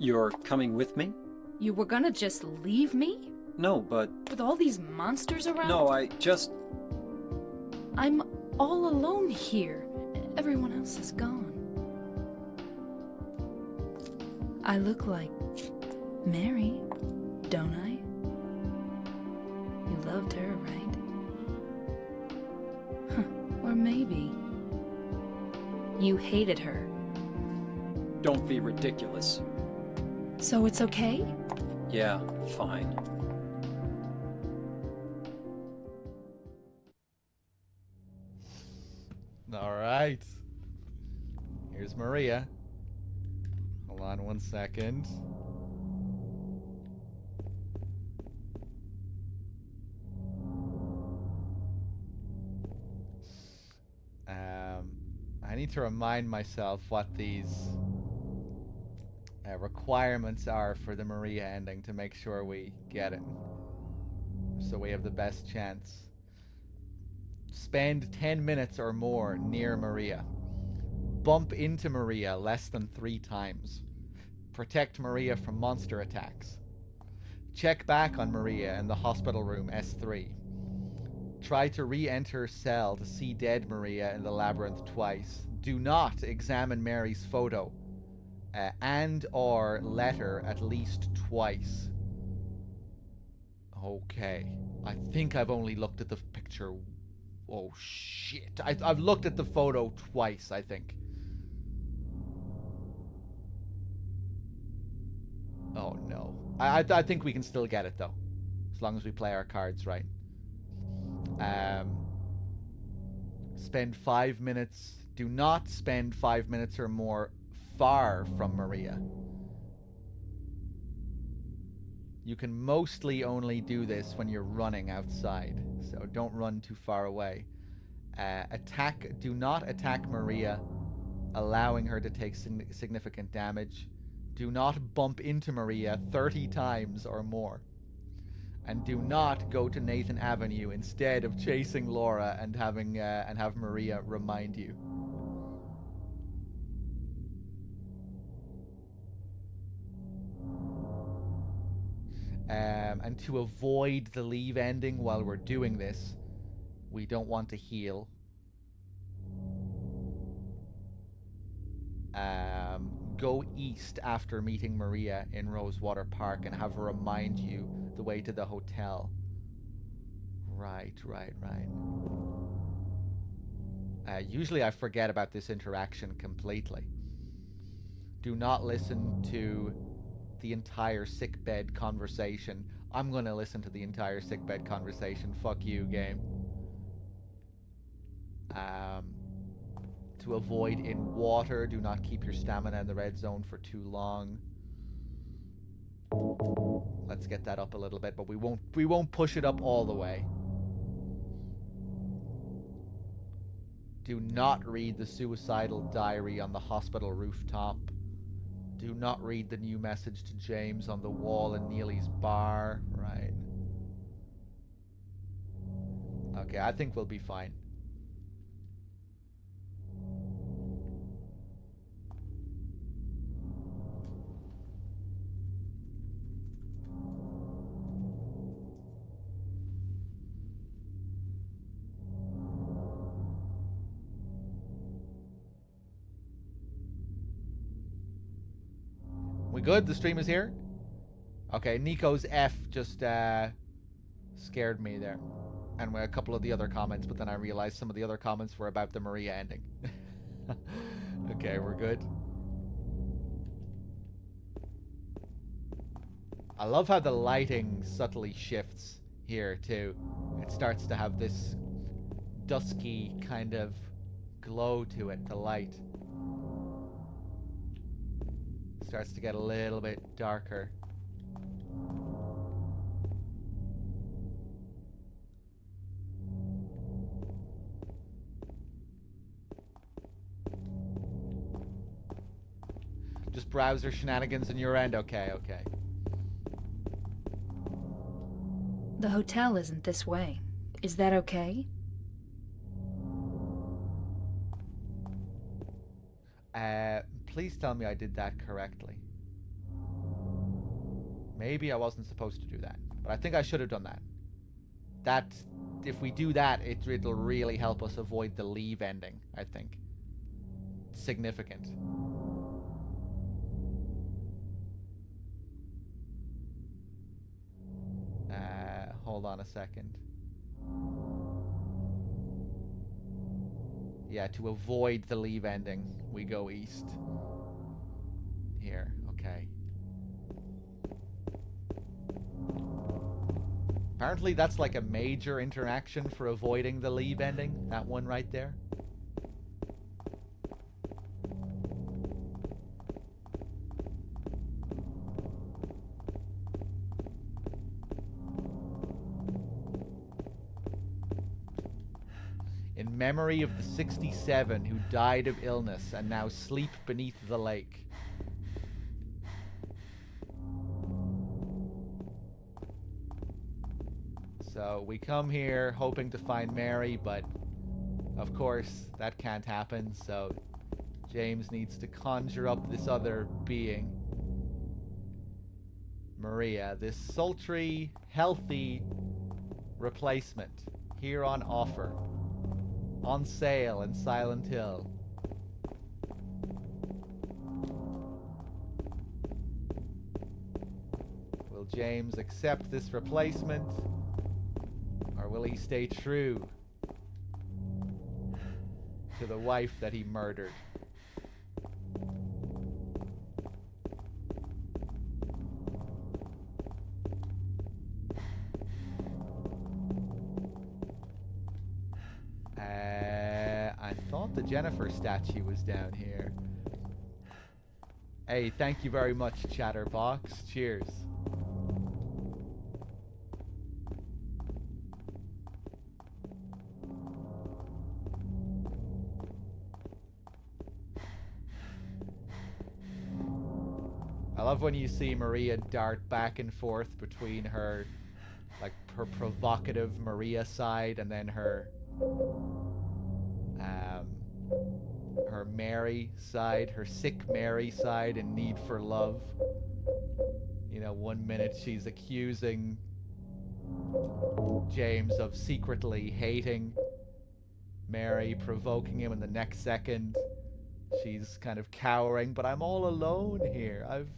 You're coming with me? You were gonna just leave me? No, but... With all these monsters around? No, I just... I'm all alone here. Everyone else is gone. I look like Mary, don't I? You loved her, right? Huh. Or maybe you hated her. Don't be ridiculous. So it's okay? Yeah, fine. All right. Here's Maria. Hold on 1 second. I need to remind myself what these requirements are for the Maria ending to make sure we get it. So we have the best chance. Spend 10 minutes or more near Maria. Bump into Maria less than 3 times. Protect Maria from monster attacks. Check back on Maria in the hospital room S3. Try to re-enter cell to see dead Maria in the labyrinth twice. Do not examine Mary's photo and or letter at least twice. Okay. I think I've only looked at the picture. Oh shit. I've looked at the photo twice, I think. Oh no. I think we can still get it though. As long as we play our cards right. Spend 5 minutes. Do not spend 5 minutes or more far from Maria. You can mostly only do this when you're running outside, so don't run too far away. Do not attack Maria, allowing her to take significant damage. Do not bump into Maria 30 times or more. And do not go to Nathan Avenue instead of chasing Laura and have Maria remind you. And to avoid the leave ending while we're doing this, we don't want to heal. Go east after meeting Maria in Rosewater Park and have her remind you the way to the hotel. Right. Usually I forget about this interaction completely. Do not listen to the entire sickbed conversation. I'm gonna listen to the entire sickbed conversation. Fuck you, game. To avoid in water, do not keep your stamina in the red zone for too long. Let's get that up a little bit, but we won't push it up all the way. Do not read the suicidal diary on the hospital rooftop. Do not read the new message to James on the wall in Neely's bar. Right. Okay, I think we'll be fine. We good? The stream is here? Okay, Nico's F just scared me there. And a couple of the other comments, but then I realized some of the other comments were about the Maria ending. Okay, we're good. I love how the lighting subtly shifts here too. It starts to have this dusky kind of glow to it, the light. Starts to get a little bit darker. Just browser shenanigans in your end? Okay. The hotel isn't this way. Is that okay? Please tell me I did that correctly. Maybe I wasn't supposed to do that. But I think I should have done that. That, if we do that, it'll really help us avoid the leave ending, I think. Significant. Hold on a second. Yeah, to avoid the leave ending, we go east. Here, okay. Apparently that's like a major interaction for avoiding the leave ending. That one right there. In memory of the 67 who died of illness and now sleep beneath the lake. So we come here hoping to find Mary, but of course that can't happen, so James needs to conjure up this other being. Maria, this sultry, healthy replacement here on offer. On sale in Silent Hill. Will James accept this replacement? Or will he stay true to the wife that he murdered? I thought the Jennifer statue was down here. Hey, thank you very much, Chatterbox. Cheers. I love when you see Maria dart back and forth between her, like, her provocative Maria side and then her Mary side, her sick Mary side in Need for Love. You know, one minute she's accusing James of secretly hating Mary, provoking him, and the next second she's kind of cowering, but I'm all alone here. I've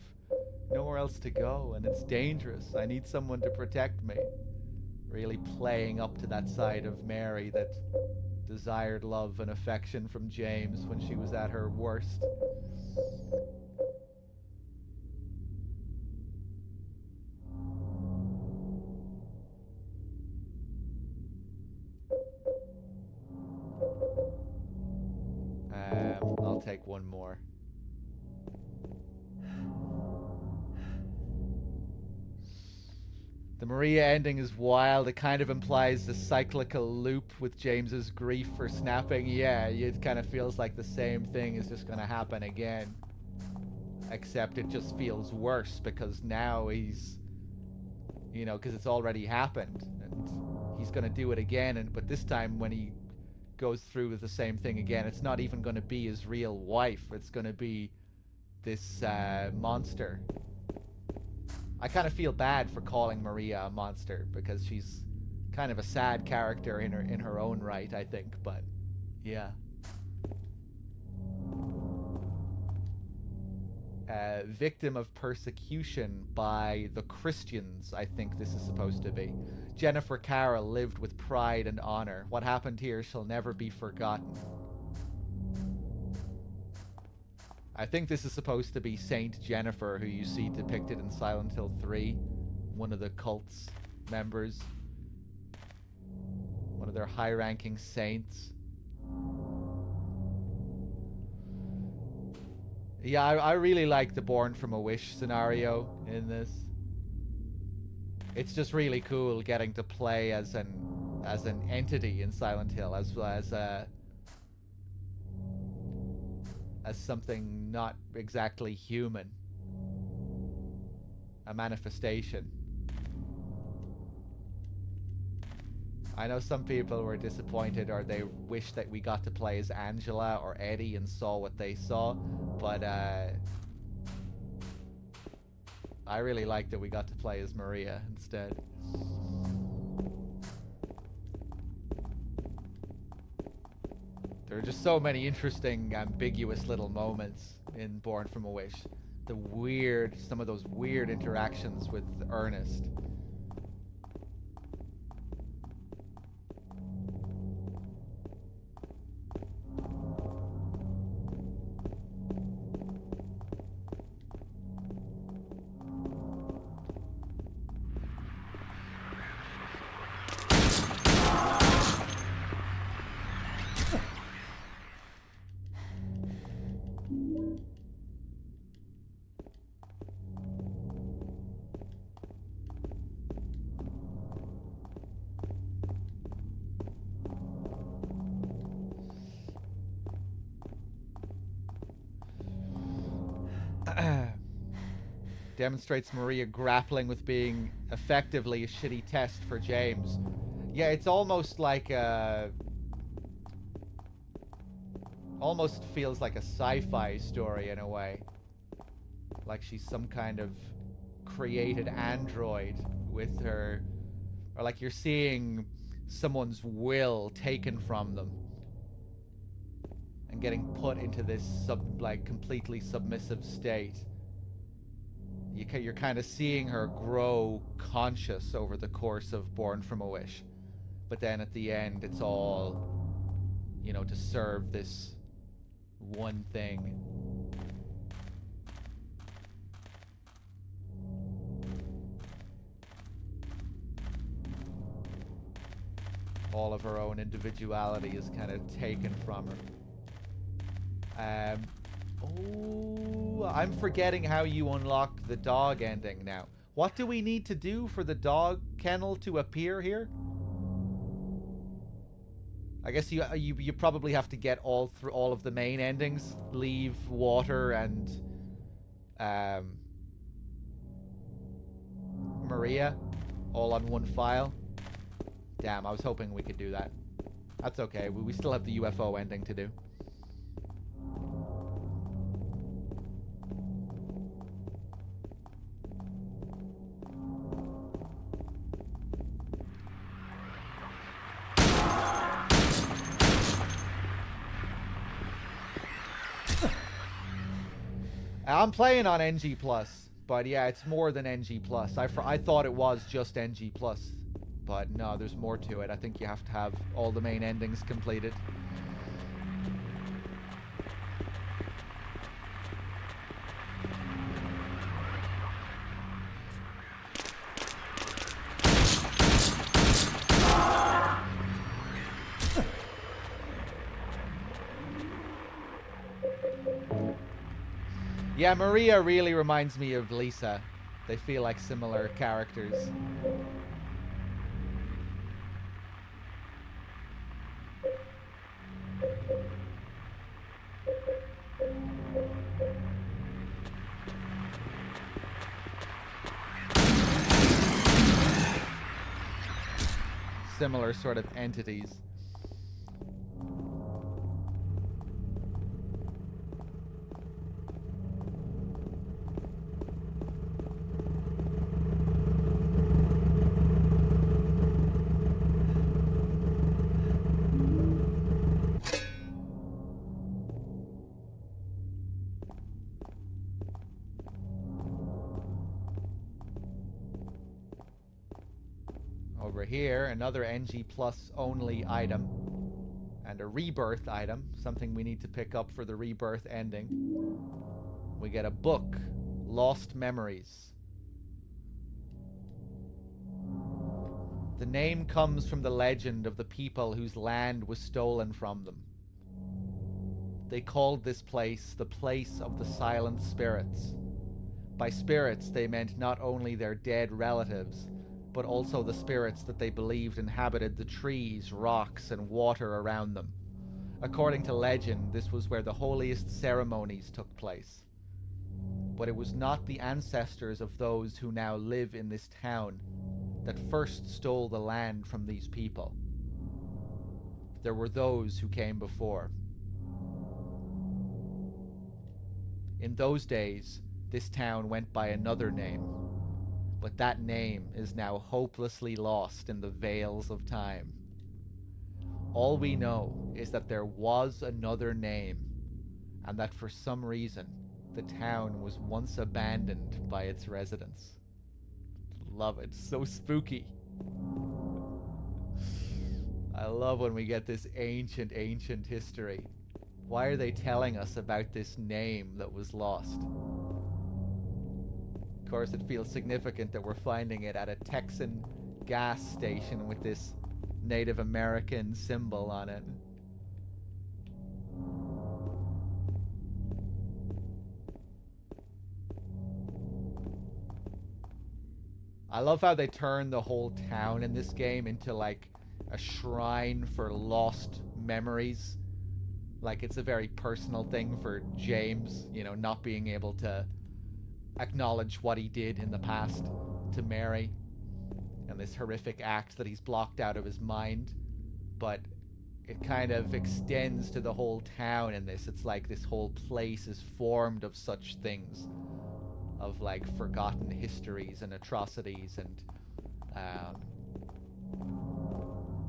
nowhere else to go, and it's dangerous. I need someone to protect me. Really playing up to that side of Mary that desired love and affection from James when she was at her worst. I'll take one more. The Maria ending is wild. It kind of implies a cyclical loop with James's grief for snapping. Yeah, it kind of feels like the same thing is just going to happen again. Except it just feels worse because now he's, you know, because it's already happened. And he's going to do it again. But this time when he goes through with the same thing again, it's not even going to be his real wife. It's going to be this monster. I kind of feel bad for calling Maria a monster because she's kind of a sad character in her own right, I think, but yeah. Victim of persecution by the Christians, I think this is supposed to be. Jennifer Carroll lived with pride and honor. What happened here shall never be forgotten. I think this is supposed to be Saint Jennifer, who you see depicted in Silent Hill 3. One of the cult's members. One of their high-ranking saints. Yeah, I really like the Born from a Wish scenario in this. It's just really cool getting to play as an entity in Silent Hill, as something not exactly human. A manifestation. I know some people were disappointed or they wish that we got to play as Angela or Eddie and saw what they saw, but I really like that we got to play as Maria instead. There are just so many interesting, ambiguous little moments in Born from a Wish. Some of those weird interactions with Ernest. Demonstrates Maria grappling with being effectively a shitty test for James. Yeah, it's almost like almost feels like a sci-fi story in a way. Like she's some kind of created android with her, or like you're seeing someone's will taken from them and getting put into this completely submissive state. You're kind of seeing her grow conscious over the course of Born from a Wish. But then at the end, it's all, you know, to serve this one thing. All of her own individuality is kind of taken from her. Oh, I'm forgetting how you unlock the dog ending now. What do we need to do for the dog kennel to appear here? I guess you probably have to get all of the main endings. Leave, water, and Maria all on one file. Damn, I was hoping we could do that. That's okay. We still have the UFO ending to do. I'm playing on NG+, but yeah, it's more than NG+. I thought it was just NG+, but no, there's more to it. I think you have to have all the main endings completed. Yeah, Maria really reminds me of Lisa. They feel like similar characters. Similar sort of entities. Over here, another NG Plus only item. And a rebirth item, something we need to pick up for the rebirth ending. We get a book, Lost Memories. The name comes from the legend of the people whose land was stolen from them. They called this place the place of the silent spirits. By spirits, they meant not only their dead relatives, but also the spirits that they believed inhabited the trees, rocks, and water around them. According to legend, this was where the holiest ceremonies took place. But it was not the ancestors of those who now live in this town that first stole the land from these people. There were those who came before. In those days, this town went by another name, but that name is now hopelessly lost in the veils of time. All we know is that there was another name, and that for some reason, the town was once abandoned by its residents. Love it. So spooky. I love when we get this ancient history. Why are they telling us about this name that was lost? Of course, it feels significant that we're finding it at a Texan gas station with this Native American symbol on it. I love how they turn the whole town in this game into like a shrine for lost memories. Like it's a very personal thing for James, you know, not being able to acknowledge what he did in the past to Mary and this horrific act that he's blocked out of his mind. But it kind of extends to the whole town in this. It's like this whole place is formed of such things, of like forgotten histories and atrocities, and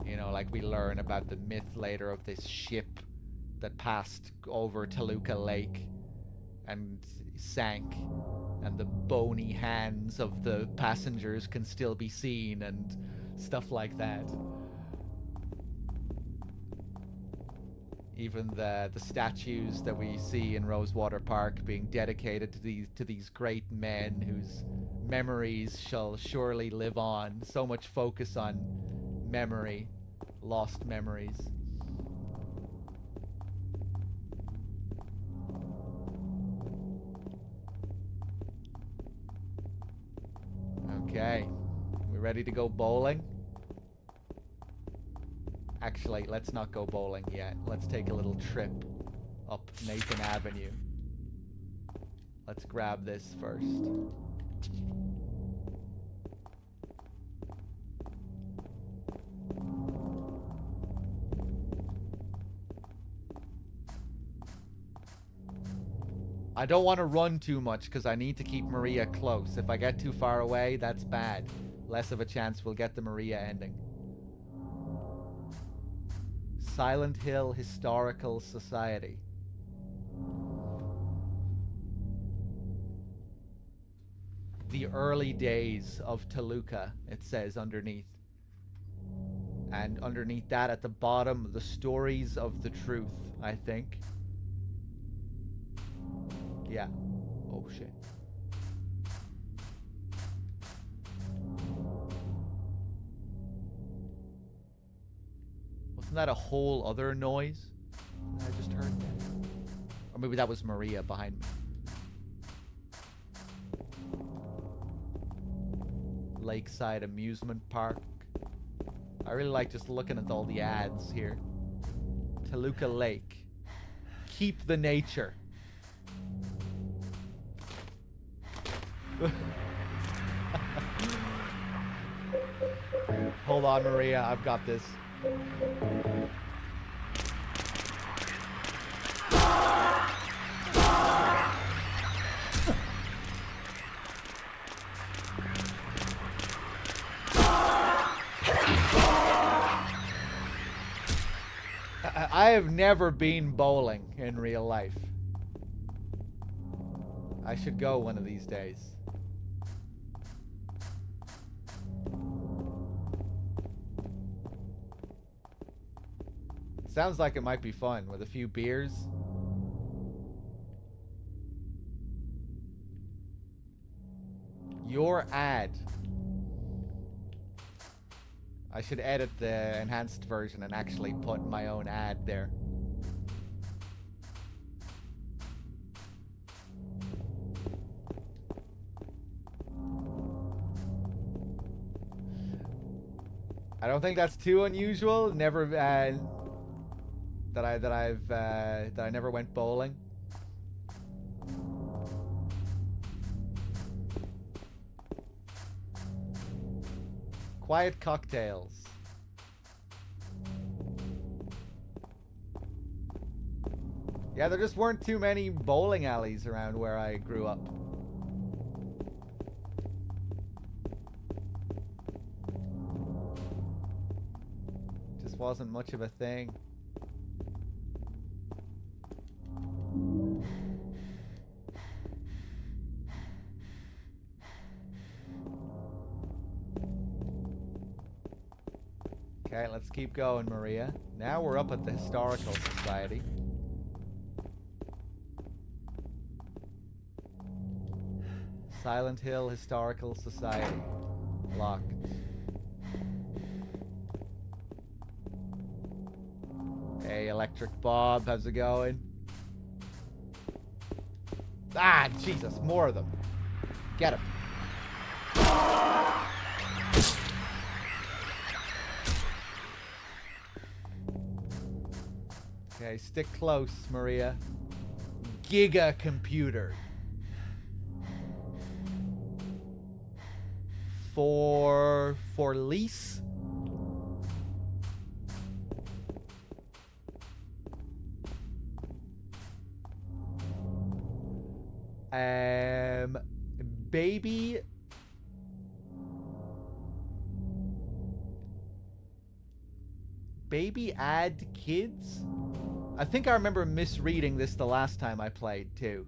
you know, like we learn about the myth later of this ship that passed over Toluca Lake and sank, and the bony hands of the passengers can still be seen and stuff like that. Even the statues that we see in Rosewater Park being dedicated to these great men whose memories shall surely live on. So much focus on memory, lost memories. Okay, we ready to go bowling? Actually, let's not go bowling yet. Let's take a little trip up Nathan Avenue. Let's grab this first. I don't want to run too much because I need to keep Maria close. If I get too far away, that's bad. Less of a chance we'll get the Maria ending. Silent Hill Historical Society. The early days of Toluca, it says underneath. And underneath that at the bottom, the stories of the truth, I think. Yeah. Oh shit. Wasn't that a whole other noise I just heard that? Or maybe that was Maria behind me. Lakeside Amusement Park. I really like just looking at all the ads here. Toluca Lake. Keep the nature. Hold on, Maria. I've got this. I have never been bowling in real life. I should go one of these days. Sounds like it might be fun with a few beers. Your ad. I should edit the enhanced version and actually put my own ad there. I don't think that's too unusual. Never that I never went bowling. Quiet cocktails. Yeah, there just weren't too many bowling alleys around where I grew up. wasn't much of a thing. Okay, let's keep going, Maria. Now we're up at the Historical Society. Silent Hill Historical Society. Locked. Hey, Electric Bob, how's it going? Ah, Jesus, more of them. Get him. Okay, stick close, Maria. Giga computer. For lease? Baby. Baby add kids? I think I remember misreading this the last time I played, too.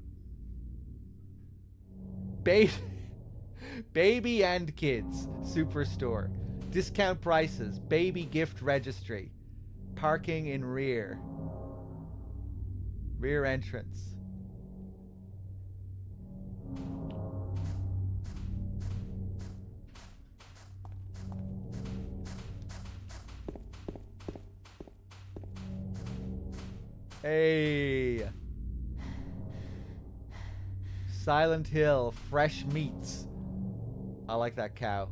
Baby and kids. Superstore. Discount prices. Baby gift registry. Parking in rear. Rear entrance. Hey. Silent Hill, fresh meats. I like that cow.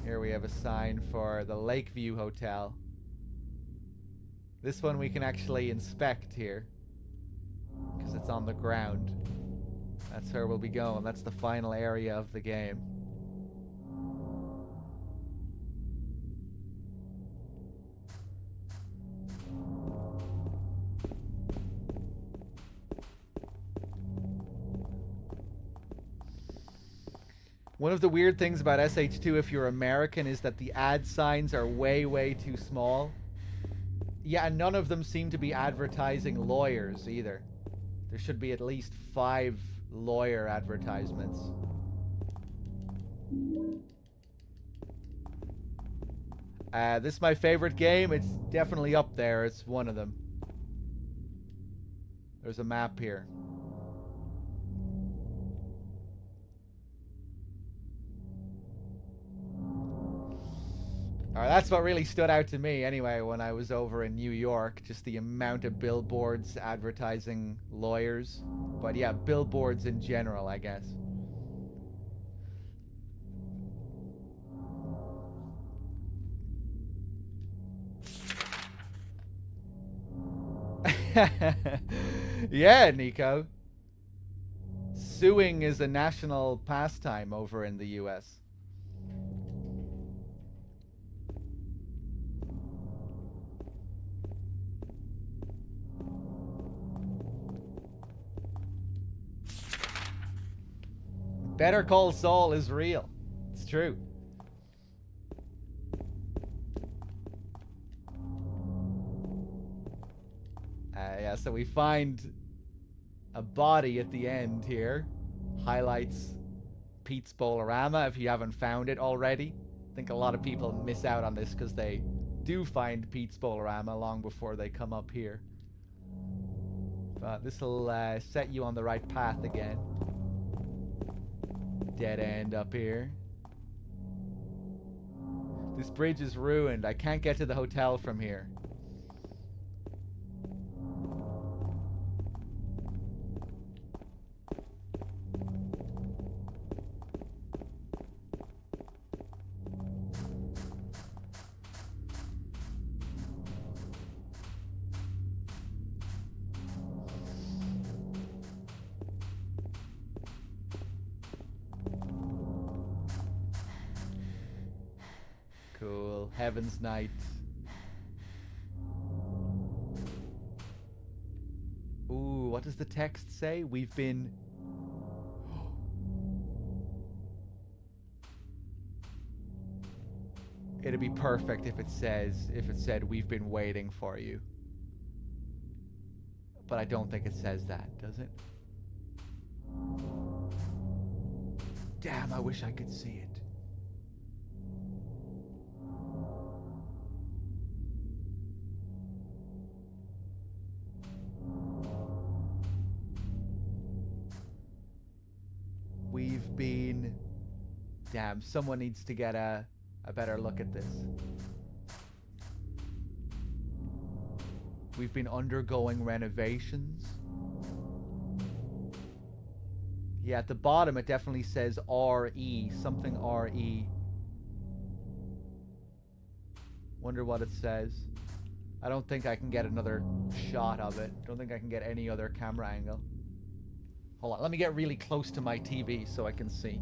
Here we have a sign for the Lakeview Hotel. This one we can actually inspect here, because it's on the ground. That's where we'll be going. That's the final area of the game. One of the weird things about SH2 if you're American is that the ad signs are way, way too small. Yeah, and none of them seem to be advertising lawyers either. There should be at least 5 lawyer advertisements. This is my favorite game. It's definitely up there. It's one of them. There's a map here. Alright, that's what really stood out to me anyway when I was over in New York. Just the amount of billboards advertising lawyers. But yeah, billboards in general, I guess. Yeah, Nico. Suing is a national pastime over in the US. Better Call Saul is real. It's true. Yeah, so we find a body at the end here. Highlights Pete's Bowl-orama if you haven't found it already. I think a lot of people miss out on this because they do find Pete's Bowl-orama long before they come up here. But this will set you on the right path again. Dead end up here. This bridge is ruined. I can't get to the hotel from here. Cool. Heaven's Night. Ooh, what does the text say? We've been... It'd be perfect if it said we've been waiting for you. But I don't think it says that, does it? Damn, I wish I could see it. We've been... Damn, someone needs to get a better look at this. We've been undergoing renovations. Yeah, at the bottom it definitely says RE, something RE. Wonder what it says. I don't think I can get another shot of it. Don't think I can get any other camera angle. Hold on, let me get really close to my TV so I can see.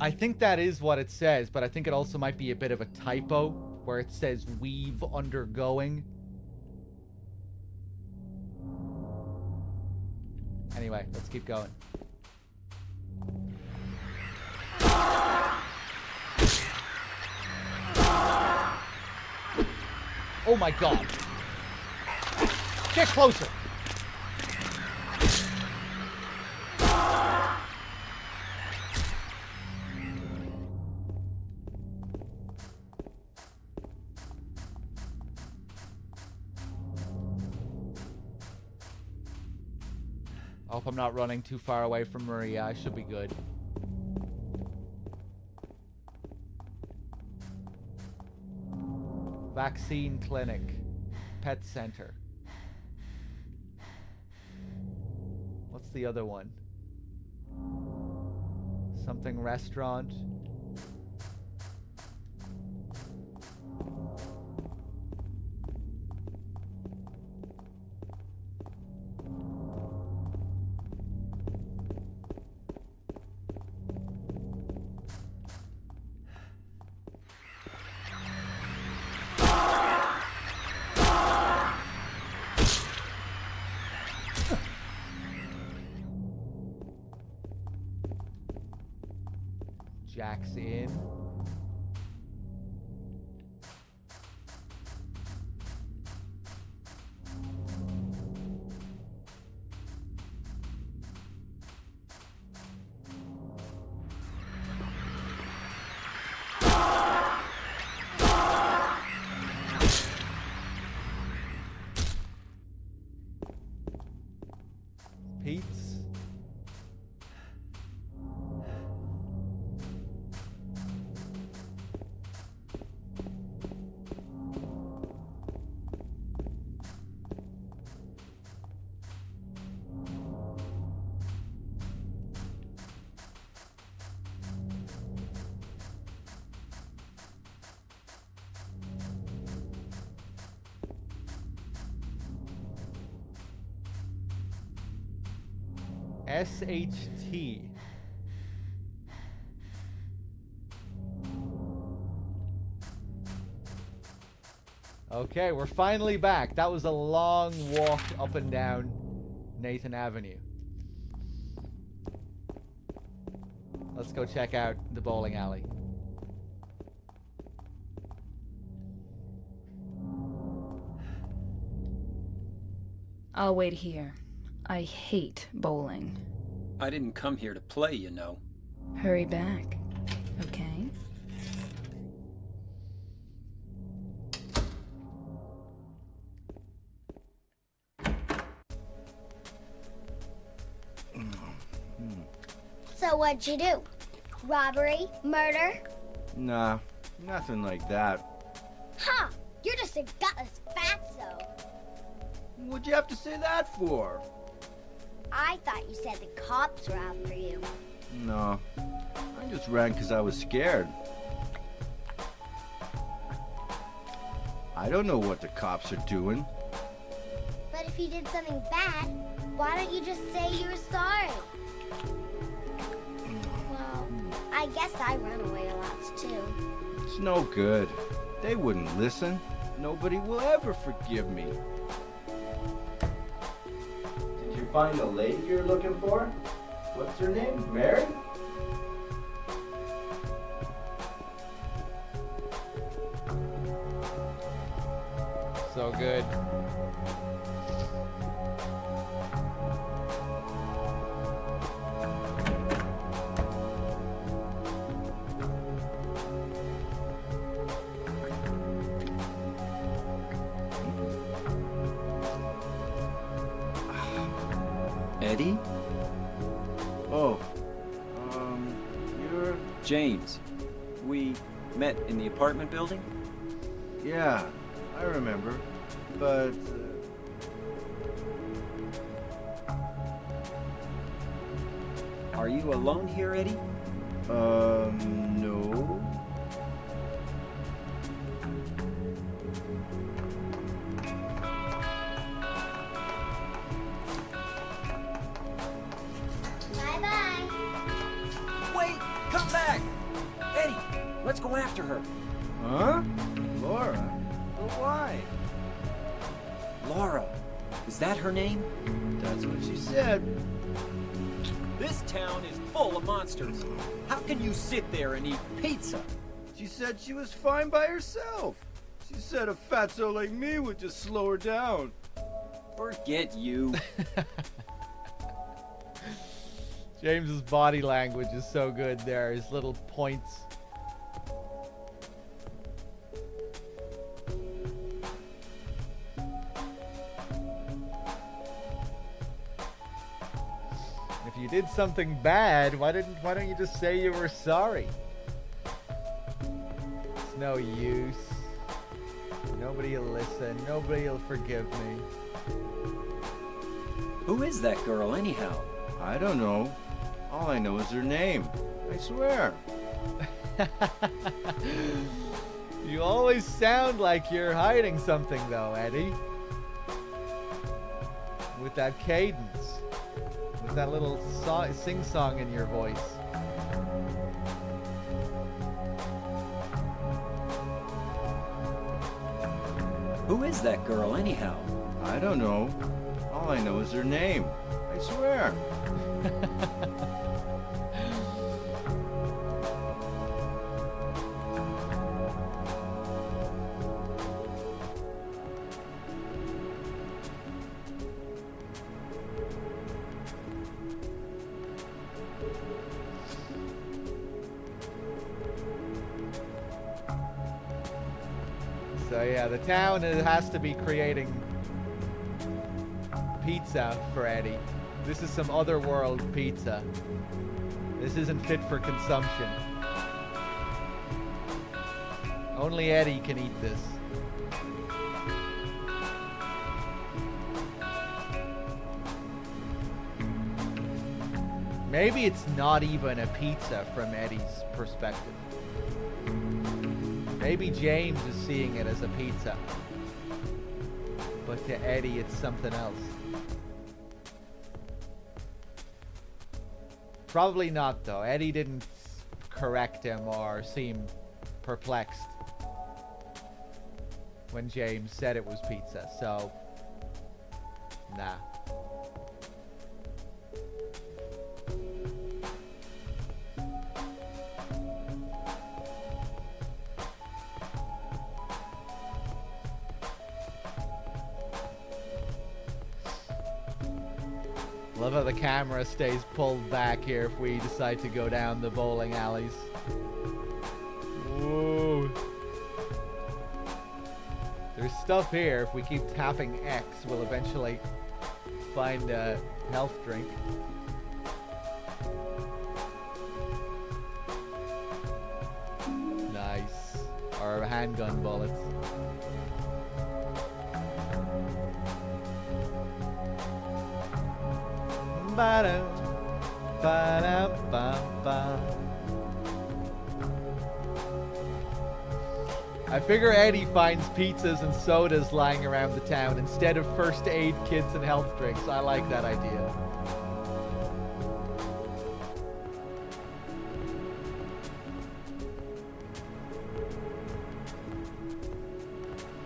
I think that is what it says, but I think it also might be a bit of a typo where it says we've undergoing. Anyway, let's keep going. Oh my god. Get closer. I hope I'm not running too far away from Maria. I should be good. Vaccine clinic. Pet center. What's the other one? Something restaurant. Jack's in. Pete's. SHT. Okay, we're finally back. That was a long walk up and down Nathan Avenue. Let's go check out the bowling alley. I'll wait here. I hate bowling. I didn't come here to play, you know. Hurry back, okay? So what'd you do? Robbery? Murder? Nah, nothing like that. Huh, you're just a gutless fatso. What'd you have to say that for? I thought you said the cops were after you. No, I just ran because I was scared. I don't know what the cops are doing. But if you did something bad, why don't you just say you were sorry? Well, I guess I run away a lot too. It's no good. They wouldn't listen. Nobody will ever forgive me. Did you find the lady you're looking for? What's her name? Mary? So good. Eddie? Oh, you're... James. We met in the apartment building? Yeah, I remember. But... Are you alone here, Eddie? No. Bye-bye. Wait! Come back! Eddie, let's go after her. Huh? Laura? But why? Laura. Is that her name? That's what she said. This town is full of monsters. How can you sit there and eat pizza? She said she was fine by herself. She said a fatso like me would just slow her down. Forget you. James's body language is so good there. His little points. If you did something bad, why don't you just say you were sorry? It's no use. Nobody will listen. Nobody will forgive me. Who is that girl, anyhow? I don't know. All I know is her name. I swear. You always sound like you're hiding something, though, Eddie. With that cadence. With that little sing-song in your voice. Who is that girl, anyhow? I don't know. All I know is her name. I swear. So yeah, the town has to be creating pizza for Eddie. This is some otherworld pizza. This isn't fit for consumption. Only Eddie can eat this. Maybe it's not even a pizza from Eddie's perspective. Maybe James is seeing it as a pizza. But to Eddie, it's something else. Probably not, though. Eddie didn't correct him or seem perplexed when James said it was pizza, so nah. Love how the camera stays pulled back here if we decide to go down the bowling alleys. Whoa. There's stuff here. If we keep tapping X, we'll eventually find a health drink. Nice. Or handgun bullets. Ba-da, ba-da, ba-ba. I figure Eddie finds pizzas and sodas lying around the town instead of first aid kits and health drinks. I like that idea.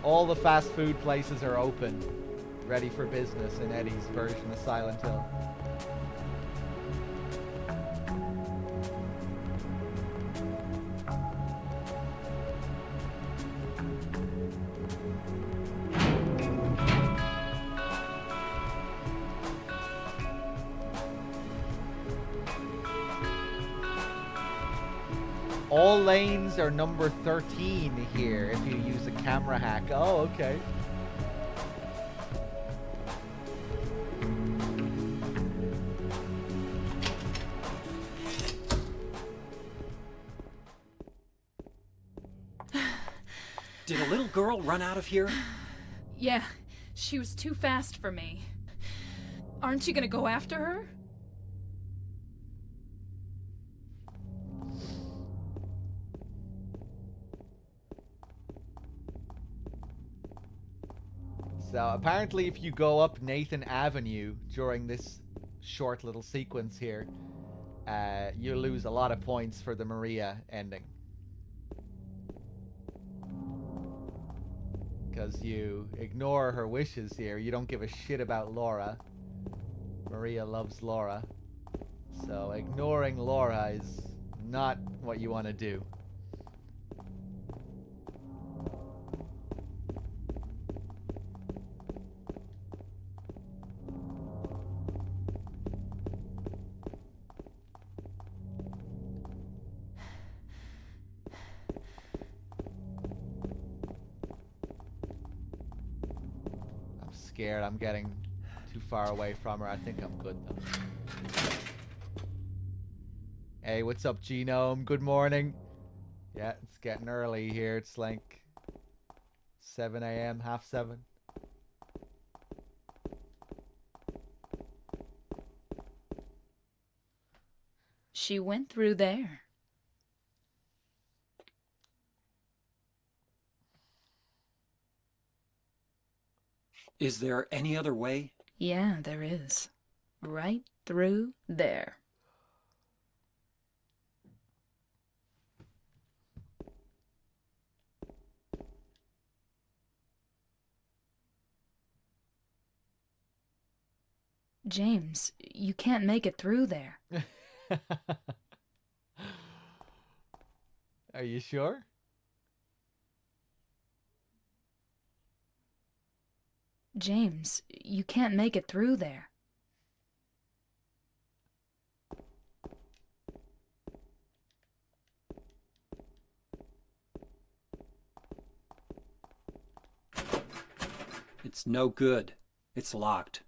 All the fast food places are open, ready for business in Eddie's version of Silent Hill. All lanes are number 13 here if you use a camera hack. Oh, okay. Did a little girl run out of here? Yeah, she was too fast for me. Aren't you gonna go after her? So apparently if you go up Nathan Avenue during this short little sequence here, you lose a lot of points for the Maria ending. Because you ignore her wishes here. You don't give a shit about Laura. Maria loves Laura. So ignoring Laura is not what you want to do. Scared I'm getting too far away from her. I think I'm good though. Hey, what's up, Genome? Good morning. Yeah, it's getting early here. It's like 7 a.m., half 7. She went through there. Is there any other way? Yeah, there is. Right through there. James, you can't make it through there. Are you sure? James, you can't make it through there. It's no good. It's locked.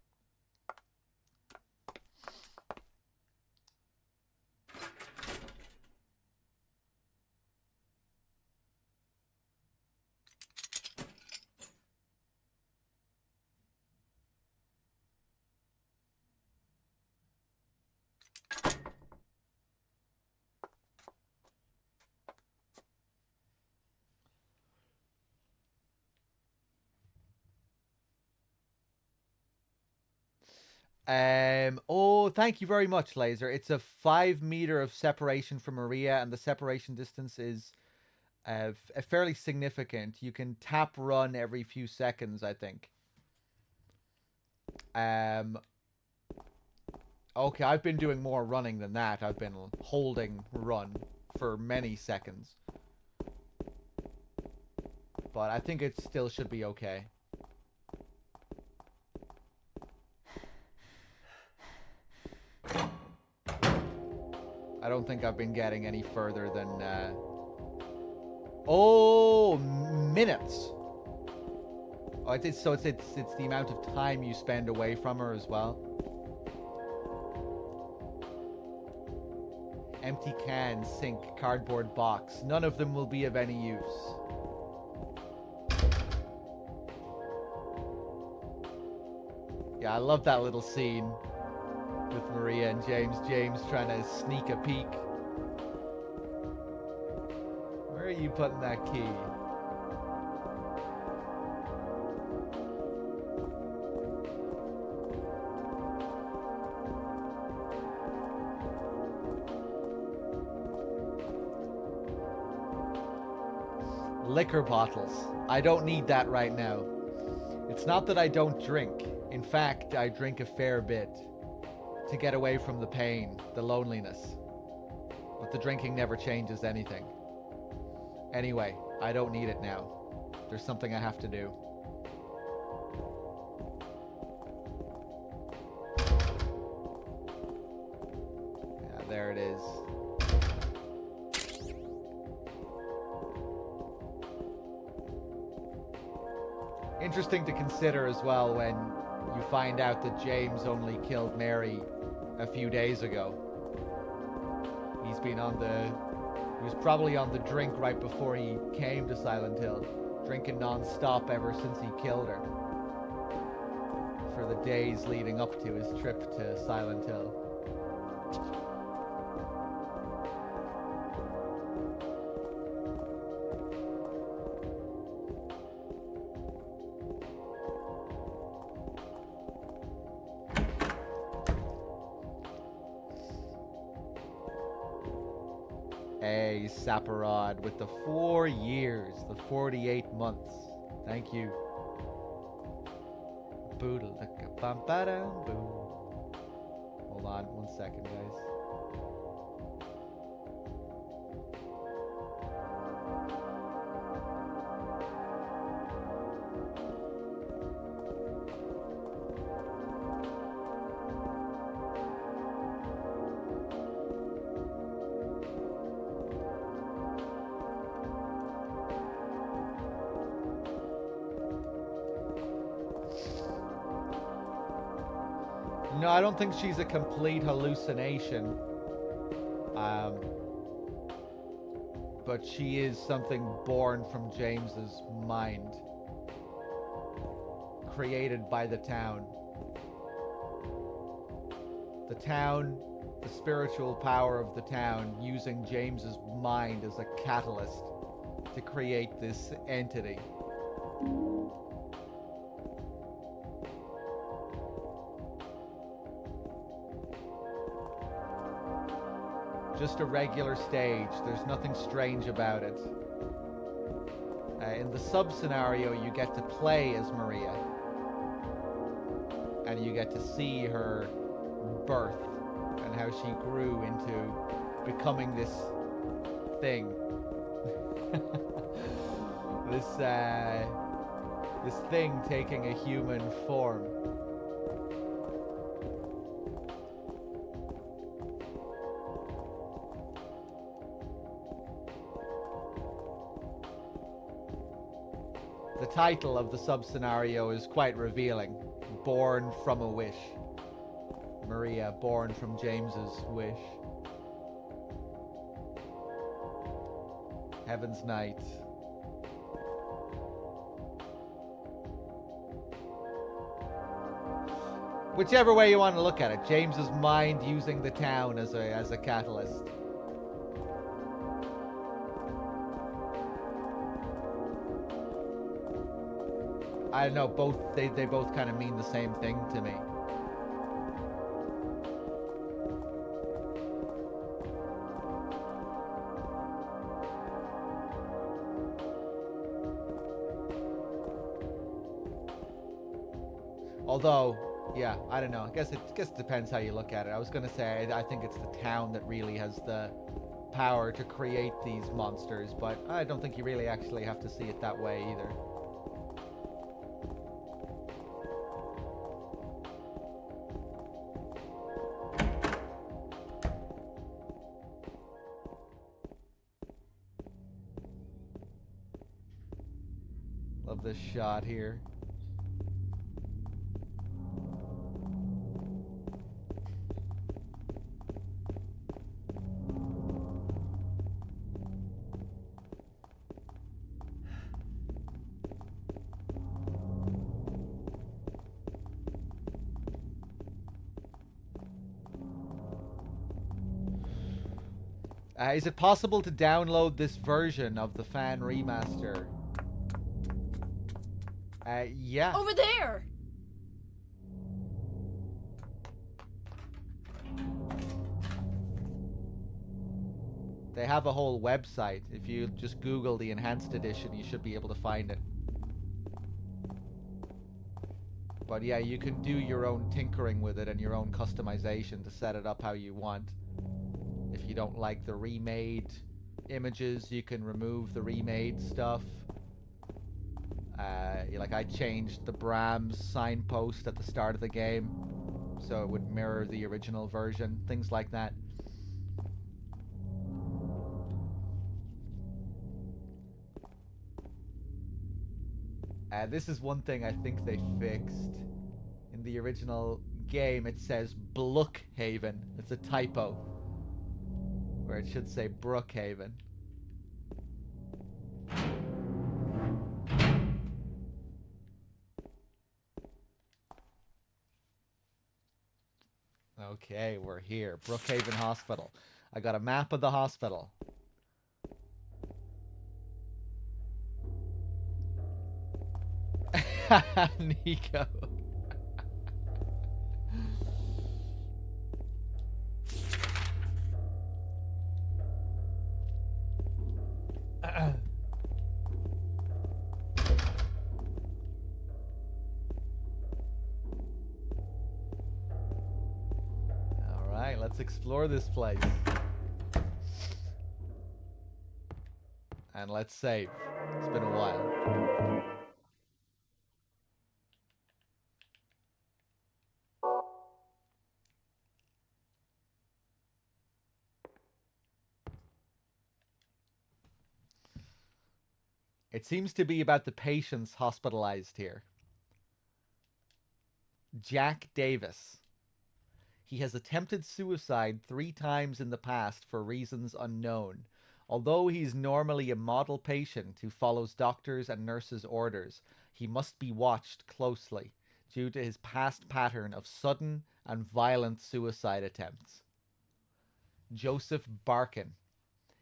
Oh, thank you very much, Laser. It's a 5 meter of separation from Maria, and the separation distance is fairly significant. You can tap run every few seconds, I think. Okay, I've been doing more running than that. I've been holding run for many seconds. But I think it still should be okay. I don't think I've been getting any further than... Oh, minutes! Oh, it's the amount of time you spend away from her as well. Empty can, sink, cardboard box. None of them will be of any use. Yeah, I love that little scene with Maria and James. James trying to sneak a peek. Where are you putting that key? Liquor bottles. I don't need that right now. It's not that I don't drink. In fact, I drink a fair bit to get away from the pain, the loneliness. But the drinking never changes anything. Anyway, I don't need it now. There's something I have to do. Yeah, there it is. Interesting to consider as well when you find out that James only killed Mary a few days ago. He was probably on the drink right before he came to Silent Hill, drinking non-stop ever since he killed her, for the days leading up to his trip to Silent Hill. Hey, Saparod, with the 4 years, the 48 months. Thank you. Hold on 1 second, guys. No, I don't think she's a complete hallucination. But she is something born from James's mind. Created by the town. The town, the spiritual power of the town, using James's mind as a catalyst to create this entity. Just a regular stage. There's nothing strange about it. In the sub-scenario, you get to play as Maria. And you get to see her birth and how she grew into becoming this thing. This thing taking a human form. The title of the sub-scenario is quite revealing. Born from a wish. Maria, born from James's wish. Heaven's Night. Whichever way you want to look at it, James's mind using the town as a catalyst. I don't know, they both kind of mean the same thing to me. Although, yeah, I don't know. I guess it depends how you look at it. I was gonna say I think it's the town that really has the power to create these monsters, but I don't think you really actually have to see it that way either. Love this shot here. Is it possible to download this version of the fan remaster? Yeah. Over there! They have a whole website. If you just Google the enhanced edition, you should be able to find it. But yeah, you can do your own tinkering with it and your own customization to set it up how you want. If you don't like the remade images, you can remove the remade stuff. Like I changed the Brahms signpost at the start of the game so it would mirror the original version, things like that. This is one thing I think they fixed. In the original game, it says Brookhaven. It's a typo, where it should say Brookhaven. Okay, we're here. Brookhaven Hospital. I got a map of the hospital. Nico. Alright, let's explore this place. And let's save. It's been a while. It seems to be about the patients hospitalized here. Jack Davis. He has attempted suicide 3 times in the past for reasons unknown. Although he's normally a model patient who follows doctors' and nurses' orders, he must be watched closely due to his past pattern of sudden and violent suicide attempts. Joseph Barkin.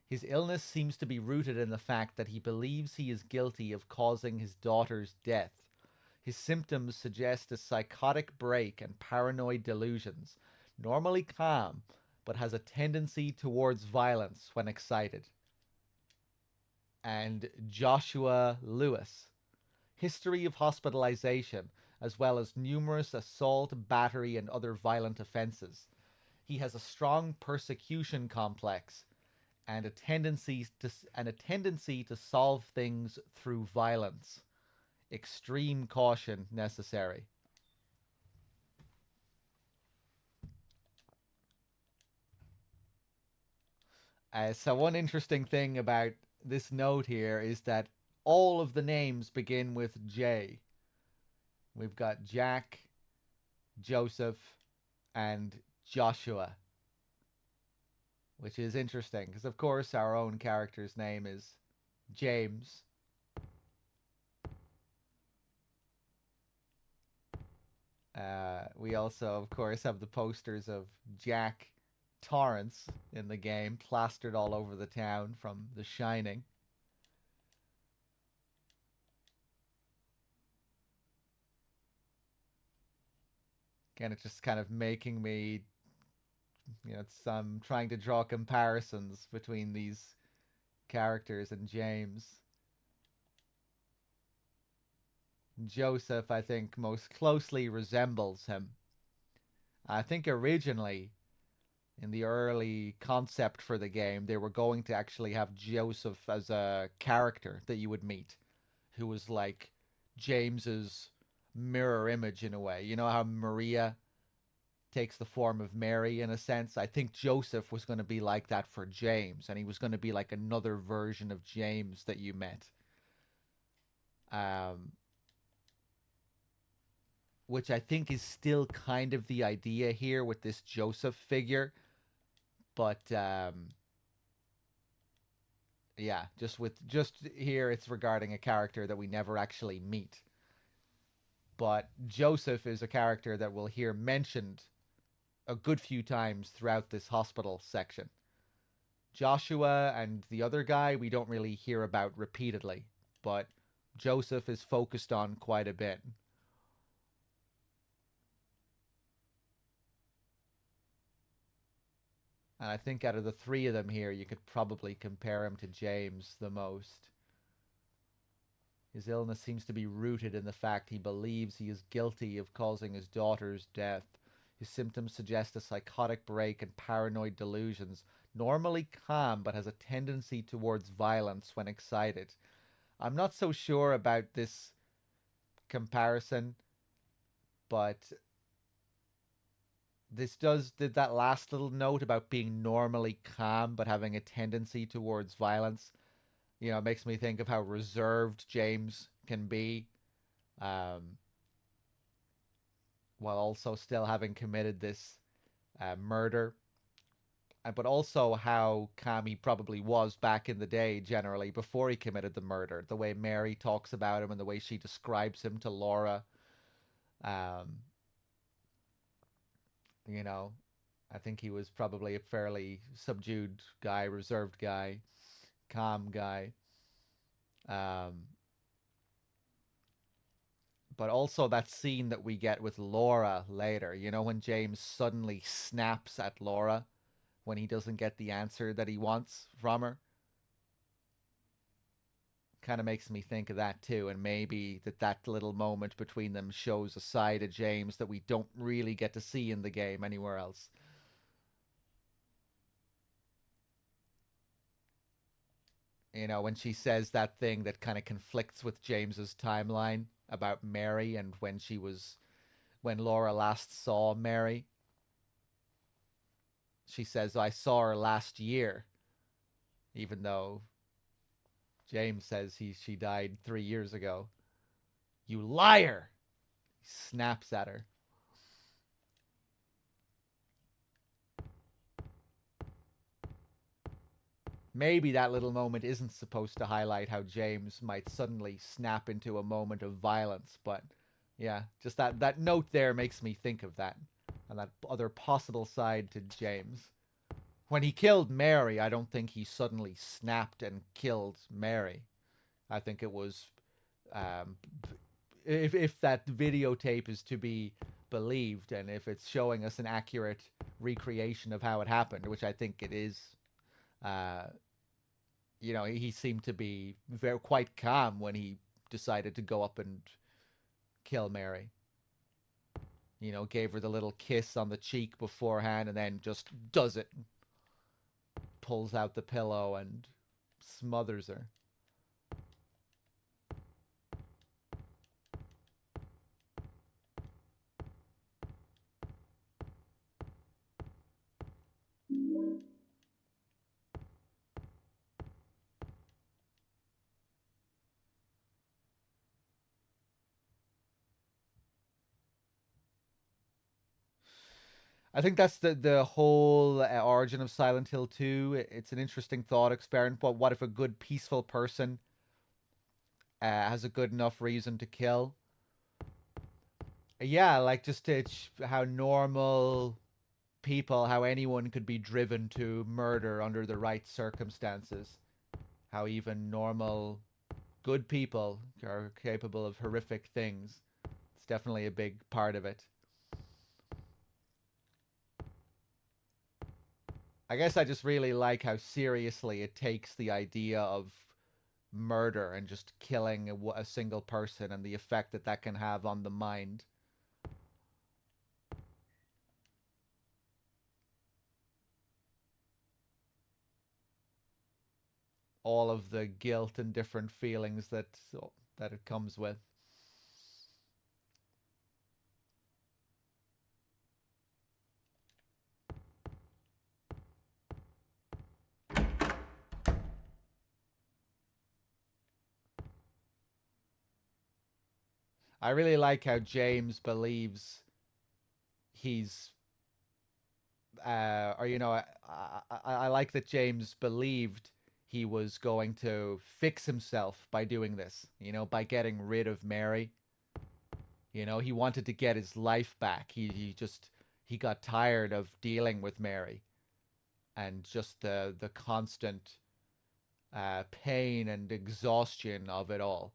His illness seems to be rooted in the fact that he believes he is guilty of causing his daughter's death. His symptoms suggest a psychotic break and paranoid delusions, normally calm, but has a tendency towards violence when excited. And Joshua Lewis. History of hospitalization, as well as numerous assault, battery, and other violent offenses. He has a strong persecution complex and a tendency to solve things through violence. Extreme caution necessary. So one interesting thing about this note here is that all of the names begin with J. We've got Jack, Joseph, and Joshua, which is interesting because, of course, our own character's name is James. We also, of course, have the posters of Jack Torrance in the game, plastered all over the town from The Shining. Again, it's just kind of making me, I'm trying to draw comparisons between these characters and James. Joseph, I think, most closely resembles him. I think originally, in the early concept for the game, they were going to actually have Joseph as a character that you would meet, who was like James's mirror image in a way. You know how Maria takes the form of Mary in a sense? I think Joseph was going to be like that for James, and he was going to be like another version of James that you met. Which I think is still kind of the idea here with this Joseph figure. But yeah, just here it's regarding a character that we never actually meet. But Joseph is a character that we'll hear mentioned a good few times throughout this hospital section. Joshua and the other guy we don't really hear about repeatedly, but Joseph is focused on quite a bit. And I think out of the three of them here, you could probably compare him to James the most. His illness seems to be rooted in the fact he believes he is guilty of causing his daughter's death. His symptoms suggest a psychotic break and paranoid delusions. Normally calm, but has a tendency towards violence when excited. I'm not so sure about this comparison, but did that last little note about being normally calm but having a tendency towards violence, you know, it makes me think of how reserved James can be, while also still having committed this murder. But also how calm he probably was back in the day, generally, before he committed the murder. The way Mary talks about him and the way she describes him to Laura. You know, I think he was probably a fairly subdued guy, reserved guy, calm guy. But also that scene that we get with Laura later, you know, when James suddenly snaps at Laura when he doesn't get the answer that he wants from her. Kind of makes me think of that too, and maybe that little moment between them shows a side of James that we don't really get to see in the game anywhere else. You know, when she says that thing that kind of conflicts with James's timeline about Mary and when Laura last saw Mary. She says, I saw her last year, even though James says she died 3 years ago. You liar! He snaps at her. Maybe that little moment isn't supposed to highlight how James might suddenly snap into a moment of violence, but yeah, just that note there makes me think of that, and that other possible side to James. When he killed Mary, I don't think he suddenly snapped and killed Mary. I think it was, if that videotape is to be believed, and if it's showing us an accurate recreation of how it happened, which I think it is, you know, he seemed to be quite calm when he decided to go up and kill Mary. You know, gave her the little kiss on the cheek beforehand and then just does it. Pulls out the pillow and smothers her. I think that's the whole origin of Silent Hill 2. It's an interesting thought experiment. But what if a good, peaceful person has a good enough reason to kill? Yeah, like just how normal people, how anyone could be driven to murder under the right circumstances. How even normal, good people are capable of horrific things. It's definitely a big part of it. I guess I just really like how seriously it takes the idea of murder and just killing a single person and the effect that can have on the mind. All of the guilt and different feelings that it comes with. I really like how James believes he's, or you know, I like that James believed he was going to fix himself by doing this, you know, by getting rid of Mary. You know, he wanted to get his life back. He got tired of dealing with Mary and just the constant pain and exhaustion of it all.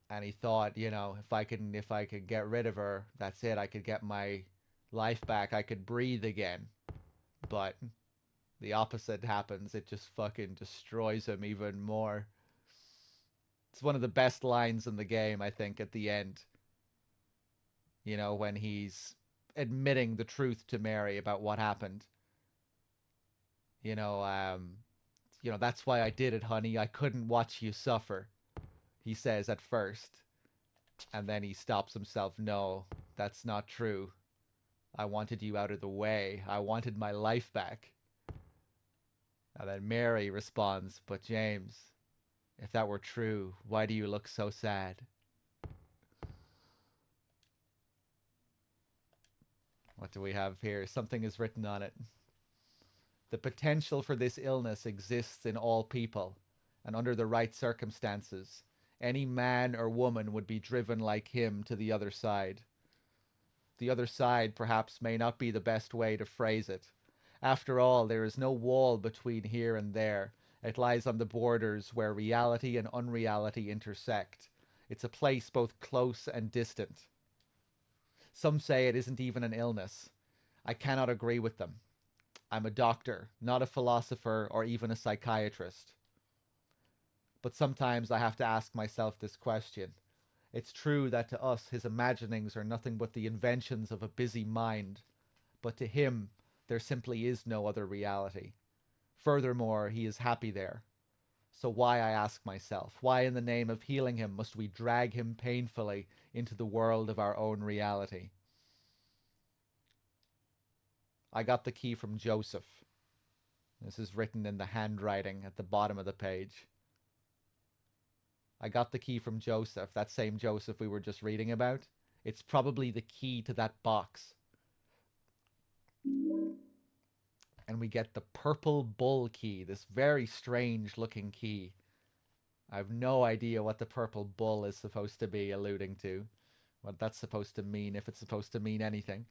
And he thought, you know, if I could get rid of her, that's it. I could get my life back. I could breathe again. But the opposite happens. It just fucking destroys him even more. It's one of the best lines in the game, I think, at the end. You know, when he's admitting the truth to Mary about what happened. You know, that's why I did it, honey. I couldn't watch you suffer, he says at first. And then he stops himself. No, that's not true. I wanted you out of the way. I wanted my life back. And then Mary responds, but James, if that were true, why do you look so sad? What do we have here? Something is written on it. The potential for this illness exists in all people, and under the right circumstances, any man or woman would be driven like him to the other side. The other side, perhaps, may not be the best way to phrase it. After all, there is no wall between here and there. It lies on the borders where reality and unreality intersect. It's a place both close and distant. Some say it isn't even an illness. I cannot agree with them. I'm a doctor, not a philosopher or even a psychiatrist. But sometimes I have to ask myself this question. It's true that to us his imaginings are nothing but the inventions of a busy mind, but to him there simply is no other reality. Furthermore, he is happy there. So why, I ask myself, why in the name of healing him must we drag him painfully into the world of our own reality? I got the key from Joseph. This is written in the handwriting at the bottom of the page. I got the key from Joseph, that same Joseph we were just reading about. It's probably the key to that box. And we get the purple bull key, this very strange looking key. I have no idea what the purple bull is supposed to be alluding to. What that's supposed to mean, if it's supposed to mean anything.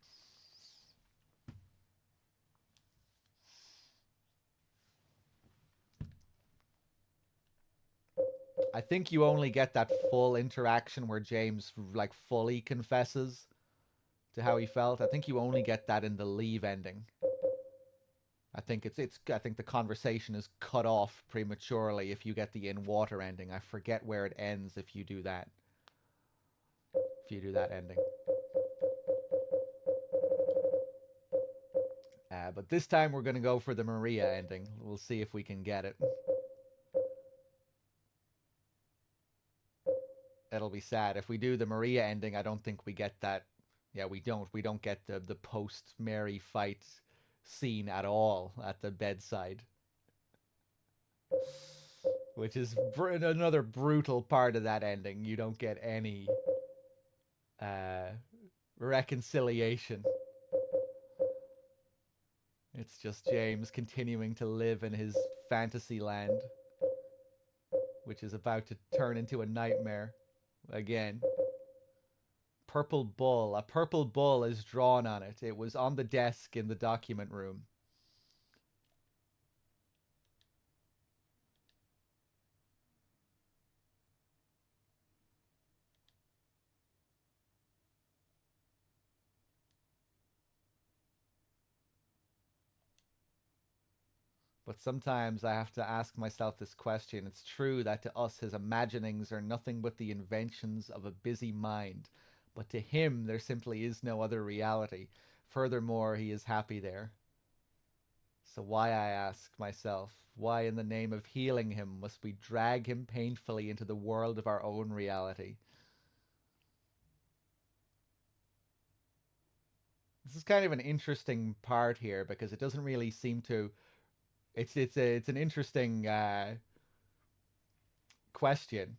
I think you only get that full interaction where James like fully confesses to how he felt. I think you only get that in the Leave ending. I think I think the conversation is cut off prematurely if you get the In Water ending. I forget where it ends if you do that. If you do that ending. But this time we're going to go for the Maria ending. We'll see if we can get it. It'll be sad. If we do the Maria ending, I don't think we get that. Yeah, we don't. We don't get the post-Mary fight scene at all at the bedside. Which is another brutal part of that ending. You don't get any reconciliation. It's just James continuing to live in his fantasy land, which is about to turn into a nightmare again. Purple bull. A purple bull is drawn on it. It was on the desk in the document room. But sometimes I have to ask myself this question. It's true that to us his imaginings are nothing but the inventions of a busy mind. But to him there simply is no other reality. Furthermore, he is happy there. So why, I ask myself, why in the name of healing him must we drag him painfully into the world of our own reality? This is kind of an interesting part here because it doesn't really seem to... It's an interesting question,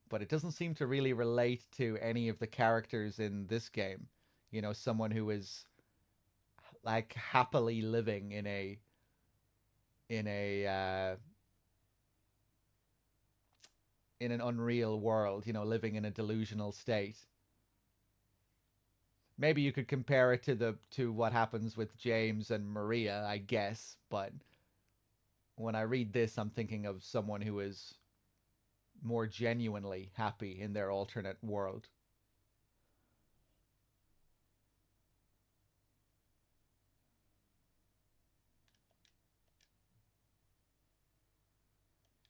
but it doesn't seem to really relate to any of the characters in this game. You know, someone who is like happily living in an unreal world, you know, living in a delusional state. Maybe you could compare it to what happens with James and Maria, I guess, but when I read this, I'm thinking of someone who is more genuinely happy in their alternate world.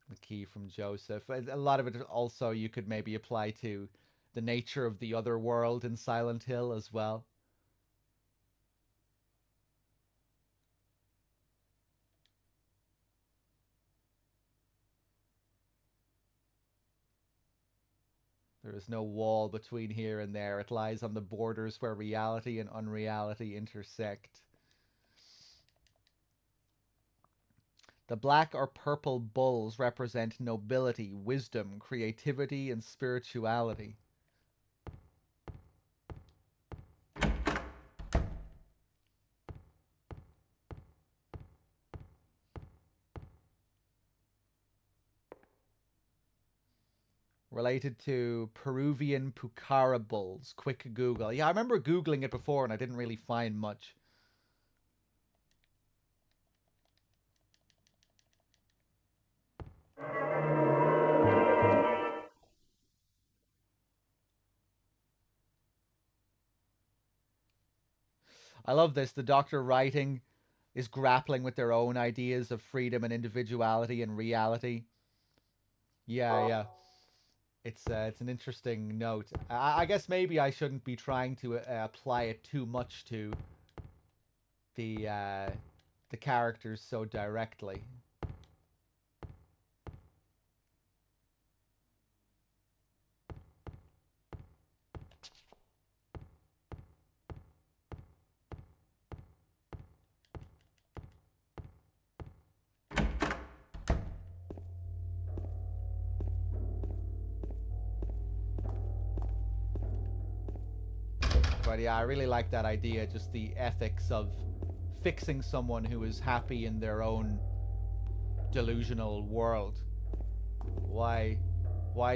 The key from Joseph. A lot of it also you could maybe apply to the nature of the other world in Silent Hill as well. There is no wall between here and there. It lies on the borders where reality and unreality intersect. The black or purple bulls represent nobility, wisdom, creativity, and spirituality. Related to Peruvian Pucara bulls. Quick Google. Yeah, I remember Googling it before and I didn't really find much. I love this. The Doctor writing is grappling with their own ideas of freedom and individuality and reality. Yeah. It's an interesting note. I guess maybe I shouldn't be trying to apply it too much to the characters so directly. But yeah, I really like that idea, just the ethics of fixing someone who is happy in their own delusional world. Why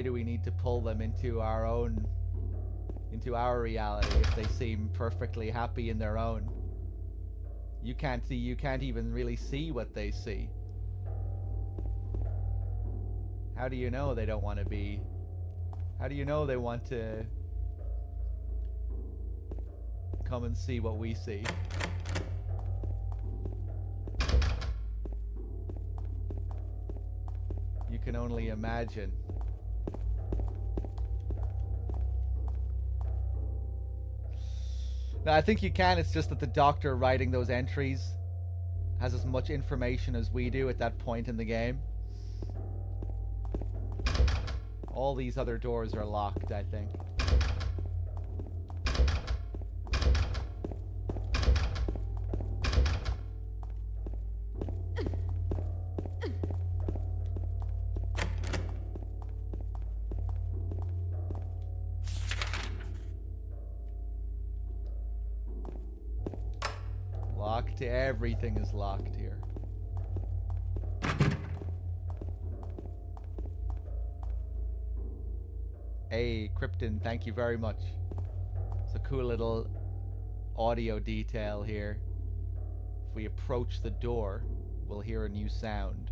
do we need to pull them into our reality if they seem perfectly happy in their own? You can't even really see what they see. How do you know they don't want to be? How do you know they want to come and see what we see? You can only imagine. No, I think you can. It's just that the Doctor writing those entries has as much information as we do at that point in the game. All these other doors are locked, I think. Locked. Everything is locked here. Hey, Krypton, thank you very much. It's a cool little audio detail here. If we approach the door, we'll hear a new sound.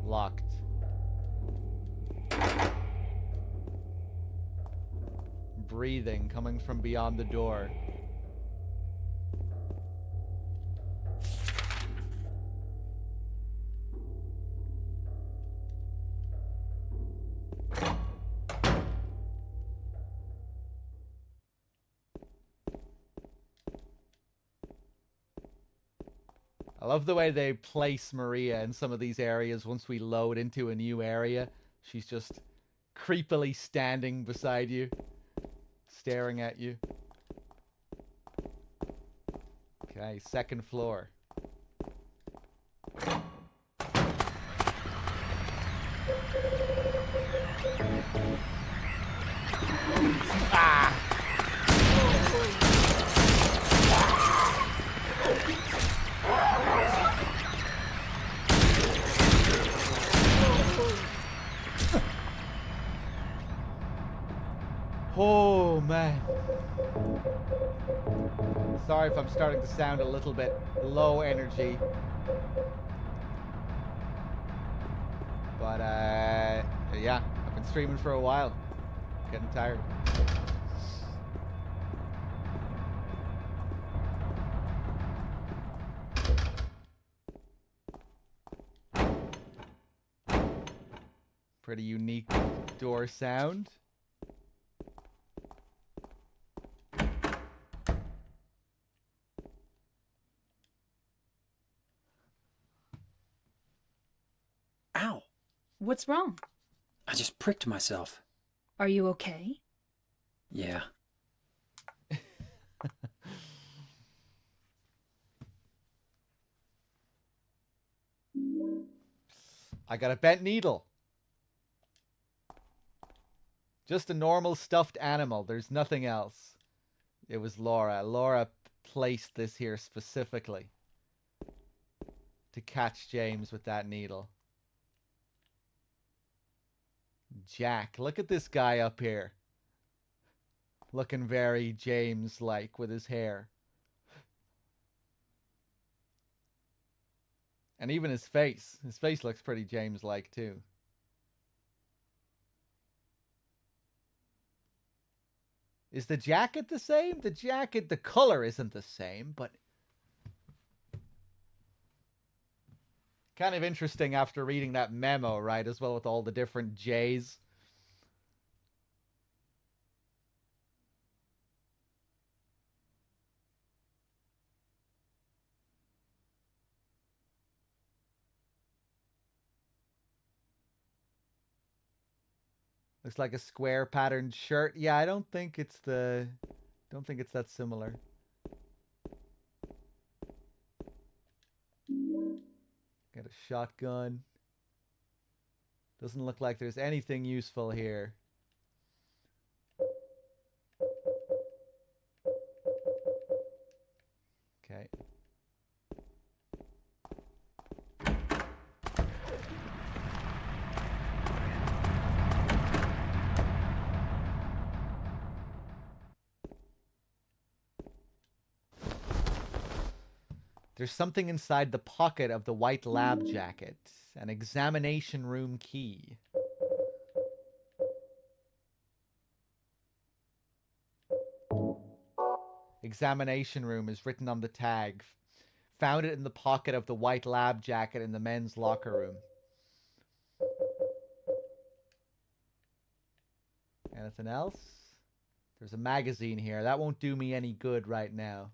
Locked. Breathing coming from beyond the door. I love the way they place Maria in some of these areas. Once we load into a new area, she's just creepily standing beside you, staring at you. Okay, second floor. Ah! Oh, man. Sorry if I'm starting to sound a little bit low energy. But, yeah, I've been streaming for a while. Getting tired. Pretty unique door sound. Ow! What's wrong? I just pricked myself. Are you okay? Yeah. I got a bent needle. Just a normal stuffed animal. There's nothing else. It was Laura. Laura placed this here specifically to catch James with that needle. Jack. Look at this guy up here. Looking very James-like with his hair. And even his face. His face looks pretty James-like too. Is the jacket the same? The jacket, the color isn't the same, but kind of interesting after reading that memo, right? As well with all the different J's. Looks like a square patterned shirt. Yeah, I don't think it's that similar. Got a shotgun. Doesn't look like there's anything useful here. Okay. There's something inside the pocket of the white lab jacket. An examination room key. Examination room is written on the tag. Found it in the pocket of the white lab jacket in the men's locker room. Anything else? There's a magazine here. That won't do me any good right now.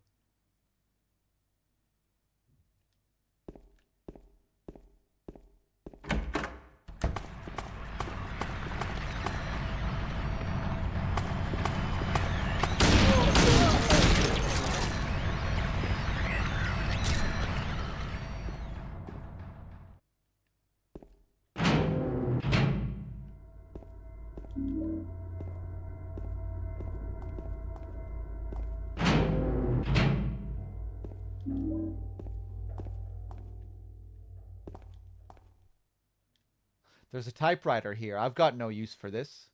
There's a typewriter here. I've got no use for this.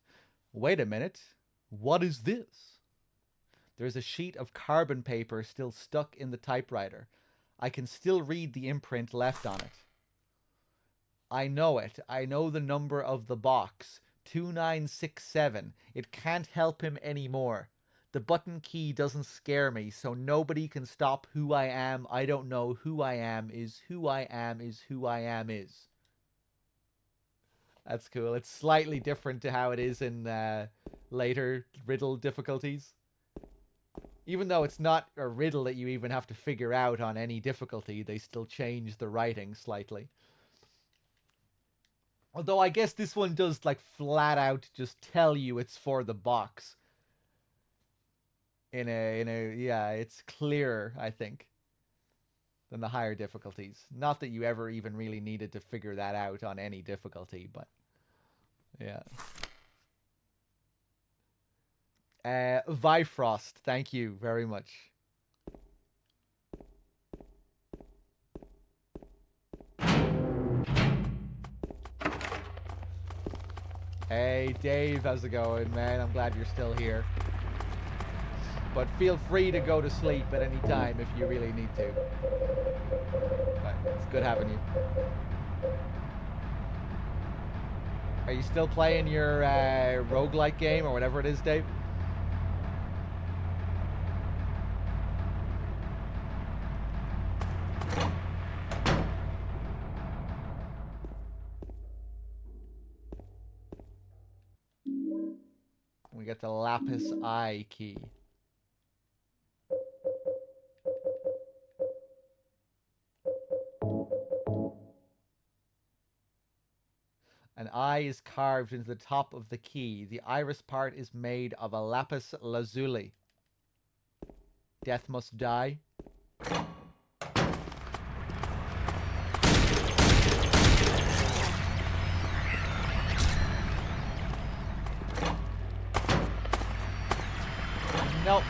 Wait a minute. What is this? There's a sheet of carbon paper still stuck in the typewriter. I can still read the imprint left on it. I know it. I know the number of the box. 2967. It can't help him anymore. The button key doesn't scare me, so nobody can stop who I am. I don't know who I am is who I am is who I am is. That's cool. It's slightly different to how it is in later riddle difficulties. Even though it's not a riddle that you even have to figure out on any difficulty, they still change the writing slightly. Although I guess this one does like flat out just tell you it's for the box. Yeah, it's clearer, I think. than the higher difficulties. Not that you ever even really needed to figure that out on any difficulty, but yeah. Bifrost, thank you very much. Hey, Dave, how's it going, man? I'm glad you're still here. But feel free to go to sleep at any time if you really need to. But it's good having you. Are you still playing your roguelike game or whatever it is, Dave? We get the Lapis Eye key. An eye is carved into the top of the key. The iris part is made of a lapis lazuli. Death must die. Nope.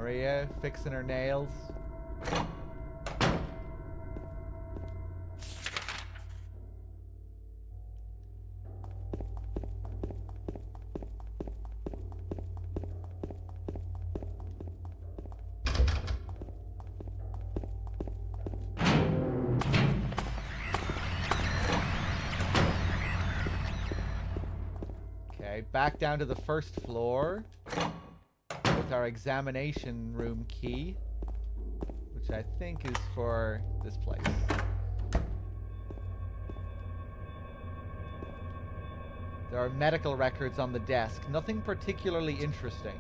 Maria fixing her nails. Okay, back down to the first floor with our examination room key, which I think is for this place. There are medical records on the desk, nothing particularly interesting.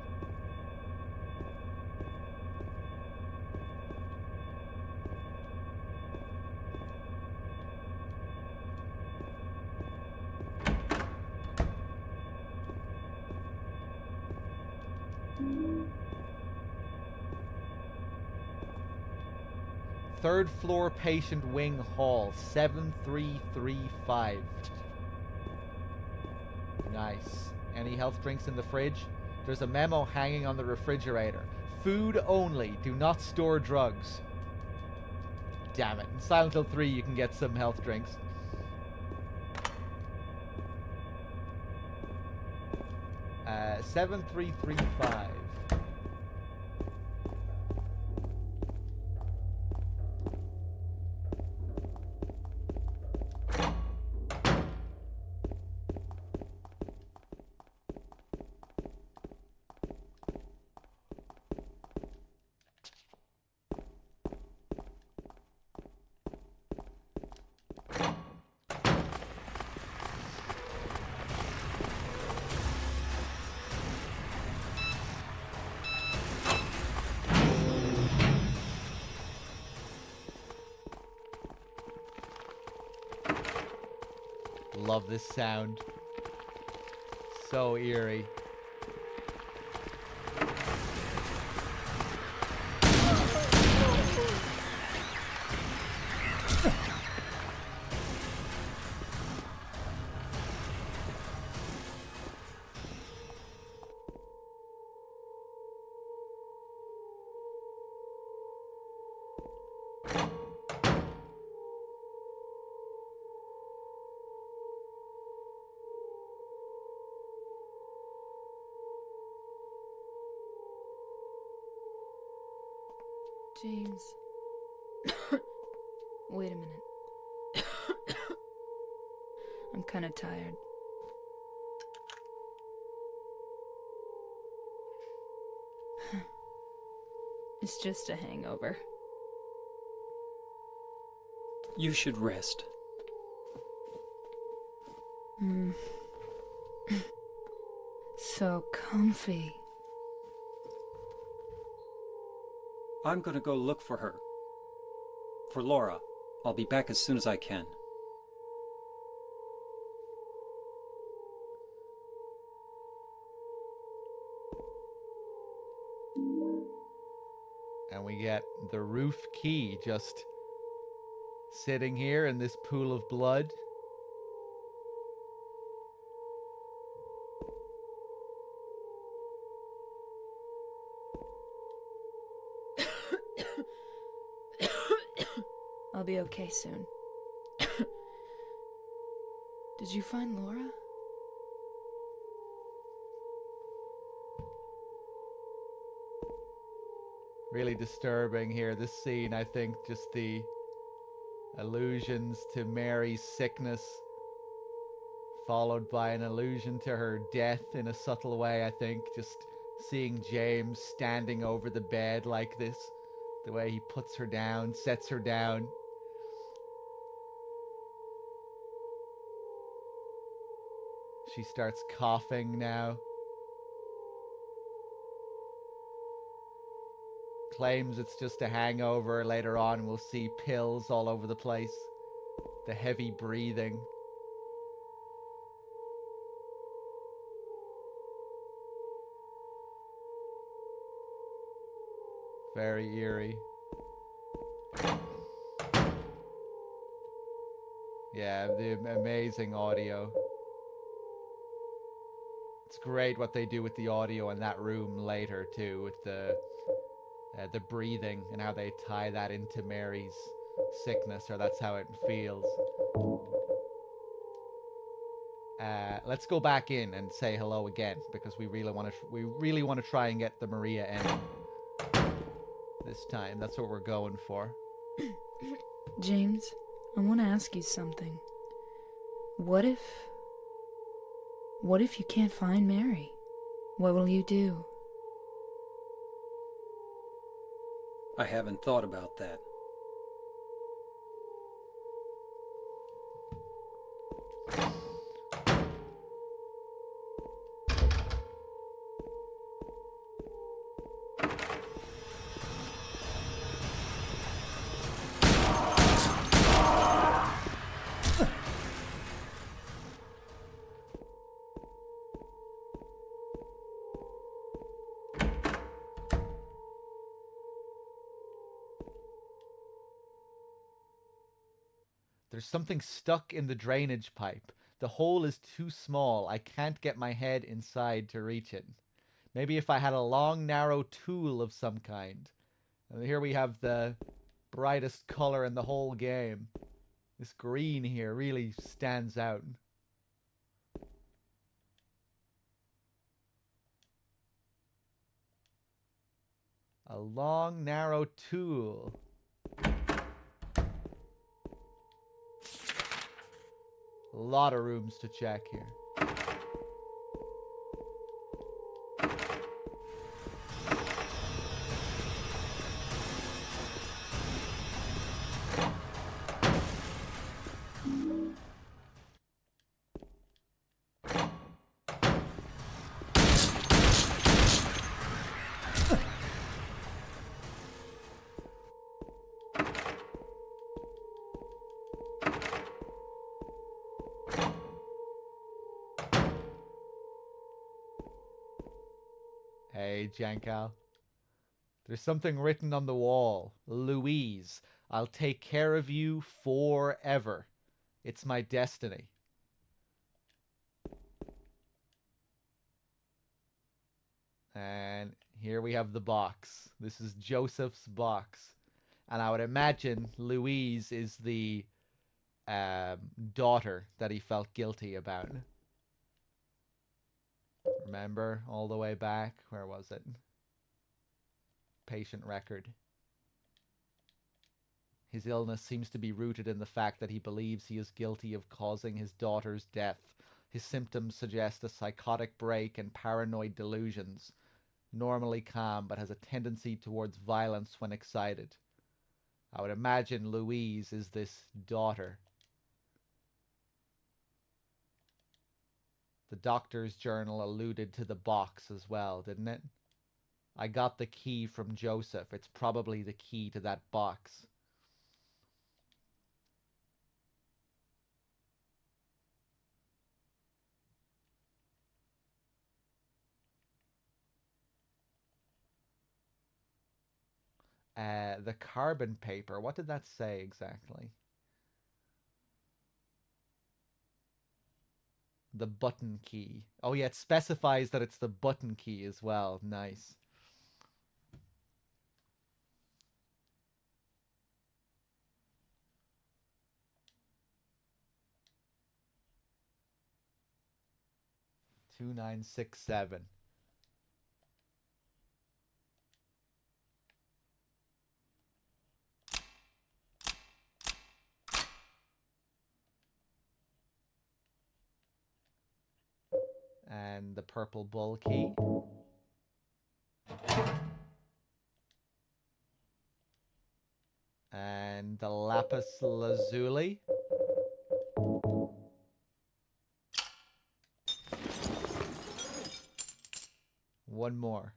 Third floor patient wing hall, 7335. Nice. Any health drinks in the fridge? There's a memo hanging on the refrigerator. Food only. Do not store drugs. Damn it. In Silent Hill 3 you can get some health drinks. Uh, 7335. Love this sound. So eerie. James. Wait a minute. I'm kind of tired. It's just a hangover. You should rest. So comfy. I'm gonna go look for her. For Laura. I'll be back as soon as I can. And we get the roof key just sitting here in this pool of blood. I'll be okay soon. Did you find Laura? Really disturbing here, this scene. I think just the allusions to Mary's sickness, followed by an allusion to her death in a subtle way. I think just seeing James standing over the bed like this, the way he puts her down, sets her down. She starts coughing now. Claims it's just a hangover. Later on, we'll see pills all over the place. The heavy breathing. Very eerie. Yeah, the amazing audio. It's great what they do with the audio in that room later too, with the breathing and how they tie that into Mary's sickness, or that's how it feels. Let's go back in and say hello again, because we really want to try and get the Maria ending this time. That's what we're going for. James, I want to ask you something. What if you can't find Mary? What will you do? I haven't thought about that. There's something stuck in the drainage pipe. The hole is too small. I can't get my head inside to reach it. Maybe if I had a long, narrow tool of some kind. And here we have the brightest color in the whole game. This green here really stands out. A long, narrow tool. A lot of rooms to check here. Hey, Jankal. There's something written on the wall. Louise, I'll take care of you forever. It's my destiny. And here we have the box. This is Joseph's box. And I would imagine Louise is the daughter that he felt guilty about. Remember, all the way back, where was it? Patient record. His illness seems to be rooted in the fact that he believes he is guilty of causing his daughter's death. His symptoms suggest a psychotic break and paranoid delusions. Normally calm, but has a tendency towards violence when excited. I would imagine Louise is this daughter. The doctor's journal alluded to the box as well, didn't it? I got the key from Joseph. It's probably the key to that box. The carbon paper. What did that say exactly? The button key. Oh yeah, it specifies that it's the button key as well. Nice. $2967. And the purple bull key. And the lapis lazuli. One more.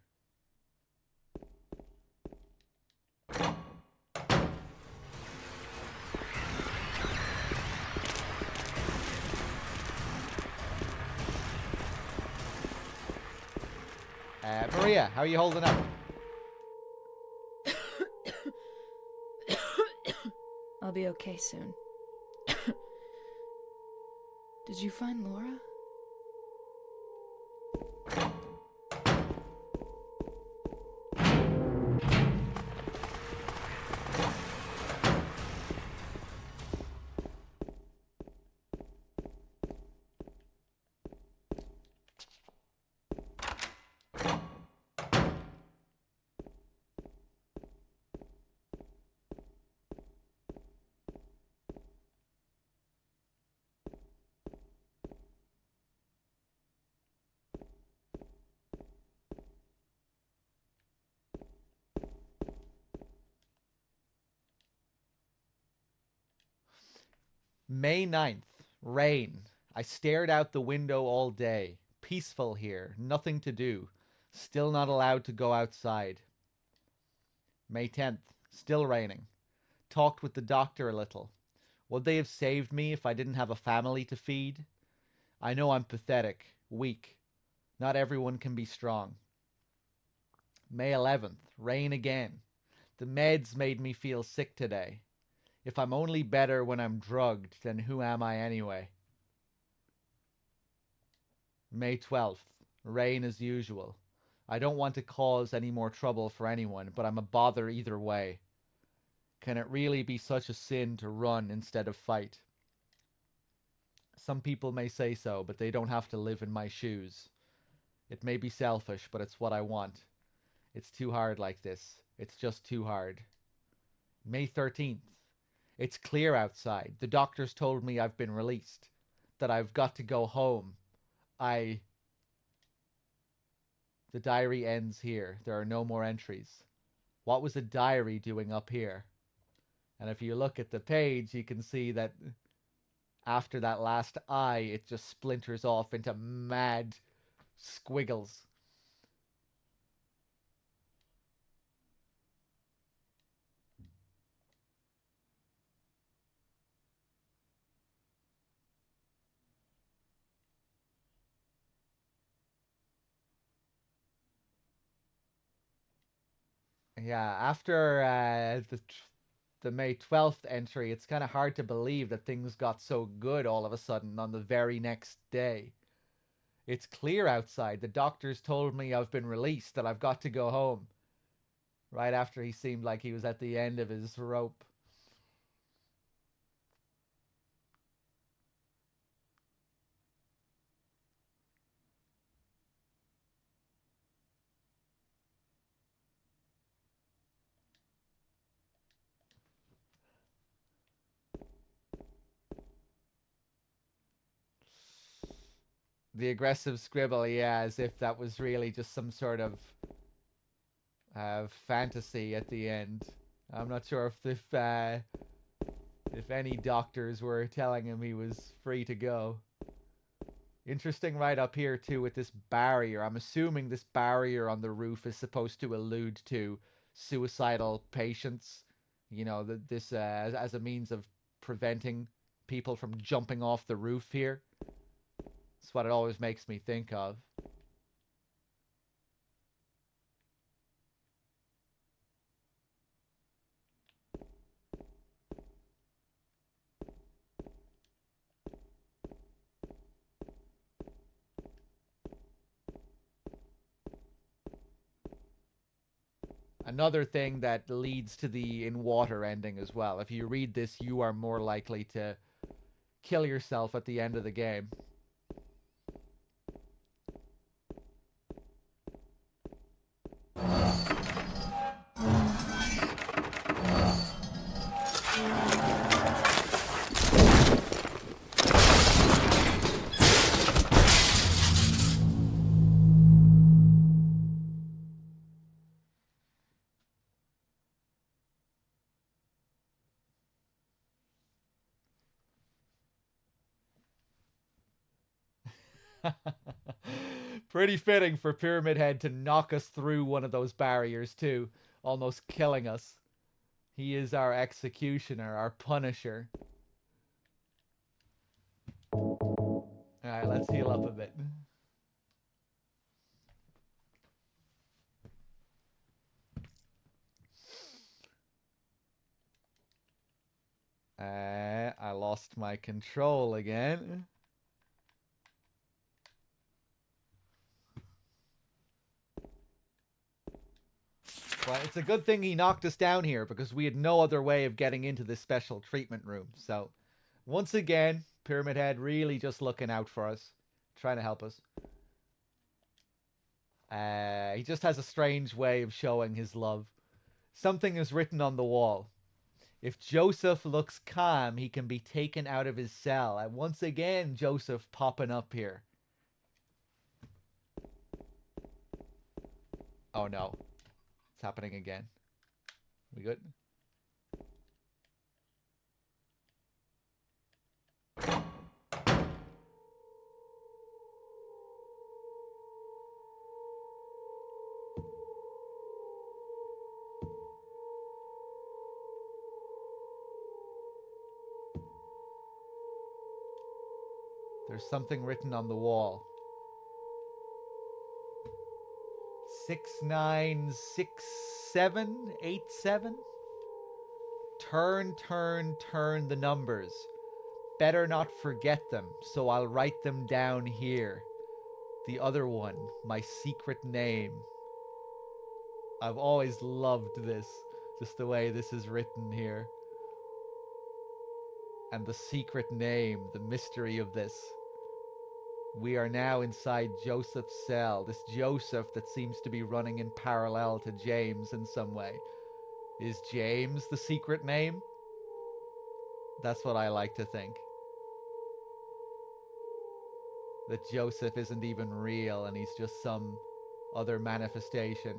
Maria, how are you holding up? I'll be okay soon. Did you find Laura? May 9th. Rain. I stared out the window all day. Peaceful here. Nothing to do. Still not allowed to go outside. May 10th. Still raining. Talked with the doctor a little. Would they have saved me if I didn't have a family to feed? I know I'm pathetic. Weak. Not everyone can be strong. May 11th. Rain again. The meds made me feel sick today. If I'm only better when I'm drugged, then who am I anyway? May 12th. Rain as usual. I don't want to cause any more trouble for anyone, but I'm a bother either way. Can it really be such a sin to run instead of fight? Some people may say so, but they don't have to live in my shoes. It may be selfish, but it's what I want. It's too hard like this. It's just too hard. May 13th. It's clear outside. The doctors told me I've been released. That I've got to go home. The diary ends here. There are no more entries. What was the diary doing up here? And if you look at the page, you can see that after that last I, it just splinters off into mad squiggles. Yeah, after the May 12th entry, it's kind of hard to believe that things got so good all of a sudden on the very next day. It's clear outside. The doctors told me I've been released, that I've got to go home. Right after he seemed like he was at the end of his rope. The aggressive scribble, yeah, as if that was really just some sort of fantasy at the end. I'm not sure if any doctors were telling him he was free to go. Interesting right up here too with this barrier. I'm assuming this barrier on the roof is supposed to allude to suicidal patients. You know, this as a means of preventing people from jumping off the roof here. That's what it always makes me think of. Another thing that leads to the in water ending as well. If you read this, you are more likely to kill yourself at the end of the game. Pretty fitting for Pyramid Head to knock us through one of those barriers too, almost killing us. He is our executioner, our punisher. Alright, let's heal up a bit. I lost my control again. But it's a good thing he knocked us down here because we had no other way of getting into this special treatment room. So, once again, Pyramid Head really just looking out for us. Trying to help us. He just has a strange way of showing his love. Something is written on the wall. If Joseph looks calm, he can be taken out of his cell. And once again, Joseph popping up here. Oh no. It's happening again. We good? There's something written on the wall. 696787. Turn, turn, turn the numbers. Better not forget them, so I'll write them down here. The other one, my secret name. I've always loved this, just the way this is written here. And the secret name, the mystery of this. We are now inside Joseph's cell. This Joseph that seems to be running in parallel to James in some way. Is James the secret name? That's what I like to think. That Joseph isn't even real and he's just some other manifestation.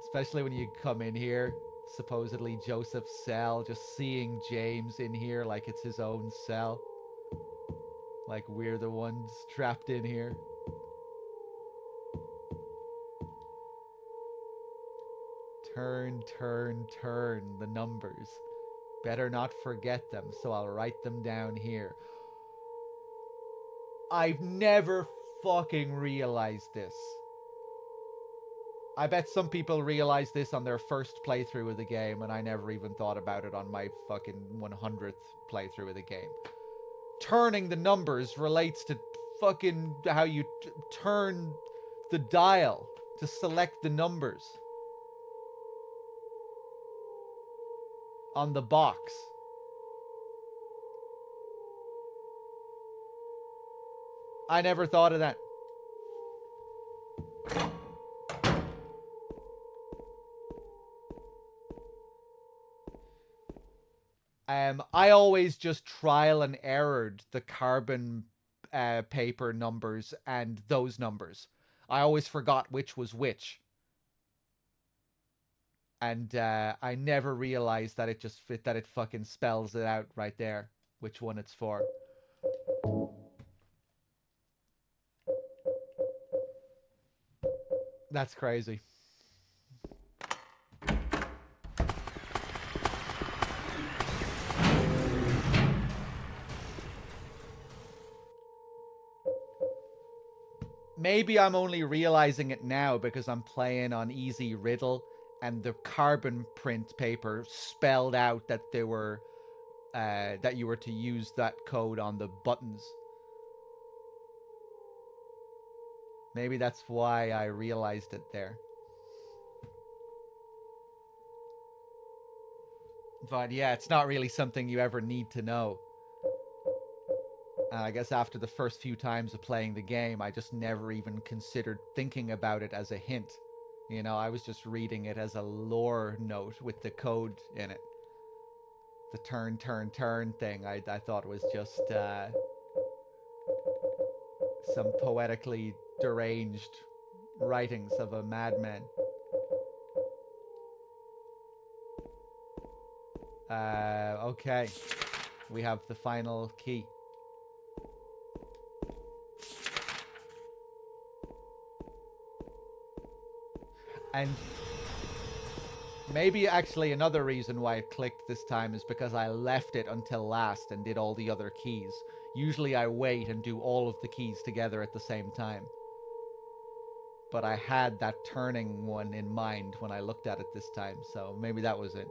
Especially when you come in here, supposedly Joseph's cell, just seeing James in here like it's his own cell. Like we're the ones trapped in here. Turn, turn, turn the numbers. Better not forget them, so I'll write them down here. I've never fucking realized this. I bet some people realize this on their first playthrough of the game, and I never even thought about it on my fucking 100th playthrough of the game. Turning the numbers relates to fucking how you turn the dial to select the numbers on the box. I never thought of that. I always just trial and errored the carbon paper numbers and those numbers. I always forgot which was which. And I never realized that it fucking spells it out right there, which one it's for. That's crazy. Maybe I'm only realizing it now because I'm playing on easy riddle and the carbon print paper spelled out that they were that you were to use that code on the buttons. Maybe that's why I realized it there. But yeah, it's not really something you ever need to know. And I guess after the first few times of playing the game, I just never even considered thinking about it as a hint. You know, I was just reading it as a lore note with the code in it. The turn, turn, turn thing, I thought was just some poetically deranged writings of a madman. Okay. We have the final key. And maybe actually another reason why it clicked this time is because I left it until last and did all the other keys. Usually I wait and do all of the keys together at the same time. But I had that turning one in mind when I looked at it this time, so maybe that was it.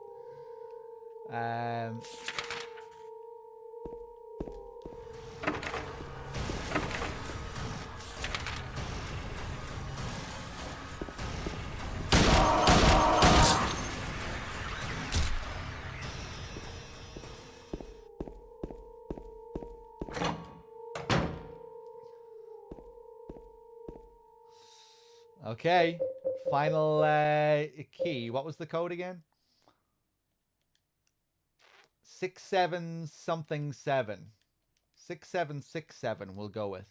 Okay, final key. What was the code again? 67 something 7. 6767 we'll go with.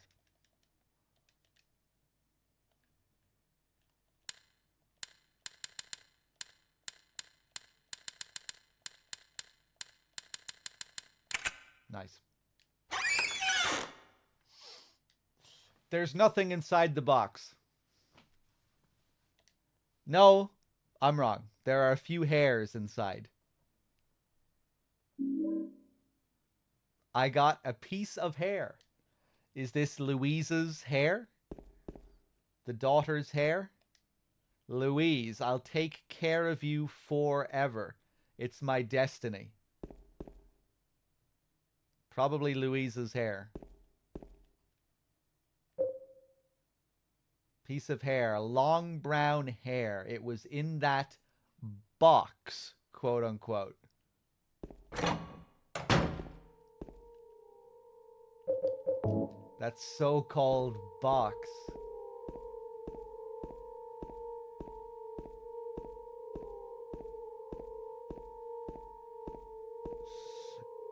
Nice. There's nothing inside the box. No, I'm wrong. There are a few hairs inside. I got a piece of hair. Is this Louise's hair? The daughter's hair? Louise, I'll take care of you forever. It's my destiny. Probably Louise's hair. Piece of hair, long brown hair. It was in that box, quote unquote. That so-called box.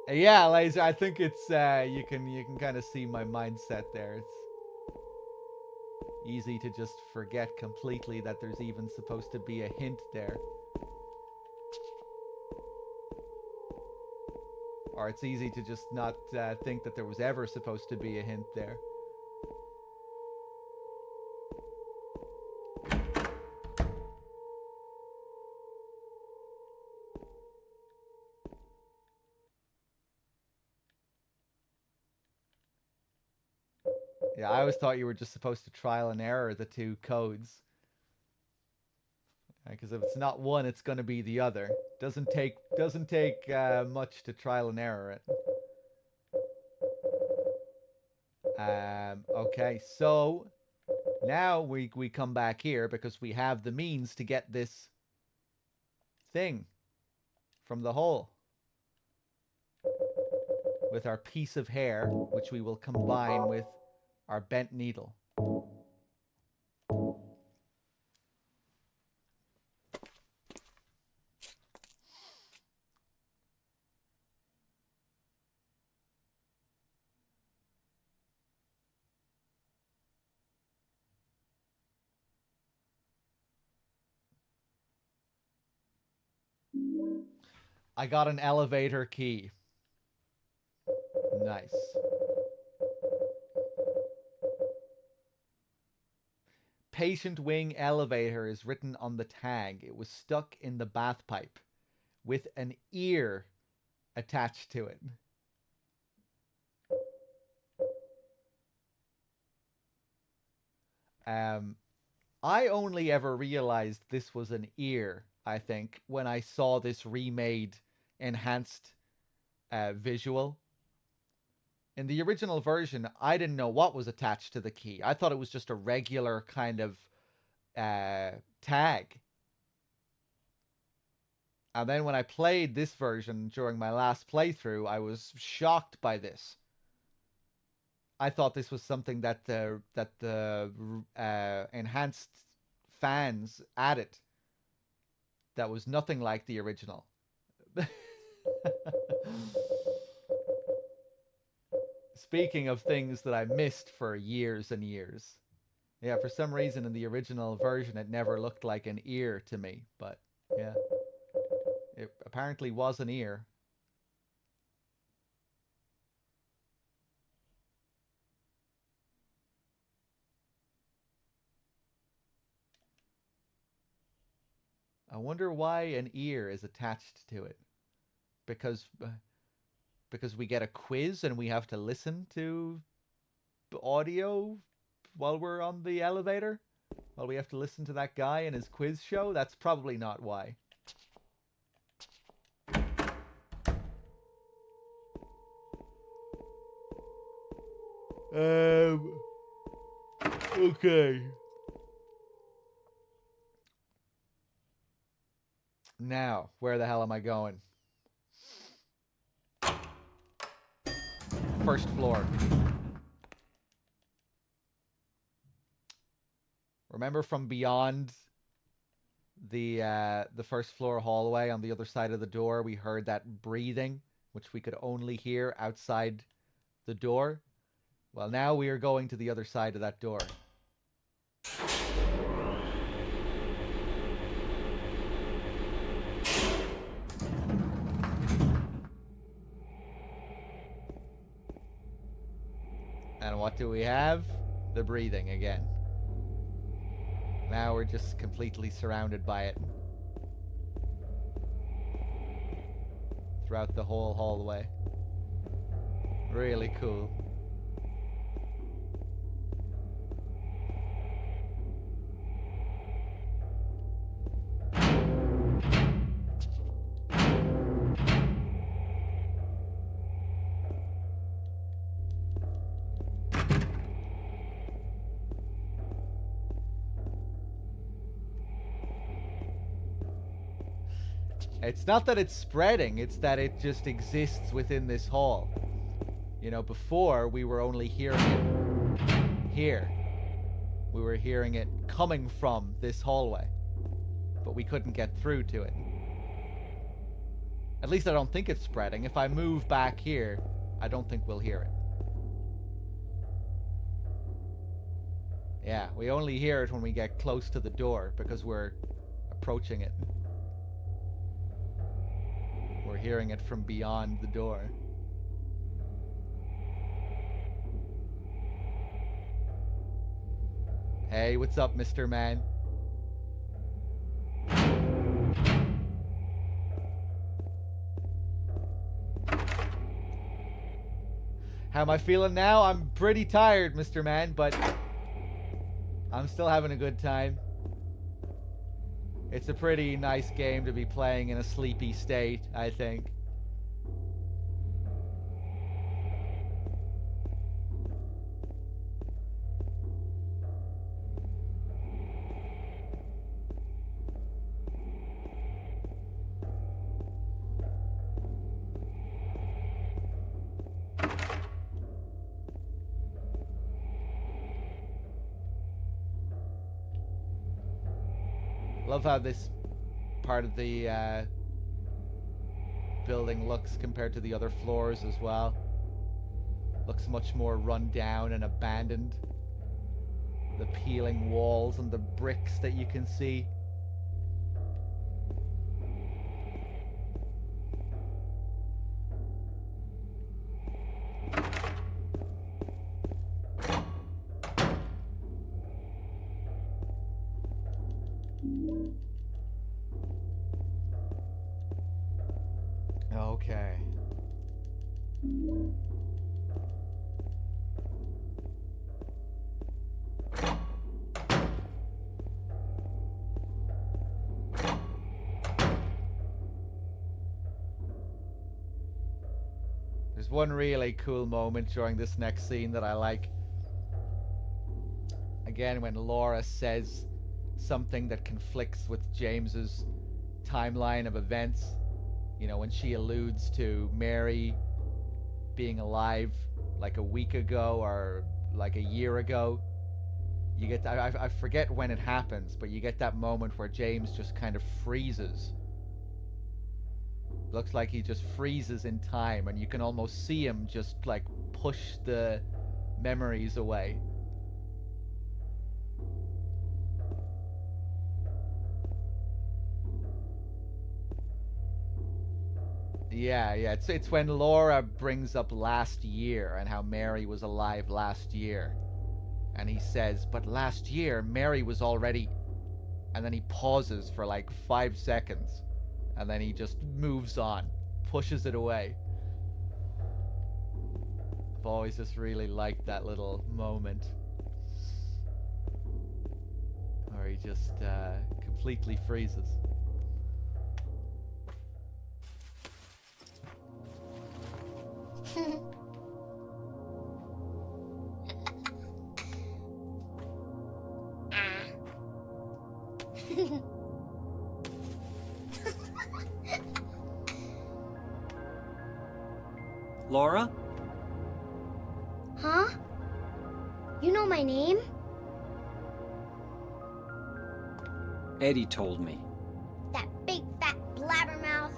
Yeah, Laser, I think it's you can kind of see my mindset there. It's easy to just forget completely that there's even supposed to be a hint there. Or it's easy to just not think that there was ever supposed to be a hint there. Yeah, I always thought you were just supposed to trial and error the two codes. Because if it's not one, it's going to be the other. Doesn't take much to trial and error it. Okay, so now we come back here because we have the means to get this thing from the hole with our piece of hair, which we will combine with our bent needle. I got an elevator key. Nice. Patient wing elevator is written on the tag. It was stuck in the bath pipe with an ear attached to it. I only ever realized this was an ear, I think, when I saw this remade enhanced visual. In the original version, I didn't know what was attached to the key. I thought it was just a regular kind of tag. And then when I played this version during my last playthrough, I was shocked by this. I thought this was something that the enhanced fans added that was nothing like the original. Speaking of things that I missed for years and years. Yeah, for some reason in the original version it never looked like an ear to me, but yeah. It apparently was an ear. I wonder why an ear is attached to it. Because we get a quiz and we have to listen to audio while we're on the elevator? While we have to listen to that guy and his quiz show? That's probably not why. Okay. Now, where the hell am I going? First floor. Remember from beyond the first floor hallway on the other side of the door, we heard that breathing, which we could only hear outside the door? Well, now we are going to the other side of that door. And what do we have? The breathing again. Now we're just completely surrounded by it. Throughout the whole hallway. Really cool. It's not that it's spreading, it's that it just exists within this hall. You know, before we were only hearing it here. We were hearing it coming from this hallway. But we couldn't get through to it. At least I don't think it's spreading. If I move back here, I don't think we'll hear it. Yeah, we only hear it when we get close to the door because we're approaching it. We're hearing it from beyond the door. Hey, what's up, Mr. Man? How am I feeling now? I'm pretty tired, Mr. Man, but I'm still having a good time. It's a pretty nice game to be playing in a sleepy state, I think. Love how this part of the building looks compared to the other floors as well. Looks much more run down and abandoned. The peeling walls and the bricks that you can see. There's one really cool moment during this next scene that I like. Again, when Laura says something that conflicts with James's timeline of events. You know, when she alludes to Mary being alive like a week ago or like a year ago. You get that, I forget when it happens, but you get that moment where James just kind of freezes. Looks like he just freezes in time, and you can almost see him just like push the memories away. Yeah, it's when Laura brings up last year and how Mary was alive last year. And he says, but last year Mary was already... And then he pauses for like 5 seconds. And then he just moves on, pushes it away. I've always just really liked that little moment. Where he just completely freezes. Laura? Huh? You know my name? Eddie told me. That big fat blabbermouth.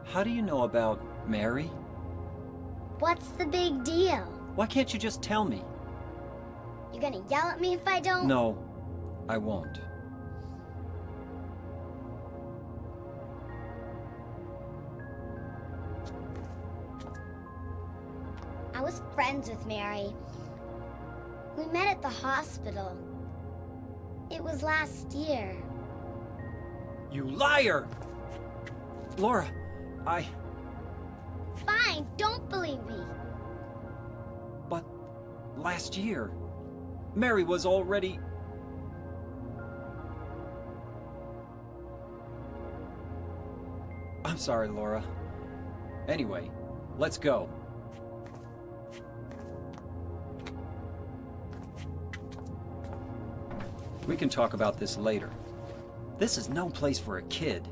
How do you know about Mary? What's the big deal? Why can't you just tell me? You gonna yell at me if I don't? No, I won't. I was friends with Mary. We met at the hospital. It was last year. You liar! Laura, Fine, don't believe me. But last year, Mary was already... I'm sorry, Laura. Anyway, let's go. We can talk about this later. This is no place for a kid.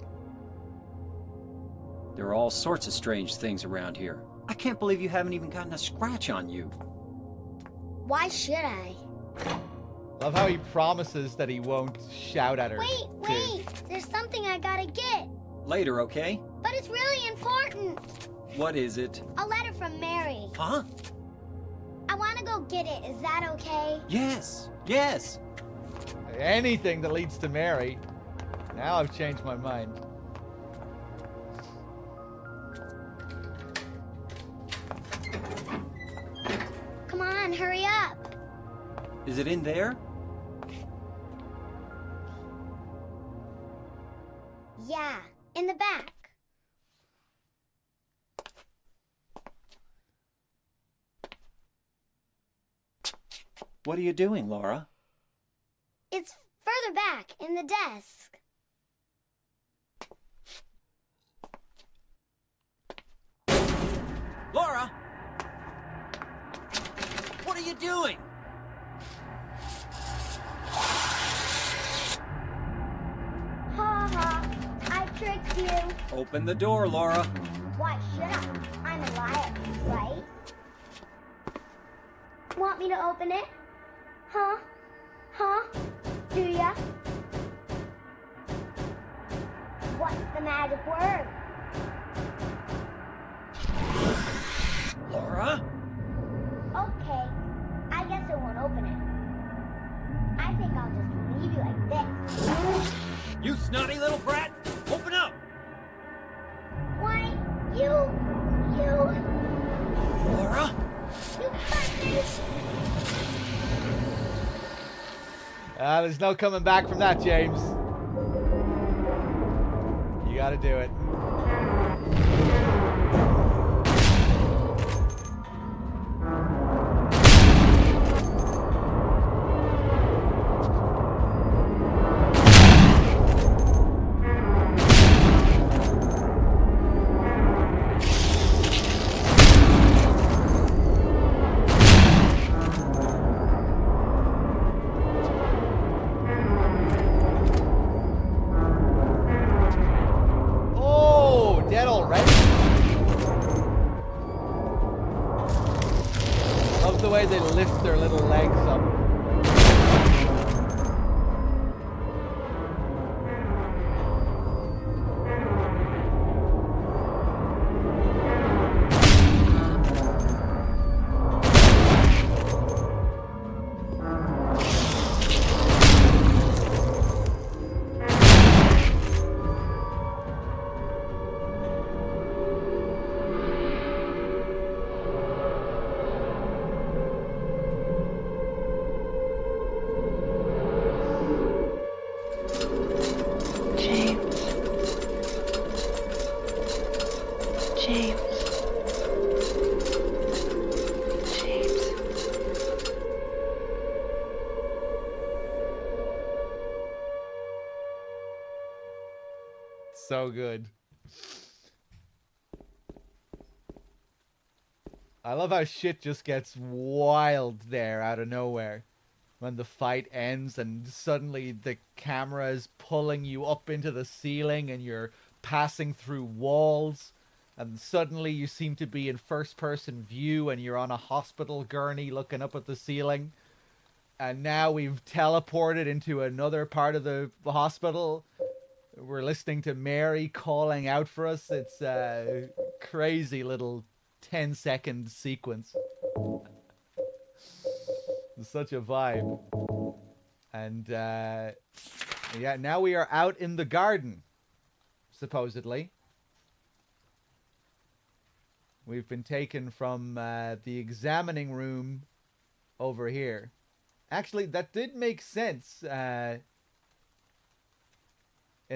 There are all sorts of strange things around here. I can't believe you haven't even gotten a scratch on you. Why should I? Love how he promises that he won't shout at her. Wait! There's something I gotta get. Later, okay? But it's really important. What is it? A letter from Mary. Huh? I wanna go get it. Is that okay? Yes! Anything that leads to Mary. Now I've changed my mind. Come on, hurry up. Is it in there? Yeah, in the back. What are you doing, Laura? It's further back, in the desk. Laura! What are you doing? Ha ha, I tricked you. Open the door, Laura. Why should I? I'm a liar, right? Want me to open it? Huh? Do ya? What's the magic word? Laura? Okay, I guess it won't open it. I think I'll just leave you like this. You snotty little brat! Open up! Why, you... Laura? You fuckers! There's no coming back from that, James. You gotta do it. love the way they lift their little legs up. James. James. James. So good. I love how shit just gets wild there out of nowhere. When the fight ends and suddenly the camera is pulling you up into the ceiling and you're passing through walls. And suddenly you seem to be in first person view and you're on a hospital gurney looking up at the ceiling. And now we've teleported into another part of the hospital. We're listening to Mary calling out for us. It's a crazy little 10-second sequence. It's such a vibe. And yeah, now we are out in the garden, supposedly. We've been taken from the examining room over here. Actually, that did make sense in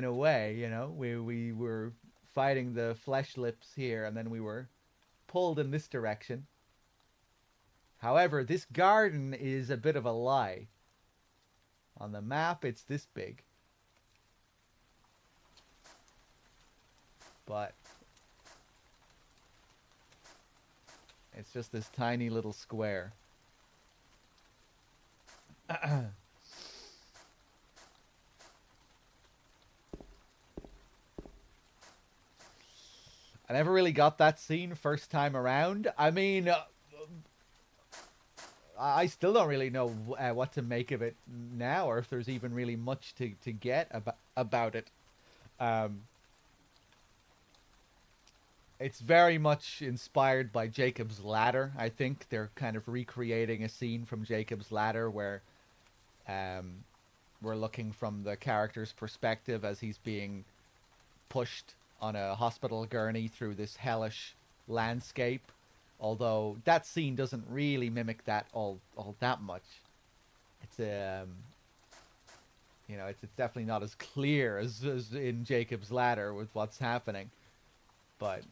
a way, you know. We were fighting the flesh lips here, and then we were pulled in this direction. However, this garden is a bit of a lie. On the map, it's this big. But it's just this tiny little square. I never really got that scene first time around. I mean, I still don't really know what to make of it now, or if there's even really much to get about it. It's very much inspired by Jacob's Ladder. I think they're kind of recreating a scene from Jacob's Ladder where we're looking from the character's perspective as he's being pushed on a hospital gurney through this hellish landscape. Although that scene doesn't really mimic that all that much. It's you know, it's definitely not as clear as in Jacob's Ladder with what's happening. But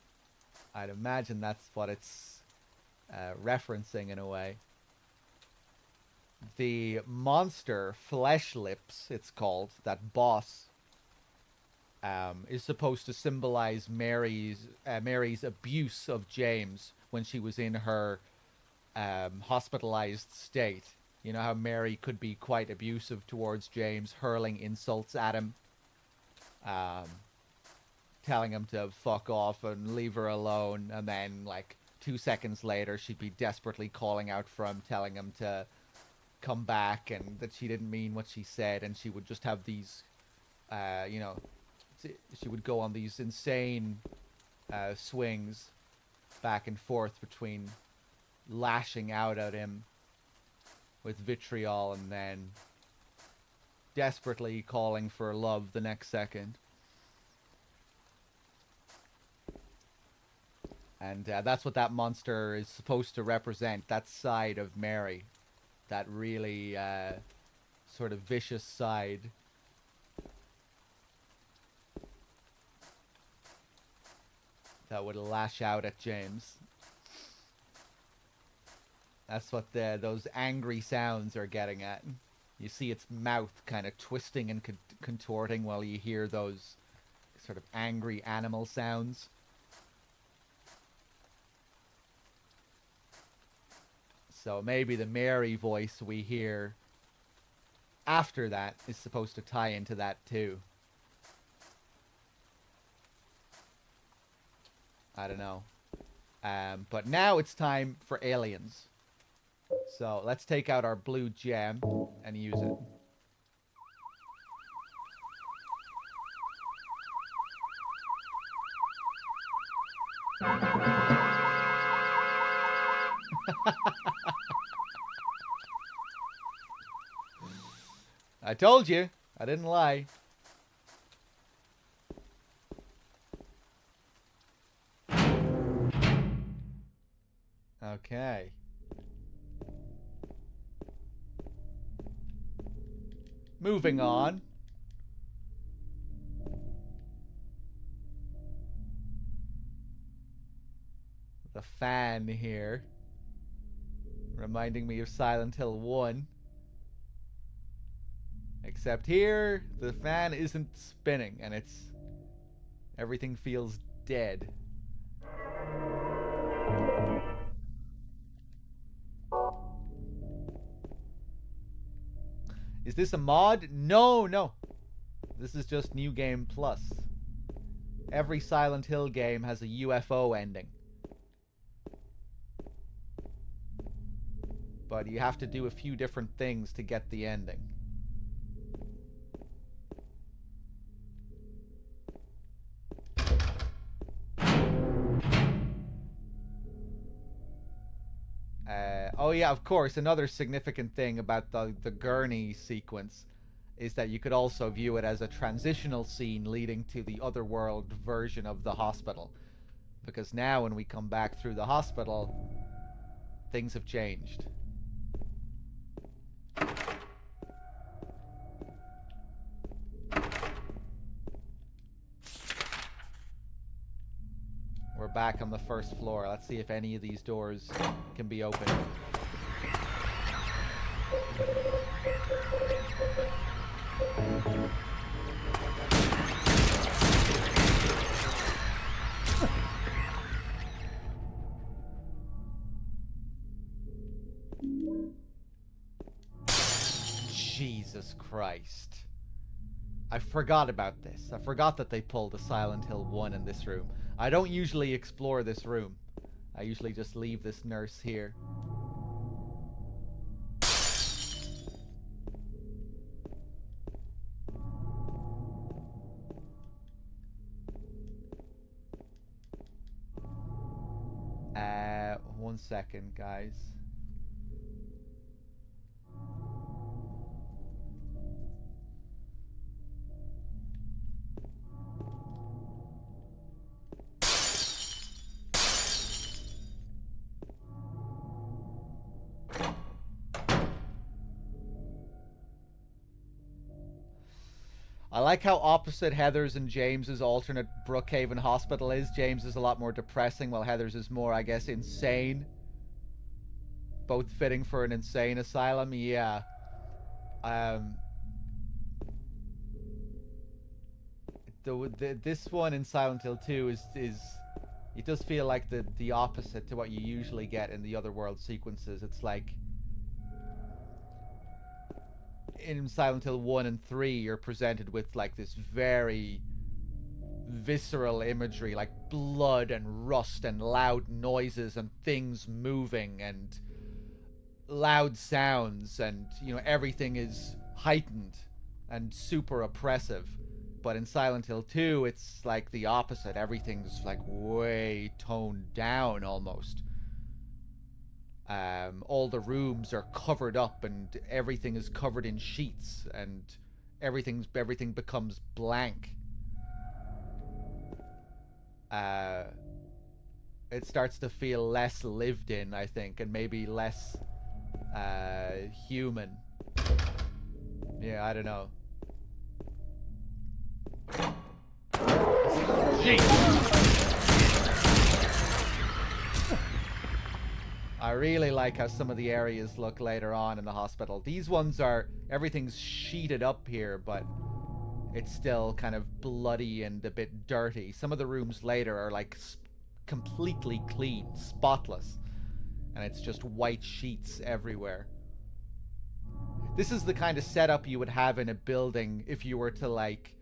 I'd imagine that's what it's referencing in a way. The monster Flesh Lips, it's called, that boss, is supposed to symbolize Mary's abuse of James when she was in her hospitalized state. You know how Mary could be quite abusive towards James, hurling insults at him, telling him to fuck off and leave her alone, and then like 2 seconds later she'd be desperately calling out for him, telling him to come back and that she didn't mean what she said, and she would just have these you know, she would go on these insane swings back and forth between lashing out at him with vitriol and then desperately calling for love the next second. And that's what that monster is supposed to represent, that side of Mary. That really sort of vicious side. That would lash out at James. That's what those angry sounds are getting at. You see its mouth kind of twisting and contorting while you hear those sort of angry animal sounds. So maybe the Mary voice we hear after that is supposed to tie into that too. I don't know. But now it's time for aliens. So let's take out our blue gem and use it. I told you. I didn't lie. Okay. Moving on. The fan here. Reminding me of Silent Hill 1. Except here, the fan isn't spinning and everything feels dead. Is this a mod? No, no. This is just New Game Plus. Every Silent Hill game has a UFO ending. But you have to do a few different things to get the ending. Oh yeah, of course, another significant thing about the gurney sequence is that you could also view it as a transitional scene leading to the otherworld version of the hospital. Because now when we come back through the hospital, things have changed. We're back on the first floor. Let's see if any of these doors can be opened. Jesus Christ. I forgot about this. I forgot that they pulled a Silent Hill 1 in this room. I don't usually explore this room. I usually just leave this nurse here. One second, guys. I like how opposite Heather's and James's alternate Brookhaven hospital is. James is a lot more depressing, while Heather's is more, I guess, insane. Both fitting for an insane asylum, yeah. This one in Silent Hill 2 is it does feel like the opposite to what you usually get in the otherworld sequences. It's like in Silent Hill 1 and 3, you're presented with like this very visceral imagery, like blood and rust and loud noises and things moving and loud sounds, and you know, everything is heightened and super oppressive. But in Silent Hill 2, it's like the opposite. Everything's like way toned down almost. All the rooms are covered up and everything is covered in sheets and everything becomes blank. It starts to feel less lived in, I think, and maybe less human. Yeah, I don't know. I really like how some of the areas look later on in the hospital. These ones are, everything's sheeted up here, but it's still kind of bloody and a bit dirty. Some of the rooms later are like completely clean, spotless, and it's just white sheets everywhere. This is the kind of setup you would have in a building if you were to like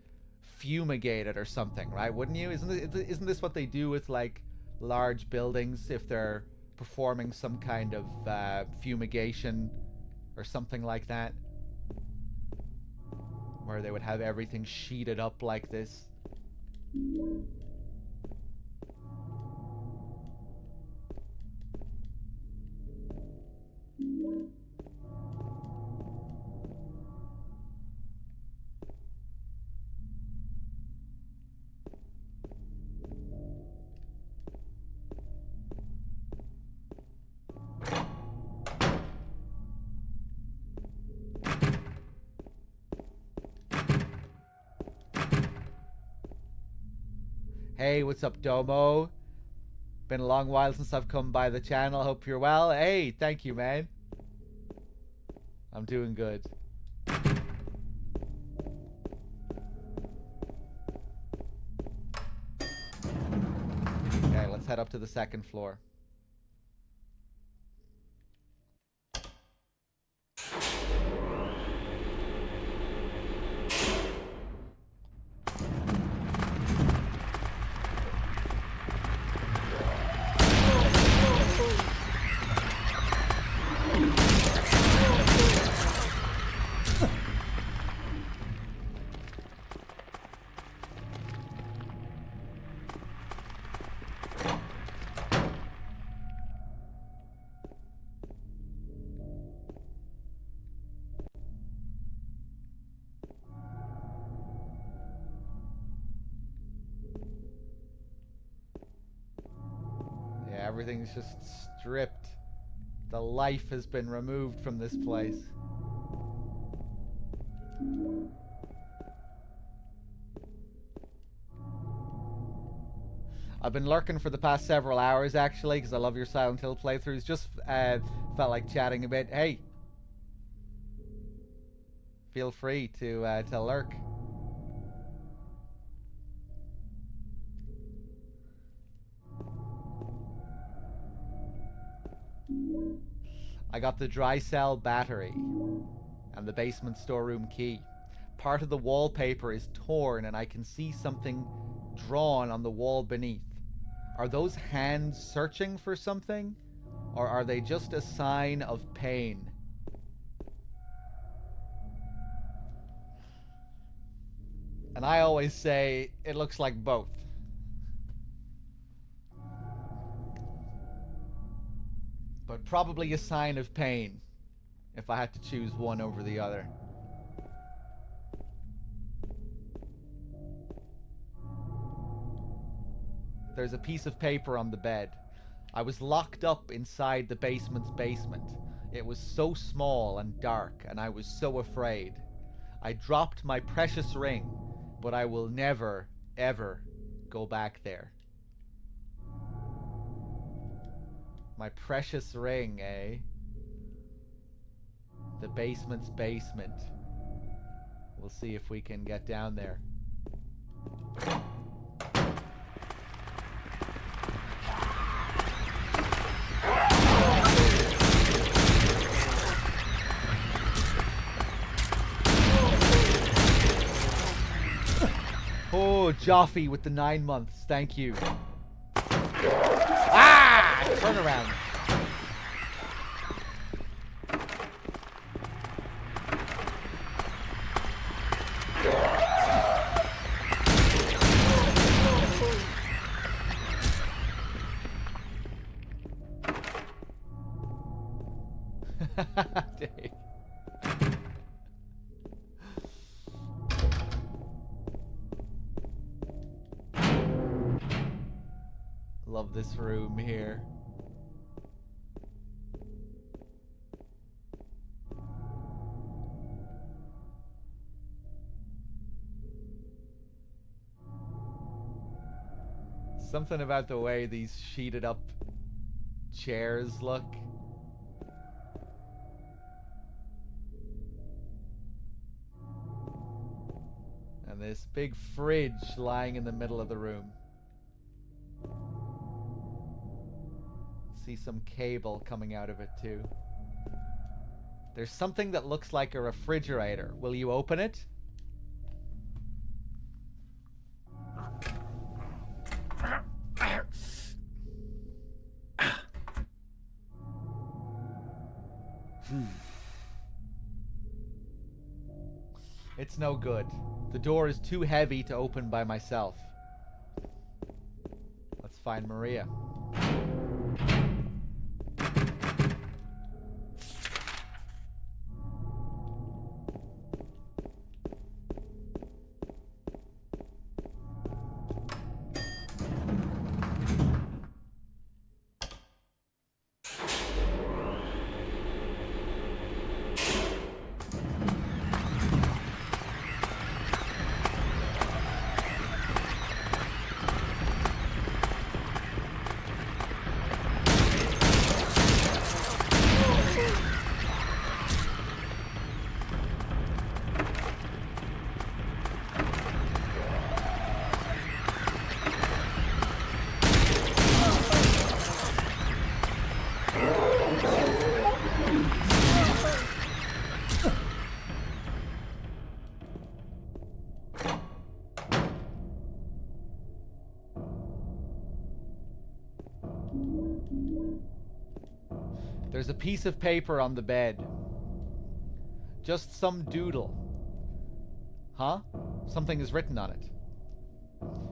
fumigate it or something, right? Wouldn't you? Isn't this what they do with like large buildings if they're performing some kind of fumigation or something like that, where they would have everything sheeted up like this. Hey, what's up, Domo? Been a long while since I've come by the channel. Hope you're well. Hey, thank you, man. I'm doing good. Okay, let's head up to the second floor. Yeah, everything's just stripped. The life has been removed from this place. I've been lurking for the past several hours, actually, because I love your Silent Hill playthroughs. Just felt like chatting a bit. Hey, feel free to lurk. I got the dry cell battery and the basement storeroom key. Part of the wallpaper is torn and I can see something drawn on the wall beneath. Are those hands searching for something? Or are they just a sign of pain? And I always say it looks like both. But probably a sign of pain, if I had to choose one over the other. There's a piece of paper on the bed. I was locked up inside the basement's basement. It was so small and dark, and I was so afraid. I dropped my precious ring, but I will never, ever go back there. My precious ring, eh? The basement's basement. We'll see if we can get down there. Oh, Joffy with the 9 months. Thank you. Ah! Turn around. Dang. Love this room here. Something about the way these sheeted up chairs look. And this big fridge lying in the middle of the room. See some cable coming out of it too. There's something that looks like a refrigerator. Will you open it? It's no good. The door is too heavy to open by myself. Let's find Maria. There's a piece of paper on the bed. Just some doodle. Huh? Something is written on it.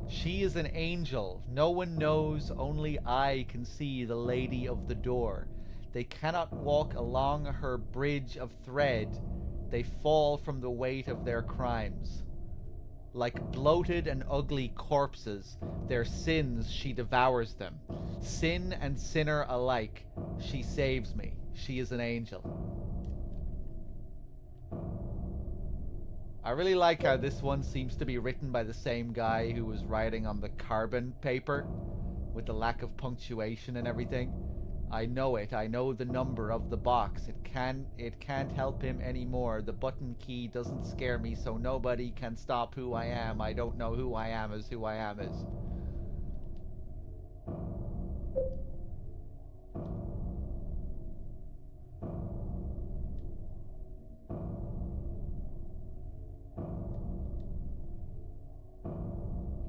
She is an angel. No one knows, only I can see the lady of the door. They cannot walk along her bridge of thread. They fall from the weight of their crimes. Like bloated and ugly corpses, their sins she devours them. Sin and sinner alike, she saves me. She is an angel. I really like how this one seems to be written by the same guy who was writing on the carbon paper, with the lack of punctuation and everything. I know it. I know the number of the box. It can't help him anymore. The button key doesn't scare me, so nobody can stop who I am. I don't know who I am as who I am is.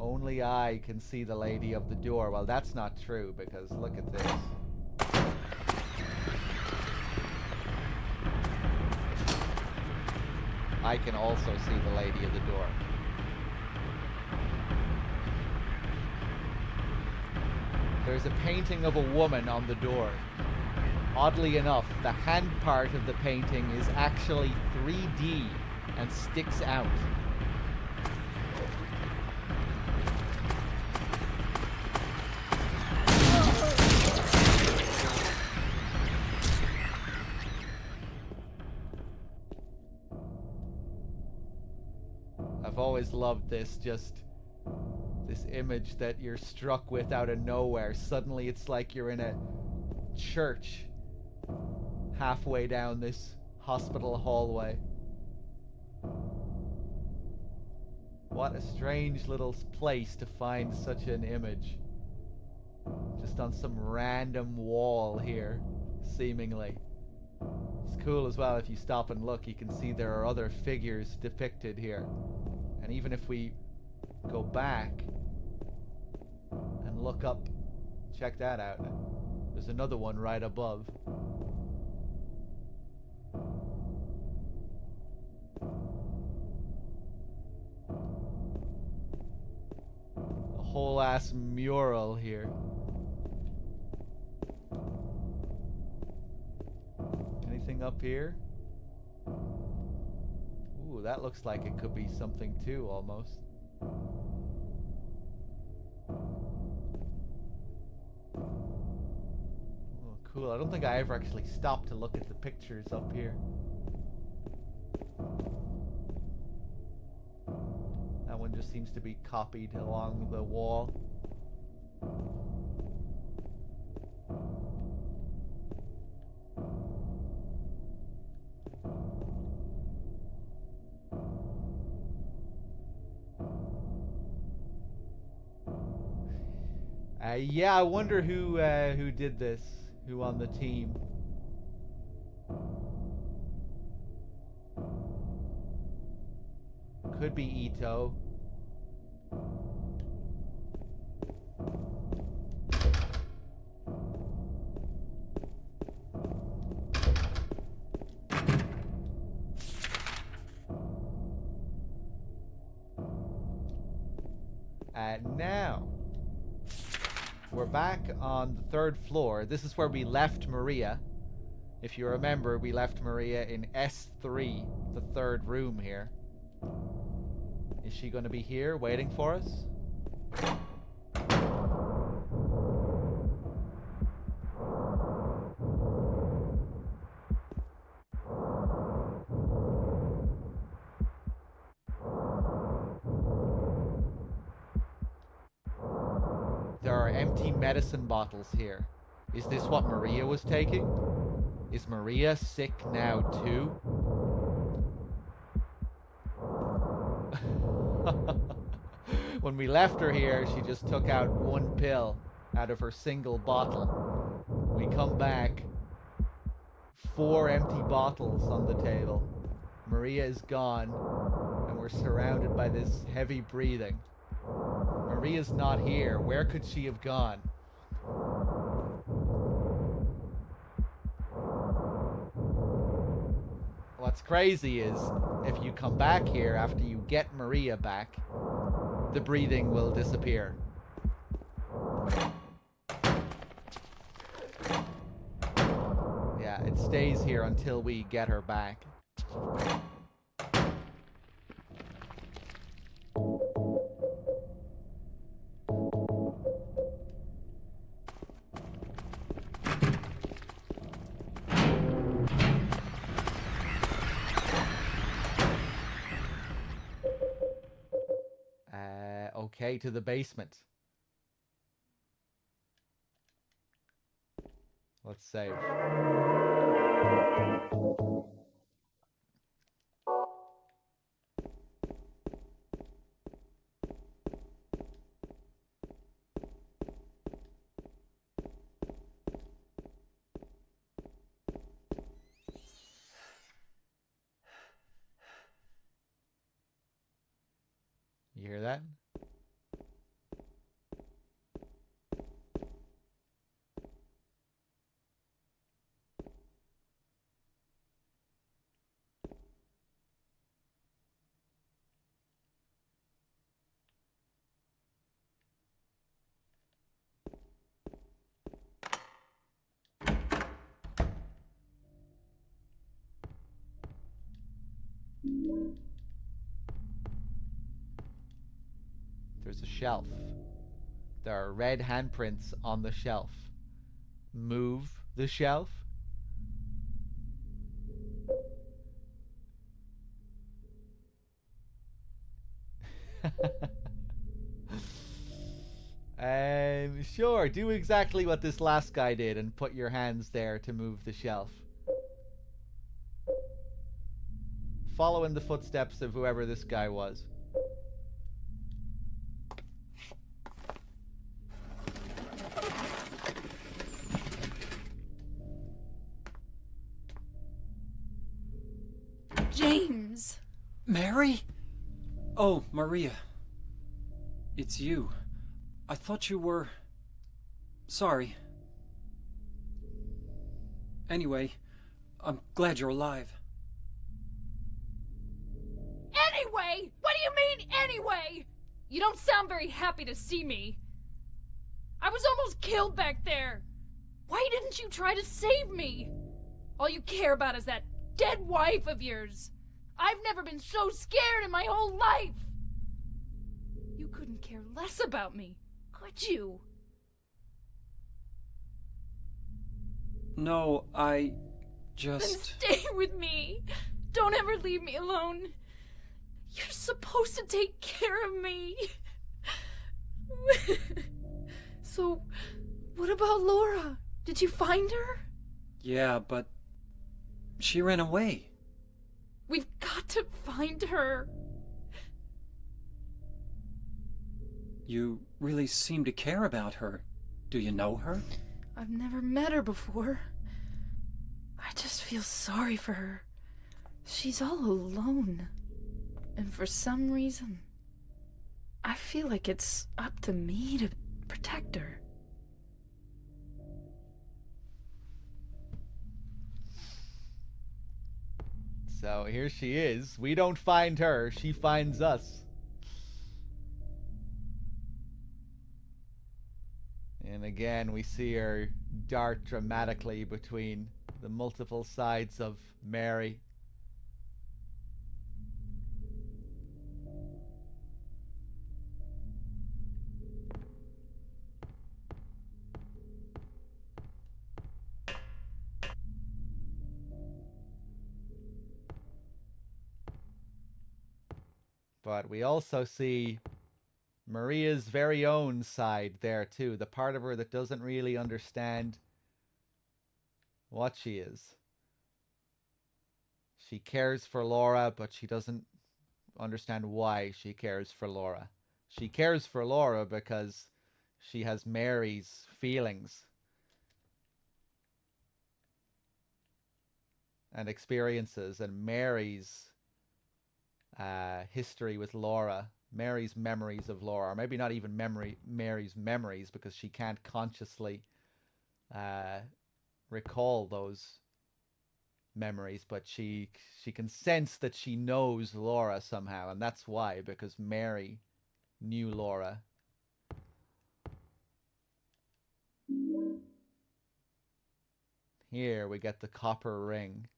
Only I can see the lady of the door. Well, that's not true, because look at this. I can also see the lady of the door. There's a painting of a woman on the door. Oddly enough, the hand part of the painting is actually 3D and sticks out. I've always loved this image that you're struck with out of nowhere. Suddenly it's like you're in a church halfway down this hospital hallway. What a strange little place to find such an image. Just on some random wall here, seemingly. It's cool as well, if you stop and look, you can see there are other figures depicted here. And even if we go back and look up, check that out. There's another one right above. A whole ass mural here. Anything up here? Ooh, that looks like it could be something too, almost. Oh, cool. I don't think I ever actually stopped to look at the pictures up here. That one just seems to be copied along the wall. Yeah, I wonder who did this, who on the team. Could be Ito. Now, we're back on the 3rd floor. This is where we left Maria. If you remember, we left Maria in S3, the 3rd room here. Is she going to be here waiting for us? There are empty medicine bottles here. Is this what Maria was taking? Is Maria sick now too? When we left her here, she just took out 1 pill out of her single bottle. We come back, 4 empty bottles on the table. Maria is gone, and we're surrounded by this heavy breathing. Maria's not here. Where could she have gone? What's crazy is, if you come back here after you get Maria back, the breathing will disappear. Yeah, it stays here until we get her back. Okay, to the basement. Let's save. You hear that? There's a shelf. There are red handprints on the shelf. Move the shelf. Sure, do exactly what this last guy did and put your hands there to move the shelf. Follow in the footsteps of whoever this guy was. James! Mary? Oh, Maria. It's you. I thought you were... Sorry. Anyway, I'm glad you're alive. Anyway? What do you mean, anyway? You don't sound very happy to see me. I was almost killed back there. Why didn't you try to save me? All you care about is that dead wife of yours. I've never been so scared in my whole life. You couldn't care less about me, could you? No, I just... Then stay with me. Don't ever leave me alone. You're supposed to take care of me. So, what about Laura? Did you find her? Yeah, but... she ran away. We've got to find her. You really seem to care about her. Do you know her? I've never met her before. I just feel sorry for her. She's all alone. And for some reason, I feel like it's up to me to protect her. So here she is. We don't find her, she finds us. again, we see her dart dramatically between the multiple sides of Mary. But we also see Maria's very own side there too. The part of her that doesn't really understand what she is. She cares for Laura, but she doesn't understand why she cares for Laura. She cares for Laura because she has Mary's feelings and experiences, and Mary's history with Laura, Mary's memories of Laura, or maybe not even Mary's memories, because she can't consciously recall those memories, but she can sense that she knows Laura somehow, and that's why, because Mary knew Laura. Here we get the copper ring.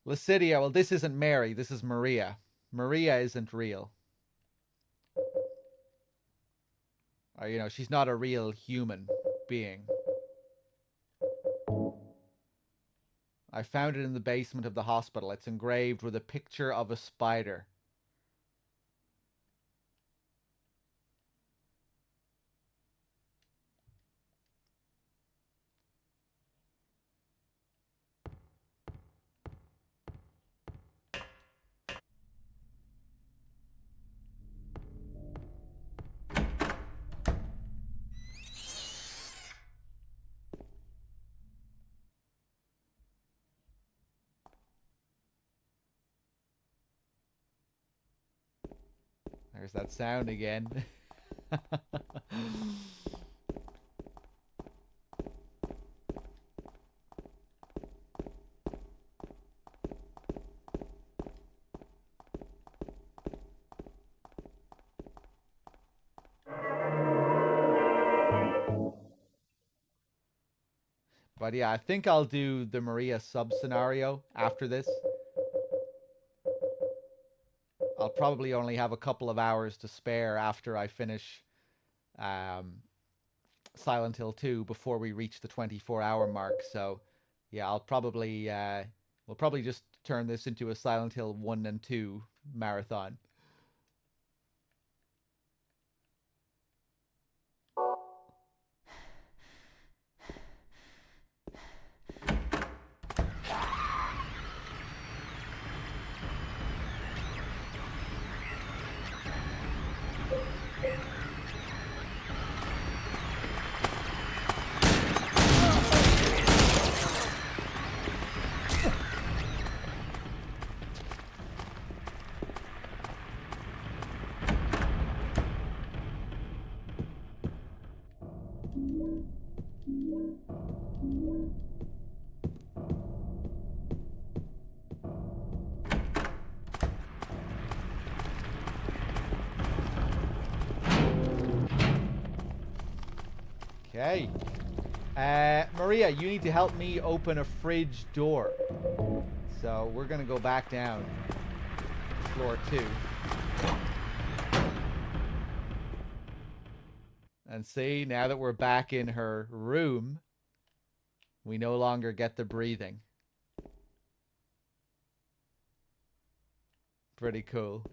Lucidia, well, this isn't Mary, this is Maria. Maria isn't real. Or, you know, she's not a real human being. I found it in the basement of the hospital. It's engraved with a picture of a spider. There's that sound again. But yeah, I think I'll do the Maria sub-scenario after this. I'll probably only have a couple of hours to spare after I finish Silent Hill 2 before we reach the 24-hour mark. So yeah, I'll probably we'll probably just turn this into a Silent Hill 1 and 2 marathon. Okay. Maria, you need to help me open a fridge door. So we're going to go back down to floor 2. And see, now that we're back in her room, we no longer get the breathing. Pretty cool.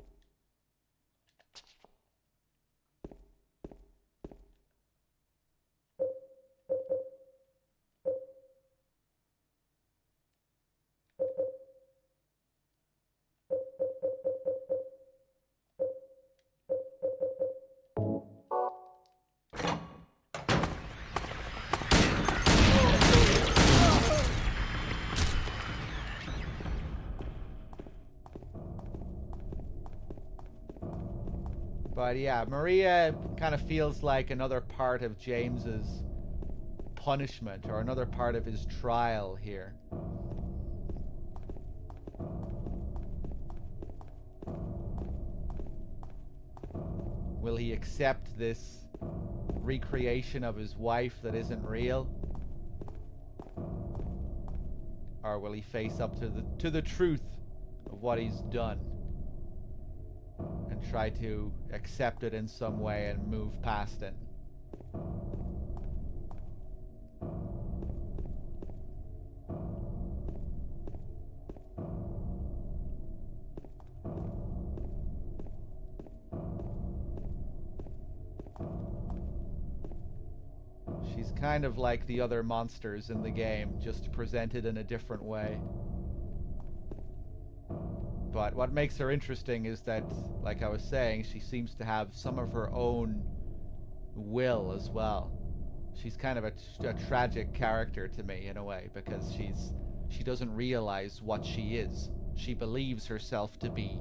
But yeah, Maria kind of feels like another part of James's punishment, or another part of his trial here. Will he accept this recreation of his wife that isn't real? Or will he face up to the truth of what he's done and try to accept it in some way and move past it? She's kind of like the other monsters in the game, just presented in a different way. But what makes her interesting is that, like I was saying, she seems to have some of her own will as well. She's kind of a tragic character to me in a way, because she doesn't realize what she is. She believes herself to be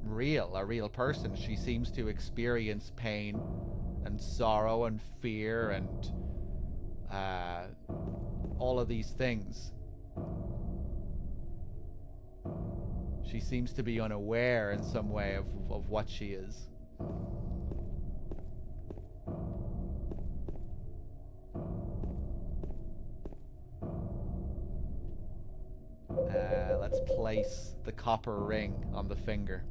real, a real person. She seems to experience pain and sorrow and fear and all of these things. She seems to be unaware in some way of what she is. Let's place the copper ring on the finger.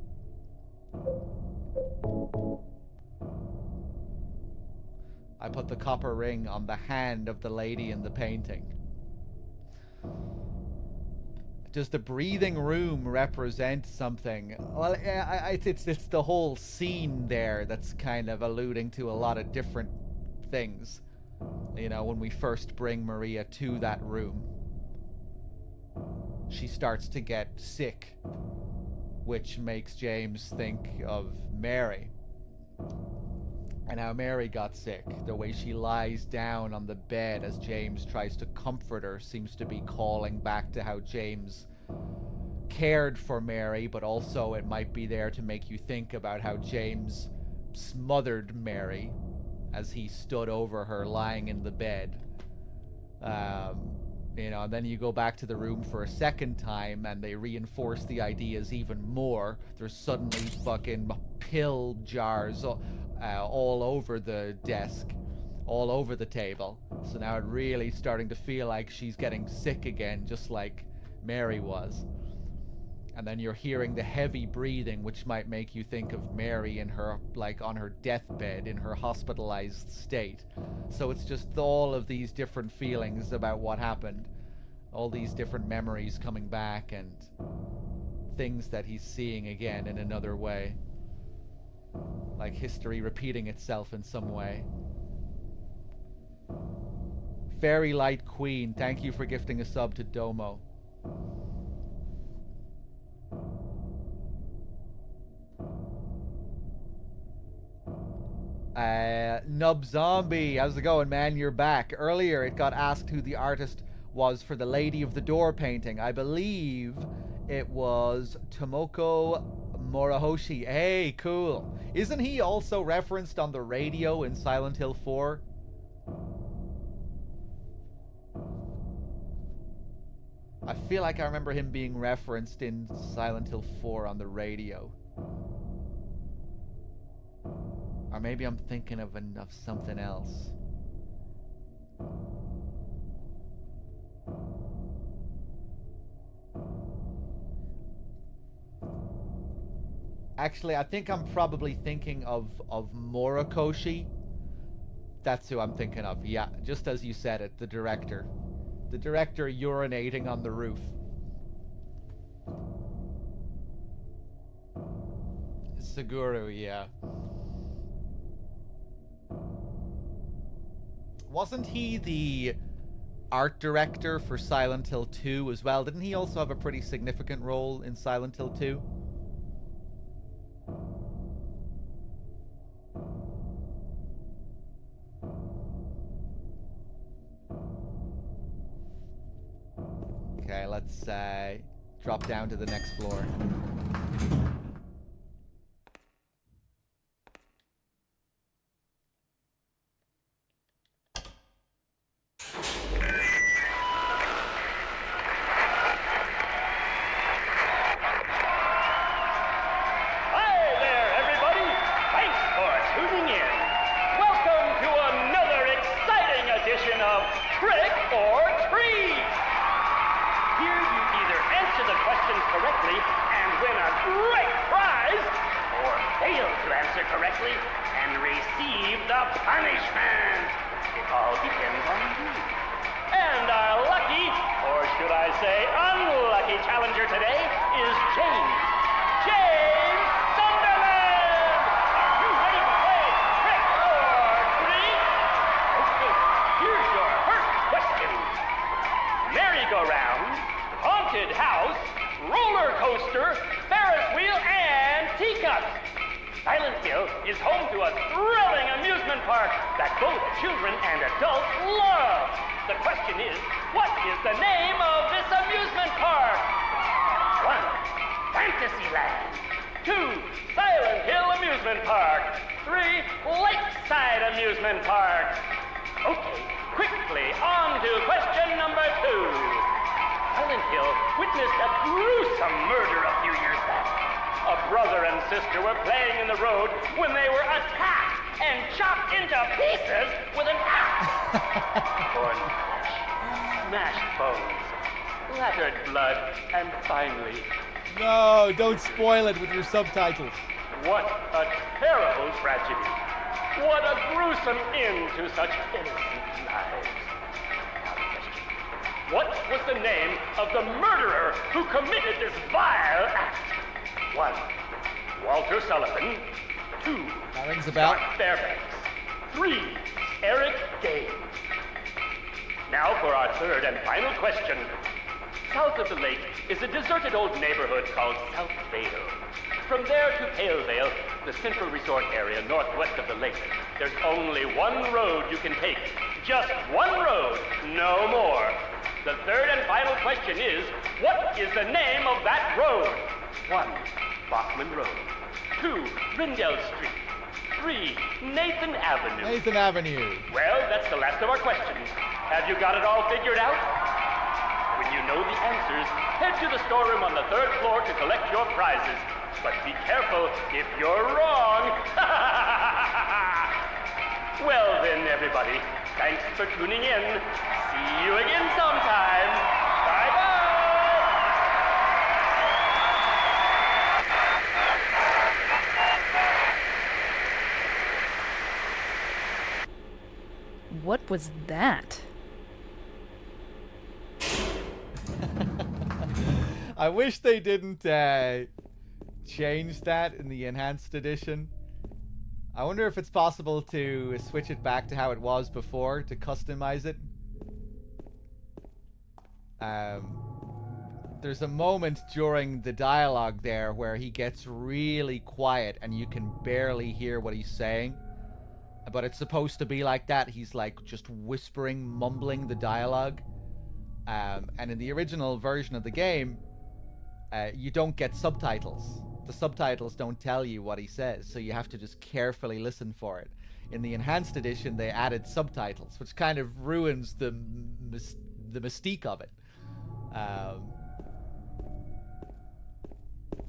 I put the copper ring on the hand of the lady in the painting. Does the breathing room represent something? Well, it's the whole scene there that's kind of alluding to a lot of different things. You know, when we first bring Maria to that room, she starts to get sick, which makes James think of Mary. And how Mary got sick. The way she lies down on the bed as James tries to comfort her seems to be calling back to how James cared for Mary, but also it might be there to make you think about how James smothered Mary as he stood over her lying in the bed. You know, and then you go back to the room for a second time and they reinforce the ideas even more. There's suddenly fucking pill jars all over the desk, all over the table. So now it's really starting to feel like she's getting sick again, just like Mary was. And then you're hearing the heavy breathing, which might make you think of Mary in her, like, on her deathbed, in her hospitalized state. So it's just all of these different feelings about what happened. All these different memories coming back and things that he's seeing again in another way. Like history repeating itself in some way. Fairy Light Queen, thank you for gifting a sub to Domo. Nub Zombie, how's it going, man? You're back. Earlier it got asked who the artist was for the Lady of the Door painting. I believe it was Tomoko Morohoshi. Hey, cool. Isn't he also referenced on the radio in Silent Hill 4? I feel like I remember him being referenced in Silent Hill 4 on the radio. Or maybe I'm thinking of something else. Actually, I think I'm probably thinking of Morokoshi. That's who I'm thinking of. Yeah, just as you said it, the director. The director urinating on the roof. Suguru, yeah. Wasn't he the art director for Silent Hill 2 as well? Didn't he also have a pretty significant role in Silent Hill 2? Okay, let's drop down to the next floor. Hi there, everybody! Thanks for answer correctly and receive the punishment. It all depends on you. And our lucky, or should I say unlucky challenger today is James. James Sunderland! Are you ready to play trick or treat? Okay, here's your first question. Merry-go-round, haunted house, roller coaster, Ferris wheel, and teacups. Silent Hill is home to a thrilling amusement park that both children and adults love. The question is, what is the name of this amusement park? 1. Fantasyland. 2. Silent Hill Amusement Park. 3. Lakeside Amusement Park. Okay, quickly on to question number 2. Silent Hill witnessed a gruesome murder a few years back. A brother and sister were playing in the road when they were attacked and chopped into pieces with an axe. Torn flesh, smashed bones, splattered blood, and finally... No, don't spoil it with your subtitles. What a terrible tragedy. What a gruesome end to such innocent lives. Now the question. What was the name of the murderer who committed this vile act? 1. Walter Sullivan. 2. That rings a bell. Scott Fairbanks. 3. Eric Gaines. Now for our third and final question. South of the lake is a deserted old neighborhood called South Vale. From there to Pale Vale, the central resort area northwest of the lake, there's only one road you can take. Just one road, no more. The third and final question is, what is the name of that road? 1. Bachman Road. 2. Rindell Street. 3. Nathan Avenue. Nathan Avenue. Well, that's the last of our questions. Have you got it all figured out? When you know the answers, head to the storeroom on the 3rd floor to collect your prizes. But be careful if you're wrong. Well then, everybody, thanks for tuning in. See you again sometime. Bye-bye. What was that? I wish they didn't change that in the enhanced edition. I wonder if it's possible to switch it back to how it was before, to customize it. There's a moment during the dialogue there where he gets really quiet and you can barely hear what he's saying. But it's supposed to be like that. He's like just whispering, mumbling the dialogue. And in the original version of the game, you don't get subtitles. The subtitles don't tell you what he says, so you have to just carefully listen for it. In the enhanced edition, they added subtitles, which kind of ruins the mystique of it.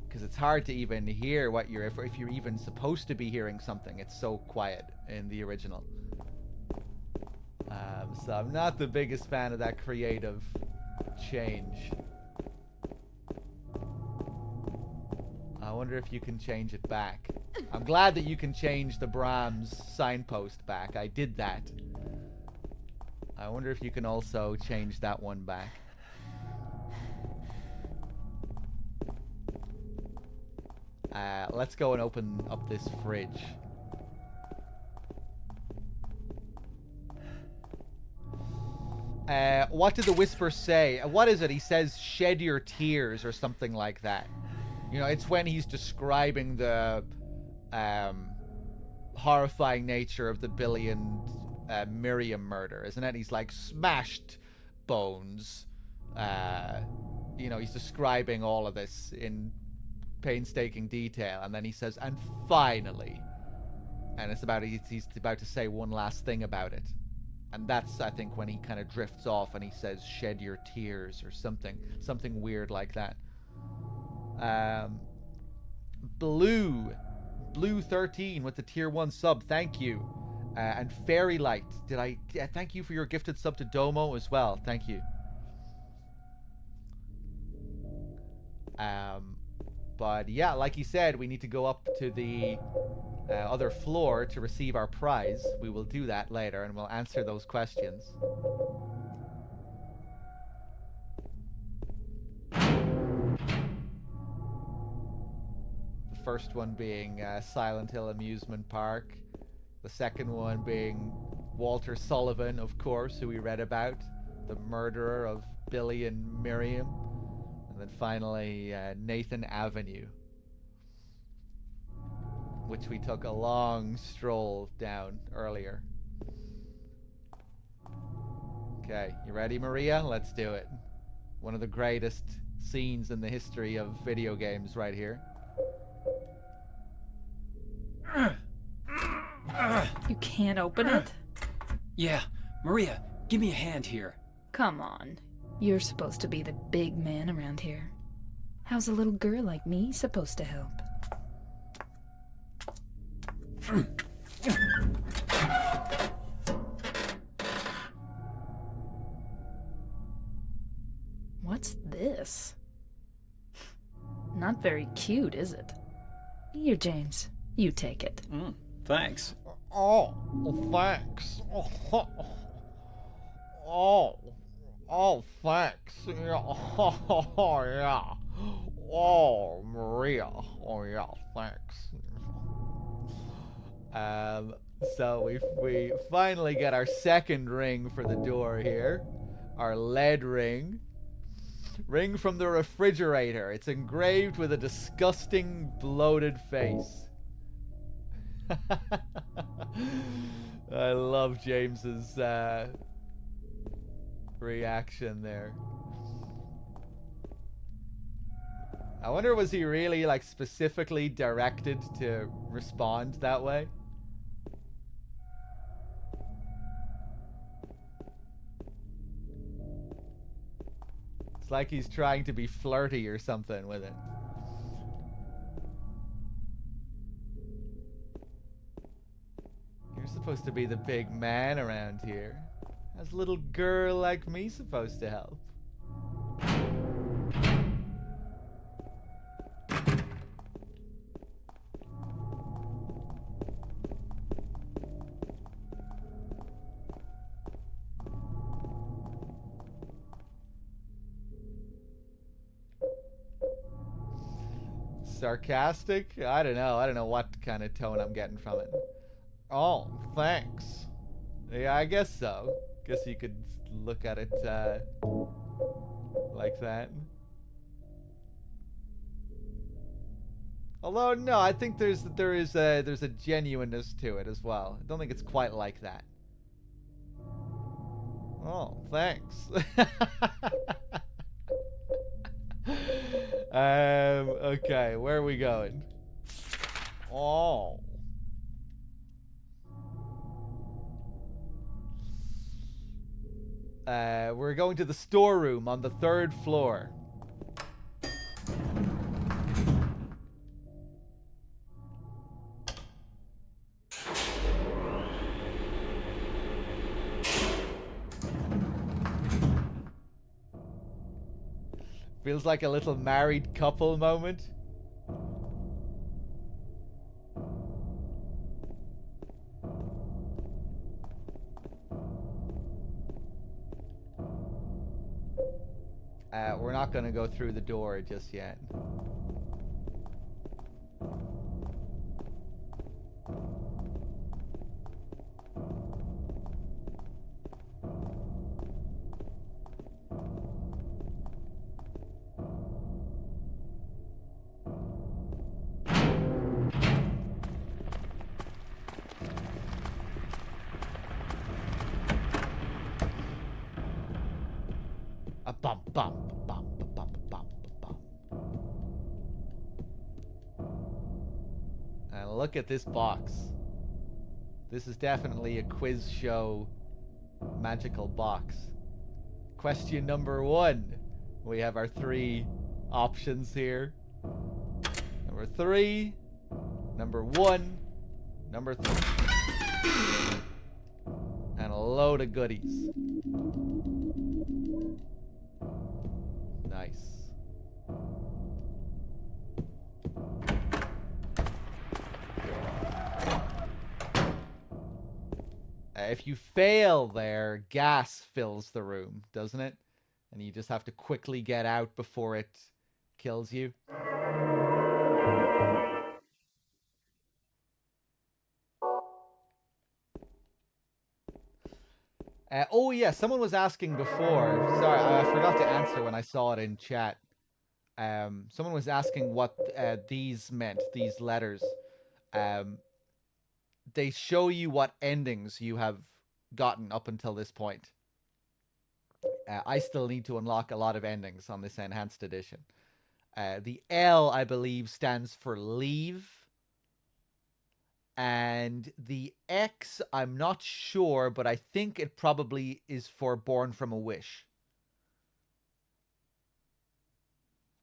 Because it's hard to even hear what you're, if you're even supposed to be hearing something. It's so quiet in the original. So I'm not the biggest fan of that creative change. I wonder if you can change it back. I'm glad that you can change the Brahms signpost back. I did that. I wonder if you can also change that one back. Let's go and open up this fridge. What did the whisper say? What is it? He says, shed your tears or something like that. You know, it's when he's describing the horrifying nature of the Billy and Miriam murder, isn't it? He's like, smashed bones. You know, he's describing all of this in painstaking detail, and then he says, and finally. And it's about, he's about to say one last thing about it. And that's, I think, when he kind of drifts off and he says, shed your tears or something weird like that. Blue 13 with the tier 1 sub, thank you. And Fairy Light, thank you for your gifted sub to Domo as well, thank you. But yeah, like you said, we need to go up to the other floor to receive our prize. We will do that later, and we'll answer those questions. The first one being Silent Hill Amusement Park. The second one being Walter Sullivan, of course, who we read about, the murderer of Billy and Miriam. And then finally, Nathan Avenue, which we took a long stroll down earlier. Okay, you ready, Maria? Let's do it. One of the greatest scenes in the history of video games right here. You can't open it? Yeah, Maria, give me a hand here. Come on. You're supposed to be the big man around here. How's a little girl like me supposed to help? What's this? Not very cute, is it? Here, James. You take it. Thanks. Oh, thanks. Oh, thanks. Yeah. Oh, yeah. Oh, Maria. Oh, yeah, thanks. So we finally get our second ring for the door here. Our lead ring. Ring from the refrigerator. It's engraved with a disgusting, bloated face. I love James's reaction there. I wonder, was he really like specifically directed to respond that way? It's like he's trying to be flirty or something with it. You're supposed to be the big man around here. How's a little girl like me supposed to help? Sarcastic? I don't know. I don't know what kind of tone I'm getting from it. Oh, thanks. Yeah, I guess so. Guess you could look at it like that. Although no, I think there's a genuineness to it as well. I don't think it's quite like that. Oh, thanks. Okay, where are we going? Oh. We're going to the storeroom on the 3rd floor. Feels like a little married couple moment. We're not going to go through the door just yet. A bump, bump, bump, bump, bump, bump. And look at this box. This is definitely a quiz show magical box. Question number 1. We have our 3 options here. Number 3, number 1, number 3. And a load of goodies. Nice. If you fail there, gas fills the room, doesn't it? And you just have to quickly get out before it kills you. Oh yeah, someone was asking before. Sorry, I forgot to answer when I saw it in chat. Someone was asking what these meant, these letters. They show you what endings you have gotten up until this point. I still need to unlock a lot of endings on this enhanced edition. The L, I believe, stands for leave. And the X, I'm not sure, but I think it probably is for born from a wish.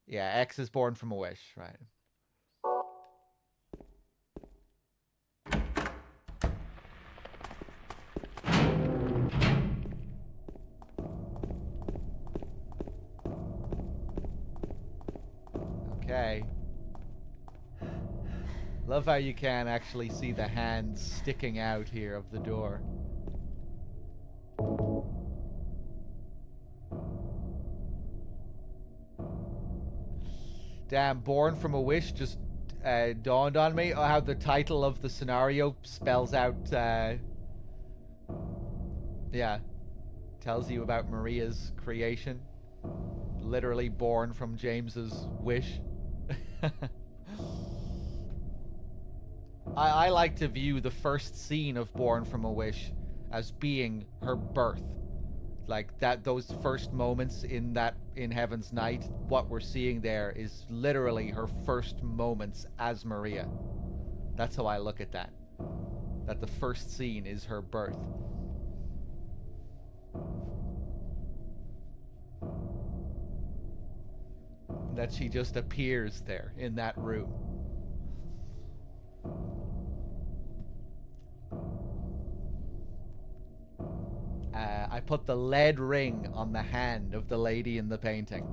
Yeah, X is born from a wish, right. Okay. Love how you can actually see the hands sticking out here of the door. Damn, Born from a Wish just dawned on me. How the title of the scenario spells out, yeah, tells you about Maria's creation. Literally born from James's wish. I like to view the first scene of Born from a Wish as being her birth. Like those first moments in Heaven's Night, what we're seeing there is literally her first moments as Maria. That's how I look at that. That the first scene is her birth. That she just appears there in that room. I put the lead ring on the hand of the lady in the painting.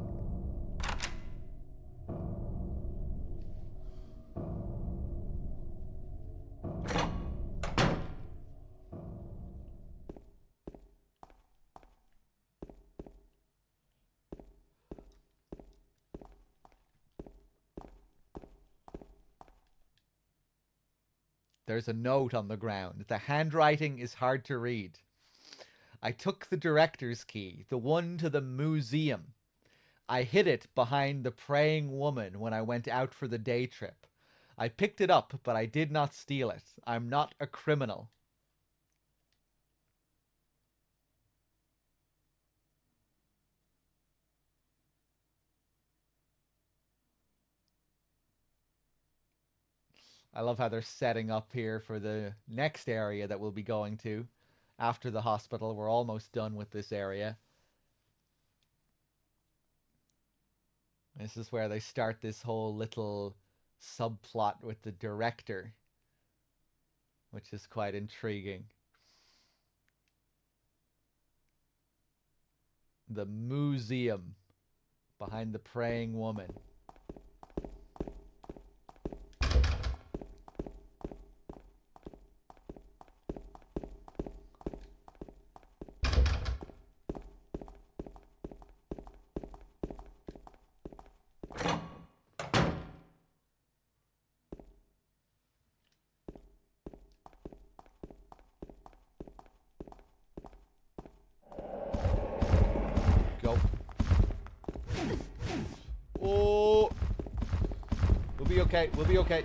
There's a note on the ground. The handwriting is hard to read. I took the director's key, the one to the museum. I hid it behind the praying woman when I went out for the day trip. I picked it up, but I did not steal it. I'm not a criminal. I love how they're setting up here for the next area that we'll be going to. After the hospital, we're almost done with this area. This is where they start this whole little subplot with the director, which is quite intriguing. The museum behind the praying woman. Okay, we'll be okay.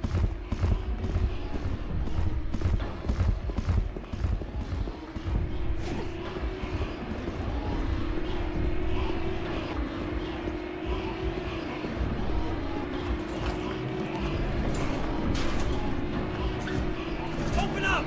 Open up!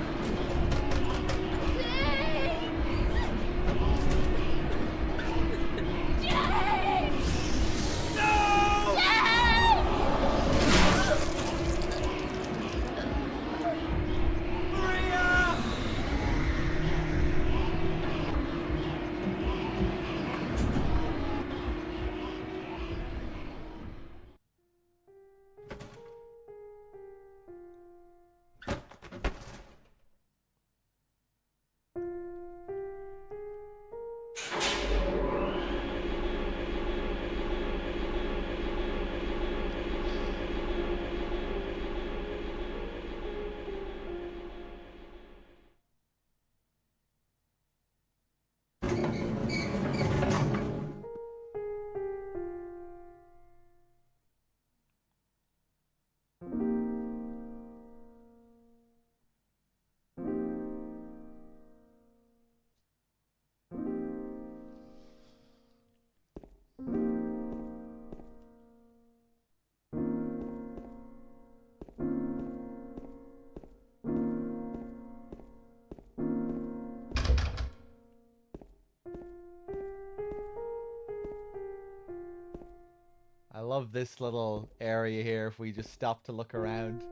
love this little area here if we just stop to look around.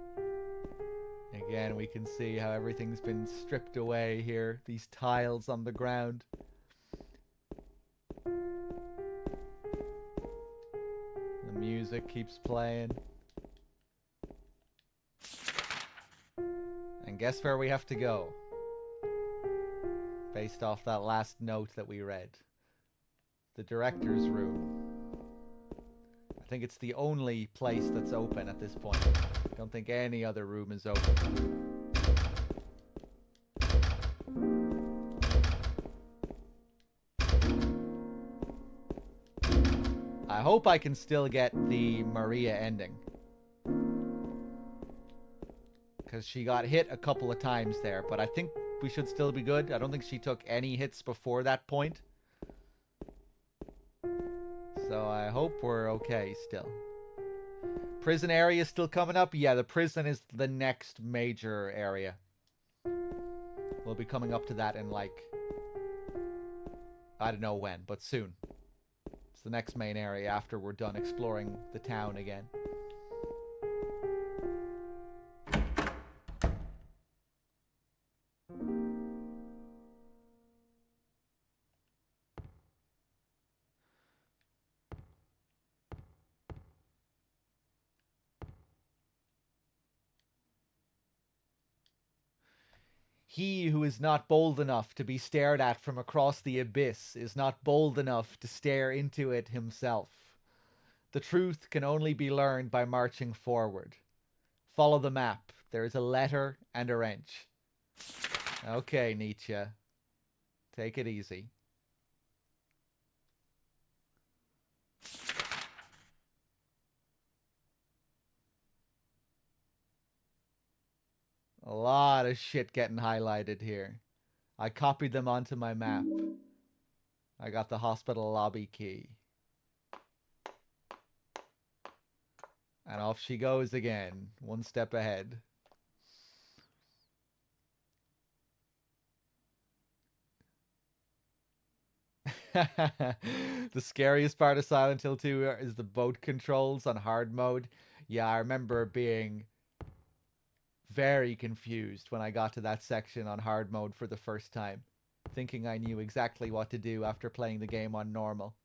Again, we can see how everything's been stripped away here. These tiles on the ground. The music keeps playing. And guess where we have to go? Based off that last note that we read. The director's room. I think it's the only place that's open at this point. I don't think any other room is open. I hope I can still get the Maria ending. Because she got hit a couple of times there, but I think we should still be good. I don't think she took any hits before that point. So I hope we're okay still. Prison area is still coming up? Yeah, the prison is the next major area. We'll be coming up to that in like... I don't know when, but soon. It's the next main area after we're done exploring the town again. He who is not bold enough to be stared at from across the abyss is not bold enough to stare into it himself. The truth can only be learned by marching forward. Follow the map. There is a letter and a wrench. Okay, Nietzsche. Take it easy. A lot of shit getting highlighted here. I copied them onto my map. I got the hospital lobby key. And off she goes again, one step ahead. The scariest part of Silent Hill 2 is the boat controls on hard mode. Yeah, I remember being very confused when I got to that section on hard mode for the first time, thinking I knew exactly what to do after playing the game on normal.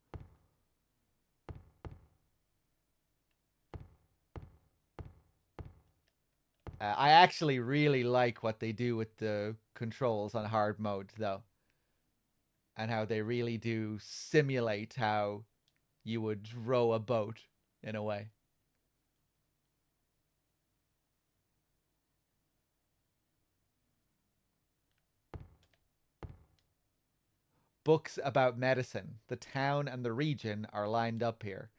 I actually really like what they do with the controls on hard mode, though. And how they really do simulate how you would row a boat, in a way. Books about medicine. The town and the region are lined up here.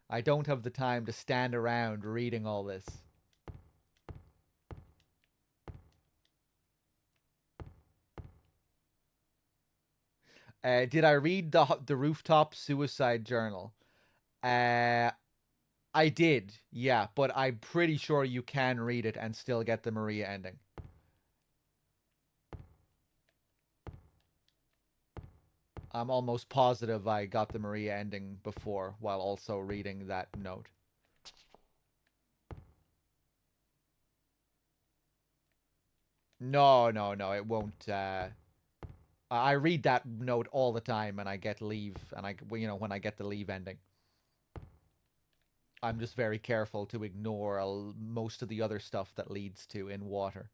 I don't have the time to stand around reading all this. Did I read the Rooftop Suicide Journal? I did, yeah, but I'm pretty sure you can read it and still get the Maria ending. I'm almost positive I got the Maria ending before while also reading that note. No, it won't. I read that note all the time and I get leave, and when I get the leave ending. I'm just very careful to ignore most of the other stuff that leads to in water.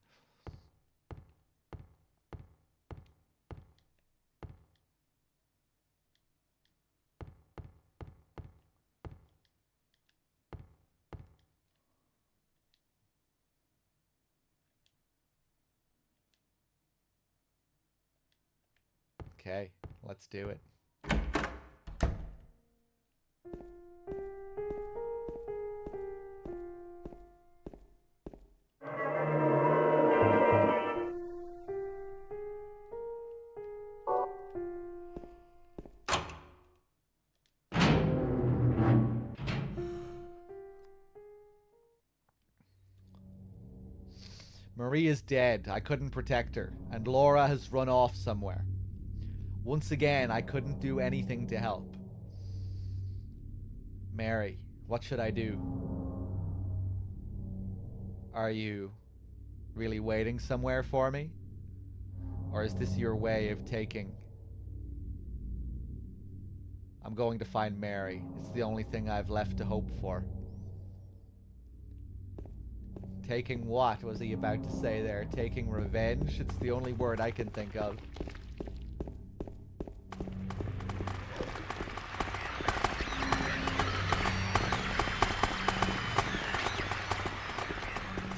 Okay, let's do it. Maria's dead. I couldn't protect her, and Laura has run off somewhere. Once again, I couldn't do anything to help. Mary, What should I do? Are you really waiting somewhere for me? Or is this your way of taking... I'm going to find Mary. It's the only thing I've left to hope for. Taking what was he about to say there? Taking revenge? It's the only word I can think of.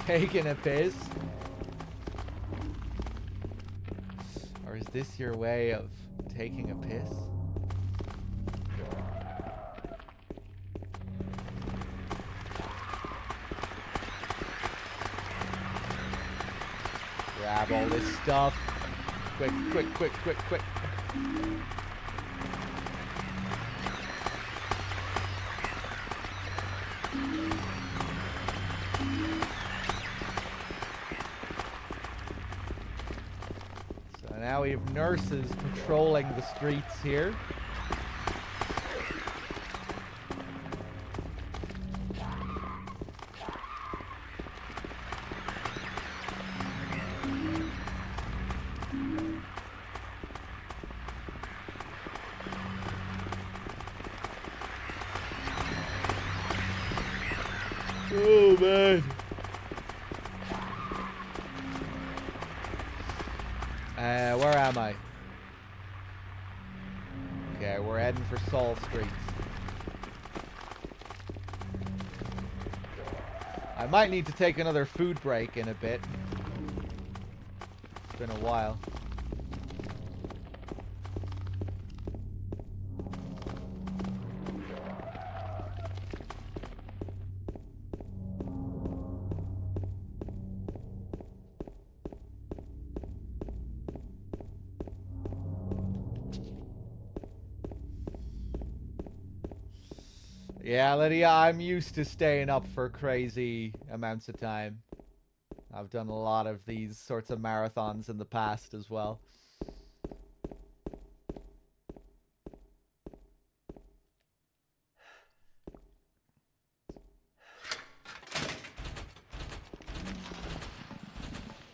Taking a piss? Or is this your way of taking a piss? Grab all this stuff. Quick, quick, quick, quick, quick. So now we have nurses patrolling the streets here. Oh, man. Where am I? Okay, we're heading for Saul Street. I might need to take another food break in a bit. It's been a while. Yeah, Lydia, I'm used to staying up for crazy amounts of time. I've done a lot of these sorts of marathons in the past as well.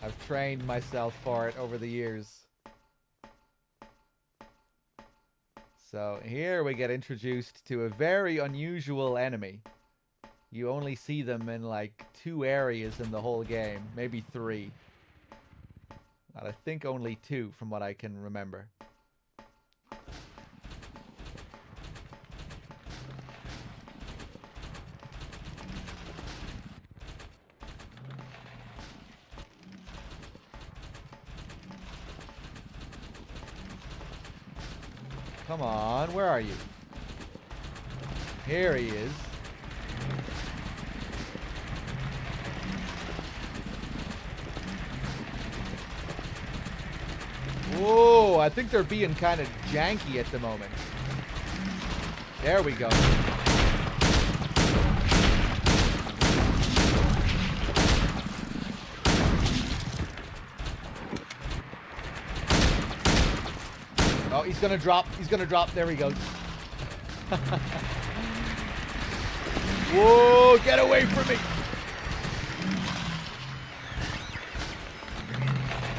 I've trained myself for it over the years. So here we get introduced to a very unusual enemy. You only see them in like 2 areas in the whole game, maybe 3. But I think only 2 from what I can remember. Come on, where are you? Here he is. Whoa, I think they're being kind of janky at the moment. There we go. Oh, he's gonna drop. He's gonna drop. There he goes. Whoa, get away from me.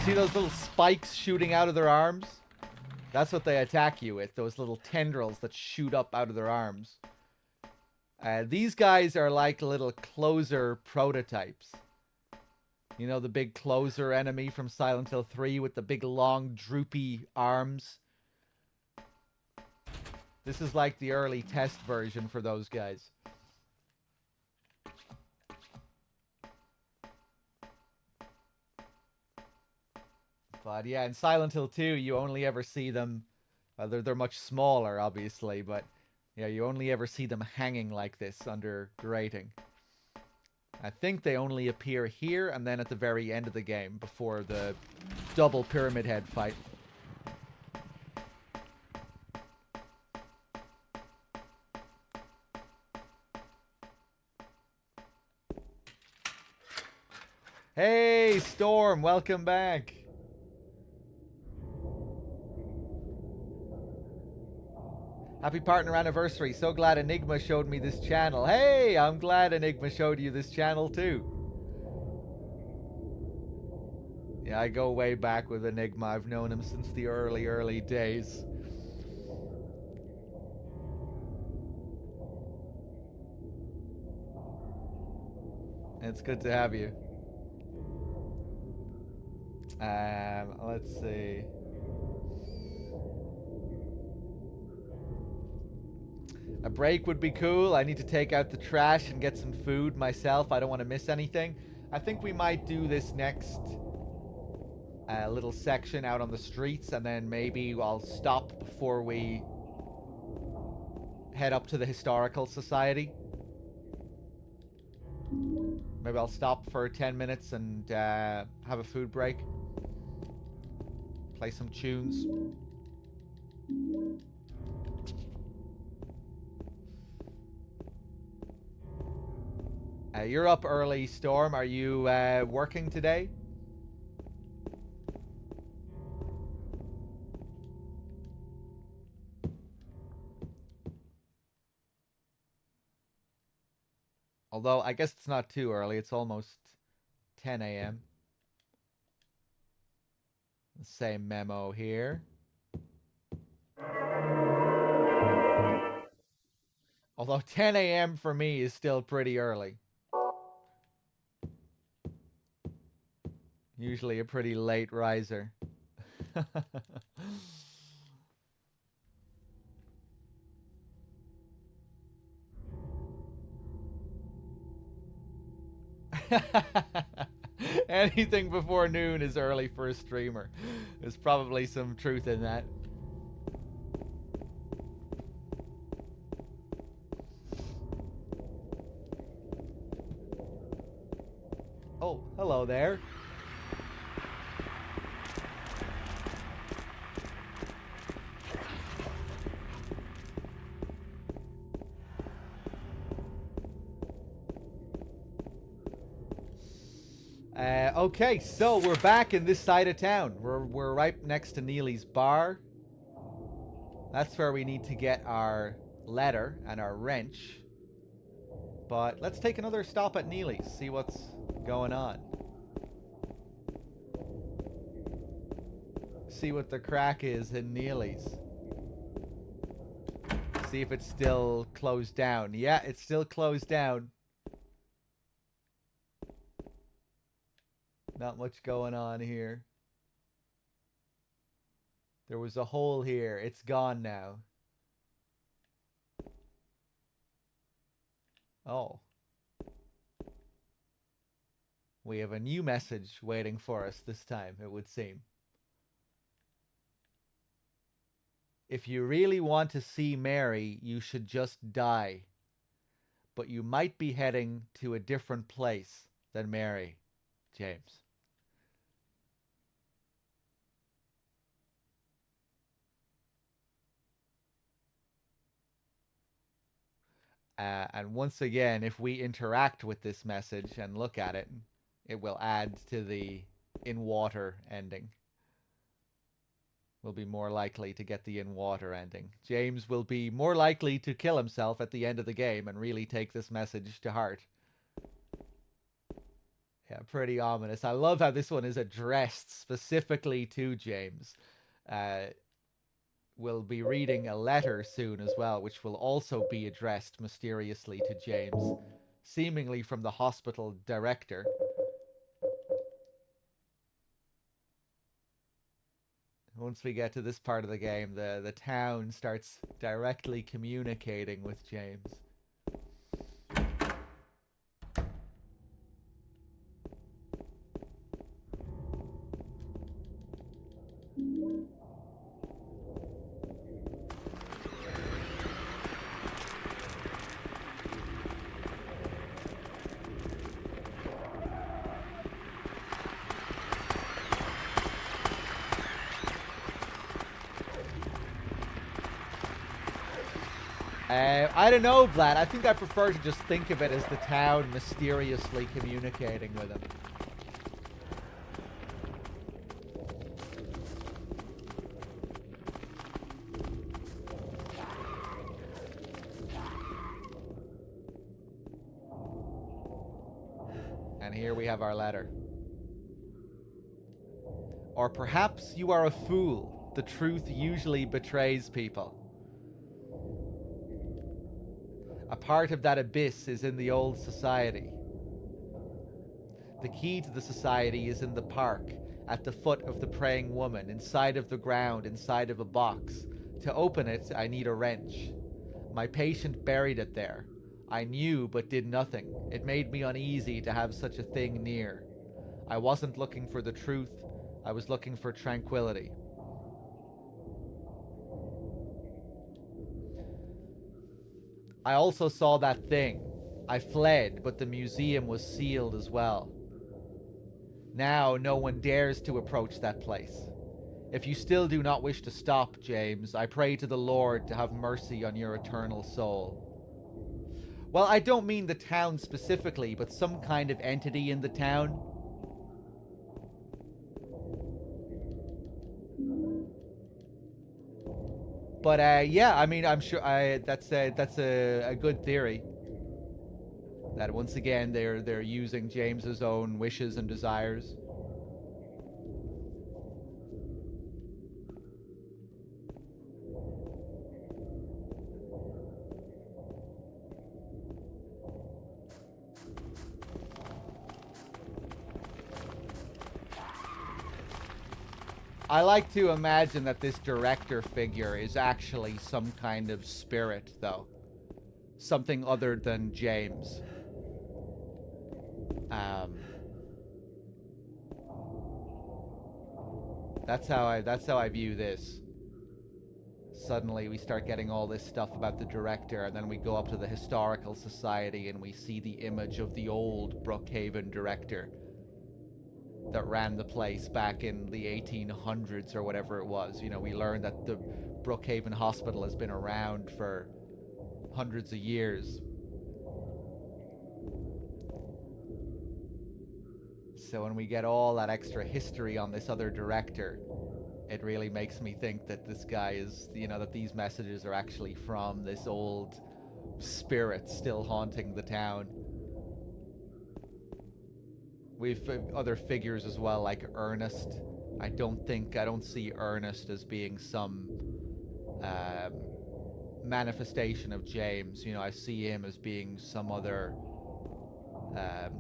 See those little spikes shooting out of their arms? That's what they attack you with. Those little tendrils that shoot up out of their arms. These guys are like little closer prototypes. You know the big closer enemy from Silent Hill 3 with the big long droopy arms? This is like the early test version for those guys. But yeah, in Silent Hill 2, you only ever see them... they're much smaller, obviously, but yeah, you only ever see them hanging like this under grating. I think they only appear here and then at the very end of the game, before the double Pyramid Head fight. Hey, Storm, welcome back. Happy partner anniversary. So glad Enigma showed me this channel. Hey, I'm glad Enigma showed you this channel too. Yeah, I go way back with Enigma. I've known him since the early days. It's good to have you. Let's see. A break would be cool. I need to take out the trash and get some food myself. I don't want to miss anything. I think we might do this next little section out on the streets, and then maybe I'll stop before we head up to the Historical Society. Maybe I'll stop for 10 minutes and have a food break. Play some tunes. You're up early, Storm. Are you working today? Although, I guess it's not too early. It's almost 10 a.m. Same memo here. Although 10 a.m. for me is still pretty early. Usually a pretty late riser. Anything before noon is early for a streamer. There's probably some truth in that. Oh, hello there. Okay, so we're back in this side of town. We're right next to Neely's bar. That's where we need to get our letter and our wrench. But let's take another stop at Neely's, see what's going on. See what the crack is in Neely's. See if it's still closed down. Yeah, it's still closed down. Not much going on here. There was a hole here. It's gone now. Oh. We have a new message waiting for us this time, it would seem. If you really want to see Mary, you should just die. But you might be heading to a different place than Mary. James. And once again, if we interact with this message and look at it, it will add to the in water ending. We'll be more likely to get the in water ending. James will be more likely to kill himself at the end of the game and really take this message to heart. Yeah, pretty ominous. I love how this one is addressed specifically to James. We'll be reading a letter soon as well, which will also be addressed mysteriously to James, seemingly from the hospital director. Once we get to this part of the game, the town starts directly communicating with James. I don't know, Vlad. I think I prefer to just think of it as the town mysteriously communicating with him. here we have our letter. Or perhaps you are a fool. The truth usually betrays people. A part of that abyss is in the old society. The key to the society is in the park, at the foot of the praying woman, inside of the ground, inside of a box. To open it, I need a wrench. My patient buried it there. I knew, but did nothing. It made me uneasy to have such a thing near. I wasn't looking for the truth. I was looking for tranquility. I also saw that thing. I fled, but the museum was sealed as well. Now no one dares to approach that place. If you still do not wish to stop, James, I pray to the Lord to have mercy on your eternal soul. Well, I don't mean the town specifically, but some kind of entity in the town. But yeah, I mean, I'm sure that's a good theory. That once again they're using James's own wishes and desires. I like to imagine that this director figure is actually some kind of spirit, though. Something other than James. That's how I view this. Suddenly we start getting all this stuff about the director, and then we go up to the Historical Society and we see the image of the old Brookhaven director that ran the place back in the 1800s or whatever it was. You know, we learned that the Brookhaven Hospital has been around for hundreds of years. So when we get all that extra history on this other director, it really makes me think that this guy is, you know, that these messages are actually from this old spirit still haunting the town. We've other figures as well, like Ernest. I don't see Ernest as being some manifestation of James. You know, I see him as being some other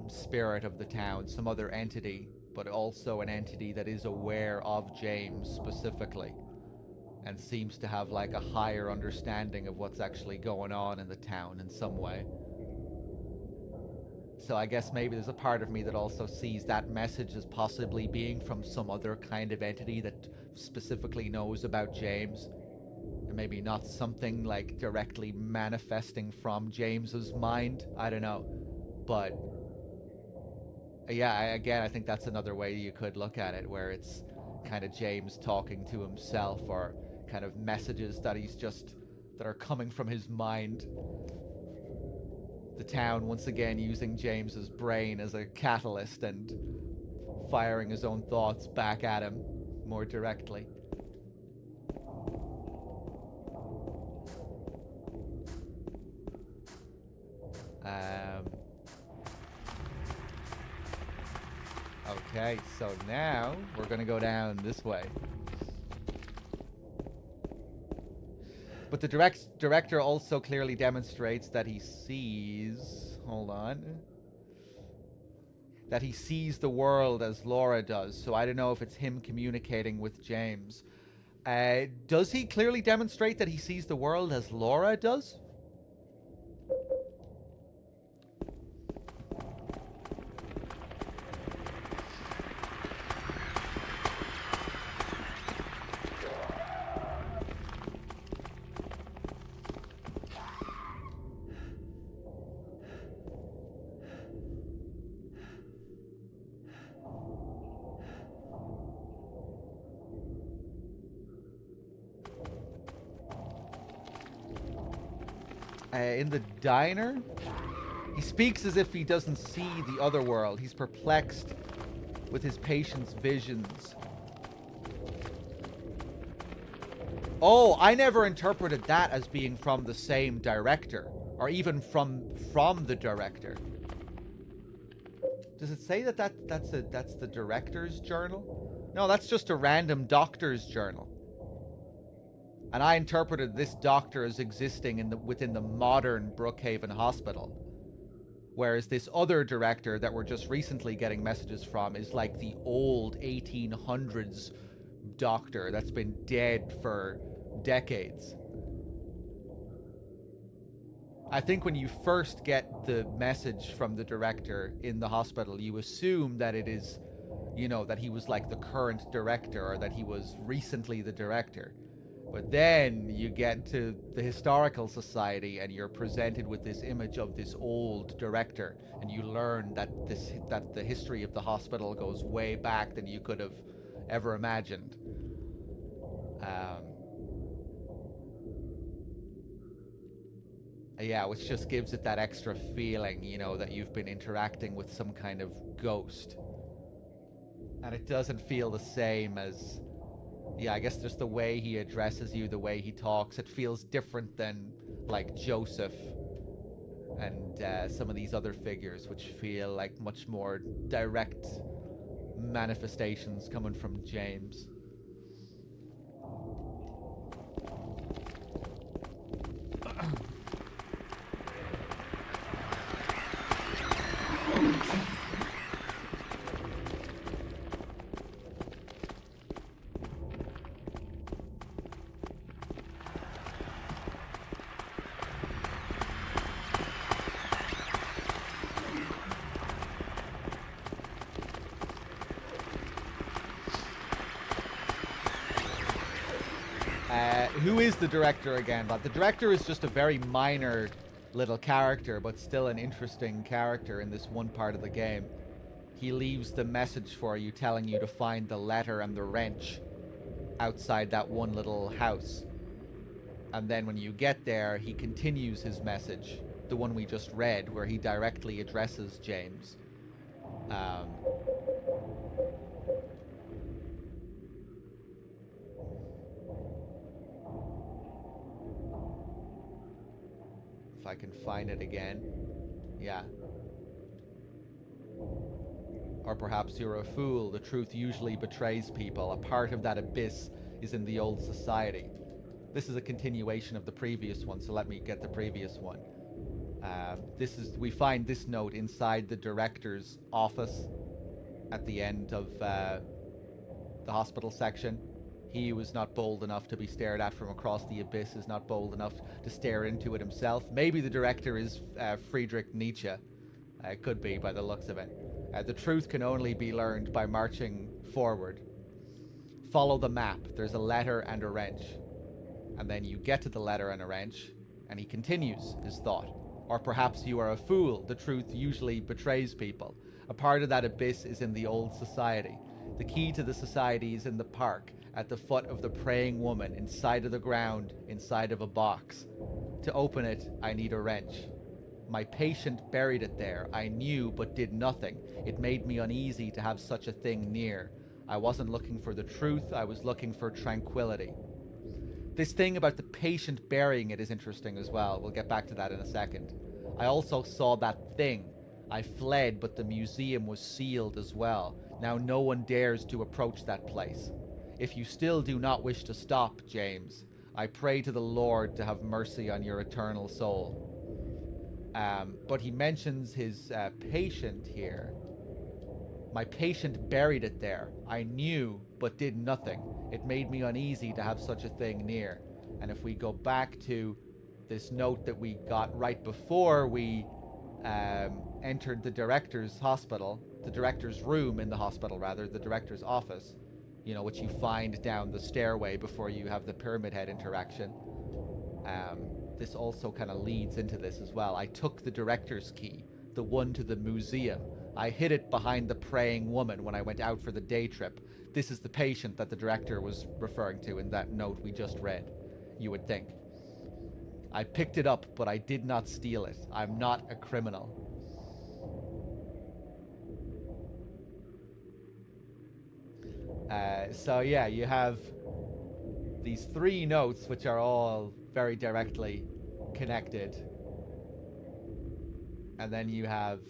spirit of the town, some other entity, but also an entity that is aware of James specifically and seems to have like a higher understanding of what's actually going on in the town in some way. So I guess maybe there's a part of me that also sees that message as possibly being from some other kind of entity that specifically knows about James. And maybe not something like directly manifesting from James's mind. I don't know. But yeah, again, I think that's another way you could look at it, where it's kind of James talking to himself, or kind of messages that that are coming from his mind. The town once again using James's brain as a catalyst and firing his own thoughts back at him more directly. Okay, so now we're gonna go down this way. But the director also clearly demonstrates that he sees... Hold on. That he sees the world as Laura does. So I don't know if it's him communicating with James. Does he clearly demonstrate that he sees the world as Laura does? In the diner, he speaks as if he doesn't see the other world. He's perplexed with his patient's visions. Oh, I never interpreted that as being from the same director, or even from the director. Does it say that's the director's journal? No, that's just a random doctor's journal. And I interpreted this doctor as existing within the modern Brookhaven Hospital. Whereas this other director that we're just recently getting messages from is like the old 1800s doctor that's been dead for decades. I think when you first get the message from the director in the hospital, you assume that it is, that he was like the current director or that he was recently the director. But then you get to the Historical Society and you're presented with this image of this old director, and you learn that the history of the hospital goes way back than you could have ever imagined. Yeah, which just gives it that extra feeling, that you've been interacting with some kind of ghost. And it doesn't feel the same as... Yeah, I guess just the way he addresses you, the way he talks, it feels different than, like, Joseph and some of these other figures, which feel like much more direct manifestations coming from James. Who is the director again? But the director is just a very minor little character, but still an interesting character in this one part of the game. He leaves the message for you, telling you to find the letter and the wrench outside that one little house. And then when you get there, he continues his message, the one we just read, where he directly addresses James. If I can find it again. Yeah. Or perhaps you're a fool. The truth usually betrays people. A part of that abyss is in the old society. This is a continuation of the previous one, so let me get the previous one. We find this note inside the director's office at the end of the hospital section. He who was not bold enough to be stared at from across the abyss is not bold enough to stare into it himself. Maybe the director is Friedrich Nietzsche. It could be by the looks of it. The truth can only be learned by marching forward. Follow the map. There's a letter and a wrench. And then you get to the letter and a wrench, and he continues his thought. Or perhaps you are a fool. The truth usually betrays people. A part of that abyss is in the old society. The key to the society is in the park, at the foot of the praying woman, inside of the ground, inside of a box. To open it, I need a wrench. My patient buried it there. I knew, but did nothing. It made me uneasy to have such a thing near. I wasn't looking for the truth, I was looking for tranquility. This thing about the patient burying it is interesting as well. We'll get back to that in a second. I also saw that thing. I fled, but the museum was sealed as well. Now no one dares to approach that place. If you still do not wish to stop, James, I pray to the Lord to have mercy on your eternal soul. But he mentions his patient here. My patient buried it there. I knew, but did nothing. It made me uneasy to have such a thing near. And if we go back to this note that we got right before we entered the director's hospital, the director's room in the hospital, rather, the director's office, which you find down the stairway before you have the Pyramid Head interaction. This also kind of leads into this as well. I took the director's key, the one to the museum. I hid it behind the praying woman when I went out for the day trip. This is the patient that the director was referring to in that note we just read, you would think. I picked it up, but I did not steal it. I'm not a criminal. So yeah, you have these three notes which are all very directly connected. And then you have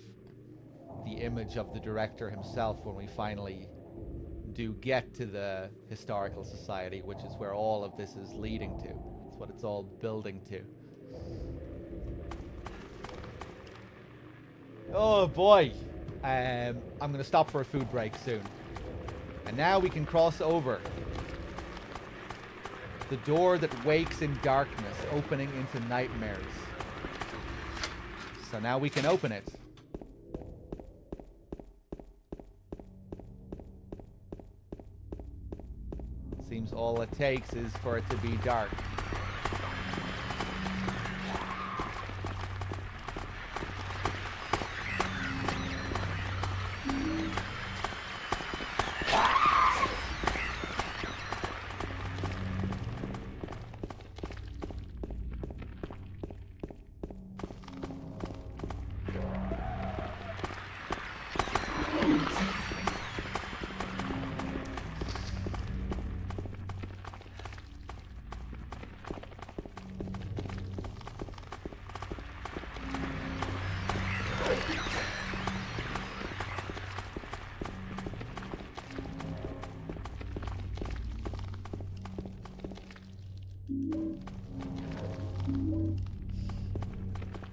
the image of the director himself when we finally do get to the Historical Society, which is where all of this is leading to. It's what it's all building to. Oh boy. I'm going to stop for a food break soon. And now we can cross over. The door that wakes in darkness, opening into nightmares. So now we can open it. Seems all it takes is for it to be dark.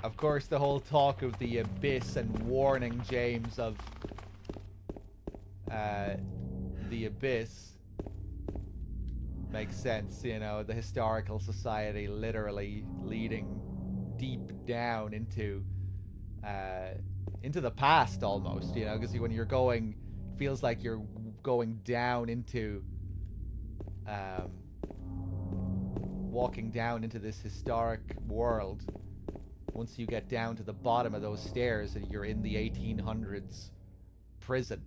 Of course, the whole talk of the abyss and warning James of the abyss makes sense, you know, the Historical Society literally leading deep down into the past almost, you know, because when you're going, feels like you're going down into walking down into this historic world. Once you get down to the bottom of those stairs, and you're in the 1800s prison.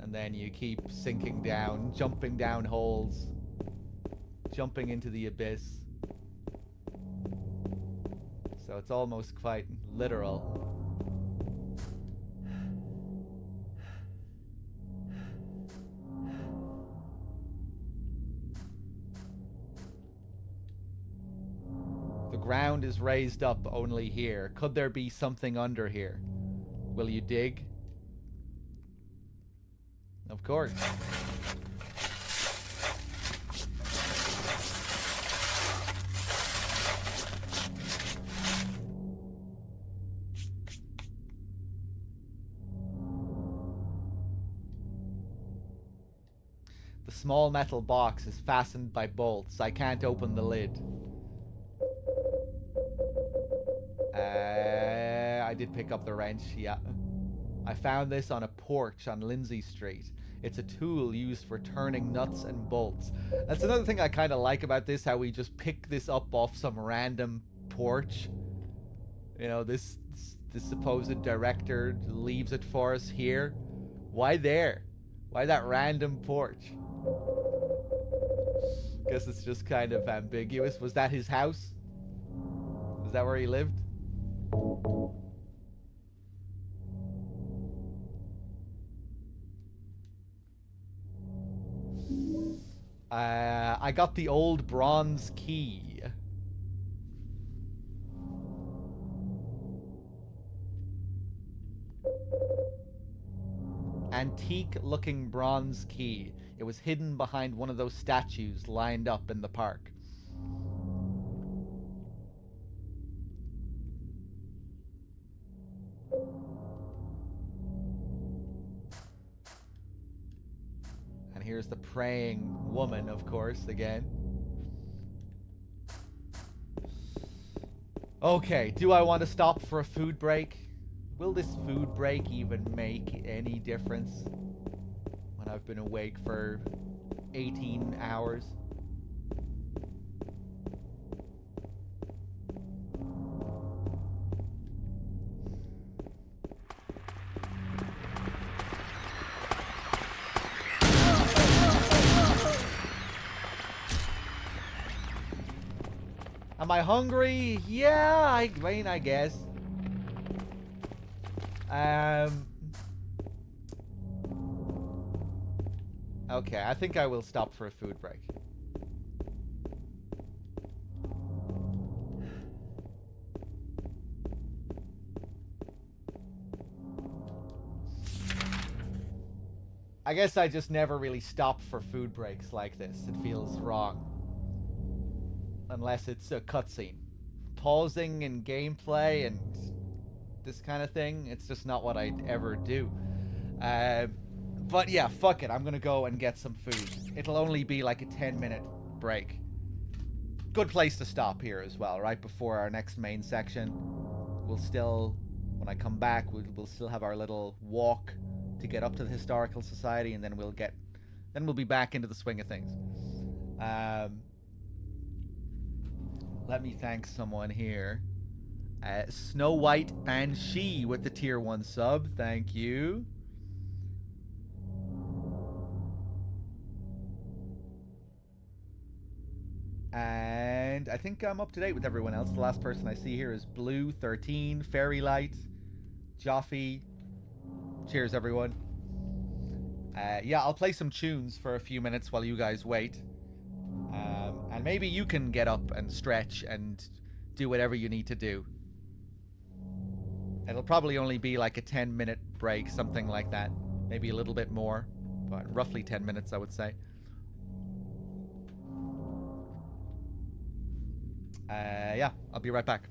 And then you keep sinking down, jumping down holes, jumping into the abyss. So it's almost quite literal. The ground is raised up only here. Could there be something under here? Will you dig? Of course. The small metal box is fastened by bolts. I can't open the lid. I did pick up the wrench, yeah. I found this on a porch on Lindsay Street. It's a tool used for turning nuts and bolts. That's another thing I kind of like about this, how we just pick this up off some random porch. You know, this supposed director leaves it for us here. Why there? Why that random porch? Guess it's just kind of ambiguous. Was that his house? Was that where he lived? I got the old bronze key. Antique looking bronze key. It was hidden behind one of those statues lined up in the park. And here's the praying woman, of course, again. Okay, do I want to stop for a food break? Will this food break even make any difference when I've been awake for 18 hours? Am I hungry? Yeah, I mean, I guess. Okay, I think I will stop for a food break. I guess I just never really stop for food breaks like this. It feels wrong. Unless it's a cutscene. Pausing in gameplay and this kind of thing, it's just not what I'd ever do. But yeah, fuck it. I'm gonna go and get some food. It'll only be like a 10-minute break. Good place to stop here as well, right before our next main section. We'll still, when I come back, we'll still have our little walk to get up to the Historical Society, and then we'll be back into the swing of things. Let me thank someone here. Snow White Banshee with the tier 1 sub. Thank you. And I think I'm up to date with everyone else. The last person I see here is Blue13, Fairy Light, Joffy. Cheers, everyone. Yeah, I'll play some tunes for a few minutes while you guys wait. And maybe you can get up and stretch and do whatever you need to do. It'll probably only be like a 10-minute break, something like that. Maybe a little bit more, but roughly 10 minutes, I would say. Yeah, I'll be right back.